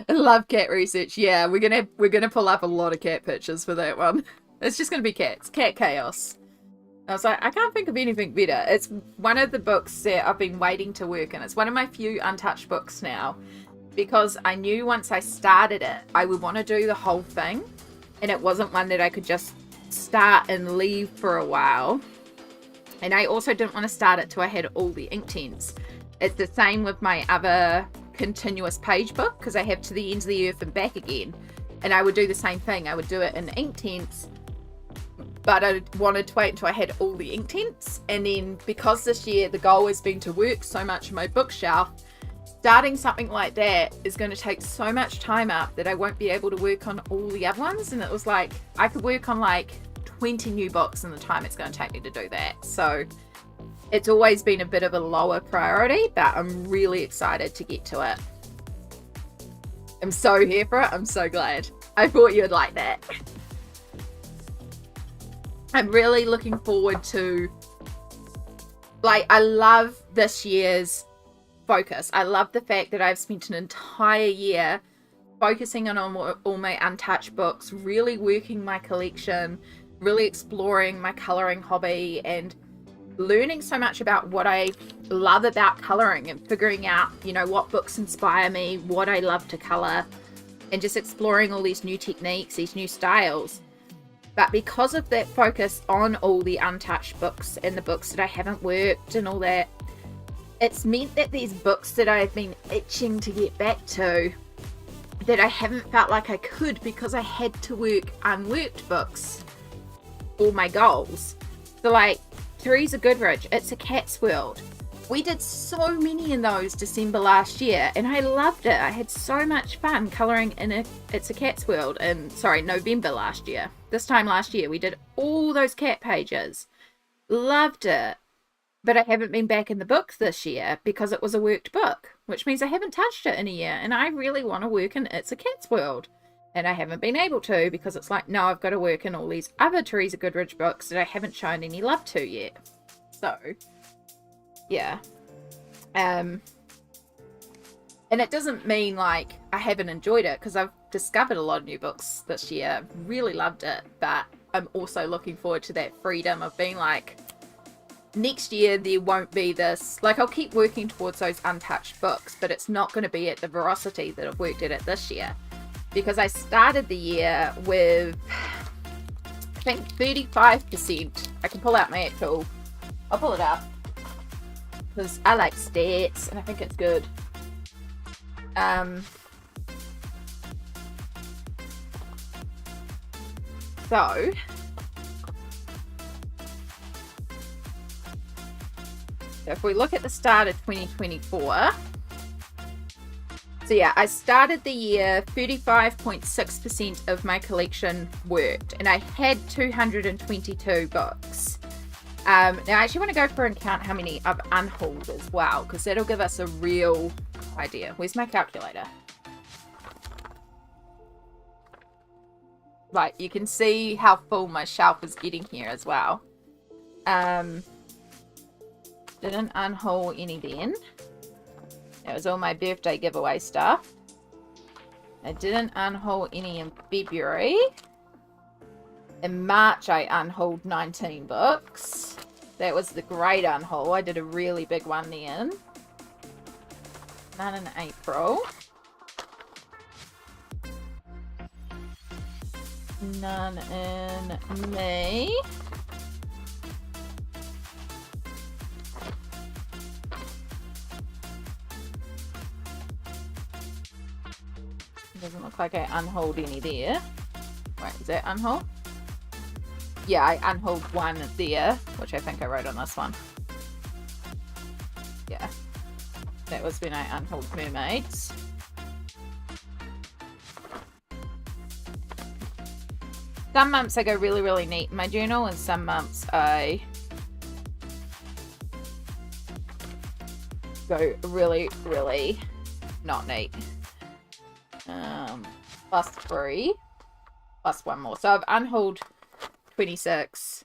I love cat research. Yeah, we're gonna pull up a lot of cat pictures for that one. It's just gonna be cats. Cat chaos. I was like, I can't think of anything better. It's one of the books that I've been waiting to work in. It's one of my few untouched books now. Because I knew once I started it, I would want to do the whole thing. And it wasn't one that I could just start and leave for a while. And I also didn't want to start it till I had all the Inktense. It's the same with my other continuous page book, because I have To the Ends of the Earth and Back Again. And I would do the same thing. I would do it in Inktense, but I wanted to wait until I had all the Inktense. And then because this year the goal has been to work so much on my bookshelf, starting something like that is going to take so much time up that I won't be able to work on all the other ones. And it was like, I could work on like 20 new books in the time it's going to take me to do that. So it's always been a bit of a lower priority, but I'm really excited to get to it. I'm so here for it. I'm so glad. I thought you would like that. I'm really looking forward to, like, I love this year's focus. I love the fact that I've spent an entire year focusing on all my untouched books, really working my collection, really exploring my colouring hobby and learning so much about what I love about colouring and figuring out, you know, what books inspire me, what I love to colour, and just exploring all these new techniques, these new styles. But because of that focus on all the untouched books and the books that I haven't worked and all that, it's meant that these books that I've been itching to get back to, that I haven't felt like I could because I had to work unworked books for my goals. So like, Teresa Goodrich, It's a Cat's World. We did so many in those December last year, and I loved it. I had so much fun colouring in It's a Cat's World in, November last year. This time last year, we did all those cat pages. Loved it. But I haven't been back in the book this year because it was a worked book, which means I haven't touched it in a year, and I really want to work in It's a Cat's World. And I haven't been able to because it's like, no, I've got to work in all these other Teresa Goodrich books that I haven't shown any love to yet. So, yeah. And it doesn't mean like I haven't enjoyed it, because I've discovered a lot of new books this year. Really loved it. But I'm also looking forward to that freedom of being like, next year there won't be this, like, I'll keep working towards those untouched books, but it's not going to be at the veracity that I've worked at it this year. Because I started the year with, I think, 35%. I can pull out my actual, I'll pull it up, because I like stats and I think it's good. So if we look at the start of 2024, so yeah, I started the year 35.6% of my collection worked, and I had 222 books. Now I actually want to go through and count how many I've unhauled as well, because that'll give us a real idea. Where's my calculator? Right, you can see how full my shelf is getting here as well. Didn't unhaul any then. That was all my birthday giveaway stuff. I didn't unhaul any in February. In March, I unhauled 19 books. That was the great unhaul. I did a really big one then. None in April. None in May. Doesn't look like I unhauled any there. Wait, is that unhaul? Yeah, I unhauled one there, which I think I wrote on this one. Yeah. That was when I unhauled Mermaids. Some months I go really, really neat in my journal, and some months I go really, really not neat. +3, plus one more. So I've unhauled 26,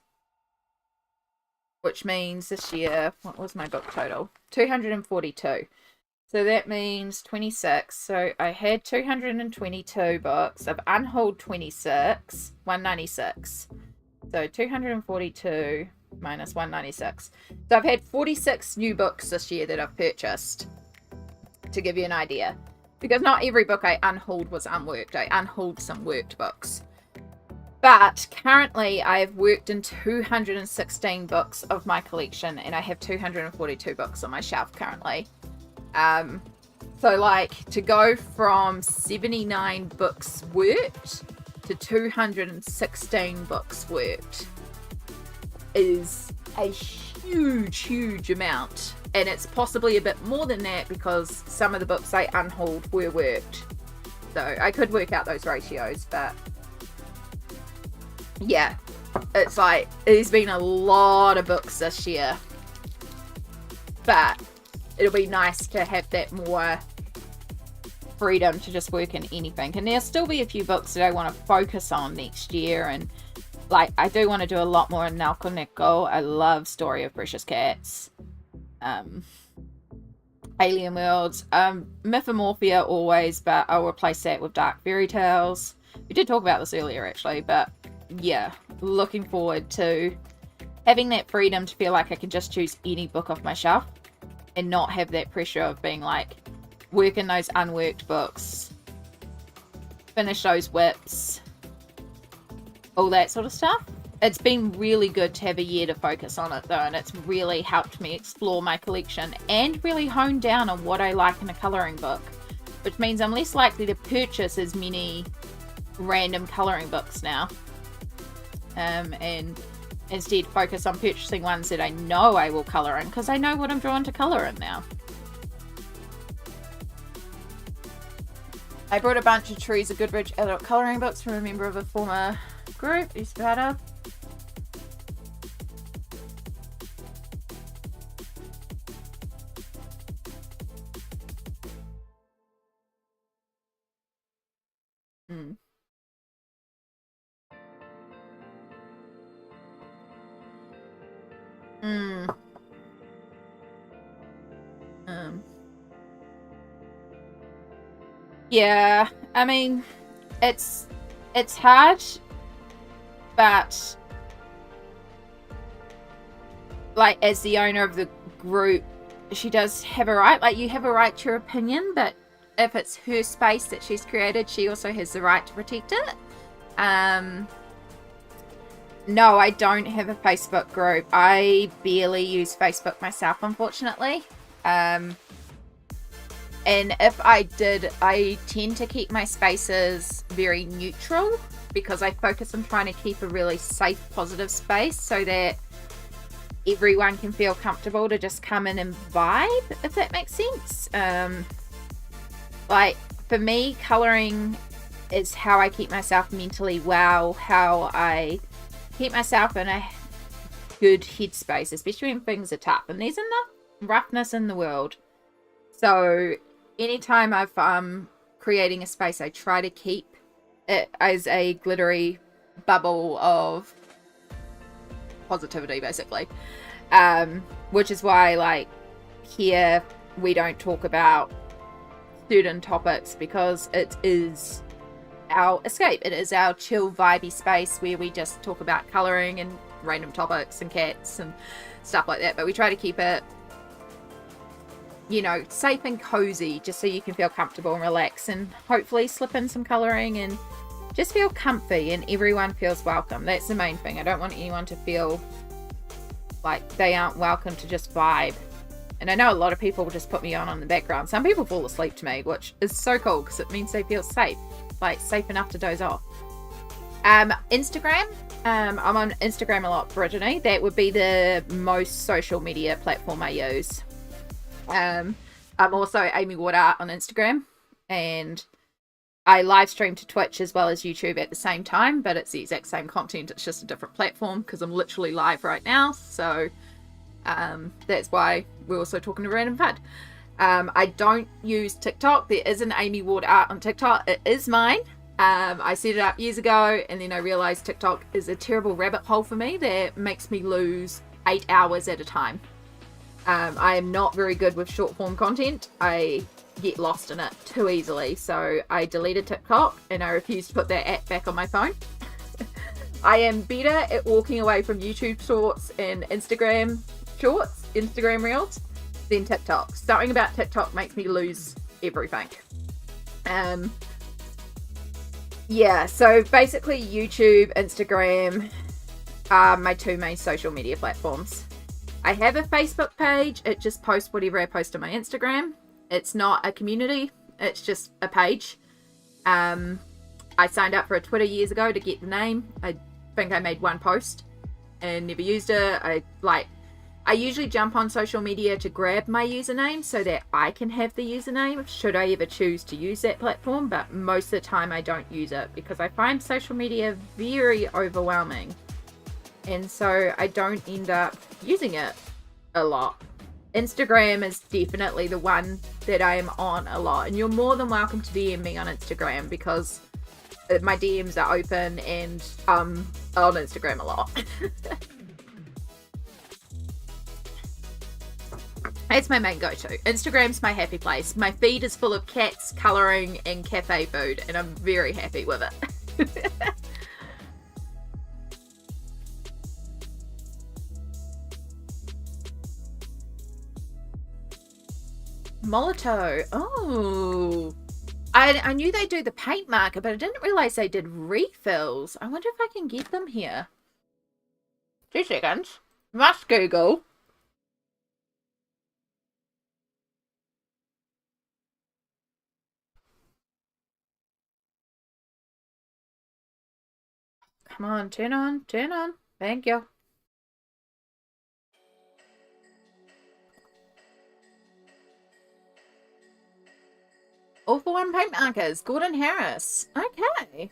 which means this year, what was my book total? 242. So that means 26. So I had 222 books. I've unhauled 26, 196. So 242 minus 196. So I've had 46 new books this year that I've purchased, to give you an idea. Because not every book I unhauled was unworked. I unhauled some worked books. But currently I have worked in 216 books of my collection, and I have 242 books on my shelf currently. So like to go from 79 books worked to 216 books worked is a huge amount. And it's possibly a bit more than that because some of the books I unhauled were worked. So I could work out those ratios, but yeah, it's like there's been a lot of books this year. But it'll be nice to have that more freedom to just work in anything. And there'll still be a few books that I want to focus on next year. And like, I do want to do a lot more in Nelco Neko. I love Story of Precious Cats. Alien Worlds. Mythomorphia always, but I'll replace that with Dark Fairy Tales. We did talk about this earlier actually, but yeah, looking forward to having that freedom to feel like I can just choose any book off my shelf and not have that pressure of being like, work in those unworked books, finish those whips, all that sort of stuff. It's been really good to have a year to focus on it though, and it's really helped me explore my collection and really hone down on what I like in a colouring book, which means I'm less likely to purchase as many random colouring books now, and instead focus on purchasing ones that I know I will colour in because I know what I'm drawn to colour in now. I brought a bunch of Trees of Goodrich adult colouring books from a member of a former group. Is better. Yeah, I mean, it's hard, but like as the owner of the group, she does have a right. Like, you have a right to your opinion, but if it's her space that she's created, she also has the right to protect it. No, I don't have a Facebook group. I barely use Facebook myself, unfortunately. And if I did, I tend to keep my spaces very neutral because I focus on trying to keep a really safe, positive space so that everyone can feel comfortable to just come in and vibe, if that makes sense. Like, for me, colouring is how I keep myself mentally well, how I keep myself in a good headspace, especially when things are tough. And there's enough roughness in the world. So anytime I'm creating a space, I try to keep it is a glittery bubble of positivity, basically. Which is why, like, here we don't talk about certain topics, because it is our escape. It is our chill, vibey space where we just talk about colouring and random topics and cats and stuff like that. But we try to keep it, you know, safe and cozy, just so you can feel comfortable and relax, and hopefully slip in some colouring and just feel comfy and everyone feels welcome. That's the main thing. I don't want anyone to feel like they aren't welcome to just vibe. And I know a lot of people just put me on the background. Some people fall asleep to me, which is so cool because it means they feel safe, like safe enough to doze off. Instagram. I'm on Instagram a lot, Brittany. That would be the most social media platform I use. I'm also Amy Ward Art on Instagram, and I live stream to Twitch as well as YouTube at the same time, but it's the exact same content. It's just a different platform because I'm literally live right now. So that's why we're also talking to Random Fud. I don't use TikTok. There is an Amy Ward Art on TikTok. It is mine. I set it up years ago, and then I realized TikTok is a terrible rabbit hole for me that makes me lose 8 hours at a time. I am not very good with short form content. I get lost in it too easily, so I deleted TikTok and I refuse to put that app back on my phone. I am better at walking away from YouTube shorts and Instagram shorts, Instagram reels, than TikTok. Something about TikTok makes me lose everything. Yeah, so basically YouTube, Instagram are my two main social media platforms. I have a Facebook page. It just posts whatever I post on my Instagram. It's not a community. It's just a page. I signed up for a Twitter years ago to get the name. I think I made one post and never used it. I usually jump on social media to grab my username so that I can have the username should I ever choose to use that platform, but most of the time I don't use it because I find social media very overwhelming. And so I don't end up using it a lot. Instagram is definitely the one that I am on a lot. And you're more than welcome to DM me on Instagram because my DMs are open and on Instagram a lot. It's my main go-to. Instagram's my happy place. My feed is full of cats, colouring, and cafe food, and I'm very happy with it. Molito. Oh. I knew they do the paint marker, but I didn't realise they did refills. I wonder if I can get them here. 2 seconds. Must Google. Come on, turn on, turn on. Thank you. All for one paint markers. Gordon Harris. Okay.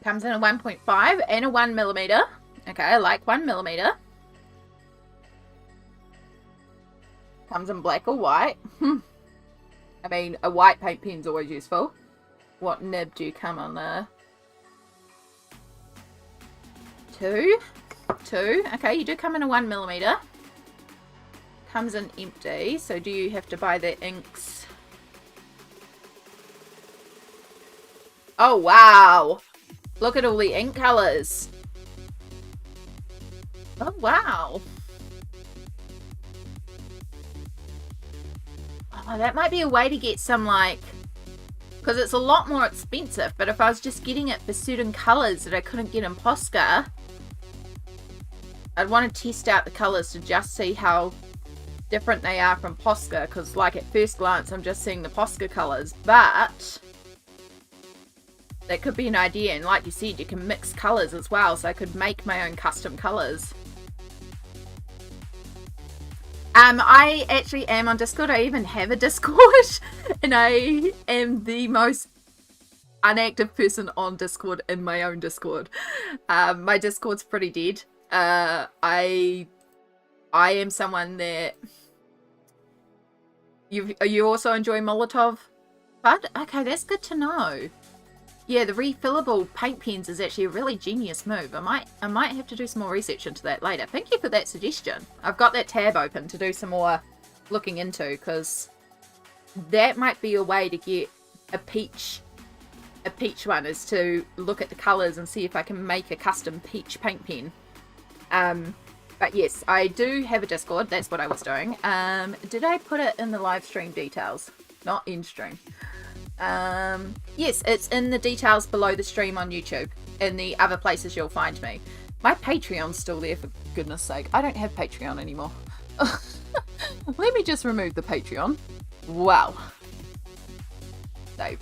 Comes in a 1.5 and a 1mm. Okay, I like 1mm. Comes in black or white. I mean, a white paint pen's always useful. What nib do you come on there? 2. Okay, you do come in a 1mm. Comes in empty, so do you have to buy the inks? Oh, wow. Look at all the ink colours. Oh, wow. Oh, that might be a way to get some, like... Because it's a lot more expensive, but if I was just getting it for certain colours that I couldn't get in Posca, I'd want to test out the colours to just see how different they are from Posca, because like at first glance I'm just seeing the Posca colours, but that could be an idea. And like you said, you can mix colours as well, so I could make my own custom colours. I actually am on Discord. I even have a Discord and I am the most unactive person on Discord in my own Discord. My Discord's pretty dead. I am someone that you also enjoy Molotov, But, okay, that's good to know. Yeah, the refillable paint pens is actually a really genius move. I might have to do some more research into that later. Thank you for that suggestion. I've got that tab open to do some more looking into, because that might be a way to get a peach one, is to look at the colours and see if I can make a custom peach paint pen. But yes, I do have a Discord. That's what I was doing. Did I put it in the live stream details? Not in stream. Yes, it's in the details below the stream on YouTube. In the other places you'll find me. My Patreon's still there, for goodness sake. I don't have Patreon anymore. Let me just remove the Patreon. Wow. Save.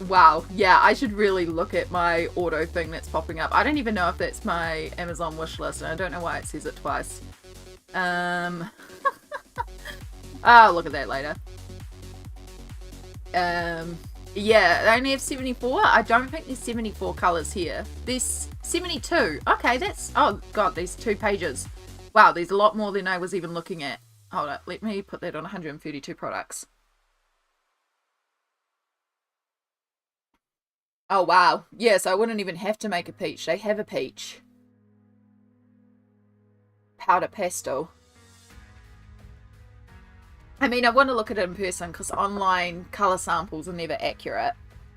Wow. Yeah, I should really look at my auto thing that's popping up. I don't even know if that's my Amazon wish list, and I don't know why it says it twice. I'll look at that later. Yeah, they only have 74. I don't think there's 74 colours here. There's 72. Okay, that's... Oh, God, there's 2 pages. Wow, there's a lot more than I was even looking at. Hold up, let me put that on 132 products. Oh, wow. Yes, I wouldn't even have to make a peach. They have a peach. Powder pastel. I mean, I want to look at it in person because online colour samples are never accurate.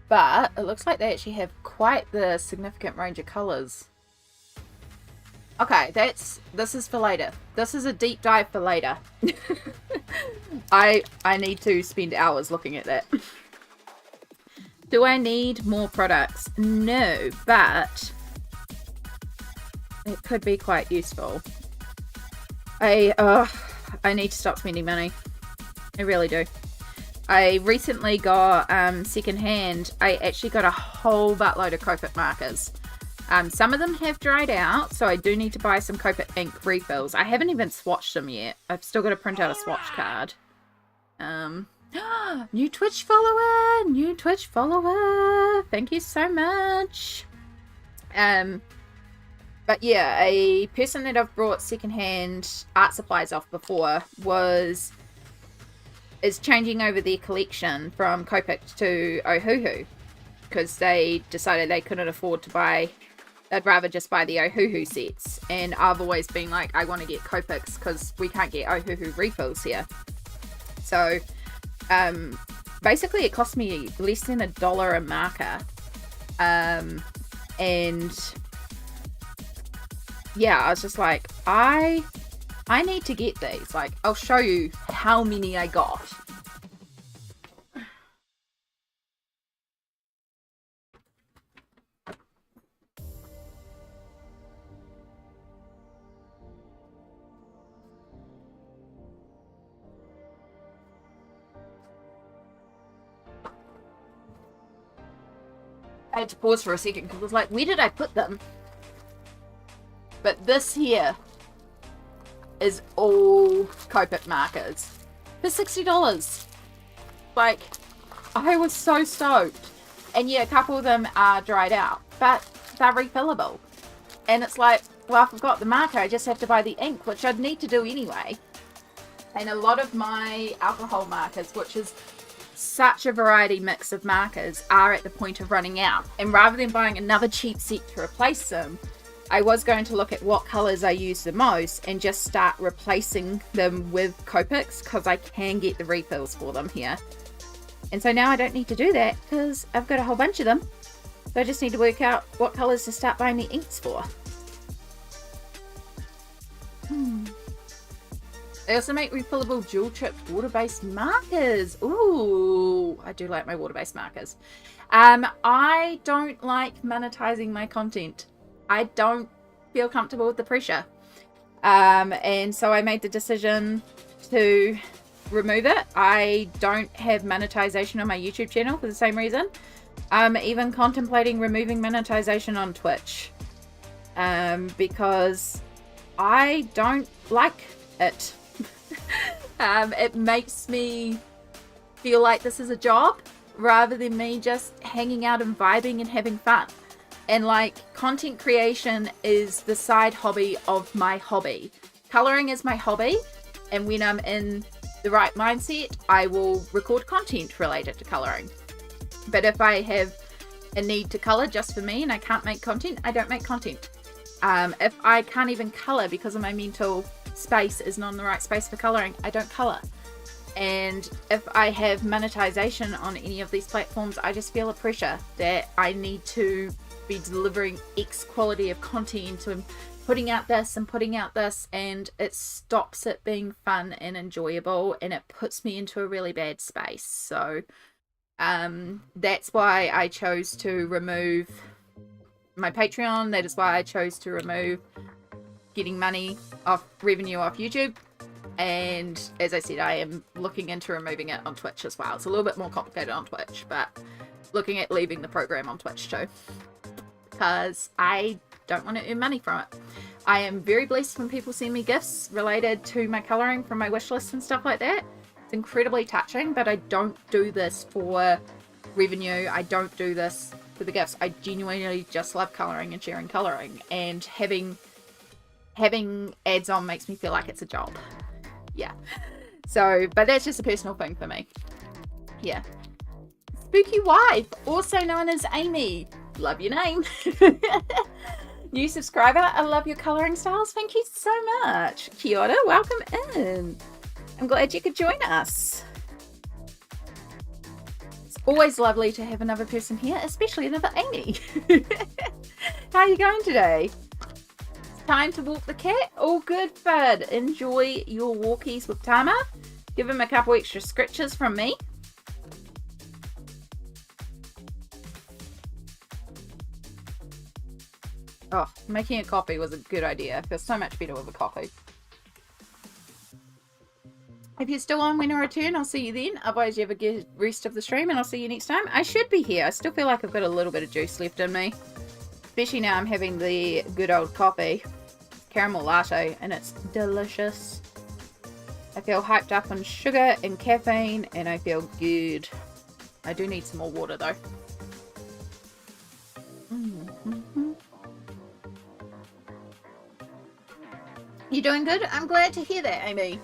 But it looks like they actually have quite the significant range of colours. Okay, this is for later. This is a deep dive for later. I need to spend hours looking at that. Do I need more products? No, but it could be quite useful. I need to stop spending money. I really do. I recently got secondhand. I actually got a whole buttload of Copic markers. Some of them have dried out, so I do need to buy some Copic ink refills. I haven't even swatched them yet. I've still got to print out a swatch card. New Twitch follower! New Twitch follower! Thank you so much. But yeah, a person that I've brought secondhand art supplies off before is changing over their collection from Copic to Ohuhu, because they decided they couldn't afford to buy, they'd rather just buy the Ohuhu sets. And I've always been like, I want to get Copics because we can't get Ohuhu refills here. So basically it cost me less than $1 a marker. And yeah, I was just like, I need to get these. Like, I'll show you how many I got. I had to pause for a second because I was like, where did I put them? But this here is all Copic markers for $60. Like, I was so stoked. And yeah, a couple of them are dried out, but they're refillable. And it's like, well, if I've got the marker, I just have to buy the ink, which I'd need to do anyway. And a lot of my alcohol markers, which is such a variety mix of markers, are at the point of running out. And rather than buying another cheap set to replace them, I was going to look at what colours I use the most and just start replacing them with Copics, because I can get the refills for them here. And so now I don't need to do that because I've got a whole bunch of them. So I just need to work out what colours to start buying the inks for. They also make refillable dual chipped water-based markers. Ooh, I do like my water-based markers. I don't like monetizing my content. I don't feel comfortable with the pressure. And so I made the decision to remove it. I don't have monetization on my YouTube channel for the same reason. I'm even contemplating removing monetization on Twitch. Because I don't like it. It makes me feel like this is a job rather than me just hanging out and vibing and having fun. And like, content creation is the side hobby of my hobby. Colouring is my hobby, and when I'm in the right mindset, I will record content related to colouring. But if I have a need to colour just for me and I can't make content, I don't make content. If I can't even colour because of my mental space is not in the right space for colouring, I don't colour. And if I have monetization on any of these platforms, I just feel a pressure that I need to be delivering X quality of content and putting out this and putting out this, and it stops it being fun and enjoyable, and it puts me into a really bad space. So that's why I chose to remove my Patreon. That is why I chose to remove getting money off revenue off YouTube. And as I said, I am looking into removing it on Twitch as well. It's a little bit more complicated on Twitch, but looking at leaving the program on Twitch too, because I don't want to earn money from it. I am very blessed when people send me gifts related to my colouring from my wish list and stuff like that. It's incredibly touching, but I don't do this for revenue. I don't do this for the gifts. I genuinely just love colouring and sharing colouring, and having ads on makes me feel like it's a job. Yeah. So, but that's just a personal thing for me. Yeah. Spooky Wife, also known as Amy. Love your name. New subscriber, I love your colouring styles. Thank you so much. Kia ora, welcome in. I'm glad you could join us. It's always lovely to have another person here, especially another Amy. How are you going today? Time to walk the cat. All good, bud. Enjoy your walkies with Tama. Give him a couple extra scratches from me. Oh, making a coffee was a good idea. I feel so much better with a coffee. If you're still on when I return, I'll see you then. Otherwise, you have a good rest of the stream, and I'll see you next time. I should be here. I still feel like I've got a little bit of juice left in me. Especially now I'm having the good old coffee. Caramel latte, and it's delicious. I feel hyped up on sugar and caffeine, and I feel good. I do need some more water though. You doing good? I'm glad to hear that, Amy.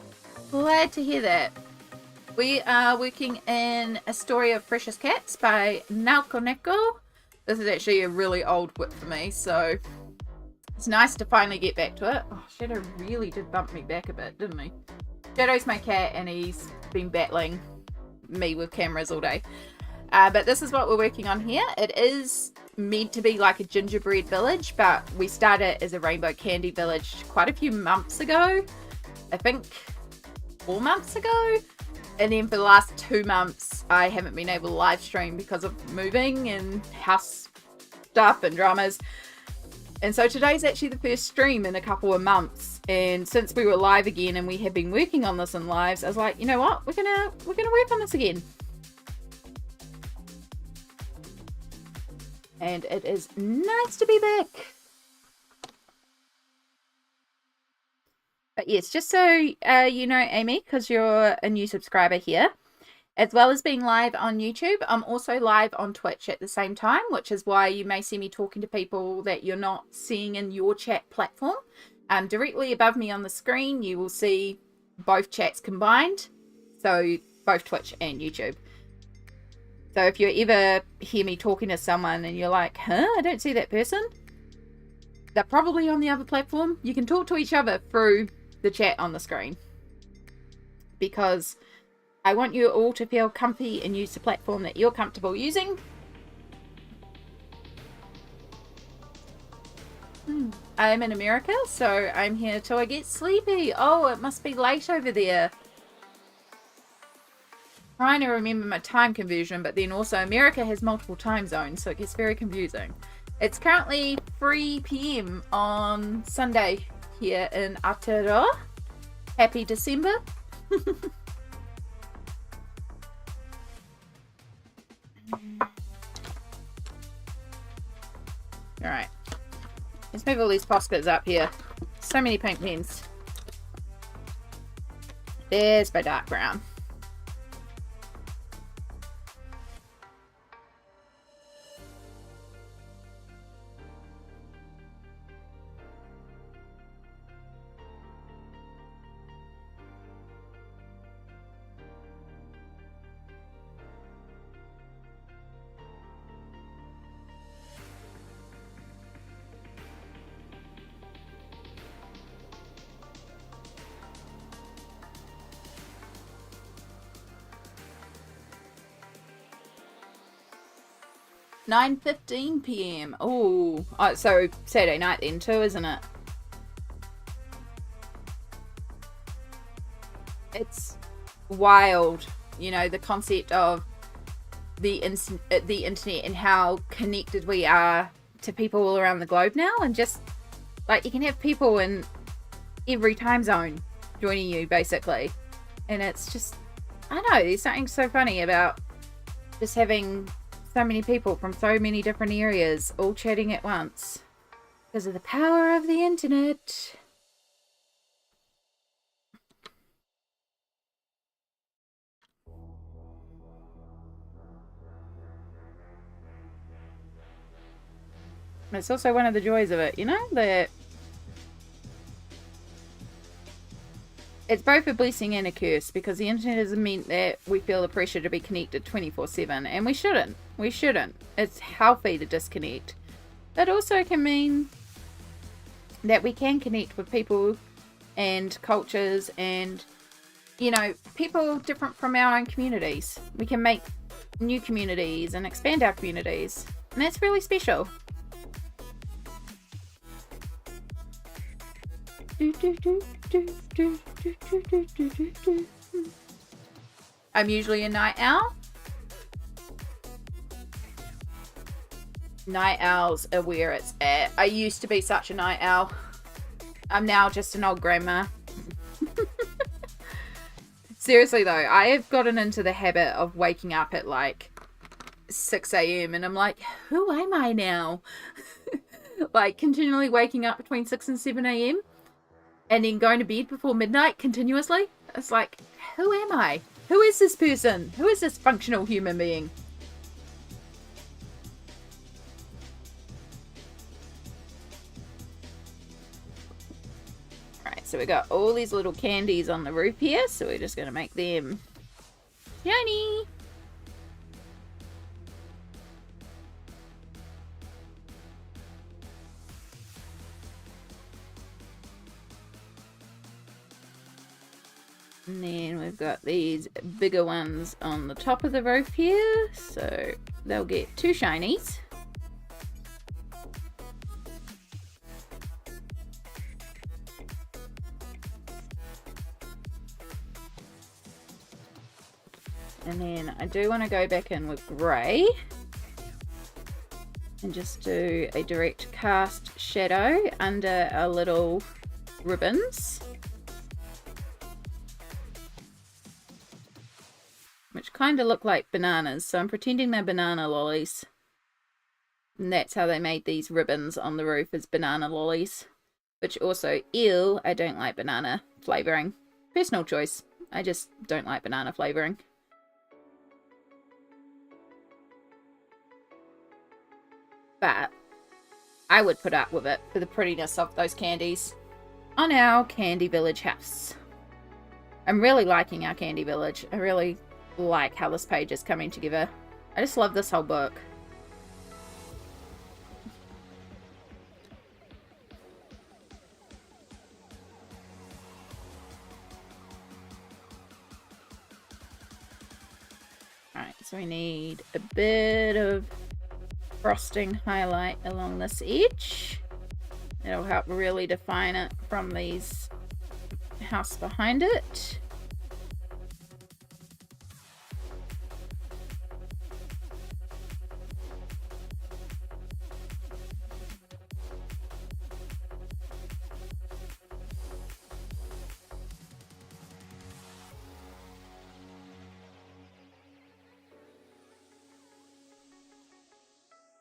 Glad to hear that. We are working in A Story of Precious Cats by Neko. This is actually a really old whip for me, so it's nice to finally get back to it. Oh, Shadow really did bump me back a bit, didn't he? Shadow's my cat, and he's been battling me with cameras all day. But this is what we're working on here. It is meant to be like a gingerbread village, but we started as a rainbow candy village quite a few months ago. I think 4 months ago. And then for the last 2 months, I haven't been able to live stream because of moving and house stuff and dramas. And so today's actually the first stream in a couple of months. And since we were live again and we had been working on this in lives, I was like, you know what? We're gonna work on this again. And it is nice to be back. But yes, just so you know, Amy, because you're a new subscriber here, as well as being live on YouTube, I'm also live on Twitch at the same time, which is why you may see me talking to people that you're not seeing in your chat platform. Directly above me on the screen, you will see both chats combined, so both Twitch and YouTube. So if you ever hear me talking to someone and you're like, huh, I don't see that person, they're probably on the other platform. You can talk to each other through the chat on the screen, because I want you all to feel comfy and use the platform that you're comfortable using. I'm in America, so I'm here till I get sleepy. Oh, it must be late over there. Trying to remember my time conversion, but then also America has multiple time zones, so it gets very confusing. It's currently 3 p.m. on Sunday here in Aotearoa. Happy December. Alright. Let's move all these Poscas up here. So many pink pens. There's my dark brown. 9:15 p.m. Oh, so Saturday night then too, isn't it? It's wild, you know, the concept of the internet and how connected we are to people all around the globe now, and just like you can have people in every time zone joining you basically, and it's just, I don't know, there's something so funny about just having so many people from so many different areas all chatting at once because of the power of the internet. It's also one of the joys of it, you know, that it's both a blessing and a curse, because the internet has meant that we feel the pressure to be connected 24/7, and we shouldn't. We shouldn't. It's healthy to disconnect. But also can mean that we can connect with people and cultures and, you know, people different from our own communities. We can make new communities and expand our communities, and that's really special. I'm usually a night owl. Night owls are where it's at. I used to be such a night owl. I'm now just an old grandma. Seriously though, I have gotten into the habit of waking up at like 6 a.m. and I'm like, who am I now? Like continually waking up between 6 and 7 a.m. and then going to bed before midnight continuously. It's like, who am I? Who is this person? Who is this functional human being? Right, so we got all these little candies on the roof here, so we're just going to make them shiny. And then we've got these bigger ones on the top of the roof here, so they'll get 2 shinies. And then I do want to go back in with grey and just do a direct cast shadow under our little ribbons, which kind of look like bananas, so I'm pretending they're banana lollies. And that's how they made these ribbons on the roof, as banana lollies. Which also, ew, I don't like banana flavouring. Personal choice. I just don't like banana flavouring. But I would put up with it for the prettiness of those candies on our Candy Village house. I'm really liking our Candy Village. I really like how this page is coming together. I just love this whole book. Alright, so we need a bit of frosting highlight along this edge. It'll help really define it from these house behind it.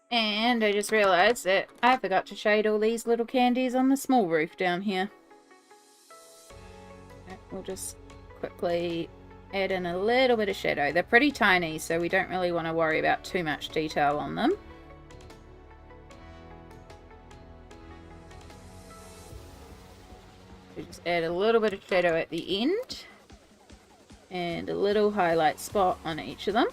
And I just realised that I forgot to shade all these little candies on the small roof down here. We'll just quickly add in a little bit of shadow. They're pretty tiny, so we don't really want to worry about too much detail on them. So just add a little bit of shadow at the end. And a little highlight spot on each of them.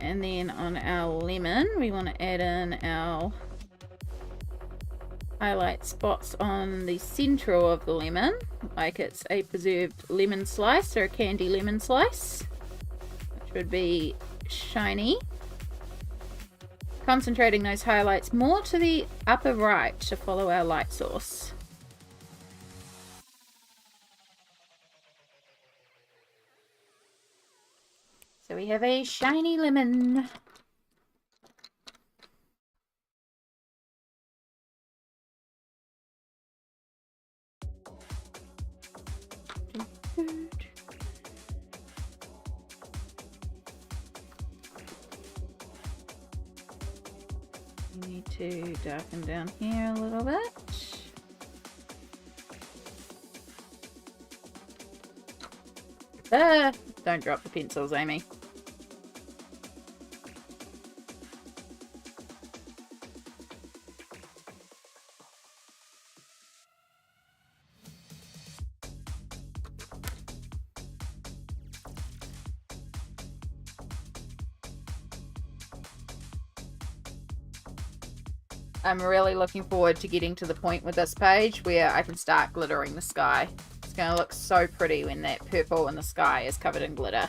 And then on our lemon, we want to add in our highlight spots on the central of the lemon, like it's a preserved lemon slice or a candy lemon slice, which would be shiny. Concentrating those highlights more to the upper right to follow our light source. So we have a shiny lemon. We need to darken down here a little bit. Don't drop the pencils, Amy. I'm really looking forward to getting to the point with this page where I can start glittering the sky. It's going to look so pretty when that purple in the sky is covered in glitter.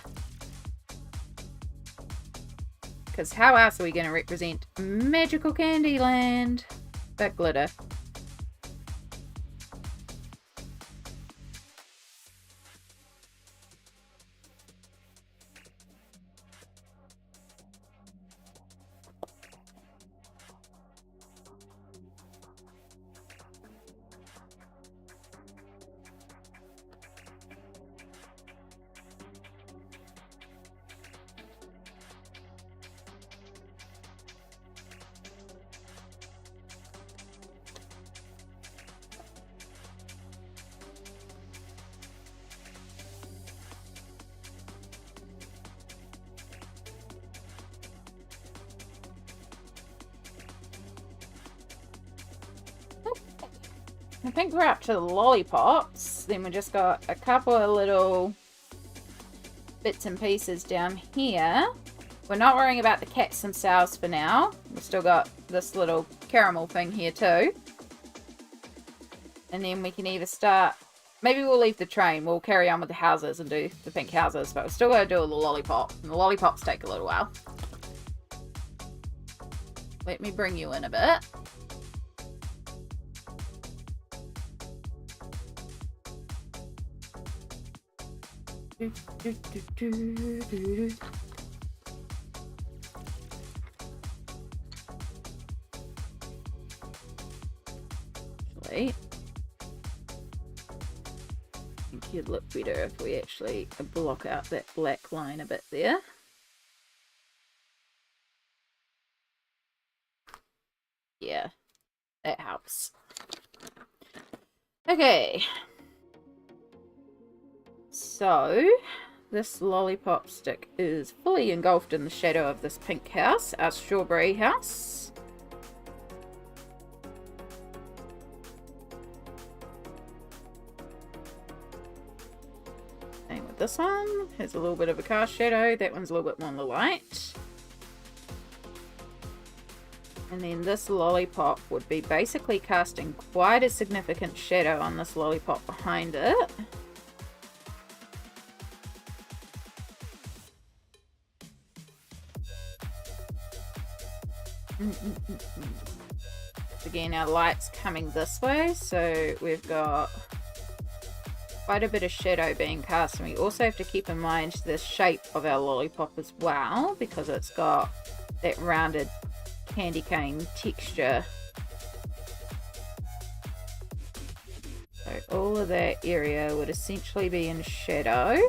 Because how else are we going to represent magical Candyland but glitter? I think we're up to the lollipops. Then we just got a couple of little bits and pieces down here. We're not worrying about the cats themselves for now. We've still got this little caramel thing here too. And then we can either start... Maybe we'll leave the train. We'll carry on with the houses and do the pink houses. But we're still going to do the lollipop. And the lollipops take a little while. Let me bring you in a bit. Actually, I think it'd look better if we actually block out that black line a bit there. Yeah, that helps. Okay. So, this lollipop stick is fully engulfed in the shadow of this pink house, our strawberry house. Same with this one, has a little bit of a cast shadow, that one's a little bit more in the light. And then this lollipop would be basically casting quite a significant shadow on this lollipop behind it. Again, our light's coming this way, so we've got quite a bit of shadow being cast, and we also have to keep in mind the shape of our lollipop as well, because it's got that rounded candy cane texture. So all of that area would essentially be in shadow.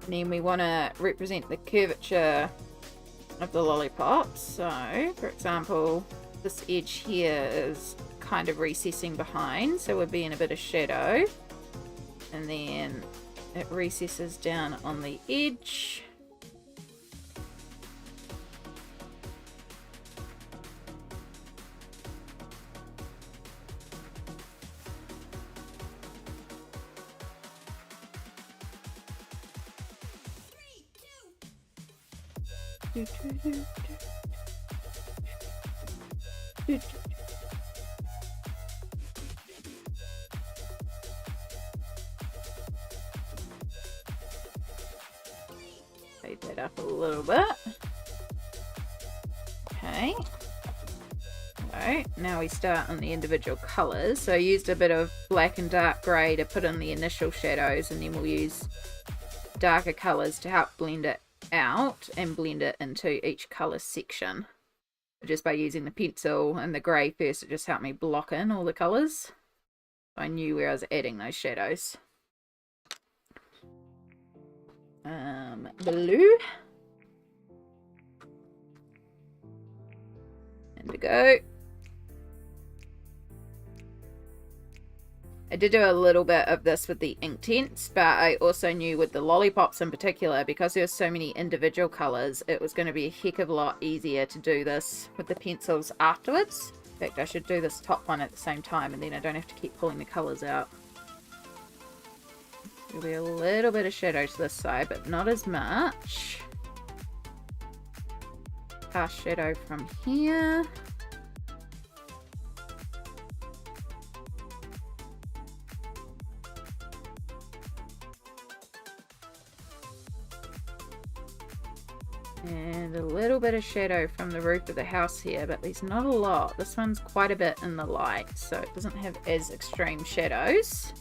And then we want to represent the curvature of the lollipop. So, for example, this edge here is kind of recessing behind, so we'll be in a bit of shadow. And then it recesses down on the edge. Fade that up a little bit. Okay. So now we start on the individual colours. So I used a bit of black and dark grey to put in the initial shadows, and then we'll use darker colours to help blend it out and blend it into each colour section. Just by using the pencil and the grey first, it just helped me block in all the colours. So I knew where I was adding those shadows. Blue. Indigo. I did do a little bit of this with the Inktense, but I also knew with the lollipops in particular, because there's so many individual colours, it was going to be a heck of a lot easier to do this with the pencils afterwards. In fact, I should do this top one at the same time, and then I don't have to keep pulling the colours out. There'll be a little bit of shadow to this side, but not as much. Cast shadow from here. And a little bit of shadow from the roof of the house here, but there's not a lot. This one's quite a bit in the light, so it doesn't have as extreme shadows.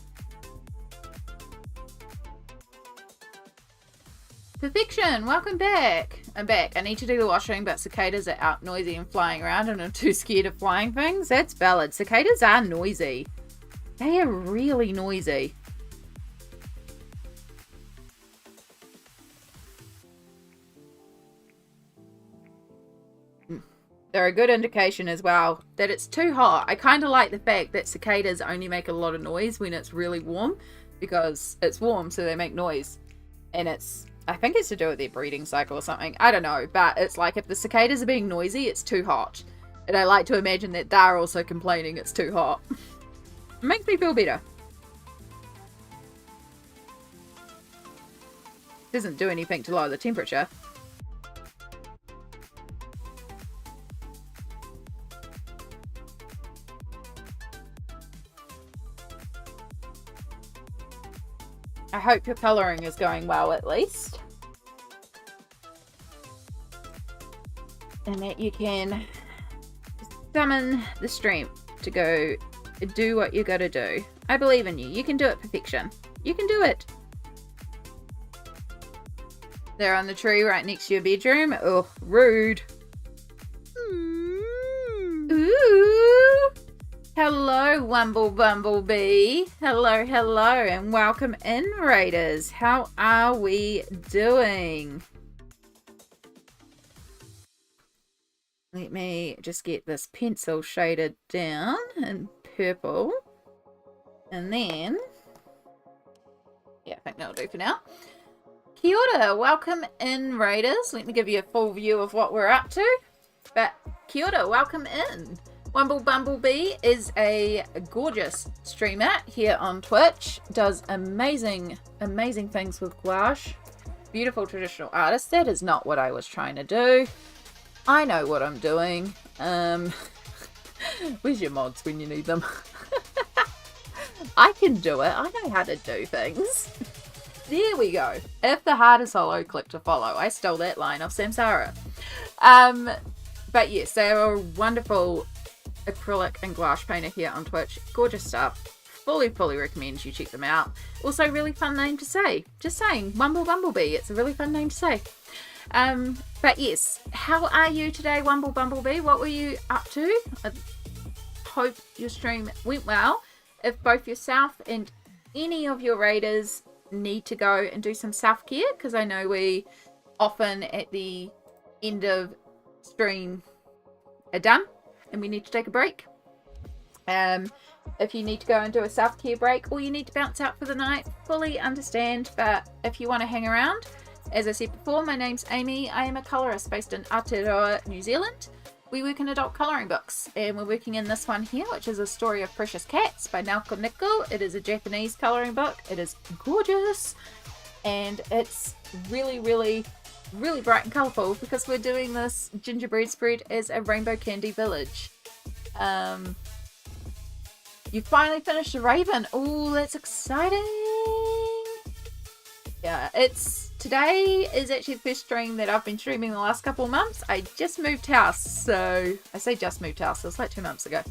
Perfection, welcome back. I'm back. I need to do the washing, but cicadas are out noisy and flying around, and I'm too scared of flying things. That's valid. Cicadas are noisy. They are really noisy. They're a good indication as well that it's too hot. I kind of like the fact that cicadas only make a lot of noise when it's really warm, because it's warm, so they make noise. And it's, I think it's to do with their breeding cycle or something. I don't know, but it's like if the cicadas are being noisy, it's too hot. And I like to imagine that they're also complaining it's too hot. It makes me feel better. Doesn't do anything to lower the temperature. I hope your colouring is going well at least. And that you can summon the strength to go do what you gotta do. I believe in you. You can do it, perfection. You can do it. They're on the tree right next to your bedroom. Oh, rude. Ooh. Hello, Wumble Bumblebee. Hello, hello, and welcome in, Raiders. How are we doing? Let me just get this pencil shaded down in purple. And then, yeah, I think that'll do for now. Kia ora, welcome in, Raiders. Let me give you a full view of what we're up to. But kia ora, welcome in. Wumble Bumblebee is a gorgeous streamer here on Twitch. Does amazing, amazing things with gouache. Beautiful traditional artist. That is not what I was trying to do. I know what I'm doing. Where's your mods when you need them? I can do it. I know how to do things. There we go. If the heart is hollow, click to follow. I stole that line off Samsara. But yes, they are a wonderful acrylic and gouache painter here on Twitch. Gorgeous stuff. Fully recommend you check them out. Also, really fun name to say. Just saying, Wumble Bumblebee. It's a really fun name to say. But yes, how are you today, Wumble Bumblebee? What were you up to? I hope your stream went well. If both yourself and any of your raiders need to go and do some self-care, because I know we often at the end of stream are done and we need to take a break. If you need to go and do a self-care break or you need to bounce out for the night, fully understand. But if you want to hang around, as I said before, my name's Amy. I am a colourist based in Aotearoa, New Zealand. We work in adult colouring books, and we're working in this one here, which is A Story of Precious Cats by Nelco. Neko. It is a Japanese colouring book. It is gorgeous, and it's really really bright and colourful because we're doing this gingerbread spread as a rainbow candy village. You finally finished the Raven. Oh, that's exciting. Yeah, today is actually the first stream that I've been streaming the last couple of months. I just moved house, so I say just moved house, it was like 2 months ago.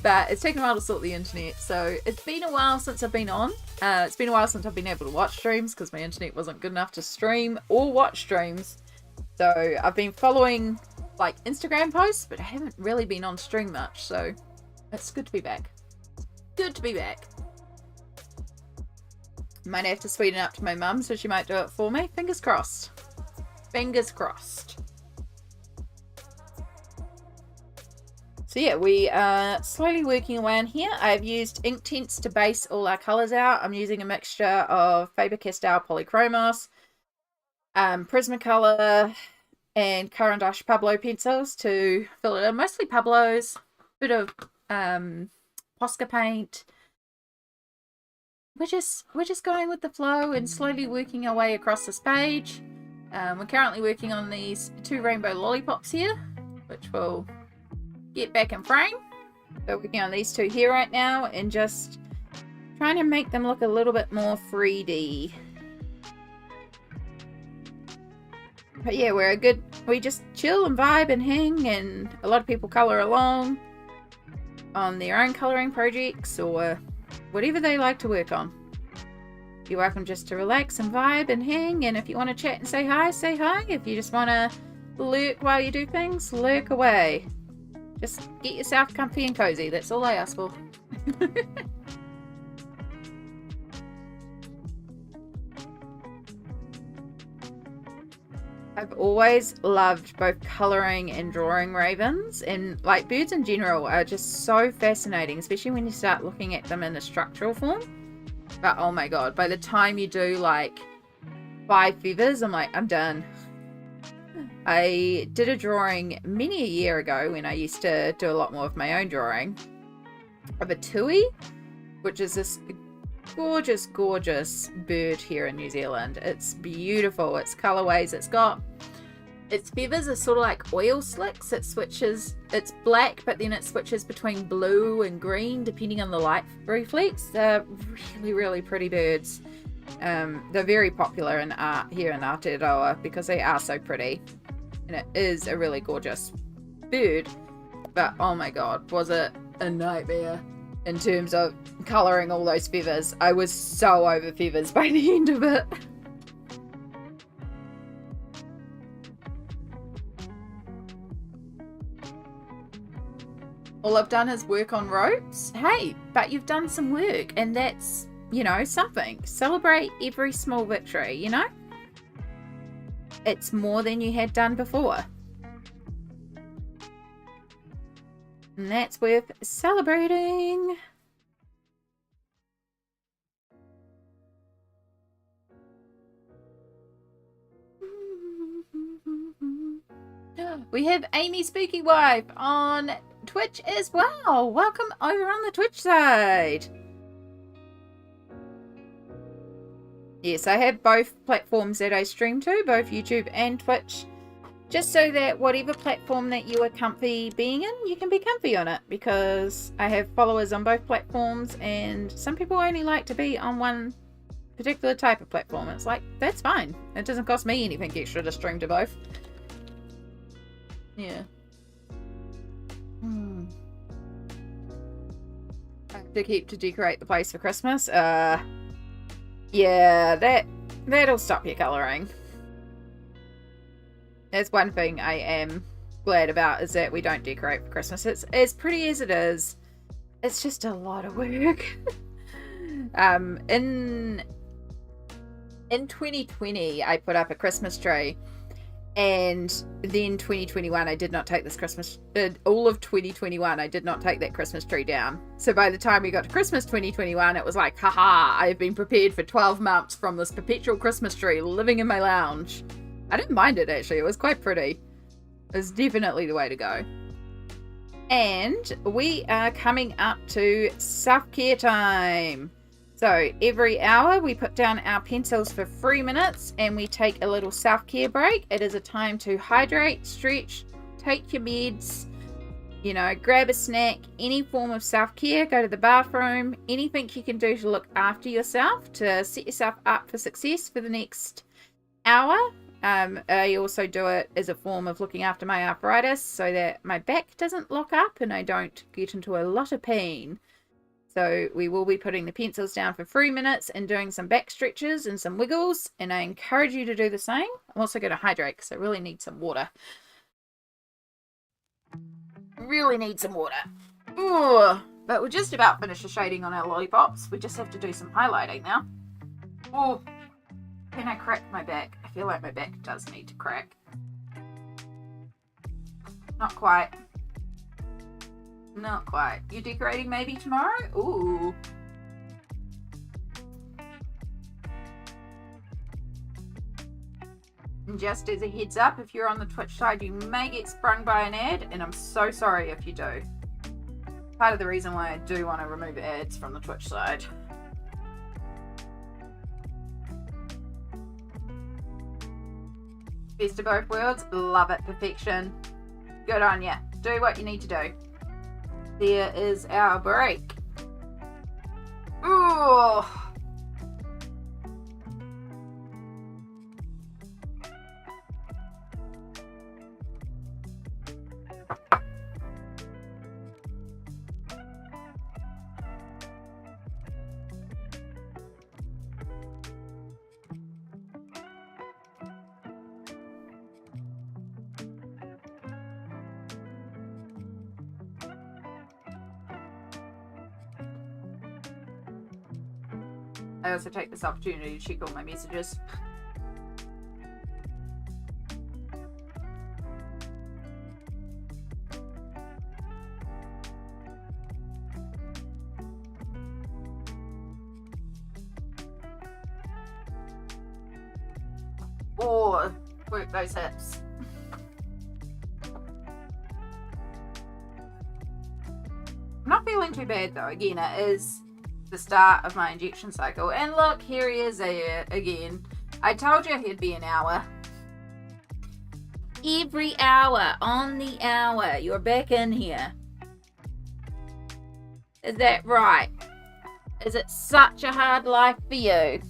But it's taken a while to sort the internet, so it's been a while since I've been on. It's been a while since I've been able to watch streams because my internet wasn't good enough to stream or watch streams. So I've been following like Instagram posts, but I haven't really been on stream much, so it's good to be back. Good to be back. Might have to sweeten up to my mum, so she might do it for me. Fingers crossed. Fingers crossed. So yeah, we are slowly working away on here. I've used Inktense to base all our colours out. I'm using a mixture of Faber Castel Polychromos, Prismacolor, and Caran Pablo pencils to fill it in. Mostly Pablo's, bit of Posca paint. We're just going with the flow and slowly working our way across this page. We're currently working on these 2 rainbow lollipops here, which will get back in frame. So we're working on these 2 here right now and just trying to make them look a little bit more 3D. But yeah, we just chill and vibe and hang, and a lot of people colour along on their own colouring projects or whatever they like to work on. You're welcome just to relax and vibe and hang, and if you want to chat and say hi, say hi. If you just want to lurk while you do things, lurk away. Just get yourself comfy and cozy. That's all I ask for. I've always loved both colouring and drawing ravens, and like birds in general are just so fascinating, especially when you start looking at them in a structural form. But oh my god, by the time you do like 5 feathers, I'm like, I'm done. I did a drawing many a year ago when I used to do a lot more of my own drawing of a tui, which is this gorgeous, gorgeous bird here in New Zealand. It's beautiful. Its colorways, its feathers are sort of like oil slicks. It switches, it's black, but then it switches between blue and green depending on the light reflex. They're really, really pretty birds. They're very popular in art here in Aotearoa because they are so pretty, and it is a really gorgeous bird. But oh my god, was it a nightmare in terms of colouring all those feathers. I was so over feathers by the end of it. All I've done is work on ropes. Hey, but you've done some work, and that's, you know, something. Celebrate every small victory, you know? It's more than you had done before. And that's worth celebrating. We have Amy Spooky Wife on Twitch as well. Welcome over on the Twitch side. Yes, I have both platforms that I stream to, both YouTube and Twitch, just so that whatever platform that you are comfy being in, you can be comfy on it, because I have followers on both platforms, and some people only like to be on one particular type of platform. It's like, that's fine. It doesn't cost me anything extra to stream to both. Yeah. I have to keep to decorate the place for Christmas. Yeah, that'll stop your colouring. That's one thing I am glad about, is that we don't decorate for Christmas. It's as pretty as it is. It's just a lot of work. In 2020, I put up a Christmas tree, and then 2021, I did not take this Christmas. All of 2021, I did not take that Christmas tree down. So by the time we got to Christmas 2021, it was like, haha! I've been prepared for 12 months from this perpetual Christmas tree living in my lounge. I didn't mind it, actually. It was quite pretty. It was definitely the way to go. And we are coming up to self-care time. So every hour we put down our pencils for 3 minutes and we take a little self-care break. It is a time to hydrate, stretch, take your meds, you know, grab a snack, any form of self-care, go to the bathroom, anything you can do to look after yourself, to set yourself up for success for the next hour. I also do it as a form of looking after my arthritis so that my back doesn't lock up and I don't get into a lot of pain. So we will be putting the pencils down for 3 minutes and doing some back stretches and some wiggles, and I encourage you to do the same. I'm also going to hydrate because I really need some water. Really need some water. Ooh, but we're just about finished the shading on our lollipops. We just have to do some highlighting now. Oh, can I crack my back? I feel like my back does need to crack. Not quite. Not quite. You decorating maybe tomorrow? Ooh. And just as a heads up, if you're on the Twitch side, you may get sprung by an ad, and I'm so sorry if you do. Part of the reason why I do want to remove ads from the Twitch side. Best of both worlds. Love it. Perfection. Good on ya. Do what you need to do. There is our break. Ooh. I also take this opportunity to check all my messages. Or work those hips. I'm not feeling too bad though. Again, it is the start of my injection cycle, and look, here he is again. I told you he'd be an hour. Every hour, on the hour, you're back in here. Is that right? Is it such a hard life for you?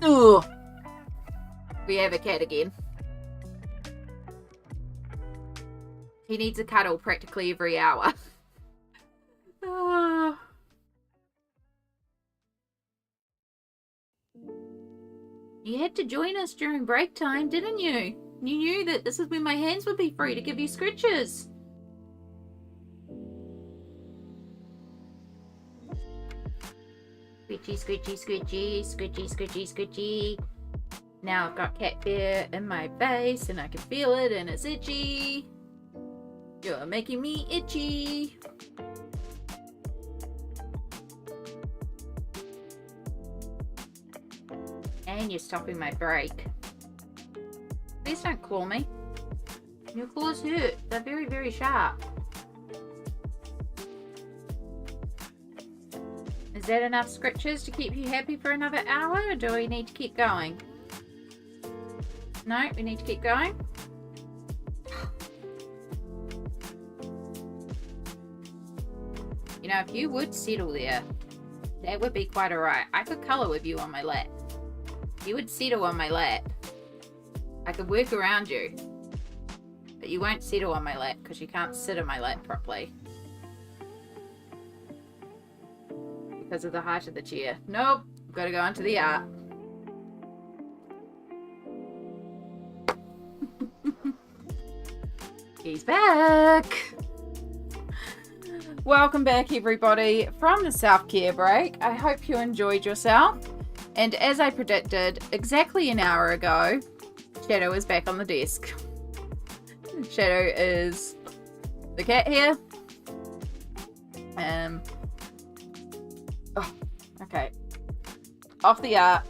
Ooh. We have a cat again. He needs a cuddle practically every hour. You had to join us during break time, didn't you? You knew that this is when my hands would be free to give you scritches. Scritchy, scritchy, scritchy, scritchy, scritchy, scritchy. Now I've got cat hair in my face and I can feel it and it's itchy. You're making me itchy. And you're stopping my break. Please don't claw me. Your claws hurt. They're very, very sharp. Is that enough scratches to keep you happy for another hour, or do we need to keep going? No, we need to keep going. You know, if you would settle there, that would be quite alright. I could colour with you on my lap. You would settle on my lap. I could work around you. But you won't settle on my lap because you can't sit on my lap properly. Because of the height of the chair. Nope. Gotta go onto the art. He's back. Welcome back everybody from the self-care break. I hope you enjoyed yourself. And as I predicted exactly an hour ago, Shadow is back on the desk. Shadow is the cat here. Oh, okay. Off the art.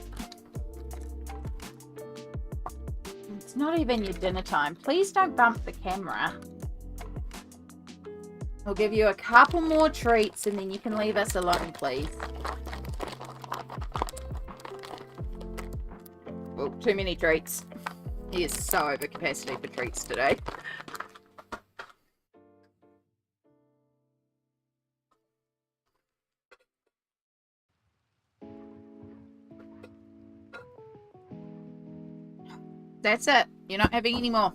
It's not even your dinner time. Please don't bump the camera. We'll give you a couple more treats and then you can leave us alone, please. Oh, too many treats. He is so over capacity for treats today. That's it. You're not having any more.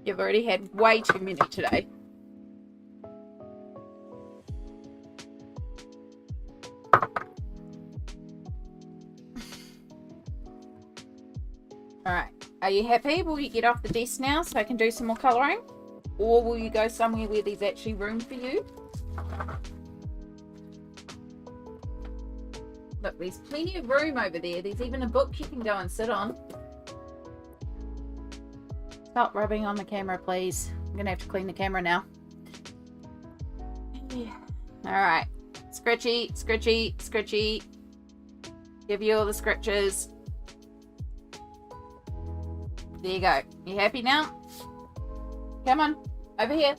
You've already had way too many today. Alright. Are you happy? Will you get off the desk now so I can do some more colouring? Or will you go somewhere where there's actually room for you? Look, there's plenty of room over there. There's even a book you can go and sit on. Stop rubbing on the camera, please. I'm going to have to clean the camera now. Alright. Scratchy, scratchy, scratchy. Give you all the scratches. There you go. You happy now? Come on. Over here.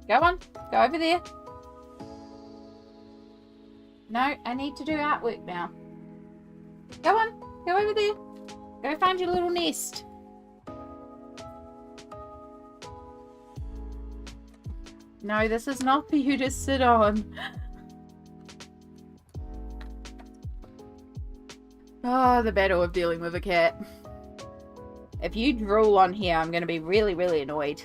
Go on. Go over there. No, I need to do artwork now. Go on. Go over there. Go find your little nest. No, this is not for you to sit on. Oh, the battle of dealing with a cat. If you drool on here, I'm going to be really, really annoyed.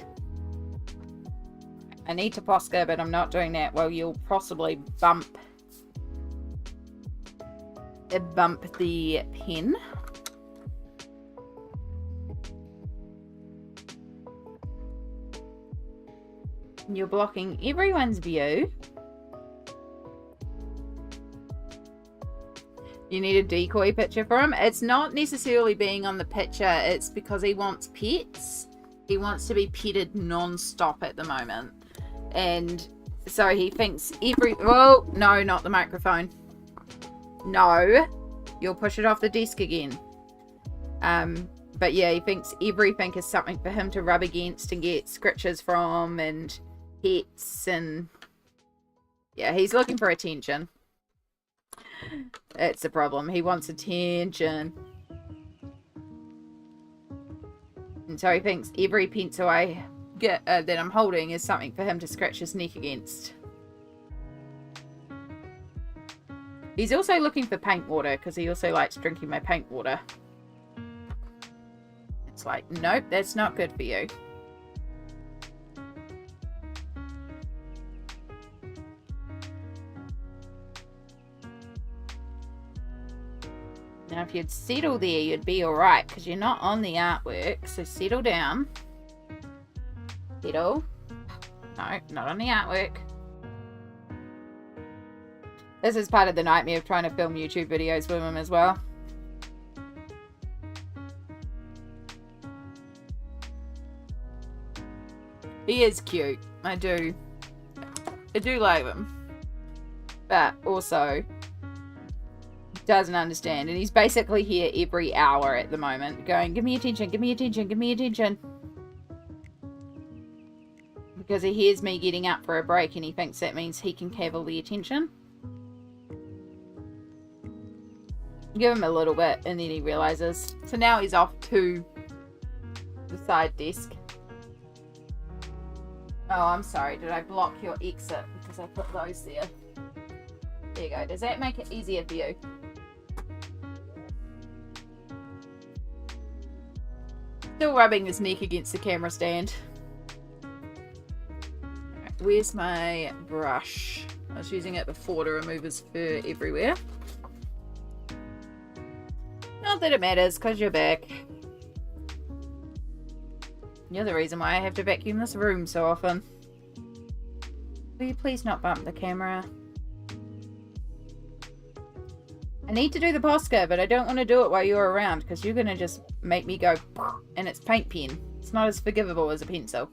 I need to Posca, but I'm not doing that. Well, you'll possibly bump the pen. You're blocking everyone's view. You need a decoy picture for him. It's not necessarily being on the picture. It's because he wants pets. He wants to be petted non-stop at the moment. And so he thinks oh, no, not the microphone. No. You'll push it off the desk again. But yeah, he thinks everything is something for him to rub against and get scratches from and pets and... Yeah, he's looking for attention. It's a problem. He wants attention. And so he thinks every pencil I get that I'm holding is something for him to scratch his neck against. He's also looking for paint water because he also likes drinking my paint water. It's like, nope, that's not good for you. Now, if you'd settle there, you'd be alright, because you're not on the artwork, so settle down. Settle. No, not on the artwork. This is part of the nightmare of trying to film YouTube videos with him as well. He is cute. I do like him. But also... doesn't understand, and he's basically here every hour at the moment going, give me attention, give me attention, give me attention, because he hears me getting up for a break and he thinks that means he can have all the attention. Give him a little bit and then he realizes. So now he's off to the side desk. Oh, I'm sorry, did I block your exit because I put those there? There you go. Does that make it easier for you? Still rubbing his neck against the camera stand. Right, where's my brush? I was using it before to remove his fur everywhere. Not that it matters, because you're back. You're the reason why I have to vacuum this room so often. Will you please not bump the camera? I need to do the Posca, but I don't want to do it while you're around because you're going to just make me go and it's paint pen. It's not as forgivable as a pencil.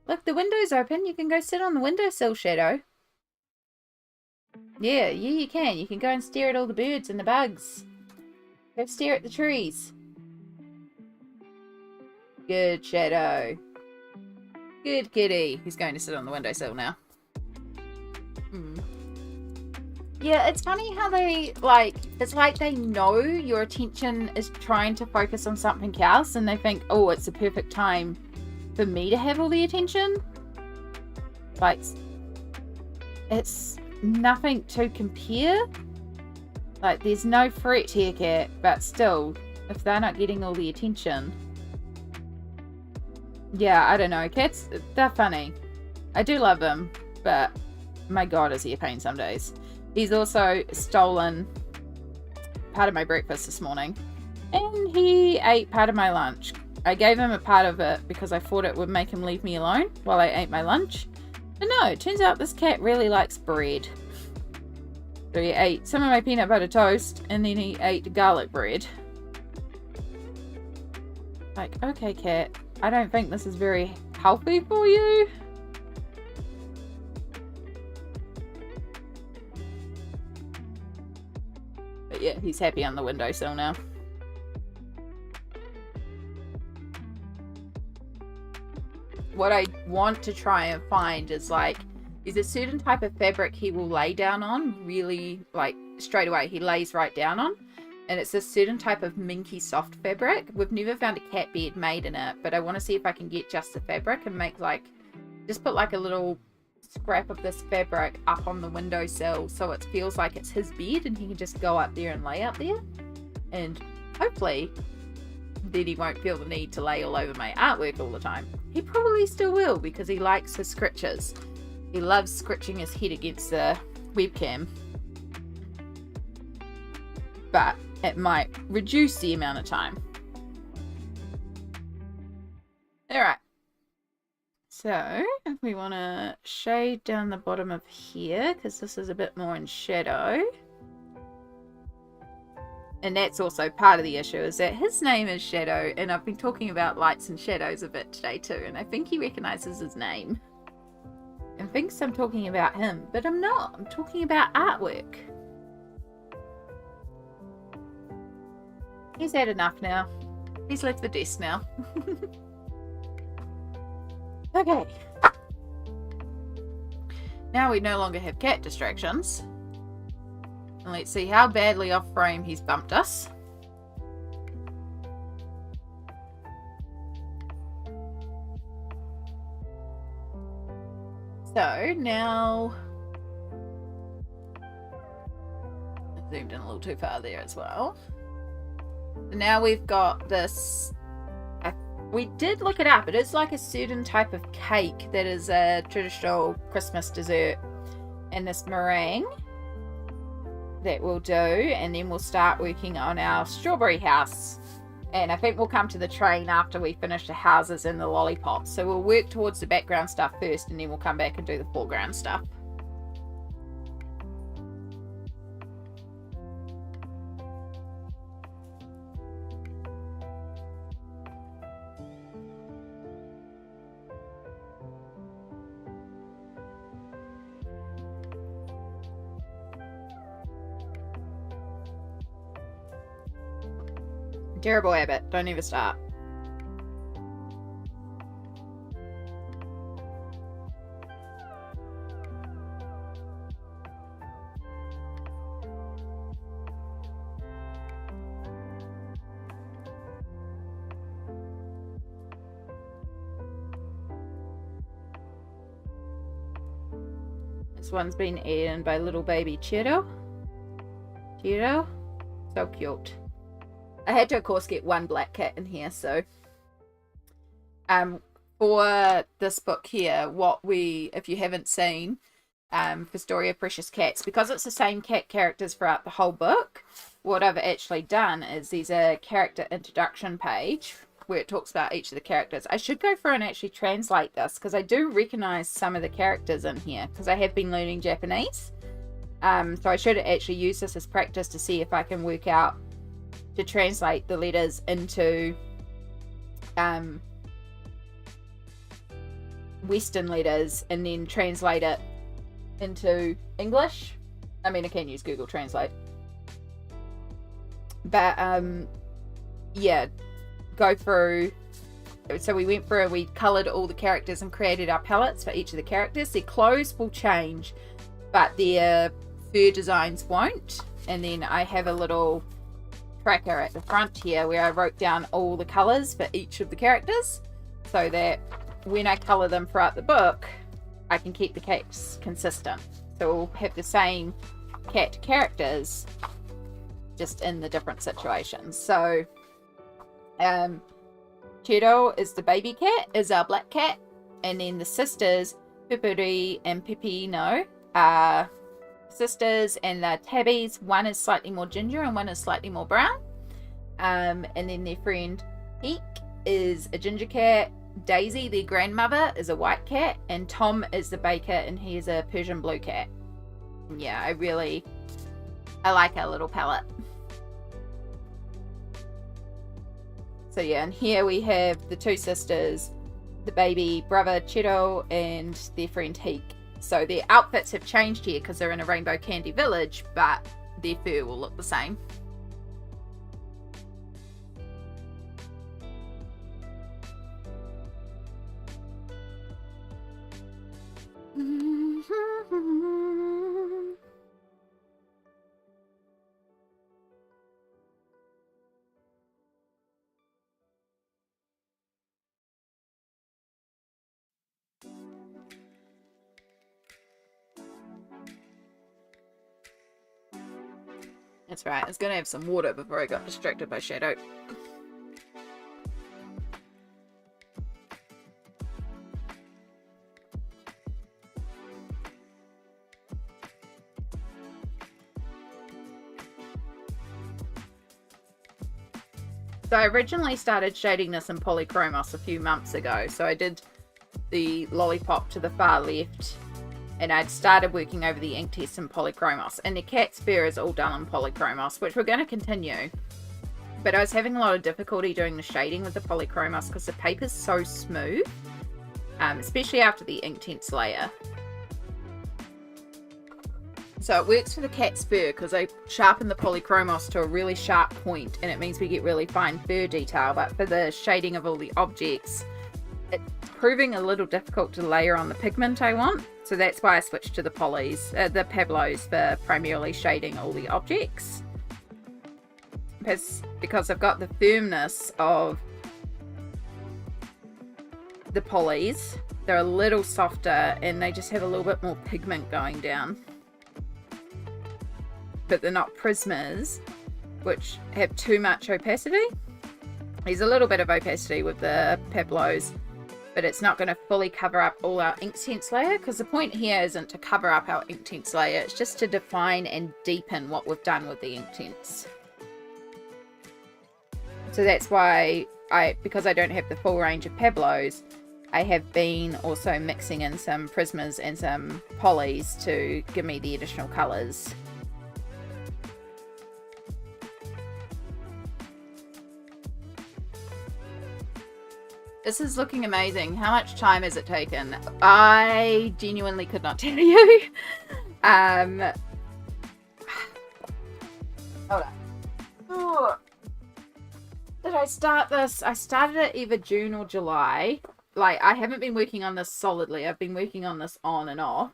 Look, the window's open. You can go sit on the windowsill, Shadow. Yeah, you can. You can go and stare at all the birds and the bugs. Go stare at the trees. Good, Shadow. Good kitty. He's going to sit on the windowsill now. Yeah, it's funny how they, like, it's like they know your attention is trying to focus on something else, and they think, oh, it's the perfect time for me to have all the attention. Like, it's nothing to compare. Like, there's no threat here, cat, but still, if they're not getting all the attention. Yeah, I don't know. Cats, they're funny. I do love them, but my god, is he a pain some days. He's also stolen part of my breakfast this morning, and he ate part of my lunch. I gave him a part of it because I thought it would make him leave me alone while I ate my lunch. But no, it turns out this cat really likes bread. So he ate some of my peanut butter toast, and then he ate garlic bread. Like, okay, cat, I don't think this is very healthy for you. But yeah, he's happy on the windowsill now. What I want to try and find is, like, there's a certain type of fabric he will lay down on really, like, straight away. He lays right down on. And it's a certain type of minky soft fabric. We've never found a cat bed made in it, but I want to see if I can get just the fabric and make, like, just put like a little scrap of this fabric up on the windowsill so it feels like it's his bed and he can just go up there and lay up there. And hopefully then he won't feel the need to lay all over my artwork all the time. He probably still will because he likes his scritches. He loves scritching his head against the webcam. But it might reduce the amount of time. Alright. So, if we want to shade down the bottom of here, because this is a bit more in shadow. And that's also part of the issue, is that his name is Shadow, and I've been talking about lights and shadows a bit today too, and I think he recognises his name. And thinks I'm talking about him, but I'm not. I'm talking about artwork. He's had enough now. He's left the desk now. Okay. Now we no longer have cat distractions. And let's see how badly off frame he's bumped us. So now... I zoomed in a little too far there as well. Now we've got this, we did look it up, it is like a certain type of cake that is a traditional Christmas dessert, and this meringue that we'll do, and then we'll start working on our strawberry house, and I think we'll come to the train after we finish the houses and the lollipops. So we'll work towards the background stuff first, and then we'll come back and do the foreground stuff. Terrible habit. Don't ever start. This one's been eaten by little baby Cheeto. Cheeto? So cute. I had to, of course, get one black cat in here, so for this book here, what we, if you haven't seen, for Story of Precious Cats, because it's the same cat characters throughout the whole book, what I've actually done is there's a character introduction page where it talks about each of the characters. I should go through and actually translate this, because I do recognize some of the characters in here, because I have been learning Japanese. So I should actually use this as practice to see if I can work out to translate the letters into Western letters and then translate it into English. I mean, I can use Google Translate. But, yeah, go through so we went through, we coloured all the characters and created our palettes for each of the characters. Their clothes will change, but their fur designs won't. And then I have a little tracker at the front here where I wrote down all the colours for each of the characters, so that when I colour them throughout the book, I can keep the cats consistent. So we'll have the same cat characters, just in the different situations. So Cheeto is the baby cat, is our black cat, and then the sisters Pipiri and Pipino are sisters, and the tabbies, one is slightly more ginger and one is slightly more brown. And then their friend Eek is a ginger cat. Daisy, their grandmother, is a white cat, and Tom is the baker, and he is a Persian blue cat. Yeah, I like our little palette. So yeah, and here we have the two sisters, the baby brother Cheeto and their friend Heek. So their outfits have changed here because they're in a rainbow candy village, but their fur will look the same. That's right, I was going to have some water before I got distracted by Shadow. So I originally started shading this in Polychromos a few months ago. So I did the lollipop to the far left, and I'd started working over the Inktense in Polychromos. And the cat's fur is all done in Polychromos, which we're going to continue. But I was having a lot of difficulty doing the shading with the Polychromos because the paper's so smooth, especially after the Inktense layer. So it works for the cat's fur because I sharpen the Polychromos to a really sharp point, and it means we get really fine fur detail. But for the shading of all the objects, it's proving a little difficult to layer on the pigment I want. So that's why I switched to the the Pablos for primarily shading all the objects. Because I've got the firmness of the polys, they're a little softer and they just have a little bit more pigment going down. But they're not prismas, which have too much opacity. There's a little bit of opacity with the Pablos, but it's not going to fully cover up all our Inktense layer, because the point here isn't to cover up our Inktense layer, it's just to define and deepen what we've done with the Inktense. So that's why because I don't have the full range of Pablos, I have been also mixing in some prismas and some polys to give me the additional colours. This is looking amazing. How much time has it taken? I genuinely could not tell you. Hold on. Oh. Did I start this? I started it either June or July. Like, I haven't been working on this solidly. I've been working on this on and off.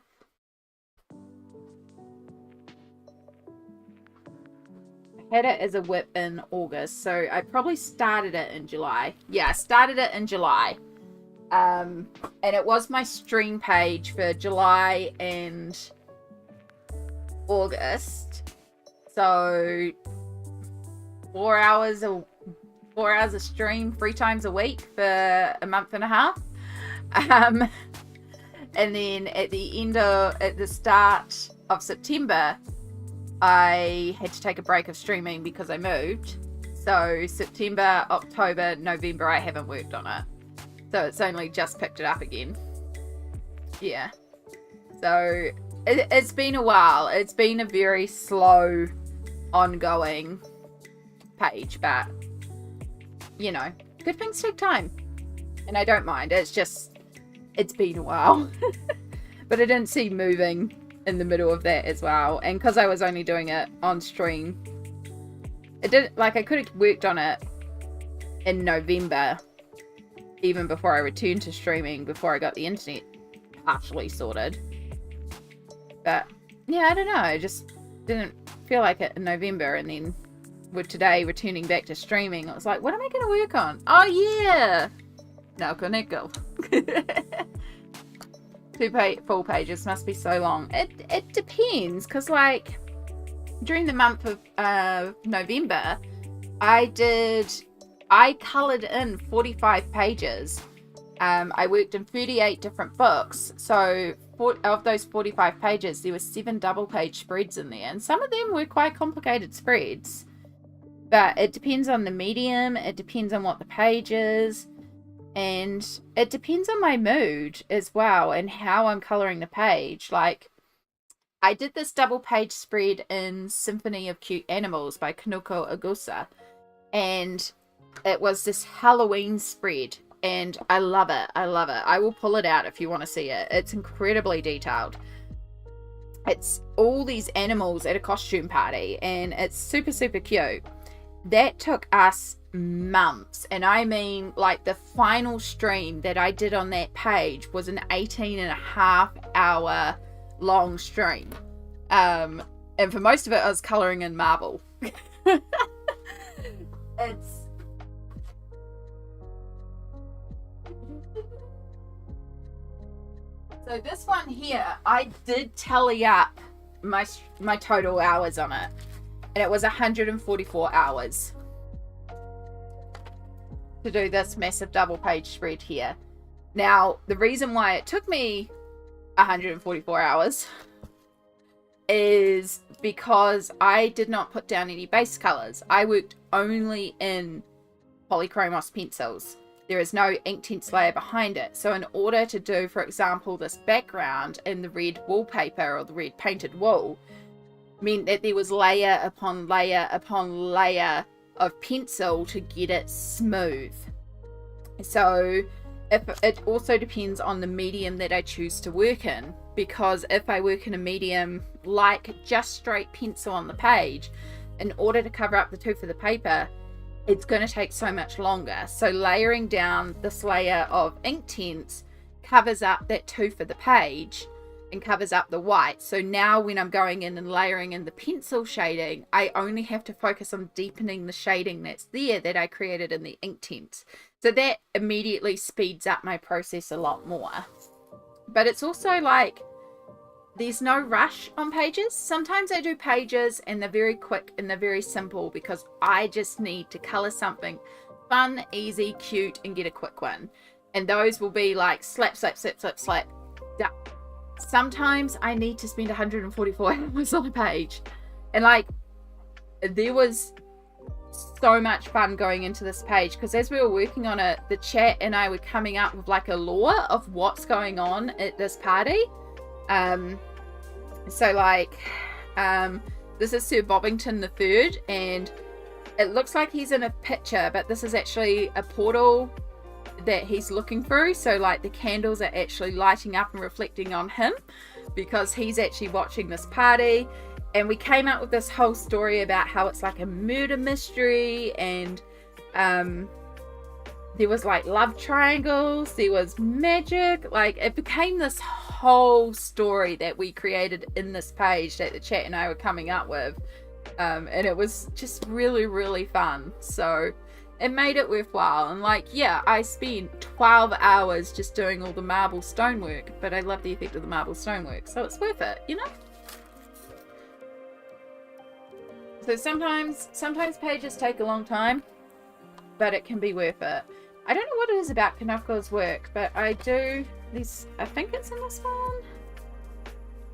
Had it as a whip in August, so I probably started it in July. Yeah, I started it in July. And it was my stream page for July and August. So 4 hours of stream 3 times a week for a month and a half. And then at the start of September, I had to take a break of streaming because I moved. So September, October, November, I haven't worked on it. So it's only just picked it up again. Yeah. So it's been a while. It's been a very slow, ongoing page, but you know, good things take time. And I don't mind. It's been a while. But I didn't see moving in the middle of that as well, and because I was only doing it on stream, I could have worked on it in November even before I returned to streaming, before I got the internet partially sorted. But yeah, I don't know, I just didn't feel like it in November, and then with today returning back to streaming, I was like, what am I going to work on? Oh yeah! Neko. Two full pages must be so long. It depends, because like during the month of November, I coloured in 45 pages. I worked in 38 different books, so of those 45 pages, there were 7 double-page spreads in there, and some of them were quite complicated spreads. But it depends on the medium, it depends on what the page is, and it depends on my mood as well, and how I'm colouring the page. Like, I did this double-page spread in Symphony of Cute Animals by Neko Agusa, and it was this Halloween spread. And I love it. I love it. I will pull it out if you want to see it. It's incredibly detailed. It's all these animals at a costume party, and it's super, super cute. That took us months. And I mean, like, the final stream that I did on that page was an 18.5-hour long stream. And for most of it, I was colouring in marble. It's... So this one here, I did tally up my total hours on it, and it was 144 hours to do this massive double page spread here. Now, the reason why it took me 144 hours is because I did not put down any base colors. I worked only in Polychromos pencils. There is no Inktense layer behind it. So in order to do, for example, this background in the red wallpaper or the red painted wall, meant that there was layer upon layer upon layer of pencil to get it smooth. So it also depends on the medium that I choose to work in, because if I work in a medium like just straight pencil on the page, in order to cover up the tooth of the paper, it's going to take so much longer. So layering down this layer of Inktense covers up that tooth of the page and covers up the white. So now when I'm going in and layering in the pencil shading, I only have to focus on deepening the shading that's there that I created in the Inktense. So that immediately speeds up my process a lot more. But it's also like, there's no rush on pages. Sometimes I do pages and they're very quick and they're very simple because I just need to color something fun, easy, cute, and get a quick one. And those will be like slap, slap, slap, slap, slap, done. Sometimes I need to spend 144 hours on a page. And like, there was so much fun going into this page, because as we were working on it, the chat and I were coming up with like a lore of what's going on at this party. So like, this is Sir Bobbington the Third, and it looks like he's in a picture, but this is actually a portal that he's looking through. So like the candles are actually lighting up and reflecting on him, because he's actually watching this party. And we came up with this whole story about how it's like a murder mystery, and there was like love triangles, there was magic, like it became this whole story that we created in this page that the chat and I were coming up with, and it was just really, really fun. So it made it worthwhile. And like, yeah, I spent 12 hours just doing all the marble stonework, but I love the effect of the marble stonework, so it's worth it, you know? So sometimes pages take a long time, but it can be worth it. I don't know what it is about Pinoco's work, but I do this. I think it's in this one.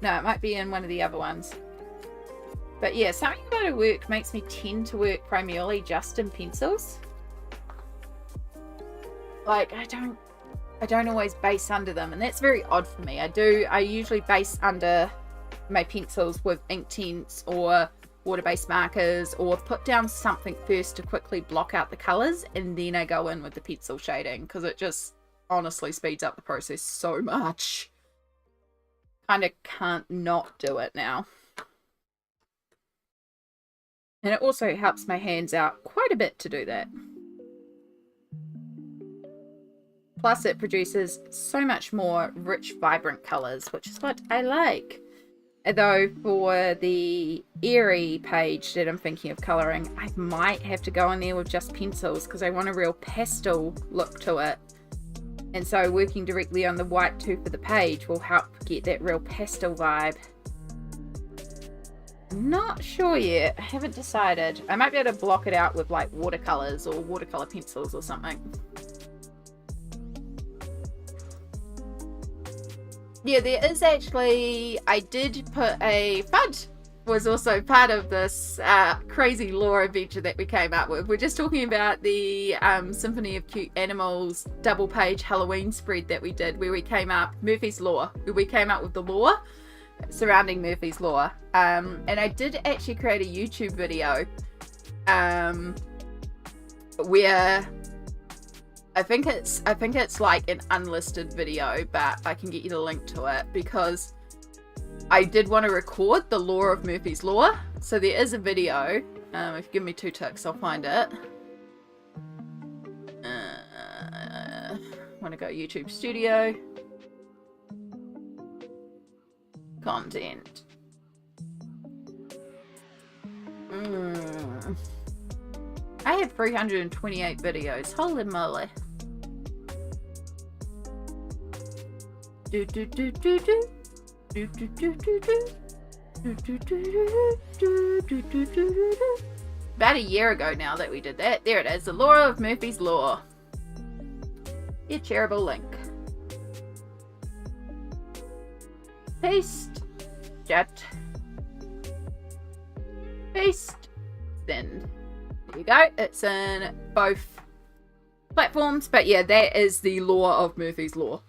No, it might be in one of the other ones. But yeah, something about her work makes me tend to work primarily just in pencils. Like I don't always base under them, and that's very odd for me. I usually base under my pencils with Inktense or water-based markers, or put down something first to quickly block out the colors, and then I go in with the pencil shading, because it just honestly speeds up the process so much. Kind of can't not do it now. And it also helps my hands out quite a bit to do that. Plus it produces so much more rich, vibrant colours, which is what I like. Although for the Airy page that I'm thinking of colouring, I might have to go in there with just pencils because I want a real pastel look to it. And so working directly on the white tooth of the page will help get that real pastel vibe. Not sure yet. I haven't decided. I might be able to block it out with like watercolours or watercolour pencils or something. Yeah, there is actually, I did put a FUD was also part of this crazy lore adventure that we came up with. We're just talking about the Symphony of Cute Animals double page Halloween spread that we did, where we came up, Murphy's Law, where we came up with the lore surrounding Murphy's Law. And I did actually create a YouTube video where I think it's like an unlisted video, but I can get you the link to it because I did want to record the lore of Murphy's Law. So there is a video. If you give me 2 ticks, I'll find it. Want to go YouTube Studio. Content. I have 328 videos. Holy moly. About a year ago now that we did that. There it is. The Lore of Murphy's Law. Your shareable link. Paste. Jet. Paste. Send. There you go. It's in both platforms. But yeah, that is the lore of Murphy's Law.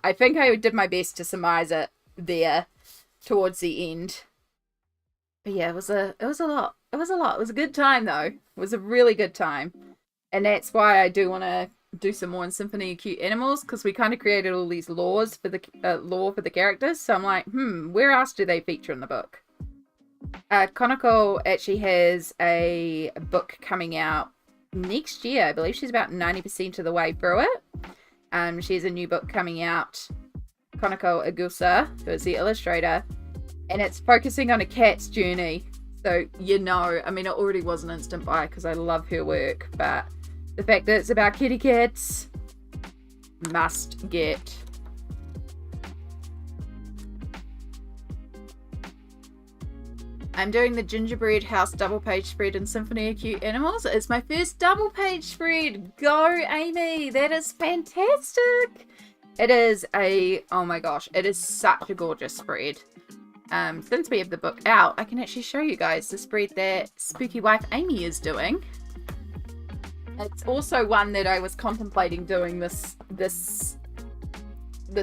I think I did my best to surmise it there towards the end. But yeah, it was a lot. It was a good time though. It was a really good time. And that's why I do want to do some more in Symphony of Cute Animals, because we kind of created all these laws for the lore for the characters. So I'm like, where else do they feature in the book? Konako actually has a book coming out next year. I believe she's about 90% of the way through it. She has a new book coming out, Konako Agusa, who is the illustrator, and it's focusing on a cat's journey. So, you know, I mean, it already was an instant buy because I love her work, but the fact that it's about kitty cats, must get. I'm doing the Gingerbread House double page spread in Symphony of Cute Animals. It's my first double page spread. Go, Amy. That is fantastic. It is oh my gosh, it is such a gorgeous spread. Since we have the book out, I can actually show you guys the spread that Spooky Wife Amy is doing. It's also one that I was contemplating doing this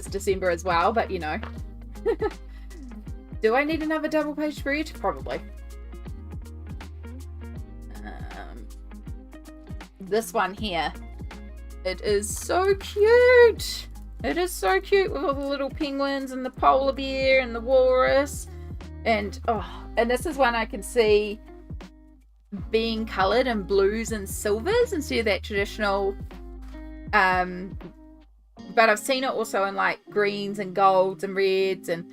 December as well, but you know. Do I need another double page spread? Probably. This one here. It is so cute. It is so cute with all the little penguins and the polar bear and the walrus. And this is one I can see being coloured in blues and silvers instead of that traditional. But I've seen it also in like greens and golds and reds, and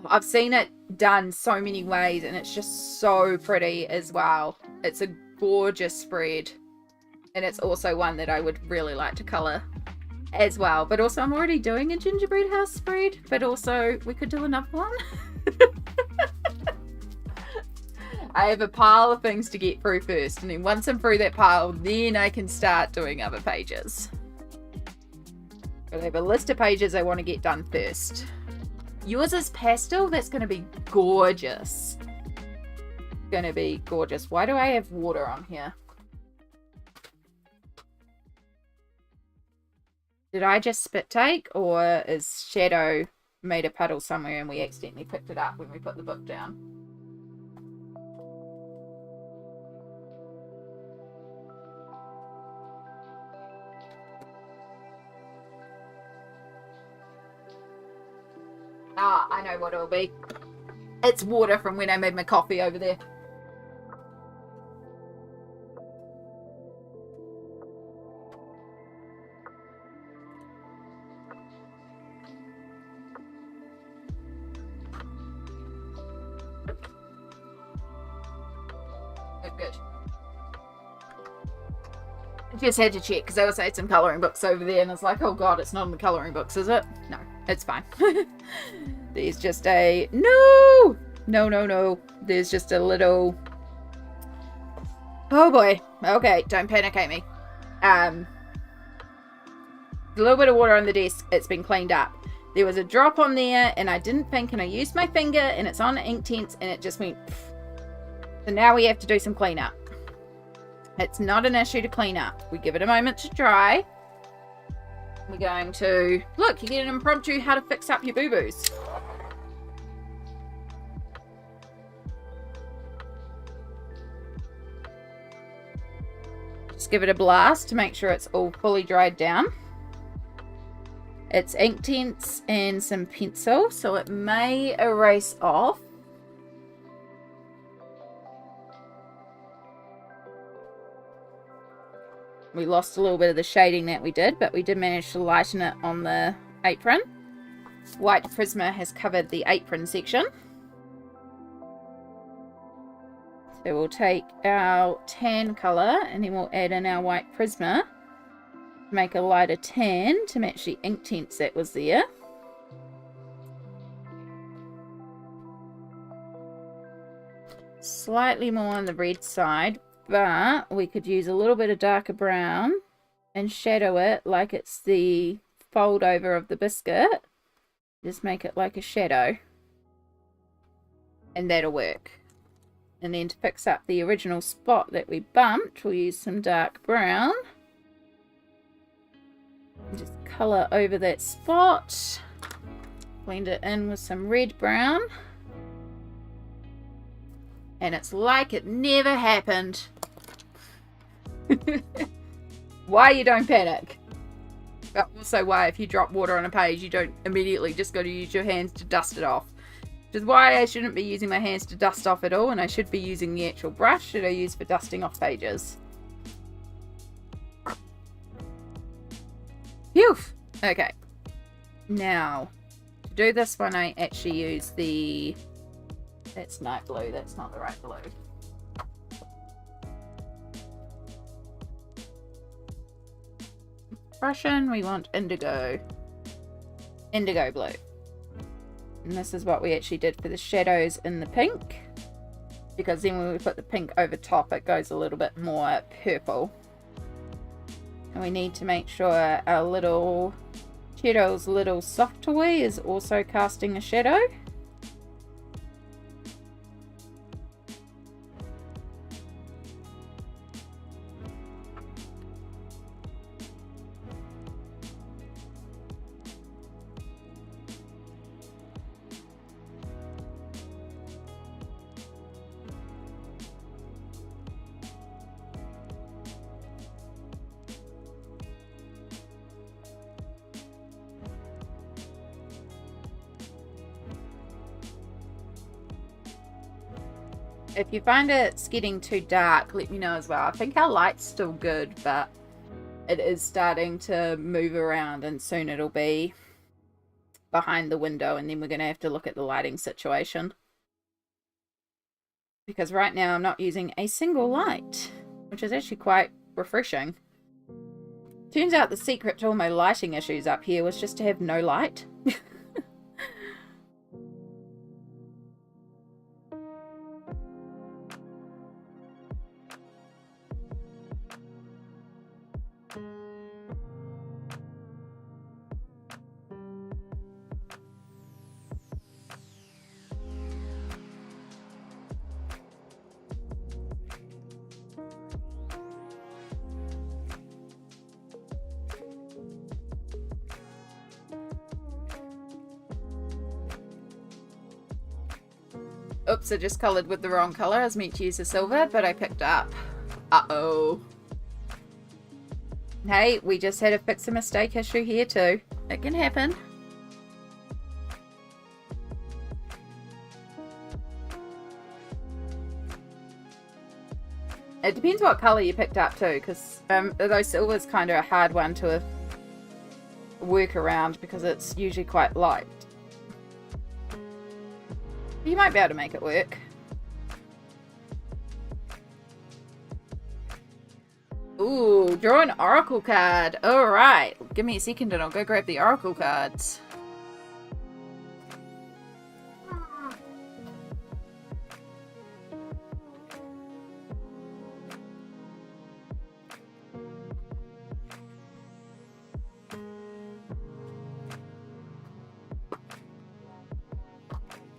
I've seen it done so many ways, and it's just so pretty as well. It's a gorgeous spread, and it's also one that I would really like to colour as well. But also I'm already doing a gingerbread house spread, but also we could do another one. I have a pile of things to get through first, and then once I'm through that pile, then I can start doing other pages. But I have a list of pages I want to get done first. Yours is pastel? That's going to be gorgeous. Going to be gorgeous. Why do I have water on here? Did I just spit take, or is Shadow made a puddle somewhere and we accidentally picked it up when we put the book down? Ah, I know what it'll be. It's water from when I made my coffee over there. Just had to check because I also had some colouring books over there and it's like, oh god, it's not in the colouring books, is it? No, it's fine. There's just a... No! No. There's just a little... Oh boy. Okay, don't panic, Amy. A little bit of water on the desk. It's been cleaned up. There was a drop on there and I didn't think, and I used my finger and it's on Inktense and it just went... So now we have to do some cleanup. It's not an issue to clean up. We give it a moment to dry. We're going to... Look, you get an impromptu how to fix up your boo-boos. Just give it a blast to make sure it's all fully dried down. It's Inktense and some pencil, so it may erase off. We lost a little bit of the shading that we did, but we did manage to lighten it on the apron. White Prisma has covered the apron section. So we'll take our tan colour and then we'll add in our White Prisma. Make a lighter tan to match the Inktense that was there. Slightly more on the red side. But we could use a little bit of darker brown and shadow it like it's the fold over of the biscuit. Just make it like a shadow. And that'll work. And then to fix up the original spot that we bumped, we'll use some dark brown. And just colour over that spot. Blend it in with some red brown. And it's like it never happened. Why you don't panic. But also why if you drop water on a page you don't immediately just go to use your hands to dust it off. Which is why I shouldn't be using my hands to dust off at all, and I should be using the actual brush that I use for dusting off pages. Phew! Okay. Now, to do this one I actually use the... That's night blue, that's not the right blue. Russian, we want indigo. Indigo blue. And this is what we actually did for the shadows in the pink. Because then when we put the pink over top, it goes a little bit more purple. And we need to make sure our little Cheryl's little soft toy is also casting a shadow. If you find it's getting too dark, let me know as well. I think our light's still good, but it is starting to move around and soon it'll be behind the window and then we're going to have to look at the lighting situation. Because right now I'm not using a single light, which is actually quite refreshing. Turns out the secret to all my lighting issues up here was just to have no light. Oops, I just coloured with the wrong colour. I was meant to use the silver, but I picked up. Uh-oh. Hey, we just had a fix a mistake issue here too. It can happen. It depends what colour you picked up too, because although silver's kind of a hard one to work around because it's usually quite light. You might be able to make it work. Ooh, draw an oracle card. Alright, give me a second and I'll go grab the oracle cards.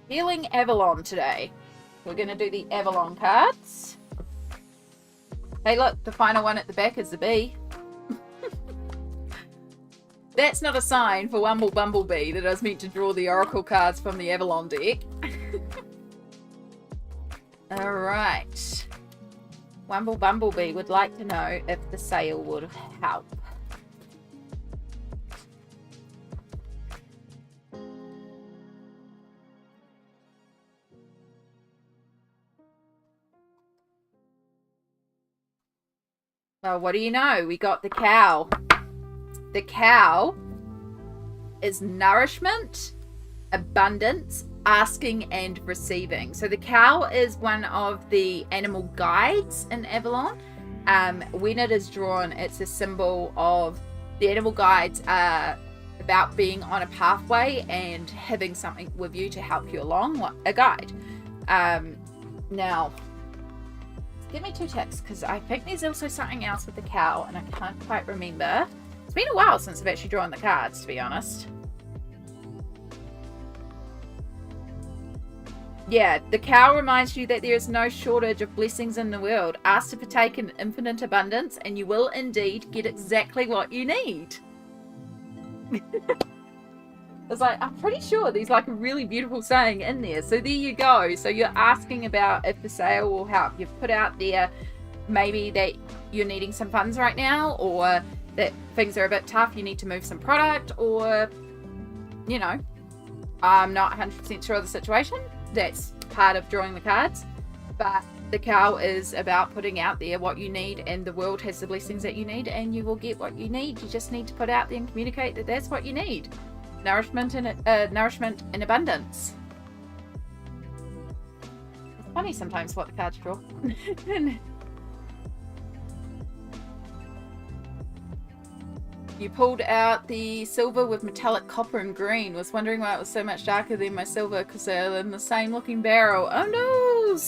Healing Avalon today. We're going to do the Avalon cards. Hey look, the final one at the back is the bee. That's not a sign for Wumble Bumblebee that I was meant to draw the oracle cards from the Avalon deck. Alright. Wumble Bumblebee would like to know if the sale would help. Well, what do you know? We got the cow. The cow is nourishment, abundance, asking, and receiving. So the cow is one of the animal guides in Avalon. When it is drawn, it's a symbol of the animal guides are about being on a pathway and having something with you to help you along, like a guide. Now, give me 2 ticks, because I think there's also something else with the cow, and I can't quite remember. It's been a while since I've actually drawn the cards, to be honest. Yeah, the cow reminds you that there is no shortage of blessings in the world. Ask to partake in infinite abundance, and you will indeed get exactly what you need. It's like, I'm pretty sure there's like a really beautiful saying in there. So there you go. So you're asking about if the sale will help. You've put out there maybe that you're needing some funds right now, or that things are a bit tough, you need to move some product, or, you know, I'm not 100% sure of the situation. That's part of drawing the cards. But the cow is about putting out there what you need, and the world has the blessings that you need, and you will get what you need. You just need to put out there and communicate that that's what you need. Nourishment and abundance. It's funny sometimes what the cards draw. You pulled out the silver with metallic copper and green. Was wondering why it was so much darker than my silver, because they're in the same looking barrel. Oh no!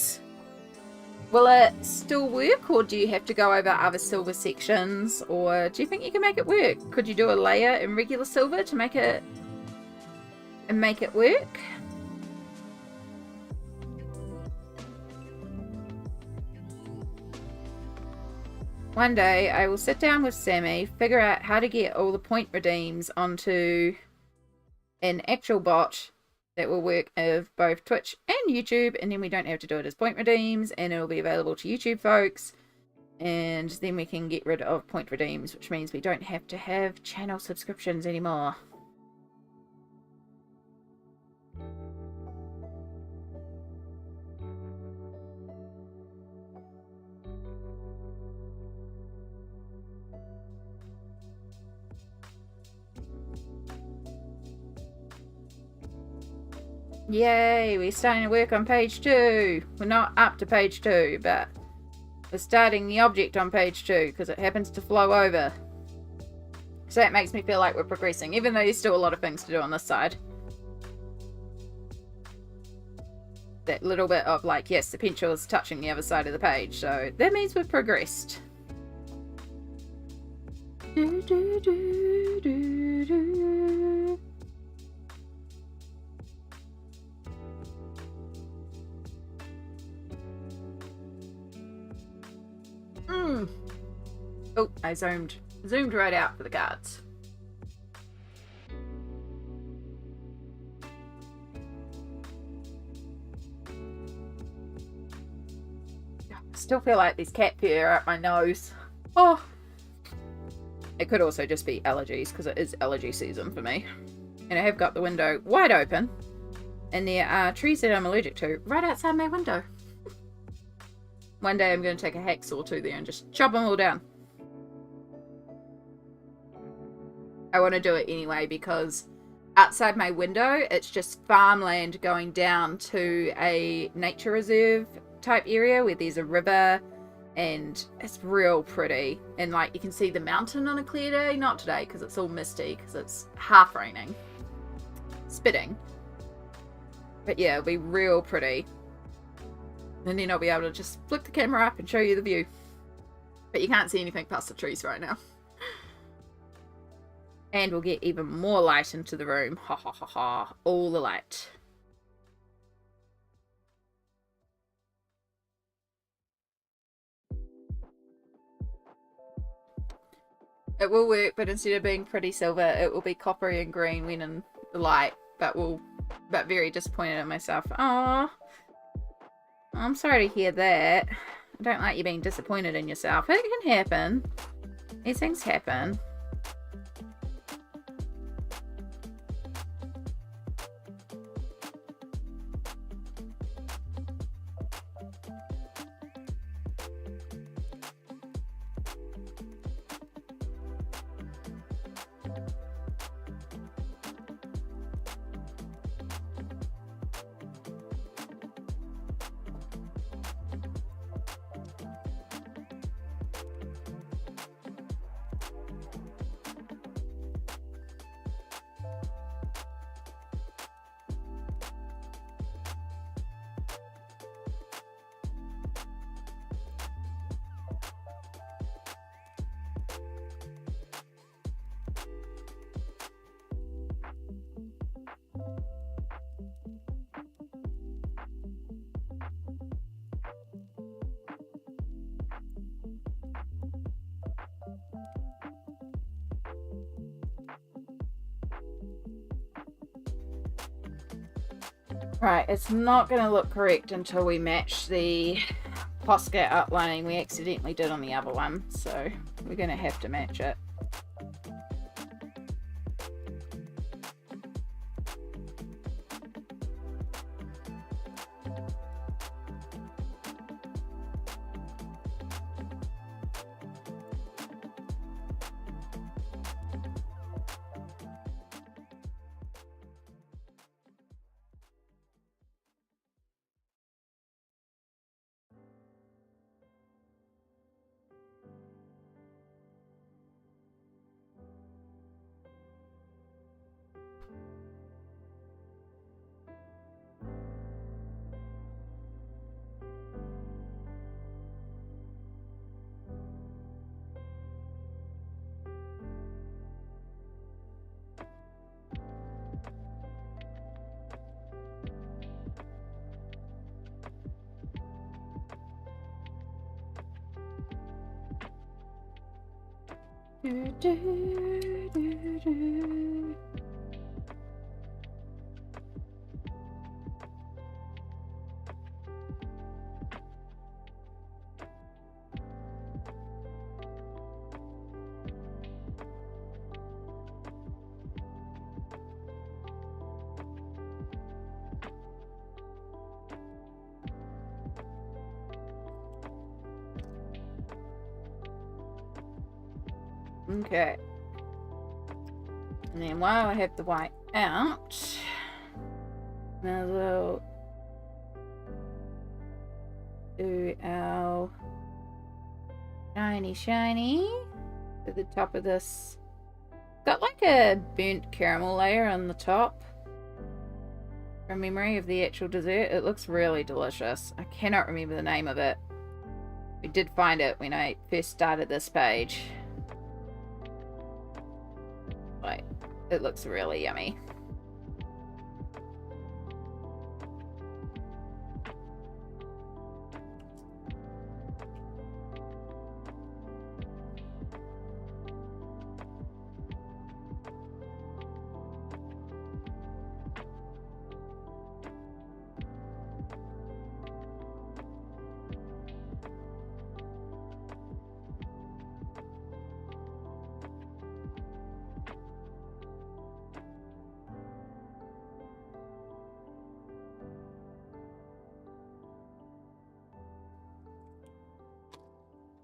Will it still work, or do you have to go over other silver sections, or do you think you can make it work? Could you do a layer in regular silver to make it work? One day I will sit down with Sammy, figure out how to get all the point redeems onto an actual bot that will work of both Twitch and YouTube, and then we don't have to do it as point redeems, and it'll be available to YouTube folks, and then we can get rid of point redeems, which means we don't have to have channel subscriptions anymore. Yay, we're starting to work on page 2. We're not up to page 2, but we're starting the object on page 2 because it happens to flow over. So that makes me feel like we're progressing, even though there's still a lot of things to do on this side. That little bit of like, yes, the pencil is touching the other side of the page, so that means we've progressed. Do, do, do, do, do. Oh, I zoomed right out for the cards. I still feel like there's cat hair up my nose. Oh, it could also just be allergies, because it is allergy season for me. And I have got the window wide open, and there are trees that I'm allergic to right outside my window. One day I'm going to take a hacksaw to there and just chop them all down. I want to do it anyway because outside my window it's just farmland going down to a nature reserve type area where there's a river And it's real pretty. And like you can see the mountain on a clear day. Not today because it's all misty because it's half raining. Spitting. But yeah, it'll be real pretty. And then I'll be able to just flick the camera up and show you the view. But you can't see anything past the trees right now. And we'll get even more light into the room. Ha ha ha ha. All the light. It will work, but instead of being pretty silver, it will be coppery and green when in the light. But very disappointed in myself. Aww. I'm sorry to hear that. I don't like you being disappointed in yourself. It can happen. These things happen. Right, it's not going to look correct until we match the Posca outlining we accidentally did on the other one, so we're going to have to match it. Okay. And then while I have the white out, now we'll do our shiny at the top of this. Got like a burnt caramel layer on the top from memory of the actual dessert. It looks really delicious. I cannot remember the name of it. We did find it when I first started this page. Like, it looks really yummy.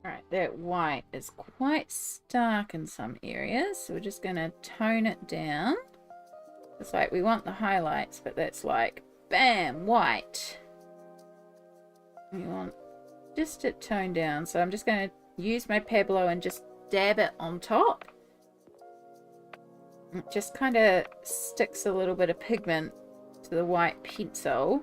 Alright, that white is quite stark in some areas, so we're just going to tone it down. It's like we want the highlights, but that's like, bam, white. We want just to tone down. So I'm just going to use my Pablo and just dab it on top. It just kind of sticks a little bit of pigment to the white pencil.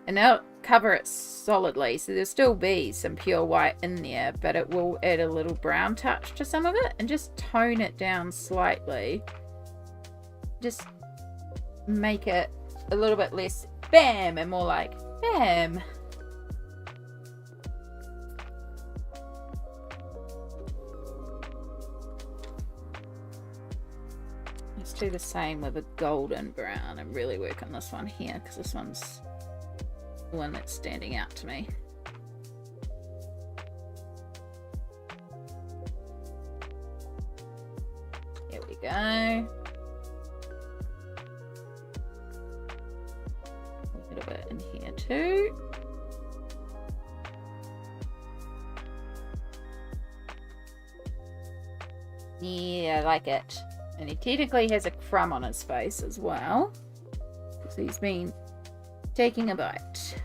And that'll cover it solidly. So there'll still be some pure white in there, but it will add a little brown touch to some of it. And just tone it down slightly. Just make it a little bit less bam and more like bam. Let's do the same with a golden brown and really work on this one here, because this one's the one that's standing out to me. Here we go. A little bit in here too. Yeah, I like it. And he technically has a crumb on his face as well. So he's been taking a bite.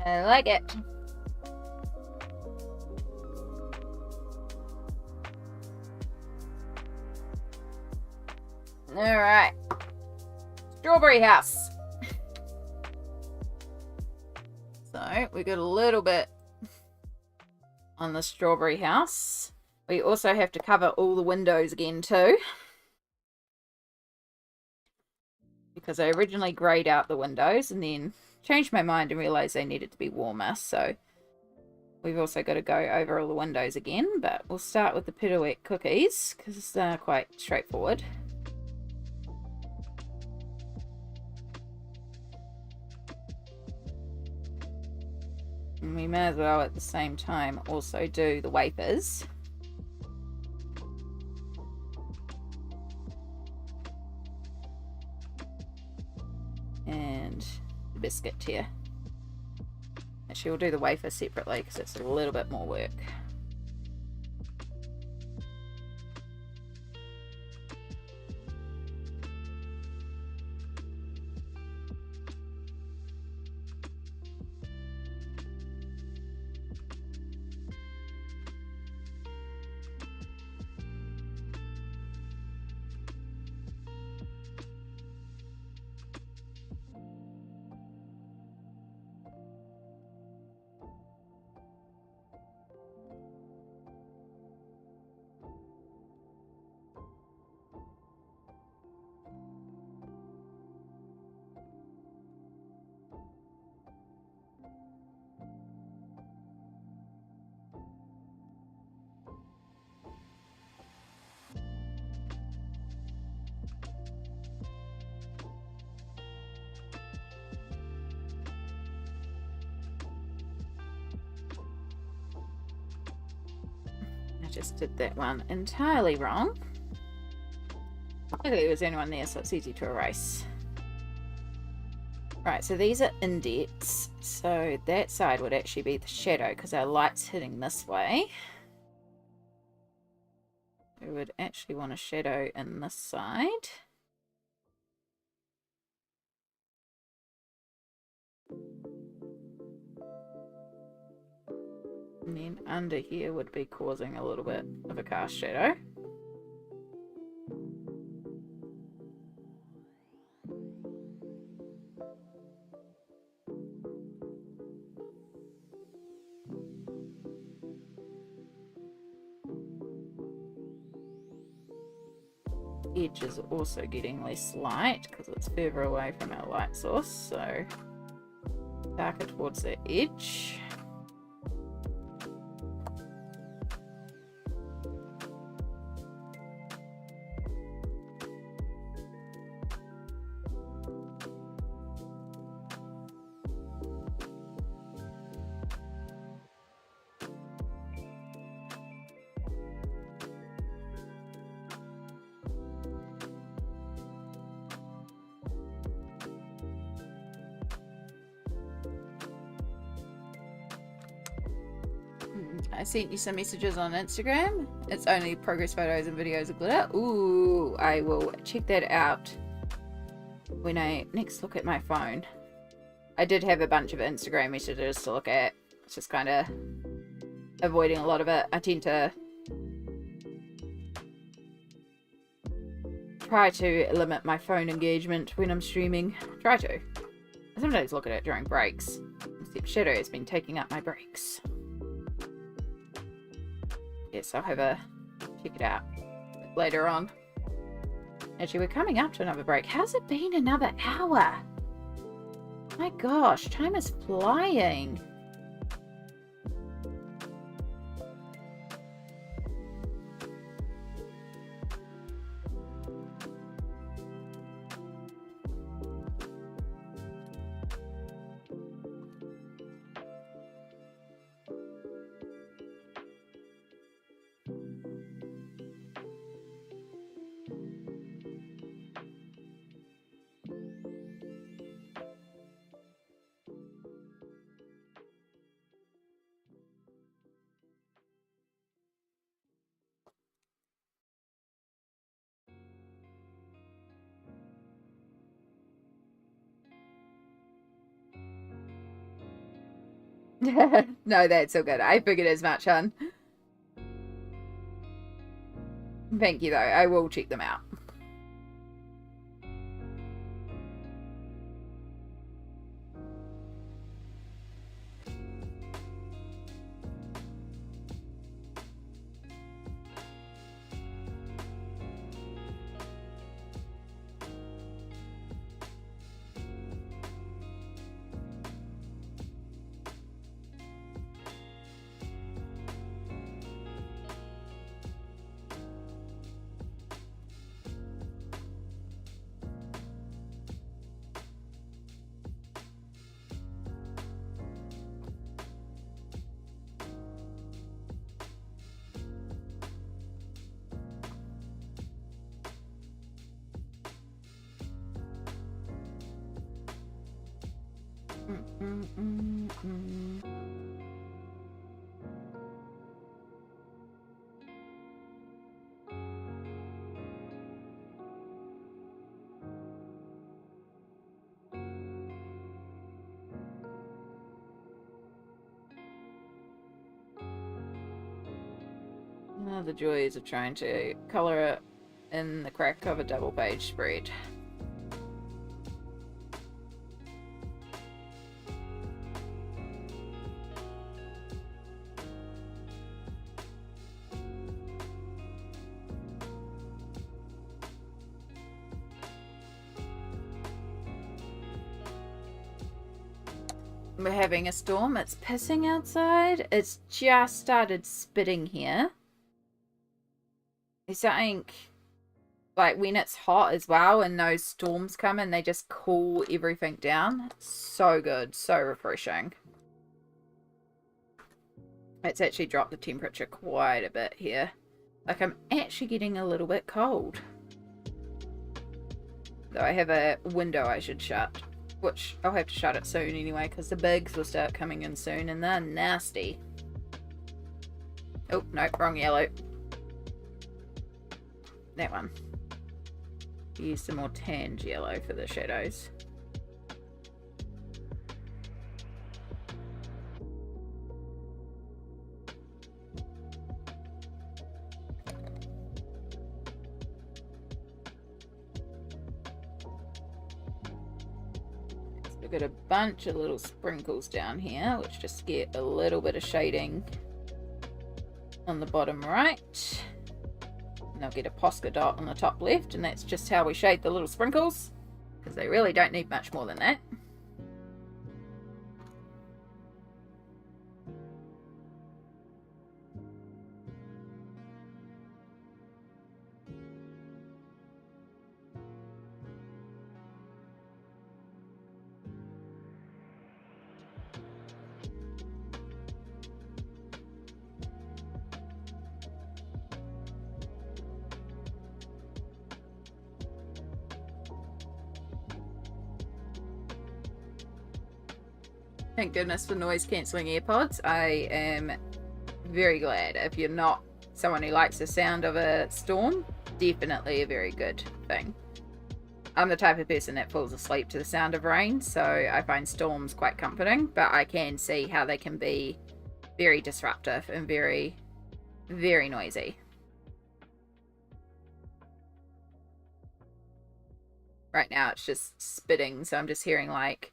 I like it. All right. Strawberry house. So we got a little bit on the strawberry house. We also have to cover all the windows again too, because I originally grayed out the windows and then changed my mind and realized they needed to be warmer. So we've also got to go over all the windows again, but we'll start with the pirouette cookies because they're quite straightforward. And we may as well at the same time also do the wafers. And the biscuit tier. Actually, we'll do the wafer separately because it's a little bit more work. Just did that one entirely wrong. Luckily there was anyone there, so it's easy to erase. Right, so these are indents. So that side would actually be the shadow because our light's hitting this way. We would actually want a shadow in this side. And then under here would be causing a little bit of a cast shadow. Edge is also getting less light because it's further away from our light source, so darker towards the edge. I sent you some messages on Instagram. It's only progress photos and videos of glitter. Ooh, I will check that out when I next look at my phone. I did have a bunch of Instagram messages to look at. It's just kind of avoiding a lot of it. I tend to try to limit my phone engagement when I'm streaming. Try to. I sometimes look at it during breaks. Except Shadow has been taking up my breaks. Yes, I'll have a check it out later on. Actually, we're coming up to another break. How's it been another hour? My gosh, time is flying. No, that's all good. I figured as much, hon. Thank you, though. I will check them out. The joys of trying to colour it in the crack of a double page spread. We're having a storm. It's pissing outside. It's just started spitting here. There's something, like when it's hot as well and those storms come and they just cool everything down. So good. So refreshing. It's actually dropped the temperature quite a bit here. Like I'm actually getting a little bit cold. Though I have a window I should shut. Which I'll have to shut it soon anyway, because the bugs will start coming in soon and they're nasty. Oh, no, wrong yellow. That one. Use some more tanned yellow for the shadows. We've got a bunch of little sprinkles down here, which just get a little bit of shading on the bottom right. And I'll get a Posca dot on the top left, and that's just how we shade the little sprinkles, because they really don't need much more than that. Thank goodness for noise cancelling AirPods. I am very glad. If you're not someone who likes the sound of a storm, definitely a very good thing. I'm the type of person that falls asleep to the sound of rain, so I find storms quite comforting, but I can see how they can be very disruptive and very, very noisy. Right now it's just spitting, so I'm just hearing like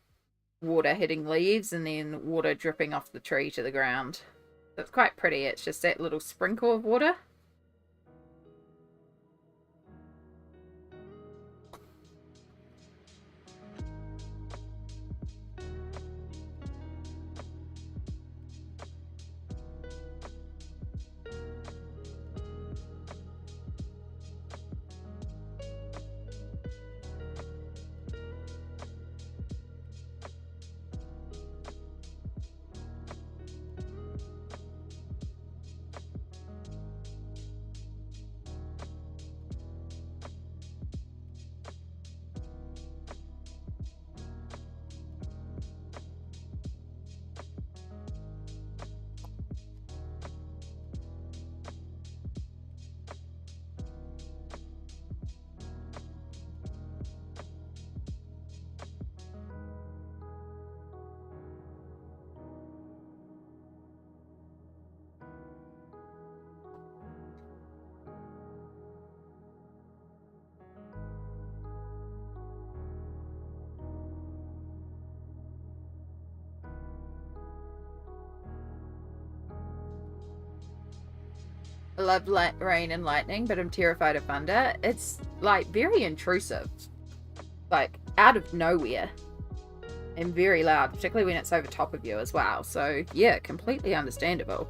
water hitting leaves and then water dripping off the tree to the ground. So it's quite pretty. It's just that little sprinkle of water. I love rain and lightning, but I'm terrified of thunder. It's like very intrusive, like out of nowhere, and very loud, particularly when it's over top of you as well. So yeah, completely understandable.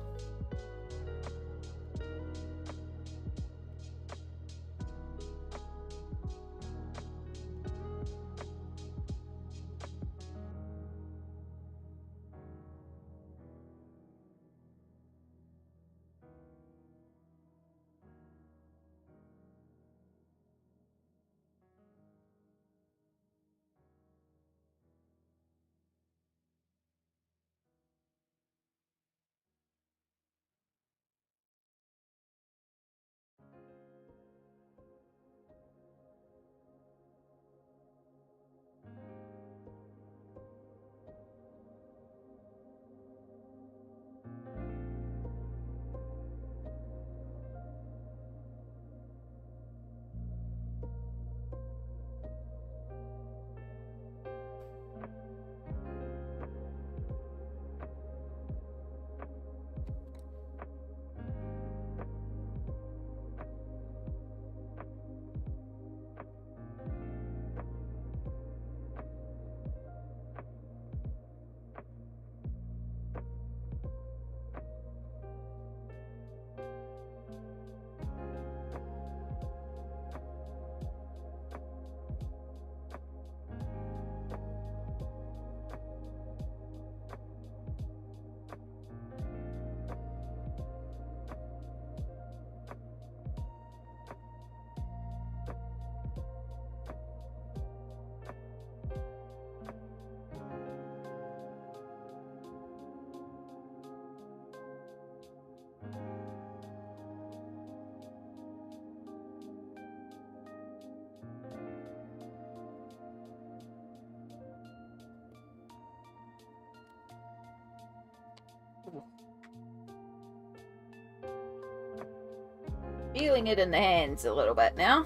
Feeling it in the hands a little bit now.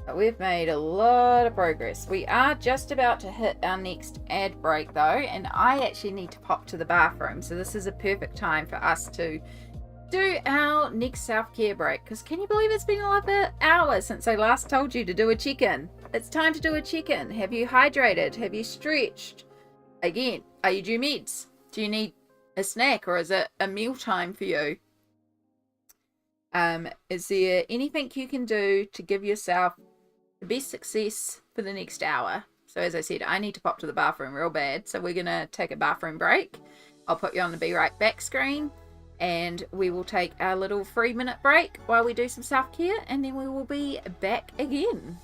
But we've made a lot of progress. We are just about to hit our next ad break though, and I actually need to pop to the bathroom. So this is a perfect time for us to do our next self-care break. Because can you believe it's been another hour since I last told you to do a check-in? It's time to do a check-in. Have you hydrated? Have you stretched? Again, are you due meds? Do you need a snack, or is it a meal time for you? Is there anything you can do to give yourself the best success for the next hour? So as I said, I need to pop to the bathroom real bad, so we're gonna take a bathroom break. I'll put you on the be right back screen, and we will take our little 3-minute break while we do some self-care, and then we will be back again.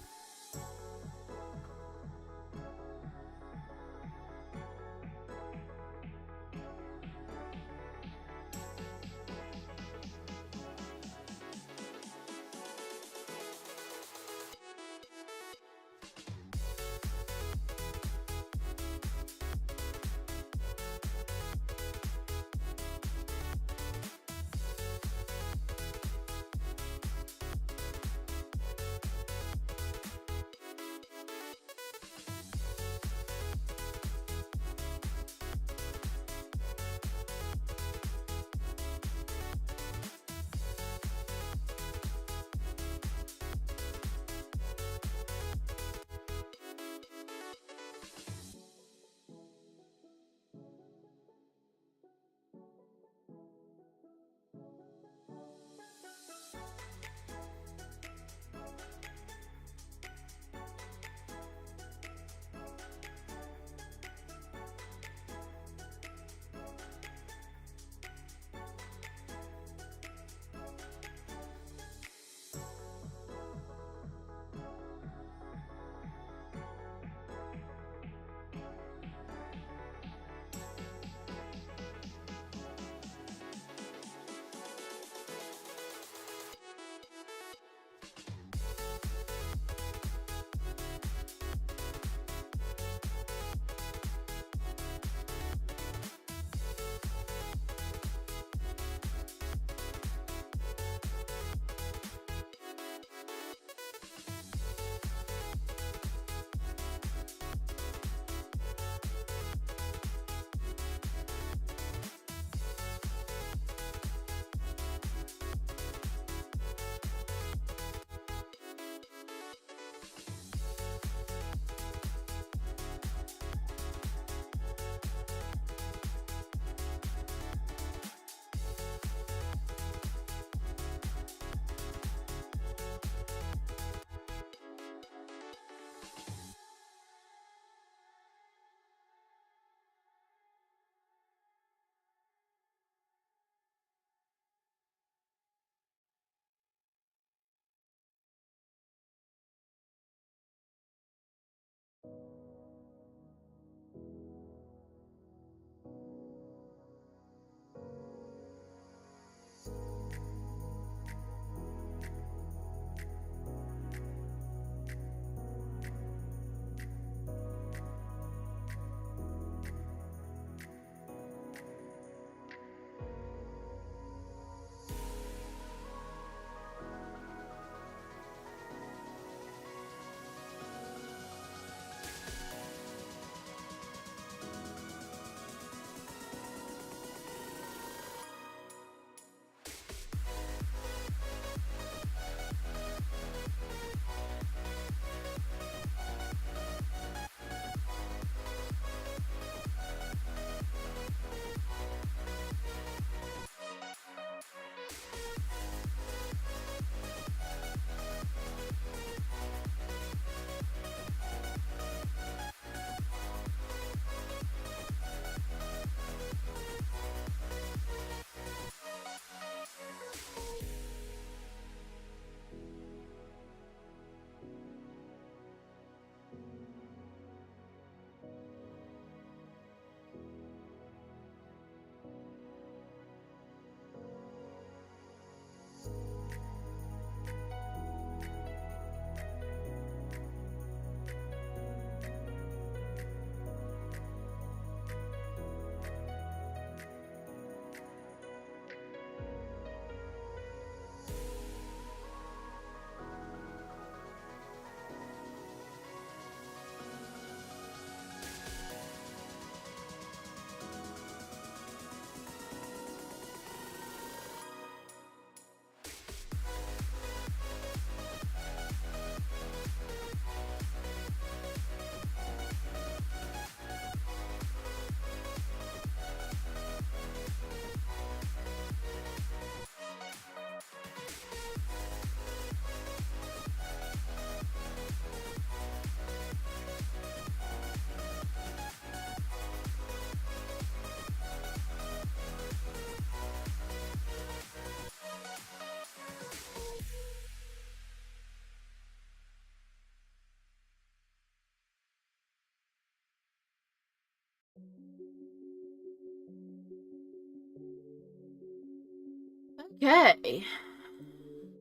Okay,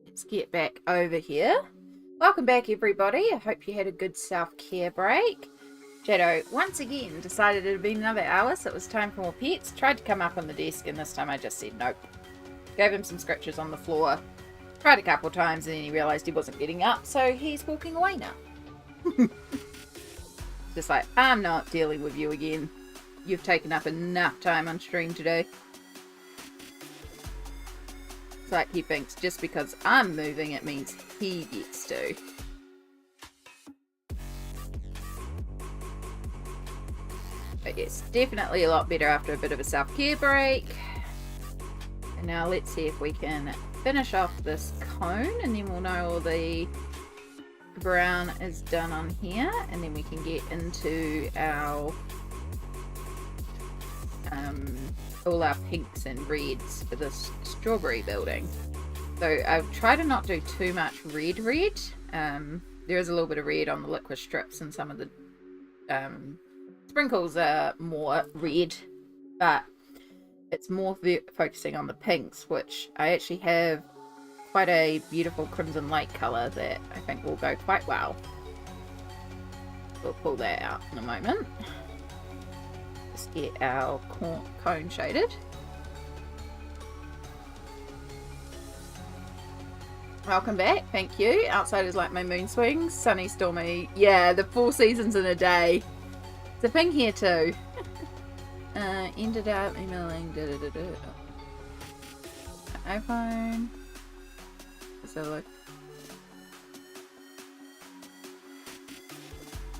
let's get back over here. Welcome back, everybody. I hope you had a good self-care break. Shadow once again decided it had been another hour, so it was time for more pets. Tried to come up on the desk, and this time I just said nope. Gave him some scratches on the floor. Tried a couple times, and then he realised he wasn't getting up, so he's walking away now. Just like, I'm not dealing with you again. You've taken up enough time on stream today. It's like he thinks just because I'm moving, it means he gets to. But yes, definitely a lot better after a bit of a self-care break. And now let's see if we can finish off this cone, and then we'll know all the brown is done on here, and then we can get into our all our pinks and reds for this strawberry building. So I've tried to not do too much red. There is a little bit of red on the liquid strips, and some of the sprinkles are more red, but it's more focusing on the pinks, which I actually have quite a beautiful crimson light colour that I think will go quite well. We'll pull that out in a moment. Just get our cone shaded. Welcome back, thank you. Outside is like my moon swings, sunny, stormy. Yeah, the 4 seasons in a day. It's a thing here too. Ended up emailing iPhone. So look.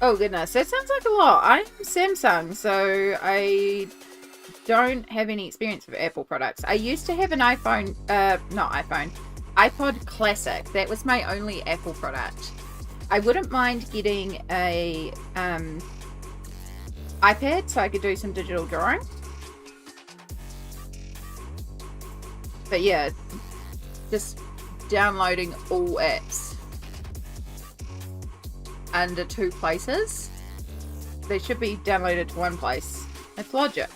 Oh goodness, that sounds like a lot. I'm Samsung, so I don't have any experience with Apple products. I used to have an iPhone, iPod Classic. That was my only Apple product. I wouldn't mind getting a iPad so I could do some digital drawing. But yeah, just downloading all apps under 2 places. They should be downloaded to one place. It's logic.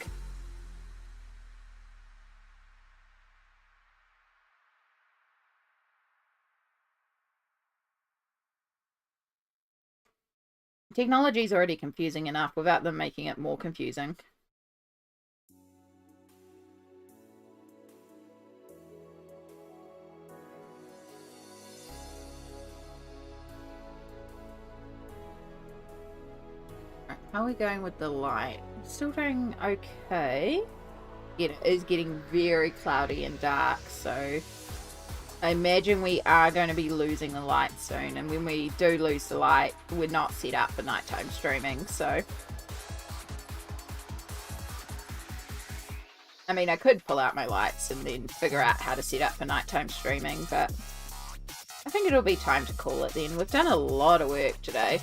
Technology is already confusing enough without them making it more confusing. How are we going with the light? Still doing okay. It is getting very cloudy and dark, so I imagine we are going to be losing the light soon. And when we do lose the light, we're not set up for nighttime streaming, so I mean, I could pull out my lights and then figure out how to set up for nighttime streaming, but I think it'll be time to call it then. We've done a lot of work today.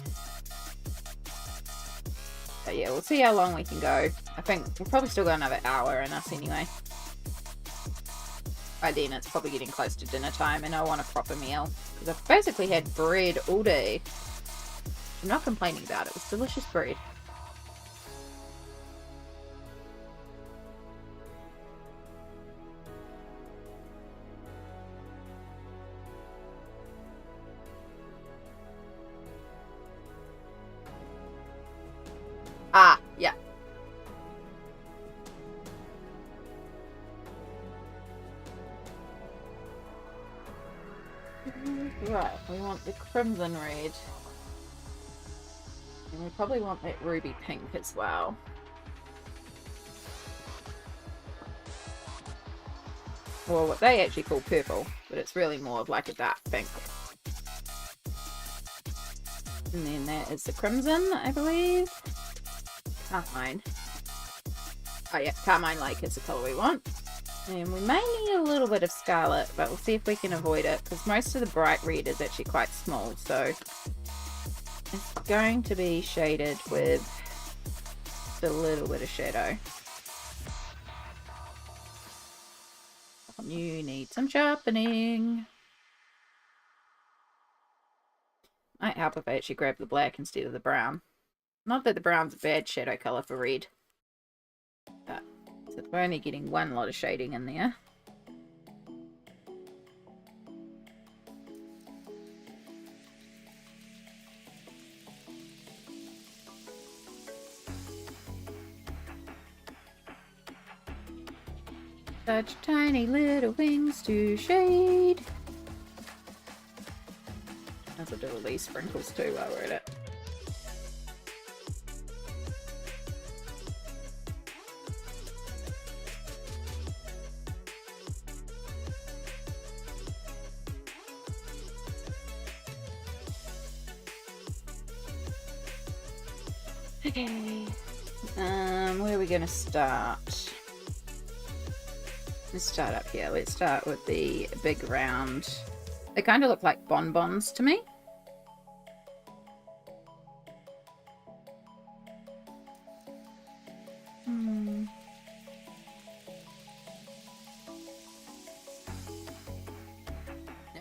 But yeah, we'll see how long we can go. I think we'll probably still got another hour in us anyway. By then it's probably getting close to dinner time and I want a proper meal. Because I've basically had bread all day. I'm not complaining about it. It was delicious bread. Ah, yeah. Right, we want the crimson red. And we probably want that ruby pink as well. Or what they actually call purple, but it's really more of like a dark pink. And then that is the crimson, I believe. Carmine. Oh yeah, Carmine Lake is the colour we want. And we may need a little bit of scarlet, but we'll see if we can avoid it, because most of the bright red is actually quite small, so it's going to be shaded with a little bit of shadow. You need some sharpening. Might help if I actually grab the black instead of the brown. Not that the brown's a bad shadow colour for red, but so we're only getting one lot of shading in there. Such tiny little wings to shade. Might as well do all these sprinkles too while we're at it. Okay. Where are we gonna start? Let's start up here. Let's start with the big round. They kind of look like bonbons to me.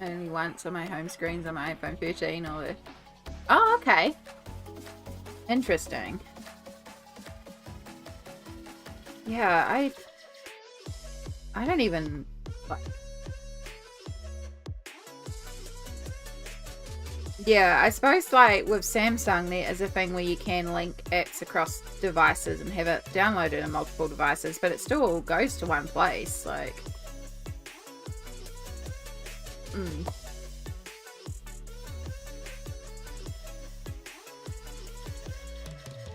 Only once on my home screens on my iPhone 13 or... Oh, okay. Interesting. Yeah, I don't even like. Yeah, I suppose like with Samsung there is a thing where you can link apps across devices and have it downloaded on multiple devices, but it still goes to one place, like.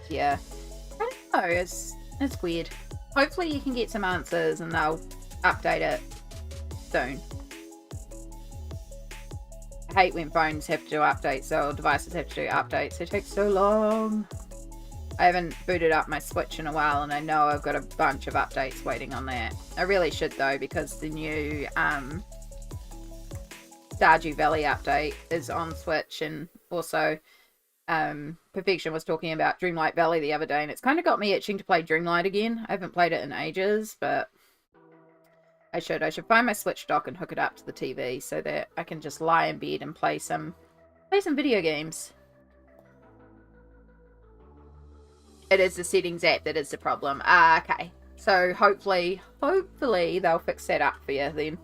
Yeah. I don't know, it's weird. Hopefully you can get some answers and they'll update it soon. I hate when phones have to do updates or devices have to do updates. It takes so long. I haven't booted up my Switch in a while and I know I've got a bunch of updates waiting on that. I really should though, because the new Stardew Valley update is on Switch, and also Perfection was talking about Dreamlight Valley the other day, and it's kind of got me itching to play Dreamlight again. I haven't played it in ages, but I should find my Switch dock and hook it up to the TV so that I can just lie in bed and play some video games. It is the settings app that is the problem. Okay. So hopefully they'll fix that up for you then.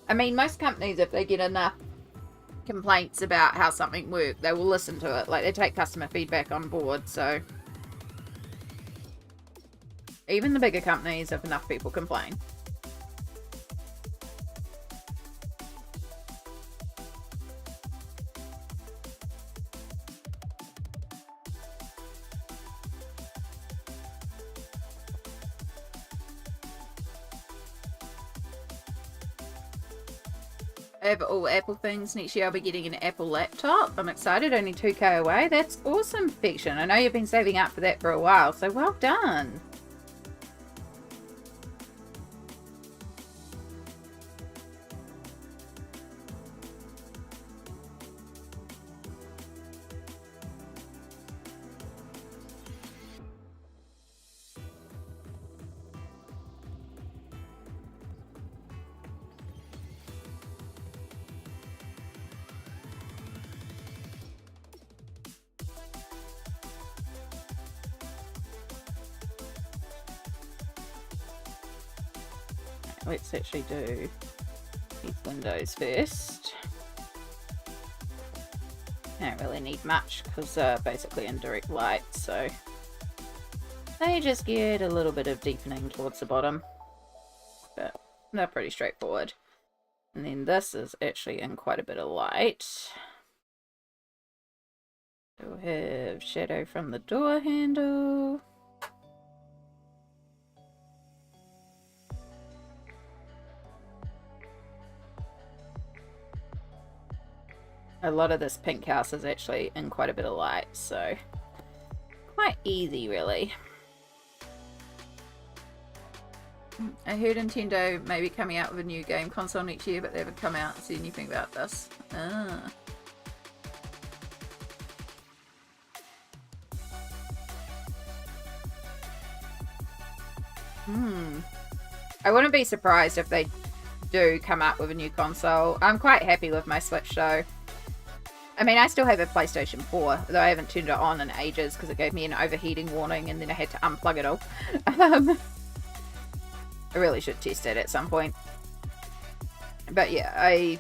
I mean, most companies, if they get enough complaints about how something works, they will listen to it. Like, they take customer feedback on board, so... Even the bigger companies, if enough people complain. I have all Apple things. Next year I'll be getting an Apple laptop. I'm excited, only 2k away. That's awesome, Fiction. I know you've been saving up for that for a while, so well done. Let's actually do these windows first. I don't really need much because they're basically in direct light, so they just get a little bit of deepening towards the bottom, but they're pretty straightforward. And then this is actually in quite a bit of light. So we'll have shadow from the door handle. A lot of this pink house is actually in quite a bit of light, so quite easy really. I heard Nintendo may be coming out with a new game console next year, but they haven't come out and said anything about this. Ah. I wouldn't be surprised if they do come up with a new console. I'm quite happy with my Switch though. I mean, I still have a PlayStation 4, though I haven't turned it on in ages because it gave me an overheating warning and then I had to unplug it all. I really should test it at some point. But yeah, I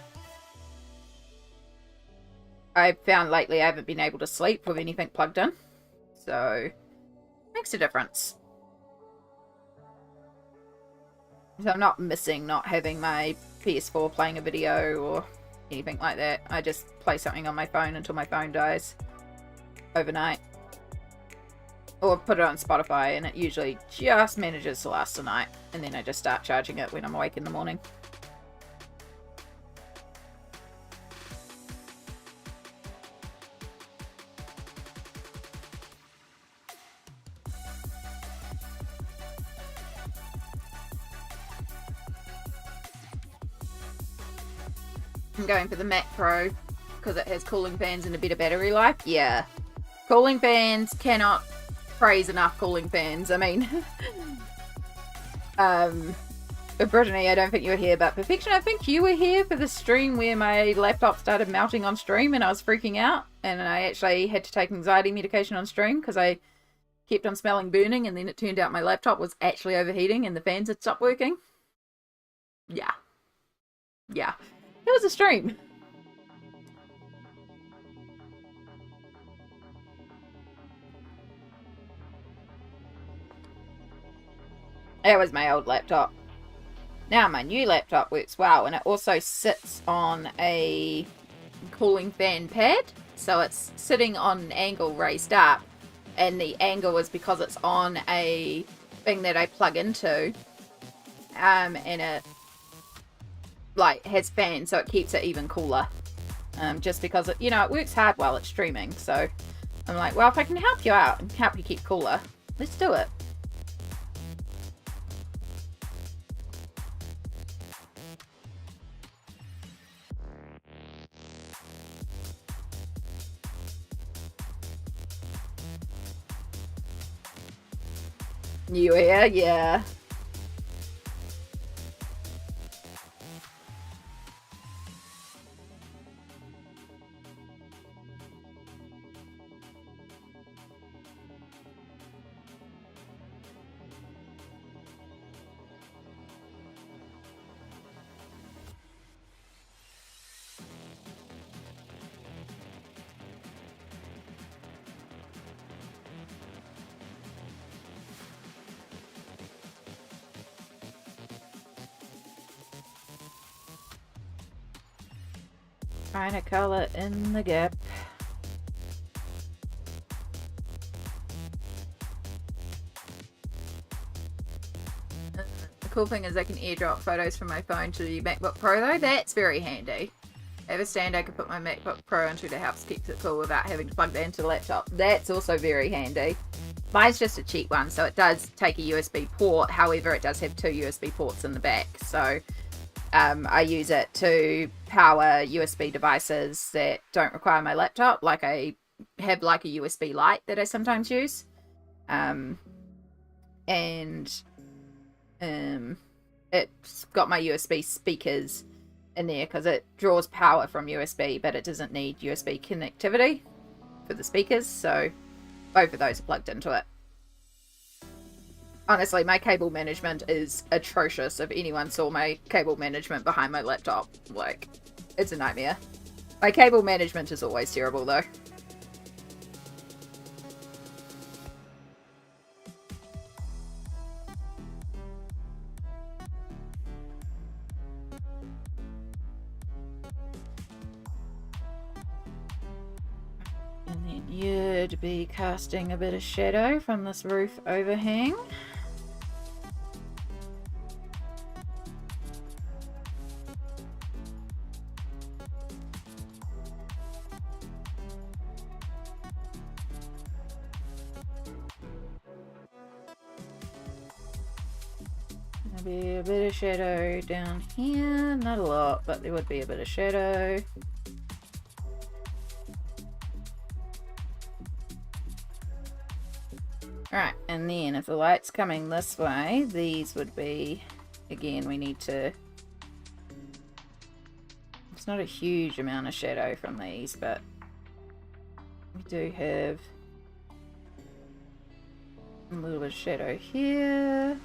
found lately I haven't been able to sleep with anything plugged in. So Makes a difference. So I'm not missing not having my PS4 playing a video or anything like that. I just play something on my phone until my phone dies overnight. Or put it on Spotify, and it usually just manages to last the night. And then I just start charging it when I'm awake in the morning. I'm going for the Mac Pro because it has cooling fans and a better battery life. Yeah. Cooling fans cannot praise enough cooling fans. I mean, Brittany, I don't think you were here, but Perfection, I think you were here for the stream where my laptop started melting on stream and I was freaking out, and I actually had to take anxiety medication on stream because I kept on smelling burning, and then it turned out my laptop was actually overheating and the fans had stopped working. Yeah. Yeah. It was a stream. It was my old laptop. Now my new laptop works well, and it also sits on a cooling fan pad, so it's sitting on an angle raised up, and the angle is because it's on a thing that I plug into, and it like has fans, so it keeps it even cooler. Just because it, you know, it works hard while it's streaming, so I'm like, well, if I can help you out and help you keep cooler, let's do it. You here? Yeah. Trying to color in the gap. The cool thing is I can airdrop photos from my phone to the MacBook Pro though. That's very handy. I have a stand I can put my MacBook Pro into to help keep it cool without having to plug that into the laptop. That's also very handy. Mine's just a cheap one, so it does take a USB port. However, it does have 2 USB ports in the back, so I use it to power USB devices that don't require my laptop. Like I have like a USB light that I sometimes use. It's got my USB speakers in there because it draws power from USB, but it doesn't need USB connectivity for the speakers. So both of those are plugged into it. Honestly, my cable management is atrocious. If anyone saw my cable management behind my laptop, like, it's a nightmare. My cable management is always terrible, though. And then you'd be casting a bit of shadow from this roof overhang. Be a bit of shadow down here, not a lot, but there would be a bit of shadow. Alright, and then if the light's coming this way, these would be, again, we need to, it's not a huge amount of shadow from these, but we do have a little bit of shadow here.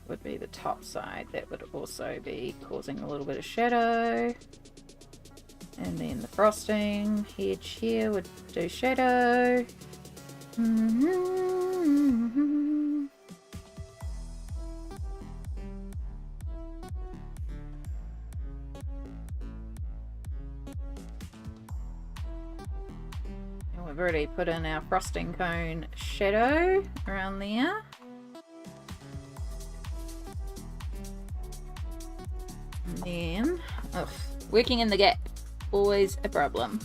Would be the top side. That would also be causing a little bit of shadow. And then And the frosting edge here would do shadow. We've already put in our frosting cone shadow around there. And then, working in the gap, always a problem.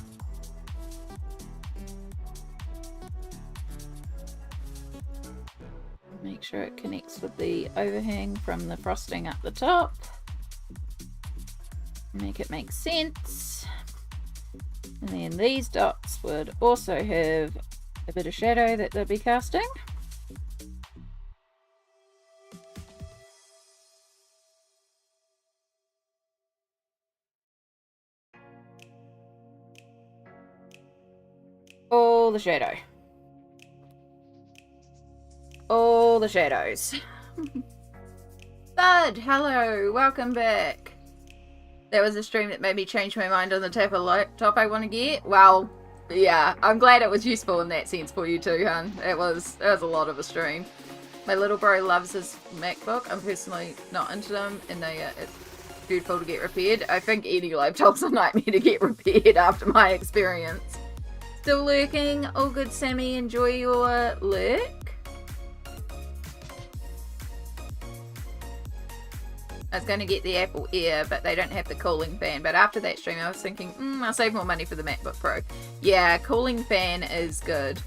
Make sure it connects with the overhang from the frosting up the top. Make it make sense. And then these dots would also have a bit of shadow that they'll be casting. All the shadow. All the shadows. Bud, hello, welcome back. That was a stream that made me change my mind on the type of laptop I want to get. Well, yeah, I'm glad it was useful in that sense for you too, hun. It was a lot of a stream. My little bro loves his MacBook. I'm personally not into them, and it's beautiful to get repaired. I think any laptop's a nightmare to get repaired after my experience. Still lurking? All good, Sammy. Enjoy your lurk. I was going to get the Apple Air, but they don't have the cooling fan. But after that stream, I was thinking, I'll save more money for the MacBook Pro. Yeah, cooling fan is good.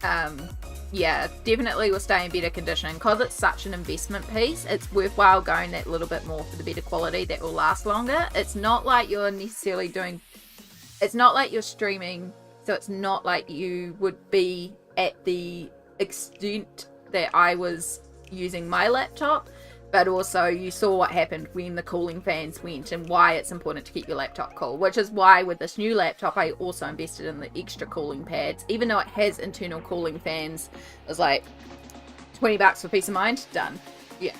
Yeah, definitely will stay in better condition. Because it's such an investment piece, it's worthwhile going that little bit more for the better quality that will last longer. It's not like you're necessarily doing... It's not like you're streaming, so it's not like you would be at the extent that I was using my laptop. But also you saw what happened when the cooling fans went and why it's important to keep your laptop cool. Which is why with this new laptop I also invested in the extra cooling pads. Even though it has internal cooling fans, it was like $20 for peace of mind. Done. Yeah.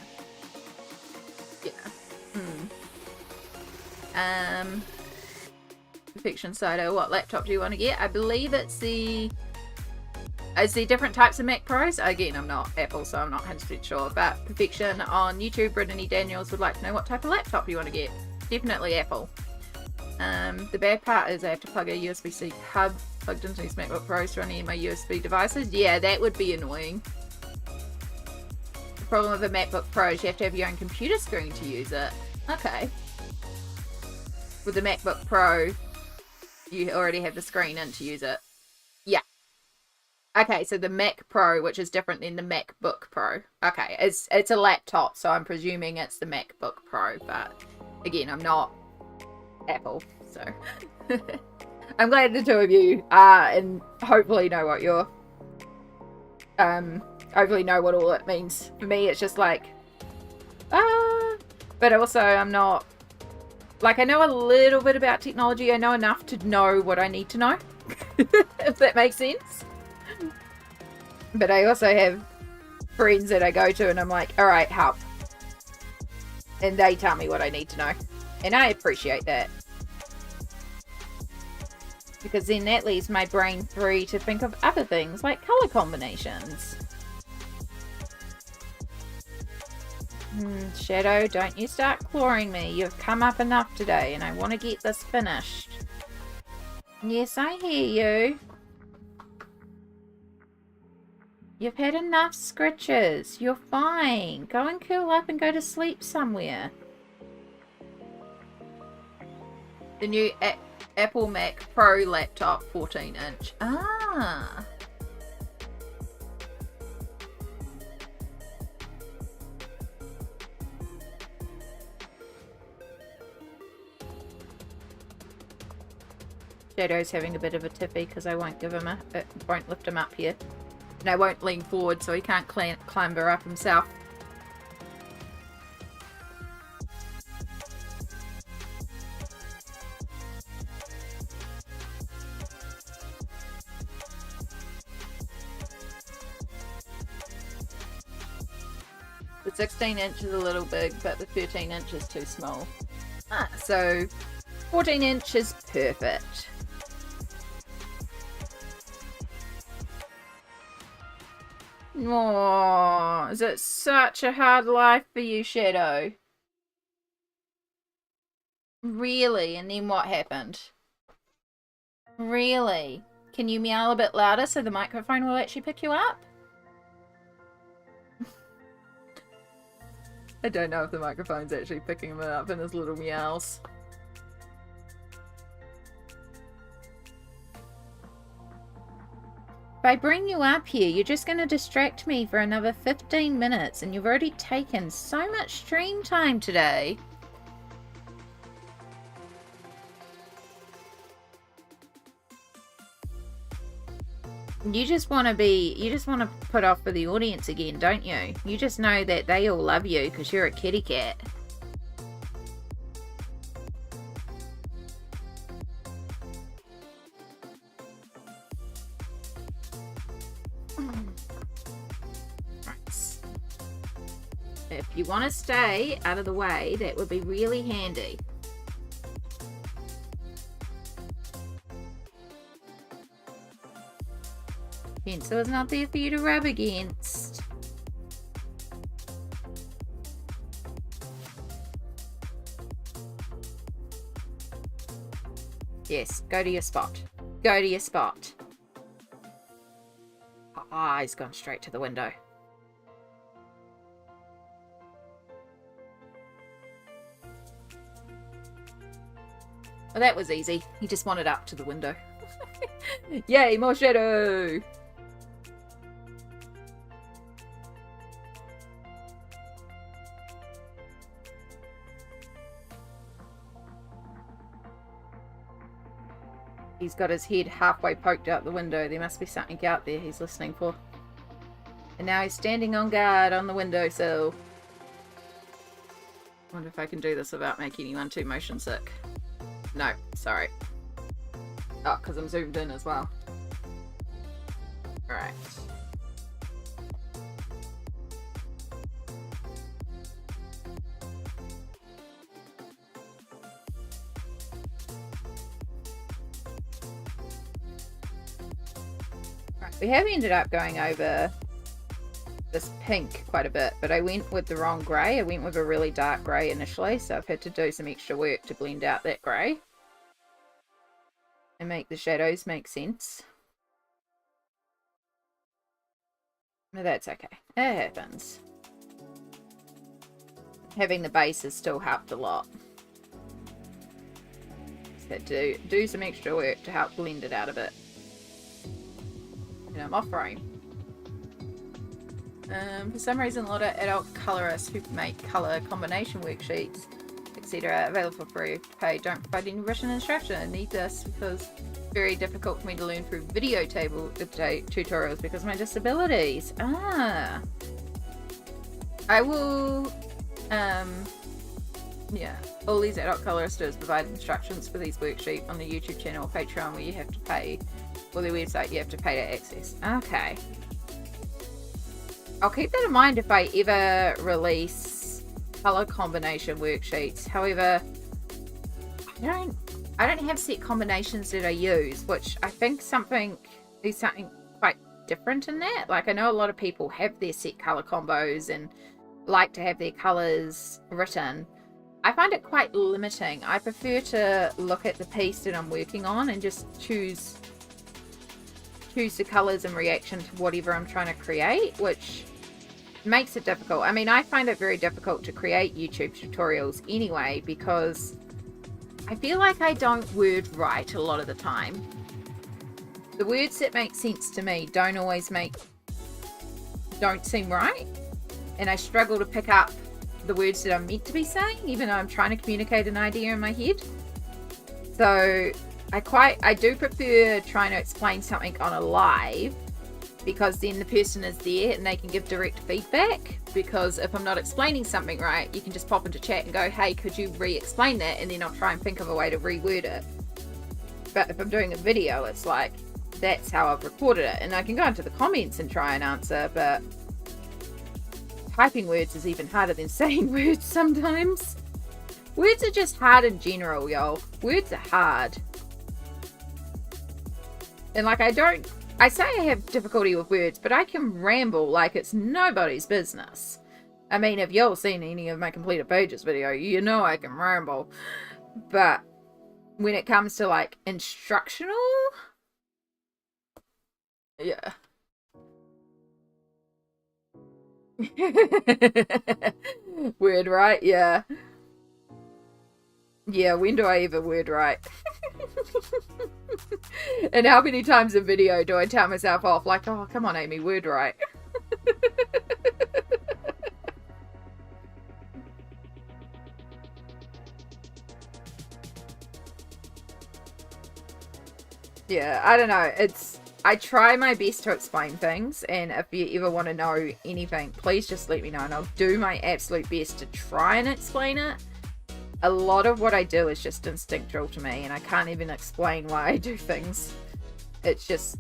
Yeah. Perfection Cider, what laptop do you want to get? I believe it's the... Is there different types of Mac Pros? Again, I'm not Apple, so I'm not 100% sure. But Perfection on YouTube, Brittany Daniels would like to know what type of laptop you want to get. Definitely Apple. The bad part is I have to plug a USB-C hub plugged into these MacBook Pros to run any of my USB devices. Yeah, that would be annoying. The problem with a MacBook Pro is you have to have your own computer screen to use it. Okay. With the MacBook Pro, you already have the screen in to use it. Yeah. Okay, so the Mac Pro, which is different than the MacBook Pro. Okay, it's a laptop, so I'm presuming it's the MacBook Pro, but again, I'm not Apple, so I'm glad the two of you are and hopefully know what you're hopefully know what all it means. For me, it's just like but also I'm not like, I know a little bit about technology. I know enough to know what I need to know. If that makes sense. But I also have friends that I go to and I'm like, alright, help. And they tell me what I need to know. And I appreciate that. Because then that leaves my brain free to think of other things like colour combinations. Shadow, don't you start clawing me. You've come up enough today and I want to get this finished. Yes, I hear you. You've had enough scritches. You're fine. Go and curl up and go to sleep somewhere. The new Apple Mac Pro laptop, 14-inch. Ah. Shadow's having a bit of a tippy because I won't give him won't lift him up here. And I won't lean forward so he can't clamber up himself. The 16-inch is a little big, but the 13-inch is too small. So 14" is perfect. Oh, is it such a hard life for you, Shadow? Really? And then what happened? Really? Can you meow a bit louder so the microphone will actually pick you up? I don't know if the microphone's actually picking him up in his little meows. If I bring you up here, you're just going to distract me for another 15 minutes, and you've already taken so much stream time today. You just want to put off for the audience again, don't you? You just know that they all love you because you're a kitty cat. If you want to stay out of the way, that would be really handy. Pencil is not there for you to rub against. Yes, go to your spot. Go to your spot. Ah, he's gone straight to the window. Well, that was easy. He just wanted up to the window. Yay, more shadow! He's got his head halfway poked out the window. There must be something out there he's listening for. And now he's standing on guard on the windowsill. Wonder if I can do this without making anyone too motion sick. No, sorry. Oh, because I'm zoomed in as well. Alright. We have ended up going over this pink quite a bit, but I went with the wrong grey. I went with a really dark grey initially, so I've had to do some extra work to blend out that grey and make the shadows make sense. But that's okay. It happens. Having the base has still helped a lot. Just had to do some extra work to help blend it out a bit. And I'm off frame. For some reason, a lot of adult colorists who make colour combination worksheets, etc., available for free to pay, don't provide any written instruction. I need this because it's very difficult for me to learn through video tutorials because of my disabilities. Ah. I will, yeah, all these adult colorists provide instructions for these worksheets on the YouTube channel or Patreon where you have to pay, or their website you have to pay to access. Okay. I'll keep that in mind if I ever release color combination worksheets. However, I don't have set combinations that I use, which I think there's something quite different in that. Like, I know a lot of people have their set color combos and like to have their colors written. I find it quite limiting. I prefer to look at the piece that I'm working on and just choose the colors in reaction to whatever I'm trying to create, which makes it difficult. I mean, I find it very difficult to create YouTube tutorials anyway because I feel like I don't word write a lot of the time. The words that make sense to me don't seem right, and I struggle to pick up the words that I'm meant to be saying, even though I'm trying to communicate an idea in my head. So I do prefer trying to explain something on a live, because then the person is there and they can give direct feedback. Because if I'm not explaining something right, you can just pop into chat and go, hey, could you re-explain that? And then I'll try and think of a way to reword it. But if I'm doing a video, it's like, that's how I've recorded it. And I can go into the comments and try and answer, but typing words is even harder than saying words sometimes. Words are just hard in general, y'all. Words are hard. And like, I say I have difficulty with words, but I can ramble like it's nobody's business. I mean, if y'all seen any of my completed pages video, you know I can ramble. But when it comes to like instructional, yeah. Word right, yeah. Yeah, when do I ever word right? And how many times in video do I tell myself off like, oh, come on, Amy, word right. Yeah, I don't know. I try my best to explain things, and if you ever want to know anything, please just let me know, and I'll do my absolute best to try and explain it. A lot of what I do is just instinctual to me, and I can't even explain why I do things. It's just,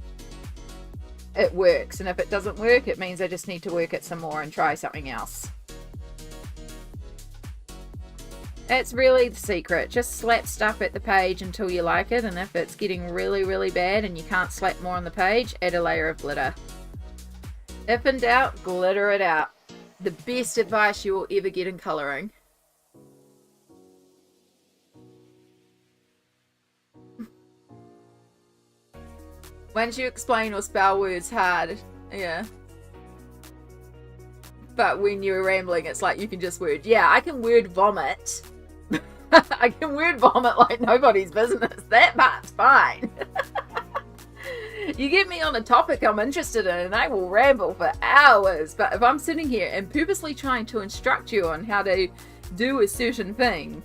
it works, and if it doesn't work, it means I just need to work it some more and try something else. That's really the secret. Just slap stuff at the page until you like it, and if it's getting really, really bad and you can't slap more on the page, add a layer of glitter. If in doubt, glitter it out. The best advice you will ever get in colouring. Once you explain or spell words hard, yeah. But when you're rambling, it's like you can just word. Yeah, I can word vomit. I can word vomit like nobody's business. That part's fine. You get me on a topic I'm interested in and I will ramble for hours. But if I'm sitting here and purposely trying to instruct you on how to do a certain thing.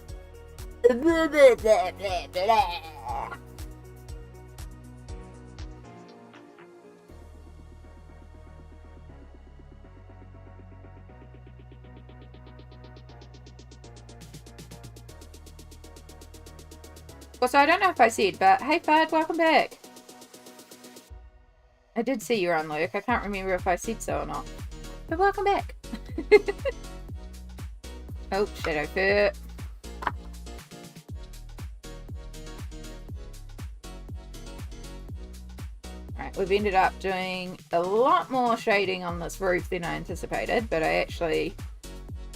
Well, so I don't know if I said, but hey, Fad, welcome back. I did see you on lurk. I can't remember if I said so or not. But welcome back. Oh, shadow fur. Alright, we've ended up doing a lot more shading on this roof than I anticipated, but I actually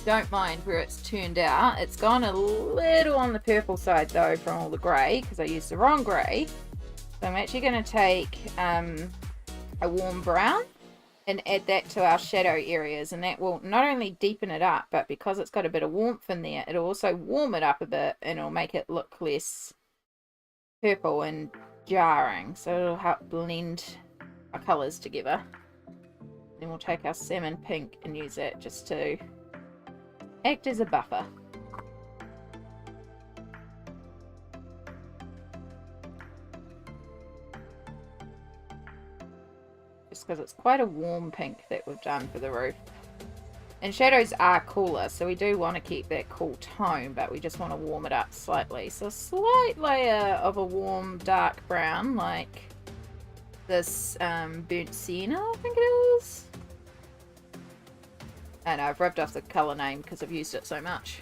don't mind where it's turned out. It's gone a little on the purple side though from all the grey because I used the wrong grey. So I'm actually going to take a warm brown and add that to our shadow areas, and that will not only deepen it up, but because it's got a bit of warmth in there, it'll also warm it up a bit and it'll make it look less purple and jarring. So it'll help blend our colours together. Then we'll take our salmon pink and use that just to act as a buffer. Just because it's quite a warm pink that we've done for the roof. And shadows are cooler, so we do want to keep that cool tone, but we just want to warm it up slightly. So a slight layer of a warm dark brown, like this burnt sienna, I think it is. I know, I've rubbed off the colour name because I've used it so much.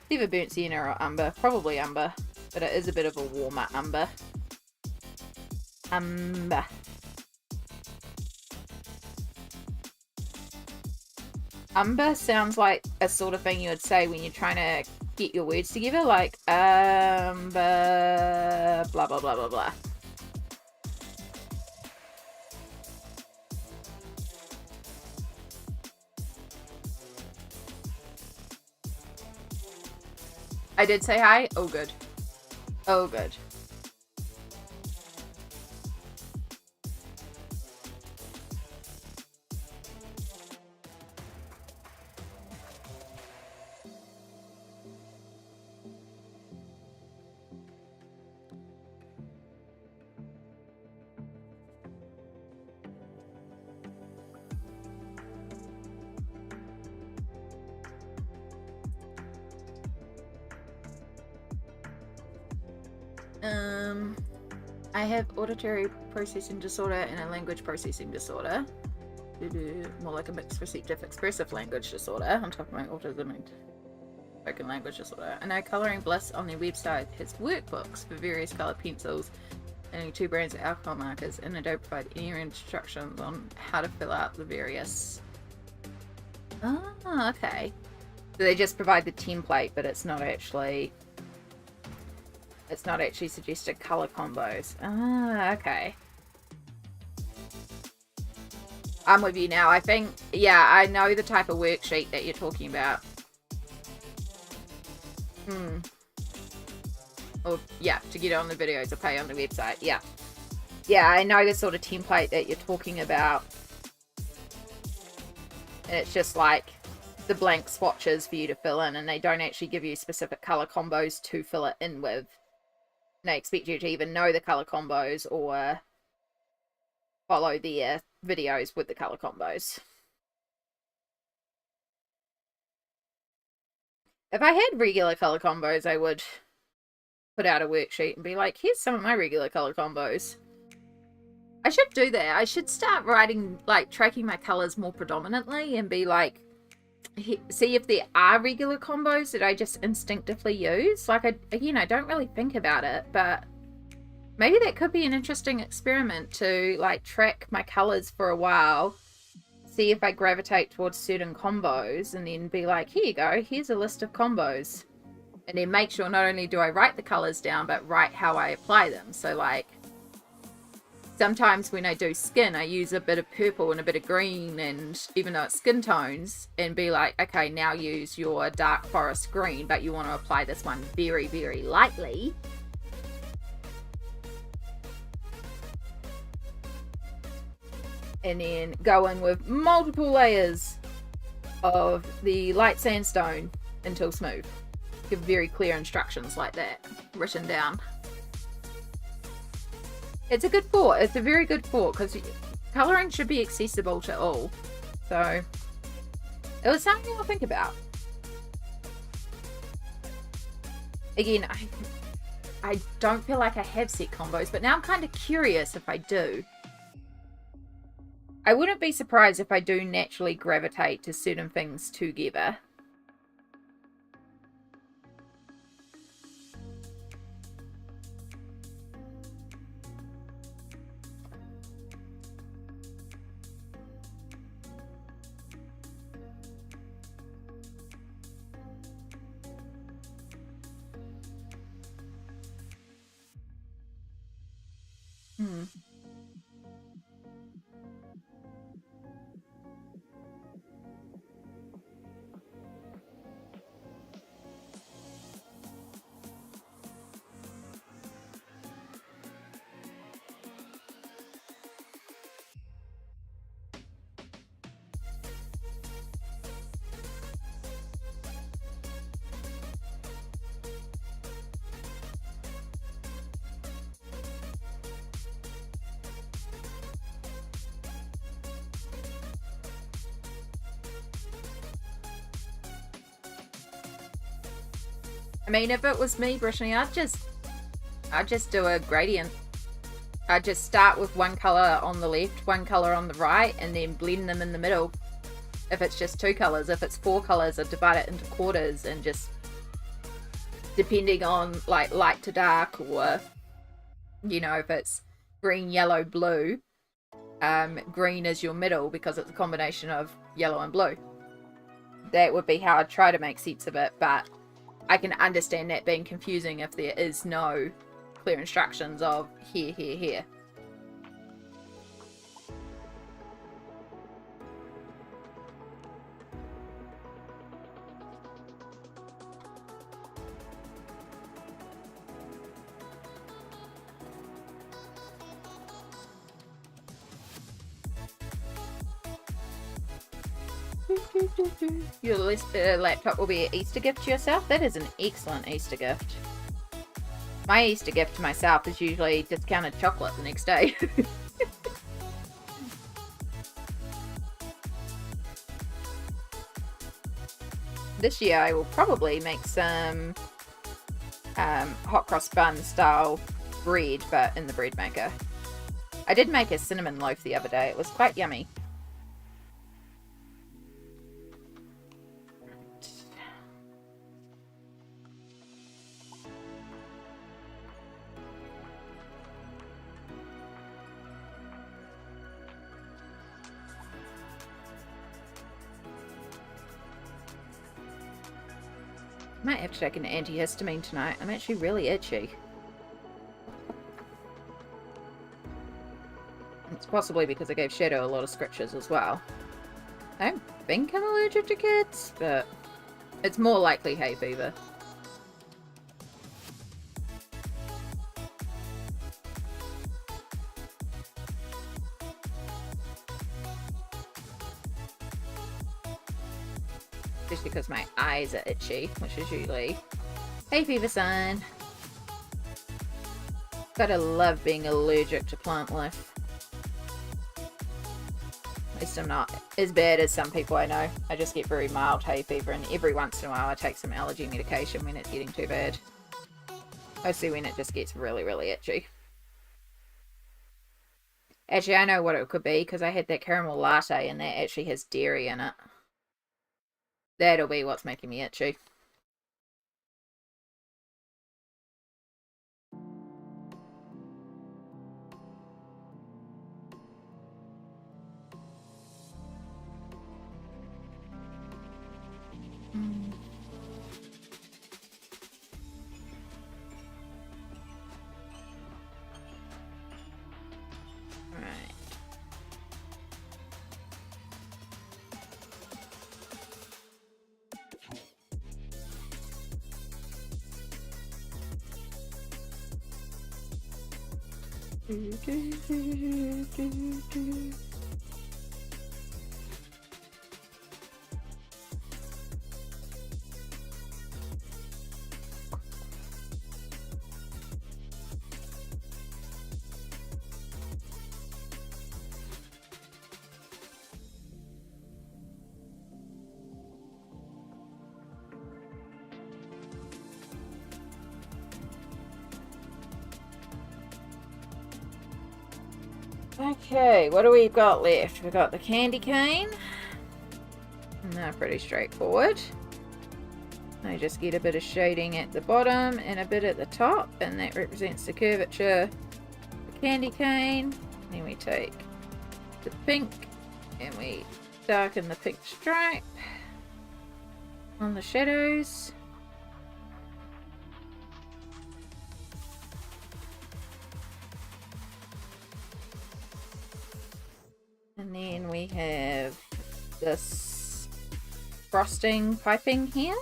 Either burnt sienna or umber. Probably umber, but it is a bit of a warmer umber. Umber. Umber sounds like a sort of thing you would say when you're trying to get your words together, like umber, blah blah blah blah blah. I did say hi? Oh, good. Oh, good. I have auditory processing disorder and a language processing disorder. More like a mixed receptive expressive language disorder on top of my autism. spoken language disorder. I know Colouring Bliss on their website has workbooks for various coloured pencils and 2 brands of alcohol markers, and they don't provide any instructions on how to fill out the various... Oh, okay. So they just provide the template, but it's not actually suggested colour combos. Ah, okay. I'm with you now. I think, yeah, I know the type of worksheet that you're talking about. Or, yeah, to get on the videos or pay on the website. Yeah. Yeah, I know the sort of template that you're talking about. And it's just like the blank swatches for you to fill in, and they don't actually give you specific colour combos to fill it in with. And they expect you to even know the colour combos or follow their videos with the colour combos. If I had regular colour combos, I would put out a worksheet and be like, here's some of my regular colour combos. I should do that. I should start writing, like, tracking my colours more predominantly and be like, see if there are regular combos that I just instinctively use. Like, I don't really think about it, but maybe that could be an interesting experiment to, like, track my colours for a while, see if I gravitate towards certain combos, and then be like, here you go, here's a list of combos. And then make sure not only do I write the colours down, but write how I apply them. So, like, sometimes when I do skin, I use a bit of purple and a bit of green, and even though it's skin tones, and be like, okay, now use your dark forest green, but you want to apply this one very, very lightly. And then go in with multiple layers of the light sandstone until smooth. Give very clear instructions like that written down. It's a good thought. It's a very good thought, because colouring should be accessible to all. So it was something I'll think about. Again, I don't feel like I have set combos, but now I'm kind of curious if I do. I wouldn't be surprised if I do naturally gravitate to certain things together. I mean, if it was me, Brittany, I'd just do a gradient. I'd just start with one colour on the left, one colour on the right, and then blend them in the middle. If it's just 2 colours, if it's 4 colours, I'd divide it into quarters, and just, depending on, like, light to dark, or, you know, if it's green, yellow, blue, green is your middle because it's a combination of yellow and blue. That would be how I'd try to make sense of it, but I can understand that being confusing if there is no clear instructions of here, here, here. Your laptop will be an Easter gift to yourself? That is an excellent Easter gift. My Easter gift to myself is usually discounted chocolate the next day. This year I will probably make some hot cross bun style bread, but in the bread maker. I did make a cinnamon loaf the other day. It was quite yummy. might have to take an antihistamine tonight. I'm actually really itchy. It's possibly because I gave Shadow a lot of scratches as well. I don't think I'm allergic to kids, but it's more likely hay fever. Especially because my eyes are itchy, which is usually hay fever sign. Gotta love being allergic to plant life. At least I'm not as bad as some people I know. I just get very mild hay fever, and every once in a while I take some allergy medication when it's getting too bad. Mostly when it just gets really, really itchy. Actually, I know what it could be, because I had that caramel latte and that actually has dairy in it. That'll be what's making me itchy. Okay, what do we got left? We've got the candy cane. And they're pretty straightforward. I just get a bit of shading at the bottom and a bit at the top, and that represents the curvature of the candy cane. Then we take the pink and we darken the pink stripe on the shadows. And then we have this frosting piping here.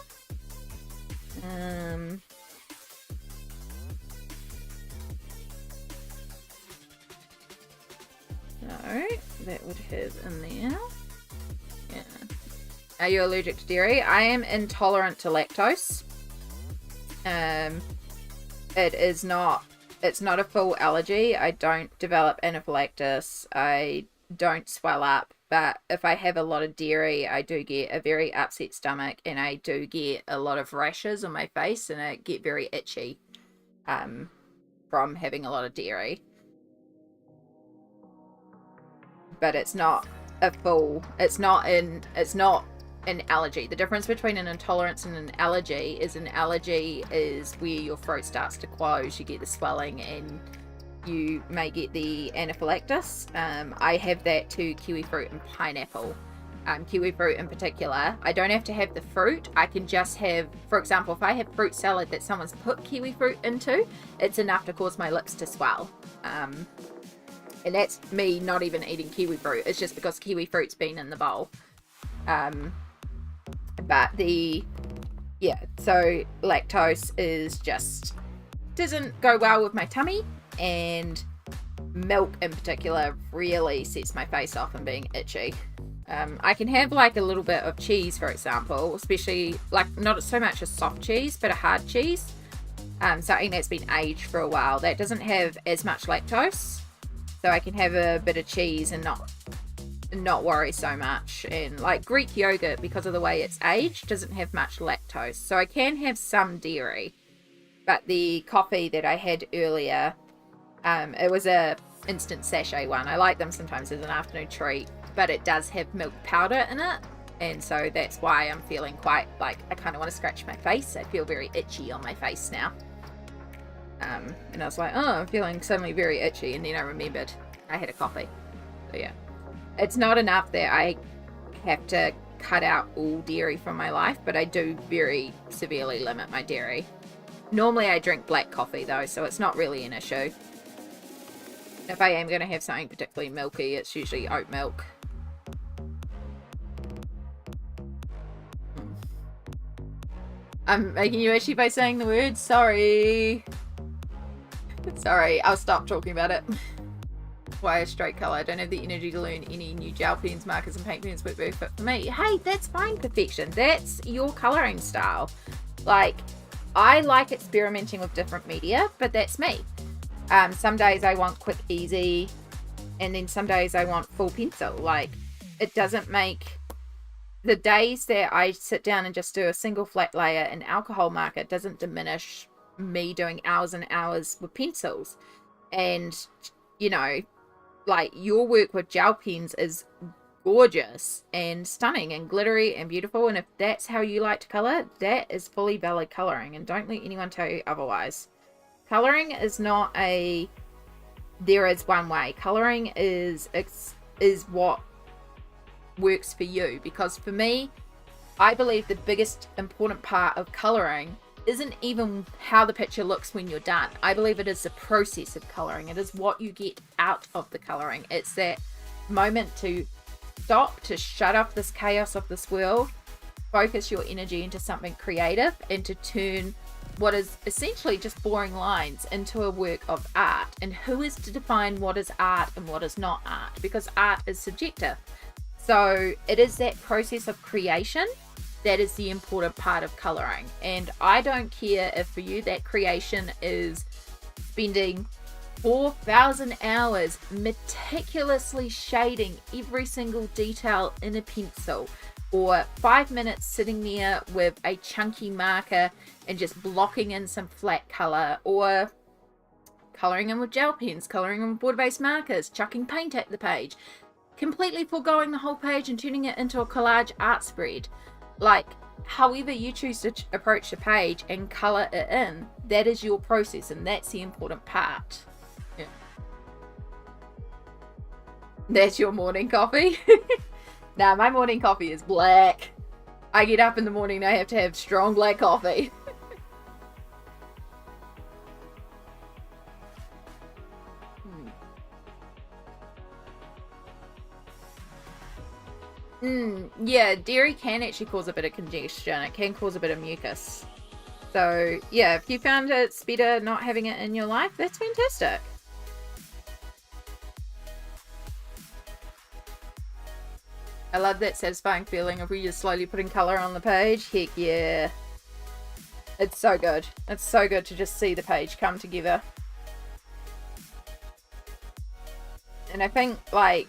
So that would have in there. Yeah. Are you allergic to dairy? I am intolerant to lactose. It's not a full allergy. I don't develop anaphylaxis. I don't swell up, but if I have a lot of dairy, I do get a very upset stomach, and I do get a lot of rashes on my face, and I get very itchy from having a lot of dairy. But it's not an allergy. The difference between an intolerance and an allergy is where your throat starts to close, you get the swelling, and you may get the anaphylaxis. I have that to kiwi fruit and pineapple. Kiwi fruit in particular, I don't have to have the fruit. I can just have, for example, if I have fruit salad that someone's put kiwi fruit into, it's enough to cause my lips to swell. And that's me not even eating kiwi fruit. It's just because kiwi fruit's been in the bowl. So lactose is just doesn't go well with my tummy, and milk in particular really sets my face off and being itchy. I can have like a little bit of cheese, for example, especially like not so much a soft cheese, but a hard cheese. Something that's been aged for a while that doesn't have as much lactose, so I can have a bit of cheese and not worry so much. And like Greek yogurt, because of the way it's aged, doesn't have much lactose, so I can have some dairy. But the coffee that I had earlier, it was a instant sachet one. I like them sometimes as an afternoon treat, but it does have milk powder in it, and so that's why I'm feeling quite like I kind of want to scratch my face. I feel very itchy on my face now. And I was like, oh, I'm feeling suddenly very itchy, and then I remembered I had a coffee. So yeah, it's not enough that I have to cut out all dairy from my life, but I do very severely limit my dairy. Normally I drink black coffee though, so it's not really an issue. If I am going to have something particularly milky, it's usually oat milk. I'm making you itchy by saying the word. Sorry. Sorry, I'll stop talking about it. Why a straight colour? I don't have the energy to learn any new gel pens, markers, and paint pens would be fit for me. Hey, that's fine, Perfection. That's your colouring style. Like, I like experimenting with different media, but that's me. Some days I want quick, easy, and then some days I want full pencil. Like, it doesn't make... The days that I sit down and just do a single flat layer in alcohol marker doesn't diminish me doing hours and hours with pencils. And, you know, like, your work with gel pens is gorgeous and stunning and glittery and beautiful, and if that's how you like to colour, that is fully valid colouring, and don't let anyone tell you otherwise. Colouring is not a there is one way. Colouring is what works for you, because for me, I believe the biggest important part of colouring isn't even how the picture looks when you're done. I believe it is the process of colouring. It is what you get out of the colouring. It's that moment to stop, to shut off this chaos of this world, focus your energy into something creative, and to turn what is essentially just boring lines into a work of art. And who is to define what is art and what is not art? Because art is subjective. So it is that process of creation that is the important part of colouring. And I don't care if for you that creation is spending 4,000 hours meticulously shading every single detail in a pencil, or 5 minutes sitting there with a chunky marker and just blocking in some flat colour, or colouring in with gel pens, colouring in with border-based markers, chucking paint at the page, completely foregoing the whole page and turning it into a collage art spread. Like, however you choose to approach the page and colour it in, that is your process, and that's the important part. Yeah. That's your morning coffee? Nah, my morning coffee is black. I get up in the morning and I have to have strong black coffee. Yeah, dairy can actually cause a bit of congestion. It can cause a bit of mucus. So, yeah, if you found it's better not having it in your life, that's fantastic. I love that satisfying feeling of we just slowly putting colour on the page. Heck yeah. It's so good. It's so good to just see the page come together. And I think, like,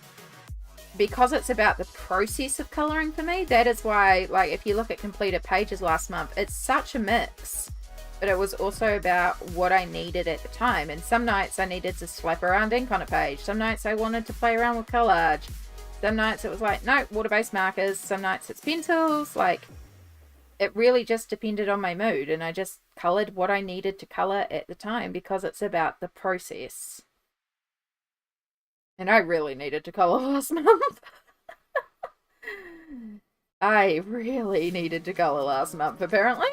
because it's about the process of colouring for me, that is why, like, if you look at completed pages last month, it's such a mix. But it was also about what I needed at the time. And some nights I needed to slap around ink on a page. Some nights I wanted to play around with collage. Some nights it was like, no, water-based markers. Some nights it's pencils. Like, it really just depended on my mood. And I just coloured what I needed to colour at the time, because it's about the process. And I really needed to colour last month. I really needed to colour last month, apparently.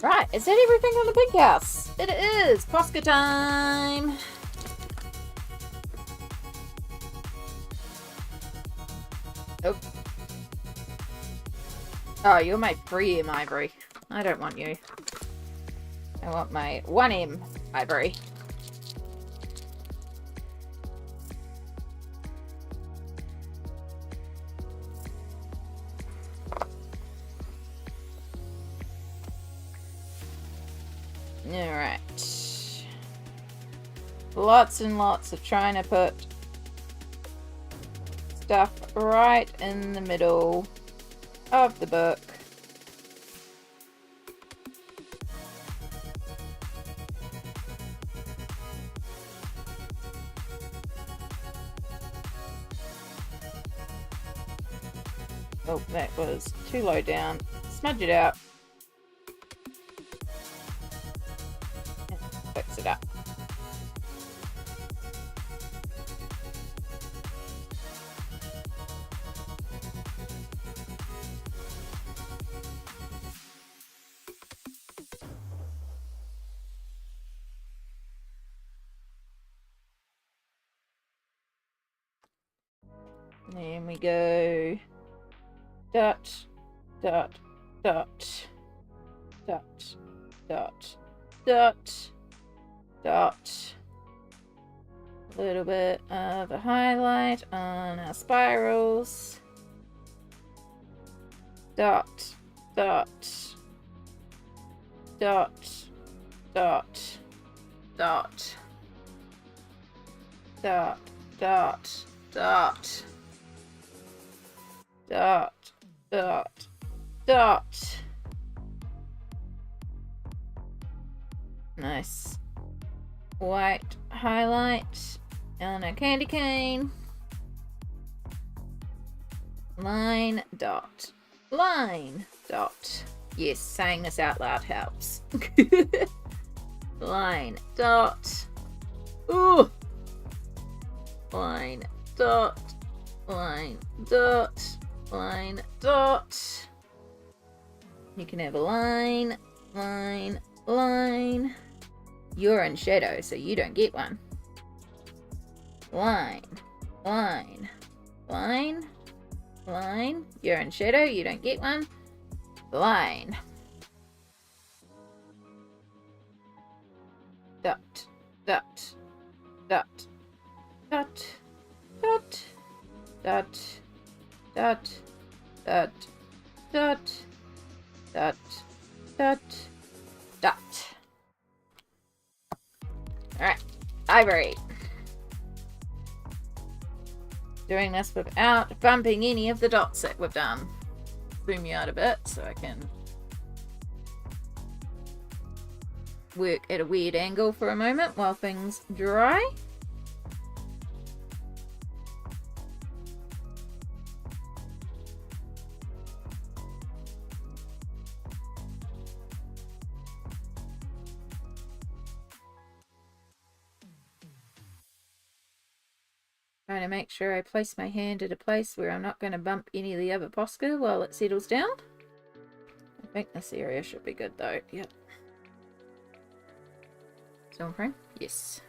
Right, is that everything on the pink house? It is! Posca time! Oh. Oh, you're my 3M ivory. I don't want you. I want my 1M ivory. lots and lots of trying to put stuff right in the middle of the book. Oh, that was too low down. Smudge it out. And fix it up. There we go. Dot, dot, dot, dot, dot, dot, dot. A little bit of a highlight on our spirals. Dot, dot, dot, dot, dot, dot, dot, dot. Dot, dot, dot. Nice white highlight on a candy cane. Line, dot, line, dot. Yes, saying this out loud helps. Line, dot. Ooh. Line, dot, line, dot. Line, dot. You can have a line, line, line. You're in shadow, so you don't get one. Line, line, line, line. You're in shadow, you don't get one. Line. Dot, dot, dot, dot, dot, dot. Dot, dot, dot, dot, dot, dot. Alright, ivory. Doing this without bumping any of the dots that we've done. Zoom you out a bit so I can work at a weird angle for a moment while things dry. Trying to make sure I place my hand at a place where I'm not going to bump any of the other Posca while it settles down. I think this area should be good though. Yep. Zone frame? Yes.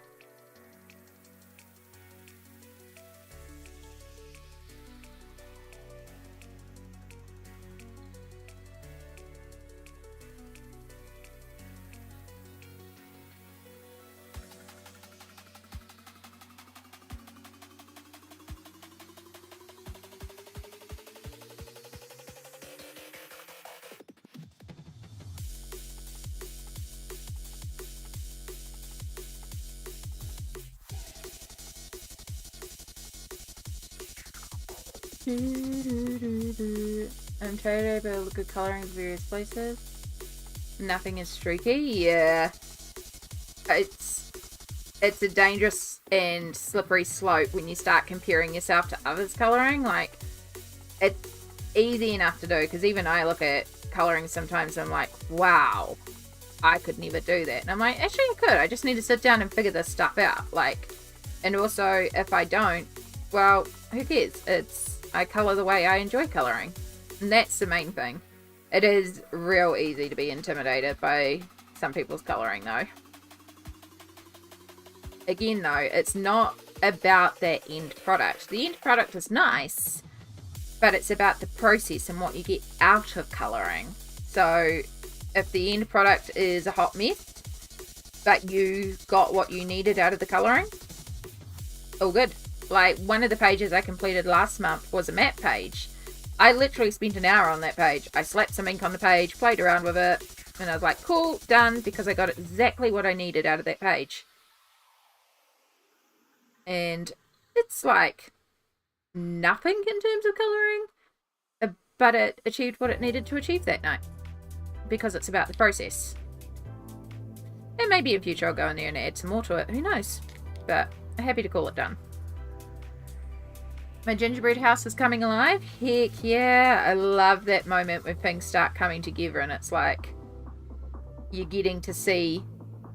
I'm totally able to look at colouring in various places. Nothing is streaky. Yeah. It's a dangerous and slippery slope when you start comparing yourself to others' colouring. Like, it's easy enough to do, because even I look at colouring sometimes and I'm like, wow, I could never do that. And I'm like, actually I could. I just need to sit down and figure this stuff out. Like, and also if I don't, well, who cares? I colour the way I enjoy colouring. And that's the main thing. It is real easy to be intimidated by some people's colouring though. Again though, it's not about their end product. The end product is nice, but it's about the process and what you get out of colouring. So if the end product is a hot mess, but you got what you needed out of the colouring, all good. Like, one of the pages I completed last month was a map page. I literally spent an hour on that page. I slapped some ink on the page, played around with it, and I was like, cool, done, because I got exactly what I needed out of that page. And it's like nothing in terms of colouring, but it achieved what it needed to achieve that night because it's about the process. And maybe in future I'll go in there and add some more to it, who knows, but I'm happy to call it done. My gingerbread house is coming alive. Heck yeah, I love that moment when things start coming together and it's like you're getting to see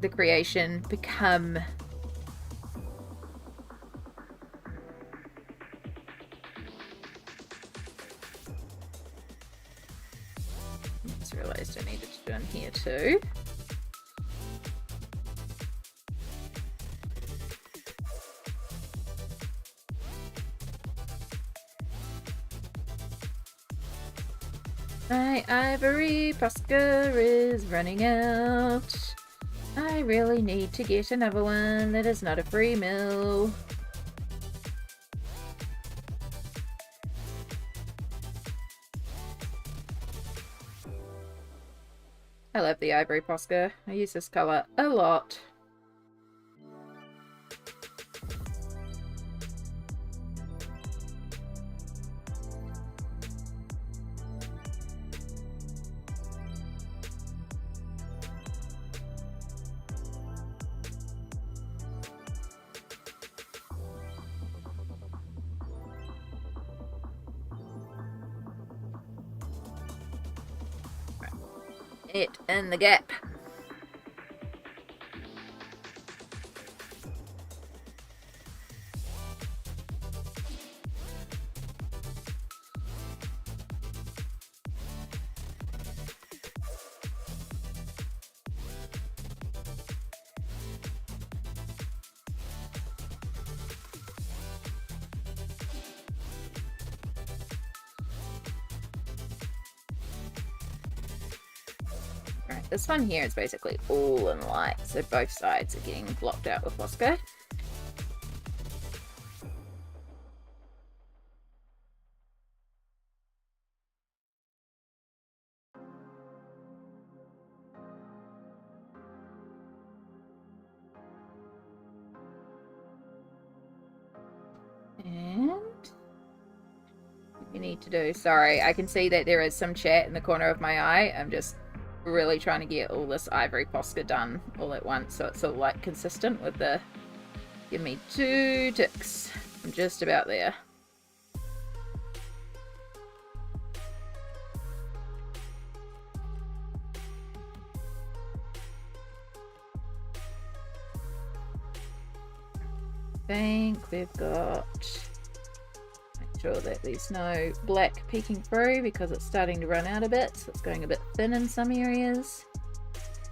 the creation become just realized I needed to do in here too. My ivory Posca is running out. I really need to get another one that is not a free mill. I love the ivory Posca. I use this colour a lot. It in the gap. This one here is basically all in light, so both sides are getting blocked out with Posca. And what you need to do, sorry, I can see that there is some chat in the corner of my eye. I'm just really trying to get all this ivory Posca done all at once so it's all like consistent with the... Give me 2 ticks. I'm just about there. I think we've got... Sure that there's no black peeking through because it's starting to run out a bit, so it's going a bit thin in some areas,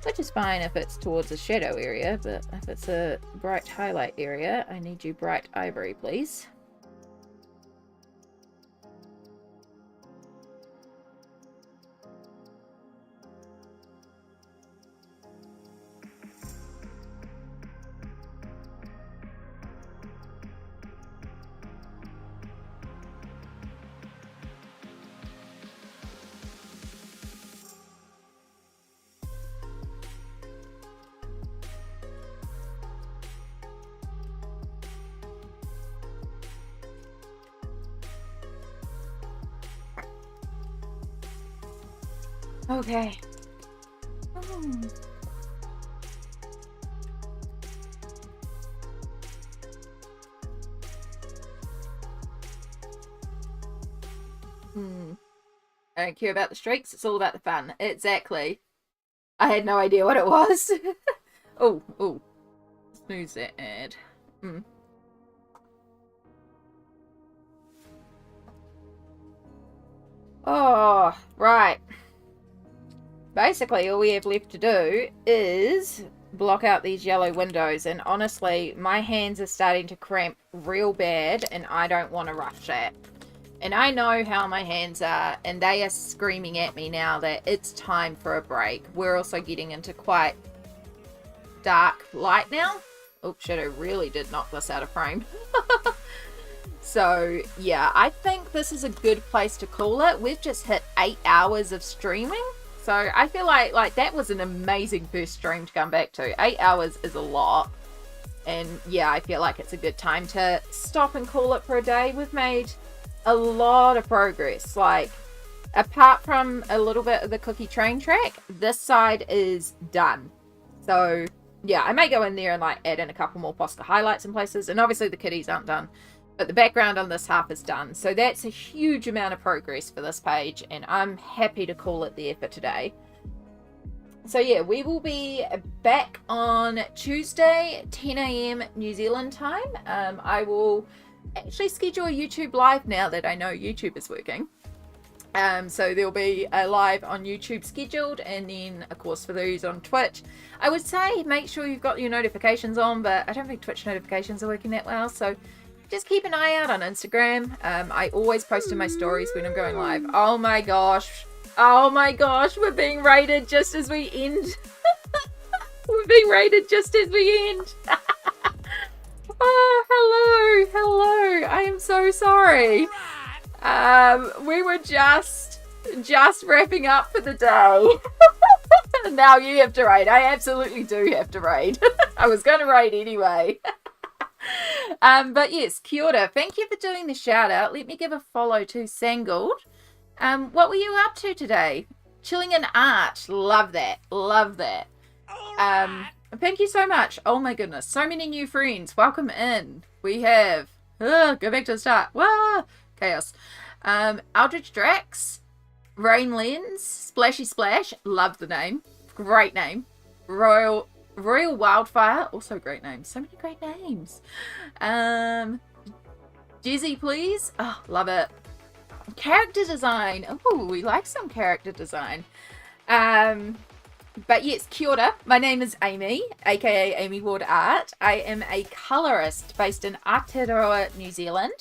which is fine if it's towards a shadow area, but if it's a bright highlight area, I need you bright ivory, please. Okay. I don't care about the streaks, it's all about the fun. Exactly. I had no idea what it was. Oh. Snooze that ad. Oh, right. Basically, all we have left to do is block out these yellow windows, and honestly, my hands are starting to cramp real bad, and I don't want to rush that. And I know how my hands are, and they are screaming at me now that it's time for a break. We're also getting into quite dark light now. Oh, Shadow really did knock this out of frame. So, yeah, I think this is a good place to call it. We've just hit 8 hours of streaming. So, I feel like that was an amazing first stream to come back to. 8 hours is a lot. And yeah, I feel like it's a good time to stop and call it for a day. We've made a lot of progress. Like, apart from a little bit of the cookie train track, this side is done. So yeah, I may go in there and like add in a couple more Posca highlights in places. And obviously the kitties aren't done, but the background on this half is done. So that's a huge amount of progress for this page, and I'm happy to call it there for today. So yeah, we will be back on Tuesday, 10 a.m. New Zealand time. I will actually schedule a YouTube live now that I know YouTube is working. So there'll be a live on YouTube scheduled, and then of course for those on Twitch, I would say make sure you've got your notifications on, but I don't think Twitch notifications are working that well, so just keep an eye out on Instagram. I always post in my stories when I'm going live. Oh my gosh, we're being raided just as we end. We're being raided just as we end. Oh, hello, I am so sorry. We were just wrapping up for the day. Now you have to raid. I absolutely do have to raid. I was going to raid anyway. But yes, kia ora. Thank you for doing the shout out. Let me give a follow to Sangold. What were you up to today? Chilling in art. Love that. Thank you so much. Oh my goodness, so many new friends. Welcome in. We have go back to the start. Wah! Chaos. Aldrich Drax, Rain Lens, Splashy Splash, love the name, great name. Royal Wildfire, also great name. So many great names. Jizzy, please. Oh, love it. Character design. Oh, we like some character design. But yes, kia ora. My name is Amy, aka Amy Ward Art. I am a colorist based in Aotearoa, New Zealand.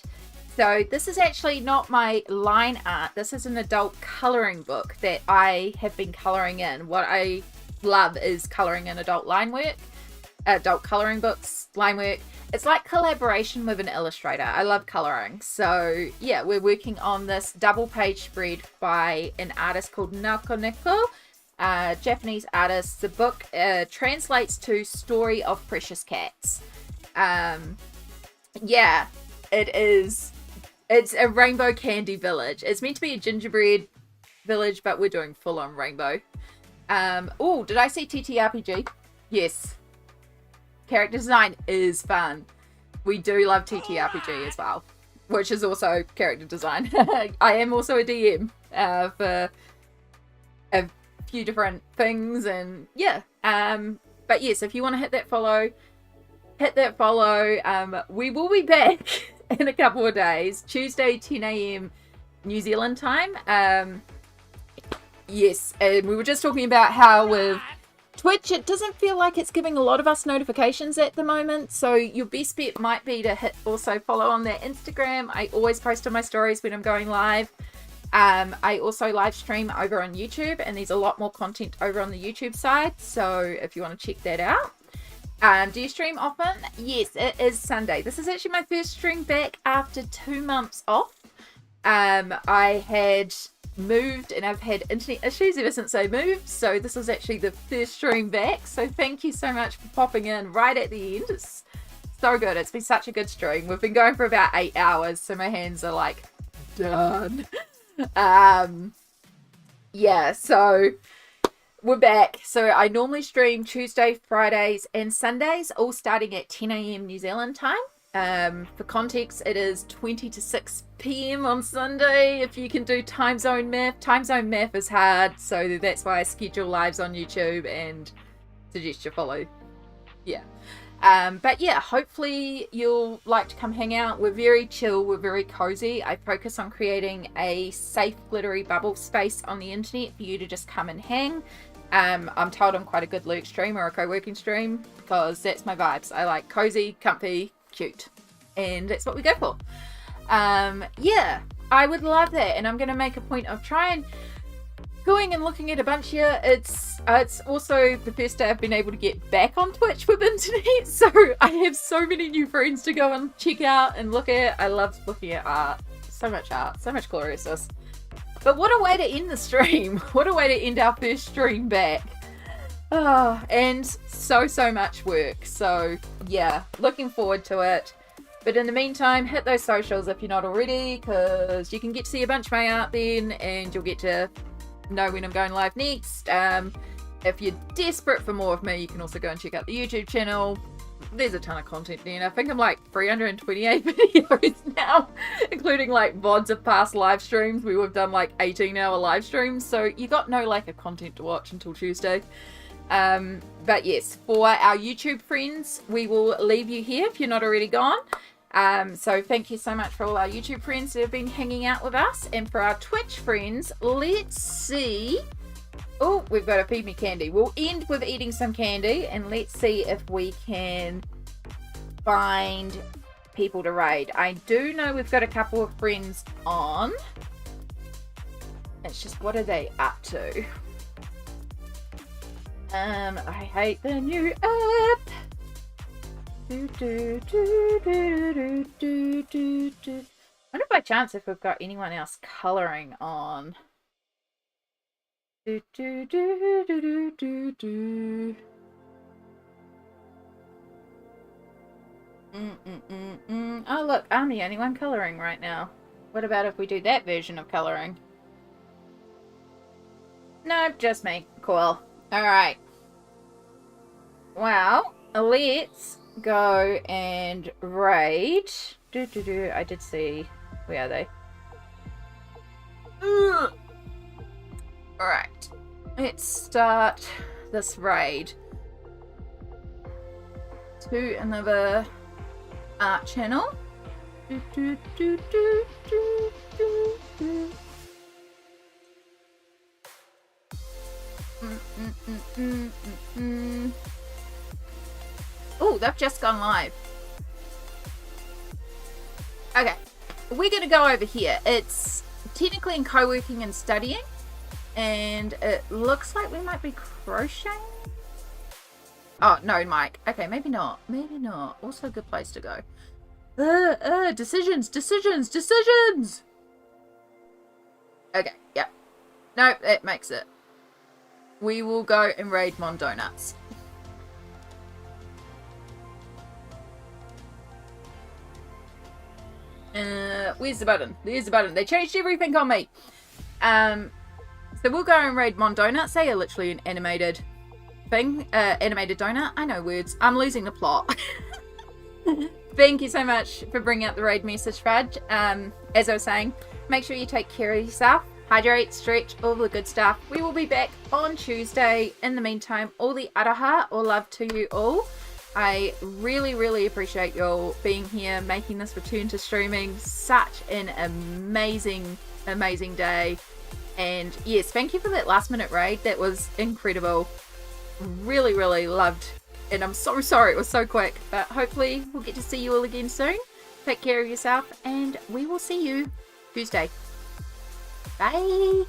So this is actually not my line art. This is an adult colouring book that I have been colouring in. What I love is colouring in adult line work, adult colouring books, line work. It's like collaboration with an illustrator. I love colouring. So yeah, we're working on this double page spread by an artist called Neko, Japanese artist. The book translates to Story of Precious Cats. Yeah, it is. It's a rainbow candy village. It's meant to be a gingerbread village, but we're doing full on rainbow. Oh, did I say TTRPG? Yes. Character design is fun. We do love TTRPG as well, which is also character design. I am also a DM for a few different things, and yeah. But yes, if you want to hit that follow. We will be back in a couple of days, Tuesday 10 a.m. New Zealand time. Yes, and we were just talking about how with Twitch it doesn't feel like it's giving a lot of us notifications at the moment, so your best bet might be to hit also follow on their Instagram. I always post on my stories when I'm going live. I also live stream over on YouTube, and there's a lot more content over on the YouTube side, so if you want to check that out. Do you stream often? Yes, it is Sunday. This is actually my first stream back after 2 months off. I had moved and I've had internet issues ever since I moved, so this was actually the first stream back. So thank you so much for popping in right at the end. It's so good. It's been such a good stream. We've been going for about 8 hours, so my hands are like done. Yeah, so we're back. So I normally stream Tuesday, Fridays and Sundays, all starting at 10 a.m. New Zealand time. For context, it is 20 to 6 p.m. on Sunday. If you can do time zone math is hard, so that's why I schedule lives on YouTube and suggest you follow. Yeah. But yeah, hopefully you'll like to come hang out. We're very chill, we're very cozy. I focus on creating a safe glittery bubble space on the internet for you to just come and hang. I'm told I'm quite a good lurk stream or a co-working stream because that's my vibes. I like cozy, comfy, cute, and that's what we go for. Yeah, I would love that, and I'm going to make a point of going and looking at a bunch here. It's also the first day I've been able to get back on Twitch with internet, so I have so many new friends to go and check out and look at. I love looking at art, so much gloriousness. But what a way to end the stream. What a way to end our first stream back. Oh, and so much work. So yeah, looking forward to it. But in the meantime, hit those socials if you're not already, because you can get to see a bunch of my art then, and you'll get to know when I'm going live next. If you're desperate for more of me, you can also go and check out the YouTube channel. There's a ton of content there, and I think I'm like 328 videos now, including like VODs of past live streams. We've done like 18-hour live streams, so you got no lack of content to watch until Tuesday. But yes, for our YouTube friends, we will leave you here if you're not already gone. So thank you so much for all our YouTube friends that have been hanging out with us. And for our Twitch friends, let's see. Oh, we've got to feed me candy. We'll end with eating some candy, and let's see if we can find people to raid. I do know we've got a couple of friends on. It's just, what are they up to? I hate the new app. Wonder by chance if we've got anyone else colouring on. Oh look, I'm the only one colouring right now. What about if we do that version of colouring? Nope, just me. Cool. Alright. Well, let's go and raid. I did see. Where are they? Alright. Let's start this raid. To another art channel. Oh, they've just gone live. Okay, we're going to go over here. It's technically in co-working and studying, and it looks like we might be crocheting. Oh, no, Mike. Okay, maybe not. Maybe not. Also a good place to go. Decisions. Okay, yeah. Nope, that makes it. We will go and raid Mon Donuts. Where's the button? There's the button. They changed everything on me. So we'll go and raid Mon Donuts. They are literally an animated thing. Animated donut. I know words. I'm losing the plot. Thank you so much for bringing out the raid message, Fudge. As I was saying, make sure you take care of yourself. Hydrate, stretch, all the good stuff. We will be back on Tuesday. In the meantime, all the araha or love to you all. I really appreciate you all being here, making this return to streaming such an amazing day. And yes, thank you for that last minute raid. That was incredible. Really loved. And I'm so sorry it was so quick. But hopefully we'll get to see you all again soon. Take care of yourself, and we will see you Tuesday. Bye.